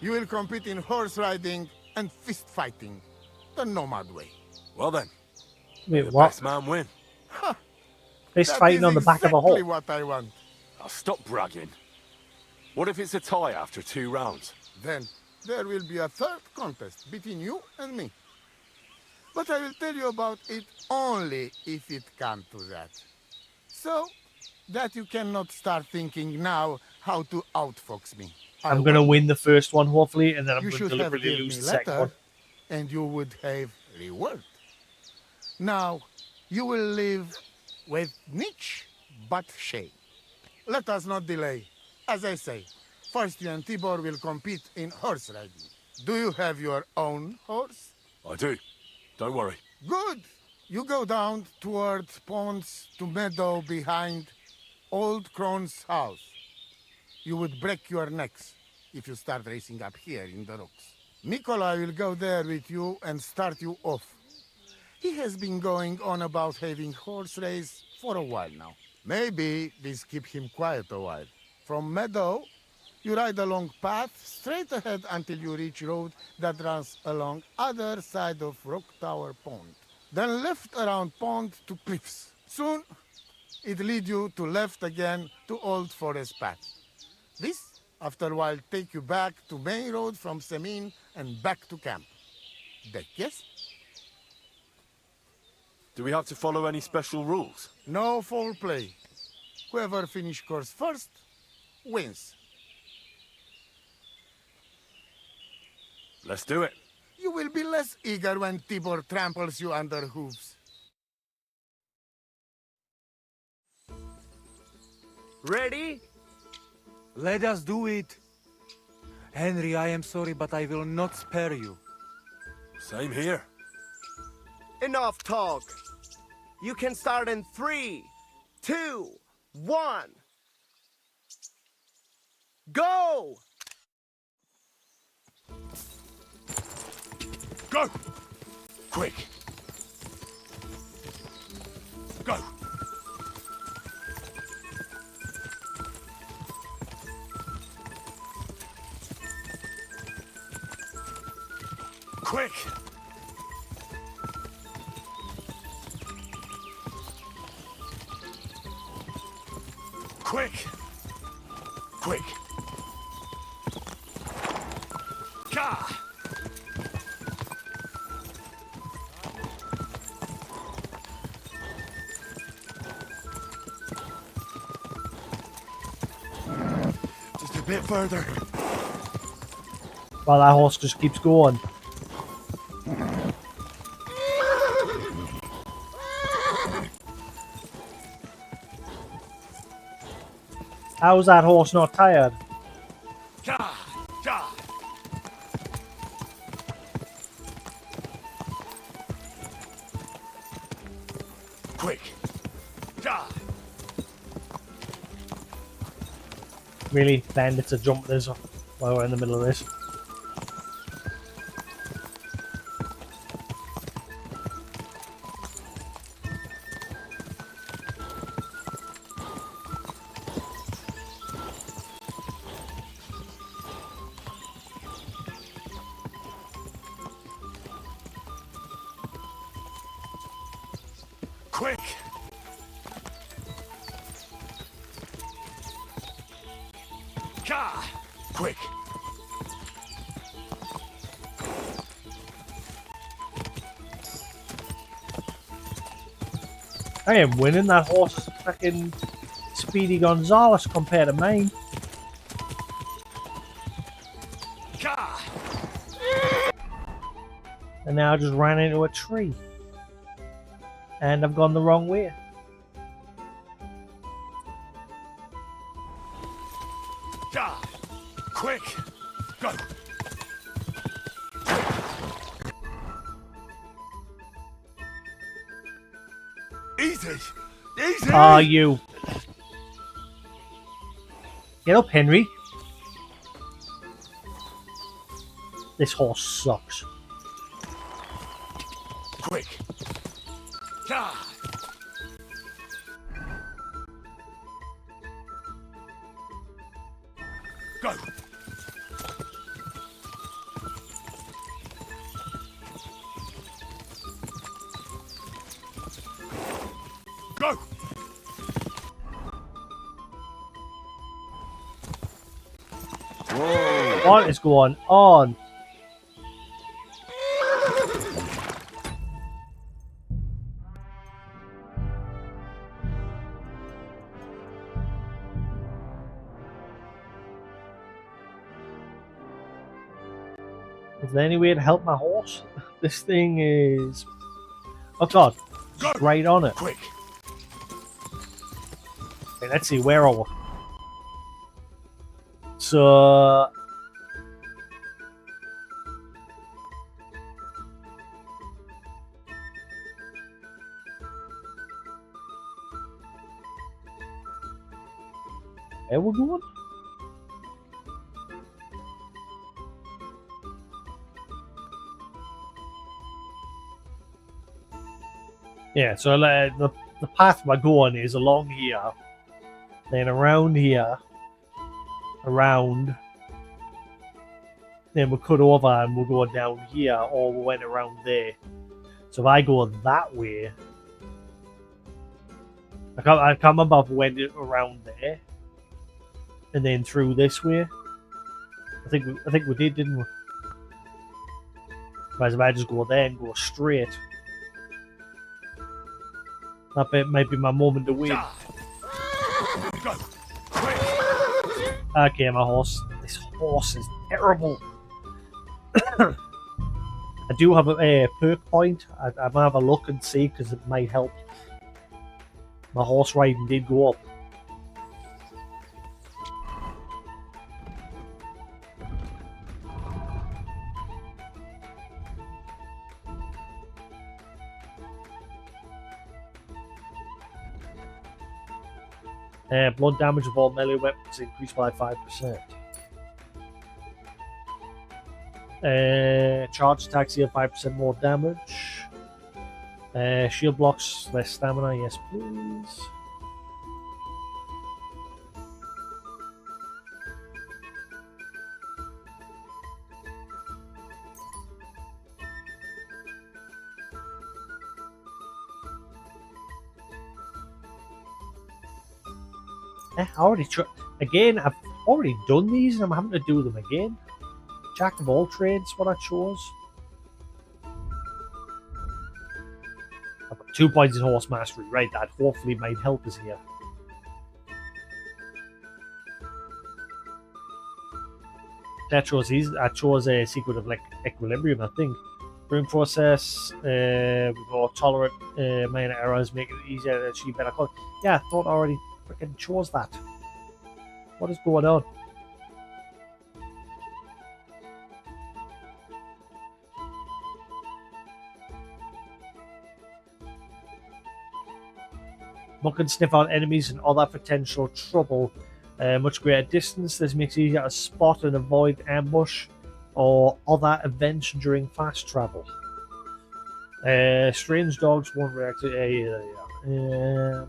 You will compete in horse riding and fist fighting. The nomad way. Well then. Wait, the what? best man win. Huh. Fist fighting on the back of a Exactly hole. what I want. Now stop bragging. What if it's a tie after 2 rounds? Then there will be a third contest between you and me. But I will tell you about it only if it comes to that. So that you cannot start thinking now how to outfox me. I'm going to win the first one, hopefully, and then I'm You going to should have deliberately given lose me the second letter, one. and you would have reward. Now, you will live with niche but shame. Let us not delay. As I say, first you and Tibor will compete in horse riding. Do you have your own horse? I do. Don't worry. Good. You go down towards ponds to meadow behind Old Crone's house. You would break your necks if you start racing up here in the rocks. Nikolai will go there with you and start you off. He has been going on about having horse race for a while now. Maybe this keep him quiet a while. From meadow, You ride along path straight ahead until you reach road that runs along other side of Rock Tower Pond. Then left around pond to cliffs. Soon, it lead you to left again to Old Forest Path. This, after a while, take you back to main road from Semin and back to camp. Deck, yes? Do we have to follow any special rules? No foul play. Whoever finish course first, wins. Let's do it. You will be less eager when Tibor tramples you under hooves. Ready? Let us do it. Henry, I am sorry, but I will not spare you. Same here. Enough talk. You can start in 3, 2, 1. Go! Go! Quick! Go! Quick! Quick! Quick! Gah! Just a bit further. Well, that horse just keeps going. How's that horse not tired? Gah! Gah! Quick! Gah! Really, bandits are jumping this while we're in the middle of this. Quick! Gah! Quick! I am winning. That horse is fucking Speedy Gonzales compared to mine. Gah! And now I just ran into a tree. And I've gone the wrong way. Gah! Quick! Go! Easy! Easy! Ah, you. Get up, Henry. This horse sucks. Quick! Gah! Go! Go! Whoa. What is going on? Is there any way to help my horse? This thing is... Oh god, just right on it. Quick! Okay, let's see, where are we? So... Where we going? Yeah, so the path we're going is along here, then around here, around, then we'll cut over and we'll go down here, or we went around there. So if I go that way, I can't remember if we went around there and then through this way. I think we did, didn't we? Whereas if I just go there and go straight, that bit might be my moment to win. Okay, my horse. This horse is terrible. I do have a perk point. I might have a look and see because it might help. My horse riding did go up. Blood damage of all melee weapons increased by 5%. Charge attacks deal 5% more damage. Shield blocks less stamina, yes please. I've already done these and I'm having to do them again. Jack of all trades, what I chose. I've got 2 points in horse mastery, right? That hopefully might help us here. I chose a secret of equilibrium, I think. Brewing process, more tolerant minor errors, make it easier to achieve better quality. Yeah, I thought I already freaking chose that. What is going on? One can sniff out enemies and other potential trouble much greater distance. This makes it easier to spot and avoid ambush or other events during fast travel. Strange dogs won't react to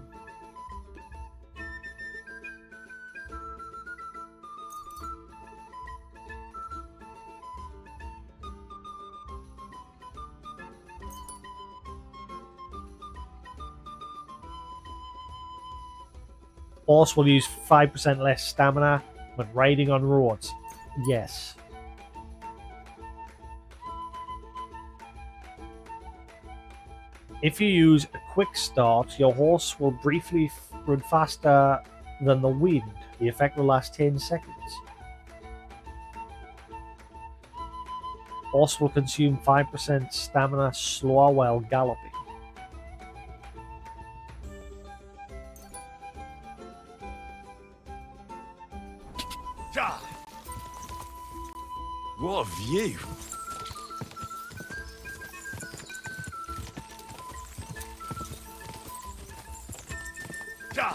Horse will use 5% less stamina when riding on roads. Yes. If you use a quick start, your horse will briefly run faster than the wind. The effect will last 10 seconds. Horse will consume 5% stamina slower while galloping. What a view! Go!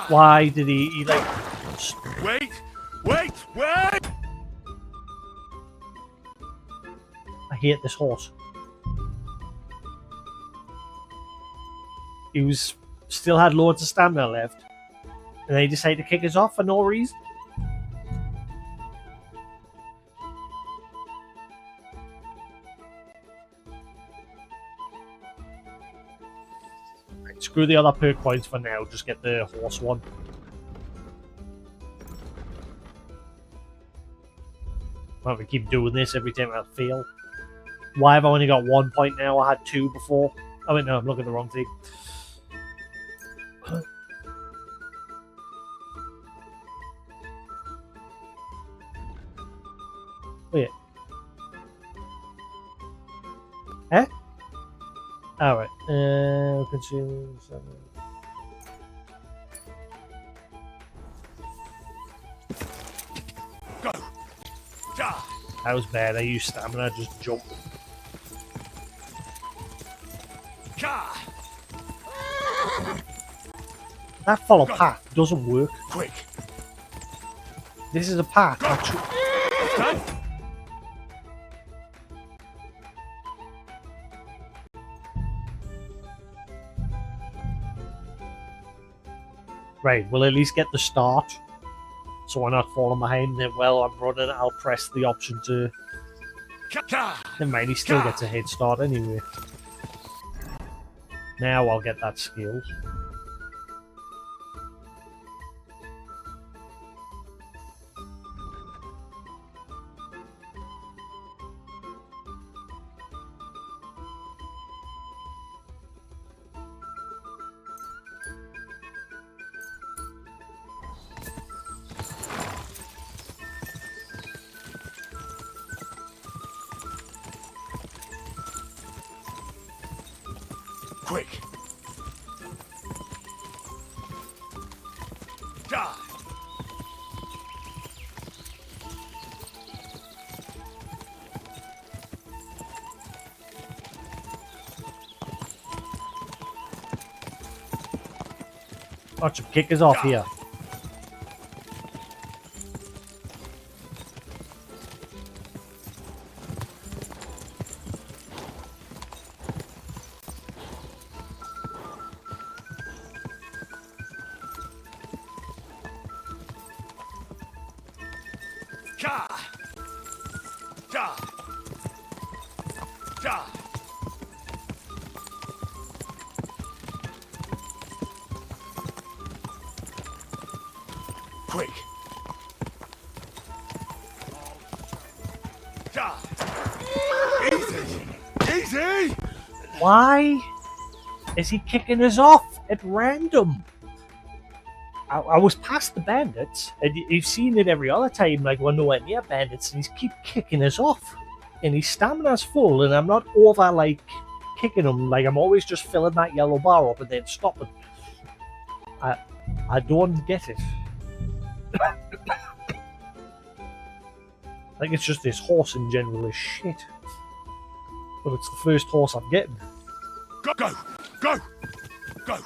Why did he like... Wait! Wait! Wait! I hate this horse. He still had loads of stamina left. And they decided to kick us off for no reason. Screw the other perk points for now, just get the horse one. Why don't we keep doing this every time I fail? Why have I only got 1 point now? I had 2 before. Oh wait, no, I'm looking at the wrong thing. Wait. Eh? Alright. Consume 7. Go! That was bad. I used stamina, just jump. That follow path doesn't work. Quick. This is a path. Actually. Right, we'll at least get the start. So we're not falling behind. Then, well, I'm running, I'll press the option to... Never mind, he still gets a head start anyway. Now I'll get that skill. Quick. Watch him kick us off here. Quick. Easy. Easy. Why is he kicking us off at random? I was past the bandits, and you've seen it every other time, like we're nowhere near bandits, and he's keep kicking us off. And his stamina's full, and I'm not over, like, kicking him, like I'm always just filling that yellow bar up and then stopping. I don't get it. Like, it's just this horse in general is shit. But it's the first horse I'm getting. Go, go, go, go.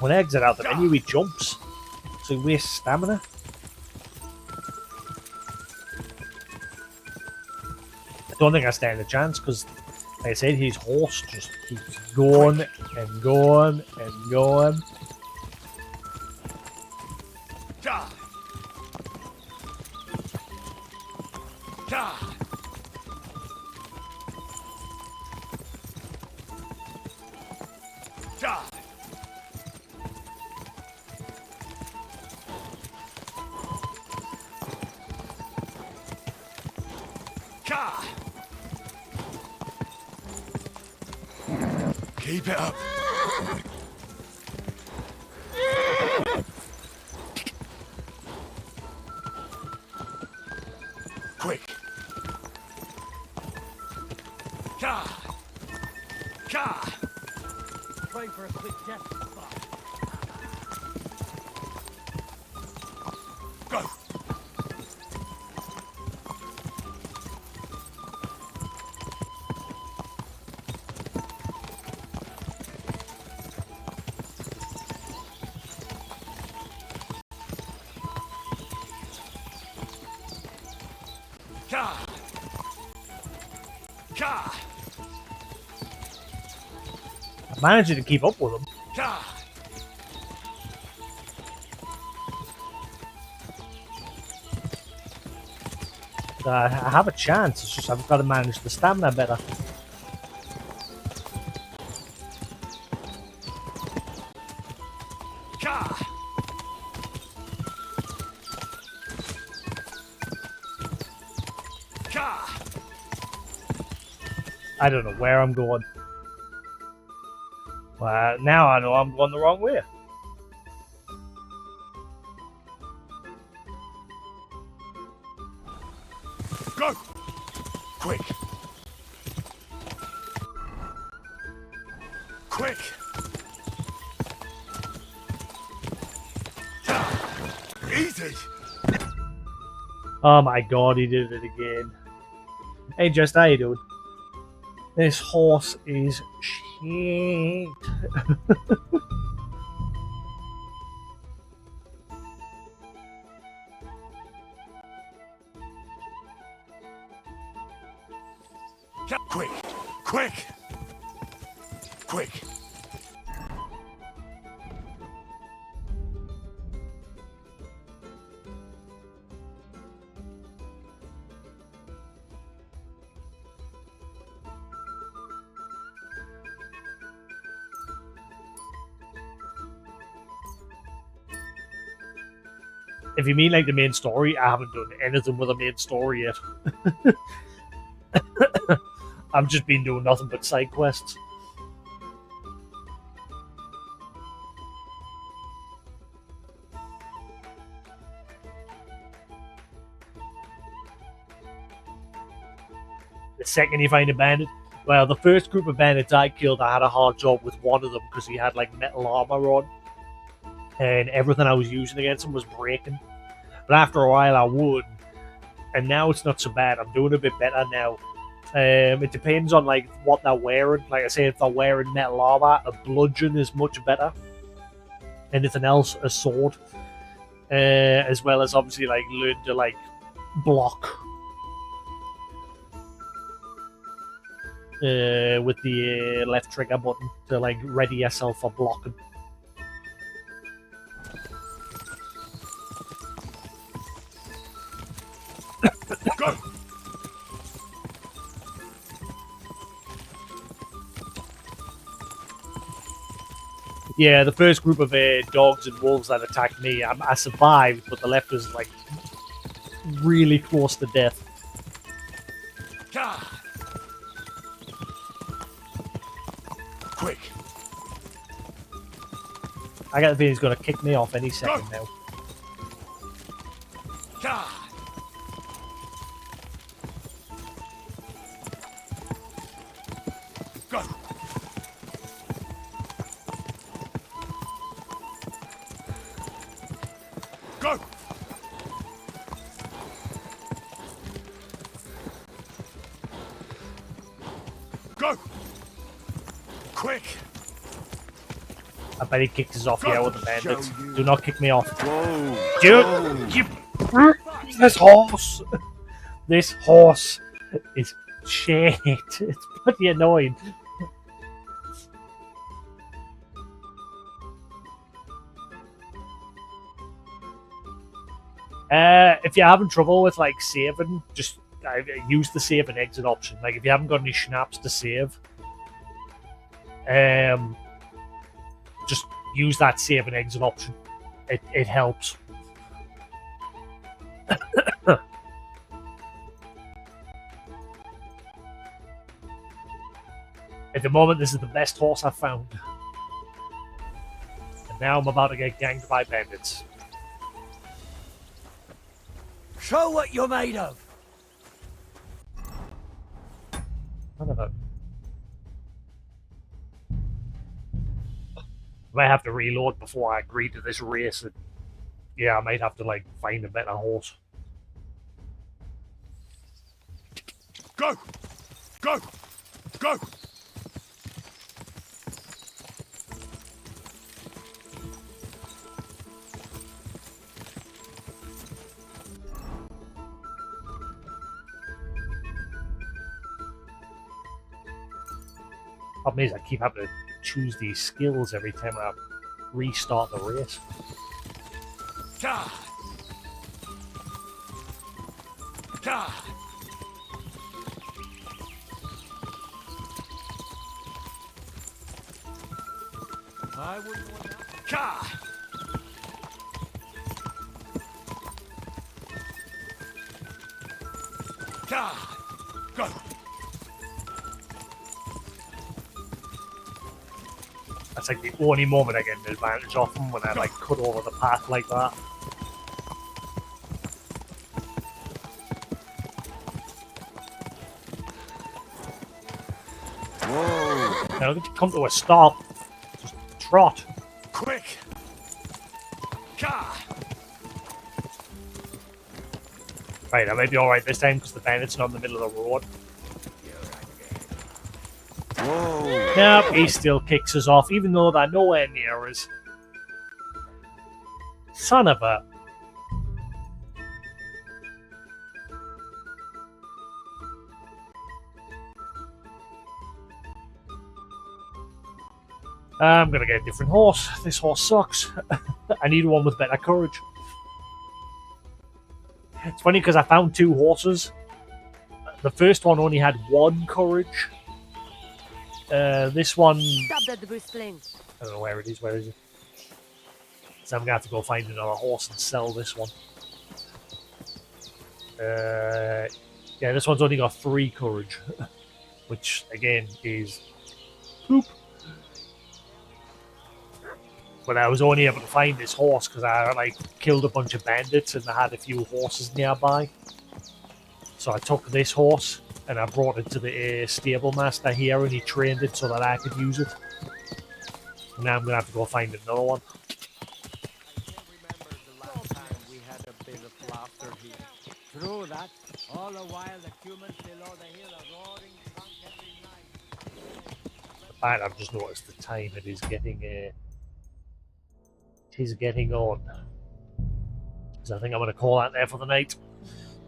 When I exit out the menu, he jumps, so he wastes stamina. I don't think I stand a chance because, like I said, his horse just keeps going and going and going. Keep it up. Quick. Pray for a quick death. Go. I'm managing to keep up with him. I have a chance, it's just I've got to manage the stamina better. I don't know where I'm going. Well, now I know I'm going the wrong way. Go! Quick! Quick! Easy! Oh my god, he did it again. Hey, just how you doing? This horse is shit. Quick! Quick! Quick! If you mean like the main story, I haven't done anything with the main story yet. I've just been doing nothing but side quests. The second you find a bandit, well, the first group of bandits I killed, I had a hard job with one of them because he had like metal armor on, and everything I was using against him was breaking. But after a while, I would, and now it's not so bad. I'm doing a bit better now. It depends on like what they're wearing. Like I say, if they're wearing metal armor, a bludgeon is much better. Anything else, a sword, as well as obviously like learn to like block with the left trigger button to like ready yourself for blocking. Go! Yeah, the first group of dogs and wolves that attacked me, I survived, but the left was like really close to death. Quick! I got the feeling he's going to kick me off any second now. Go! Go! Go! Quick! I bet he kicked us off here with the bandits. Show you. Do not kick me off. Whoa! Dude! You... This horse! This horse is shit. It's pretty annoying. If you're having trouble with like saving, just use the save and exit option. Like if you haven't got any schnapps to save, just use that save and exit option. It helps. At the moment, this is the best horse I've found. And now I'm about to get ganged by bandits. Show what you're made of. None of it. I might have to reload before I agree to this race. And yeah, I might have to like find a better horse. Go! Go! Go! Problem is, I keep having to choose these skills every time I restart the race. God! God! I wouldn't want that. God! God! Go! That's like the only moment I get an advantage off them, when I like cut over the path like that. Whoa! Now, come to a stop. Just trot. Quick! Gah! Right, I may be alright this time because the bandit's not in the middle of the road. Whoa! Nope, he still kicks us off, even though they're nowhere near us. Son of a... I'm gonna get a different horse. This horse sucks. I need one with better courage. It's funny because I found 2 horses. The first one only had 1 courage. This one... Stop that bristling. I don't know where it is. Where is it? So I'm gonna have to go find another horse and sell this one. Yeah, this one's only got 3 courage, which again is poop. But I was only able to find this horse because I like killed a bunch of bandits and I had a few horses nearby. So I took this horse and I brought it to the stable master here, and he trained it so that I could use it. And now I'm gonna have to go find another one. We had a bit of laughter here. True that. All the while the humans below the hill are roaring drunk every night. And I've just noticed the time. It is getting on. So I think I'm going to call that there for the night.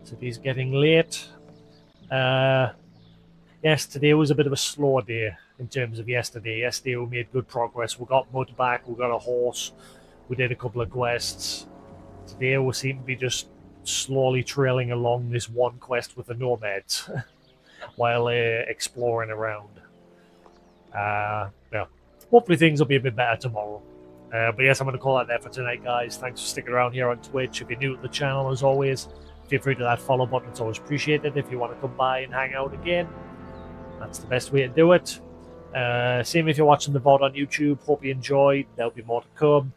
So it is getting late. Yes, today was a bit of a slow day in terms of yesterday. Yesterday we made good progress. We got mud back. We got a horse. We did a couple of quests. Today we seem to be just slowly trailing along this one quest with the nomads while exploring around. Yeah, hopefully things will be a bit better tomorrow. But yes, I'm going to call that there for tonight, guys. Thanks for sticking around here on Twitch. If you're new to the channel, as always, feel free to that follow button. It's always appreciated. If you want to come by and hang out again, that's the best way to do it. Same if you're watching the VOD on YouTube. Hope you enjoyed. There'll be more to come.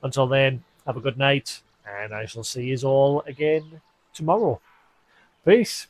Until then, have a good night, and I shall see you all again tomorrow. Peace.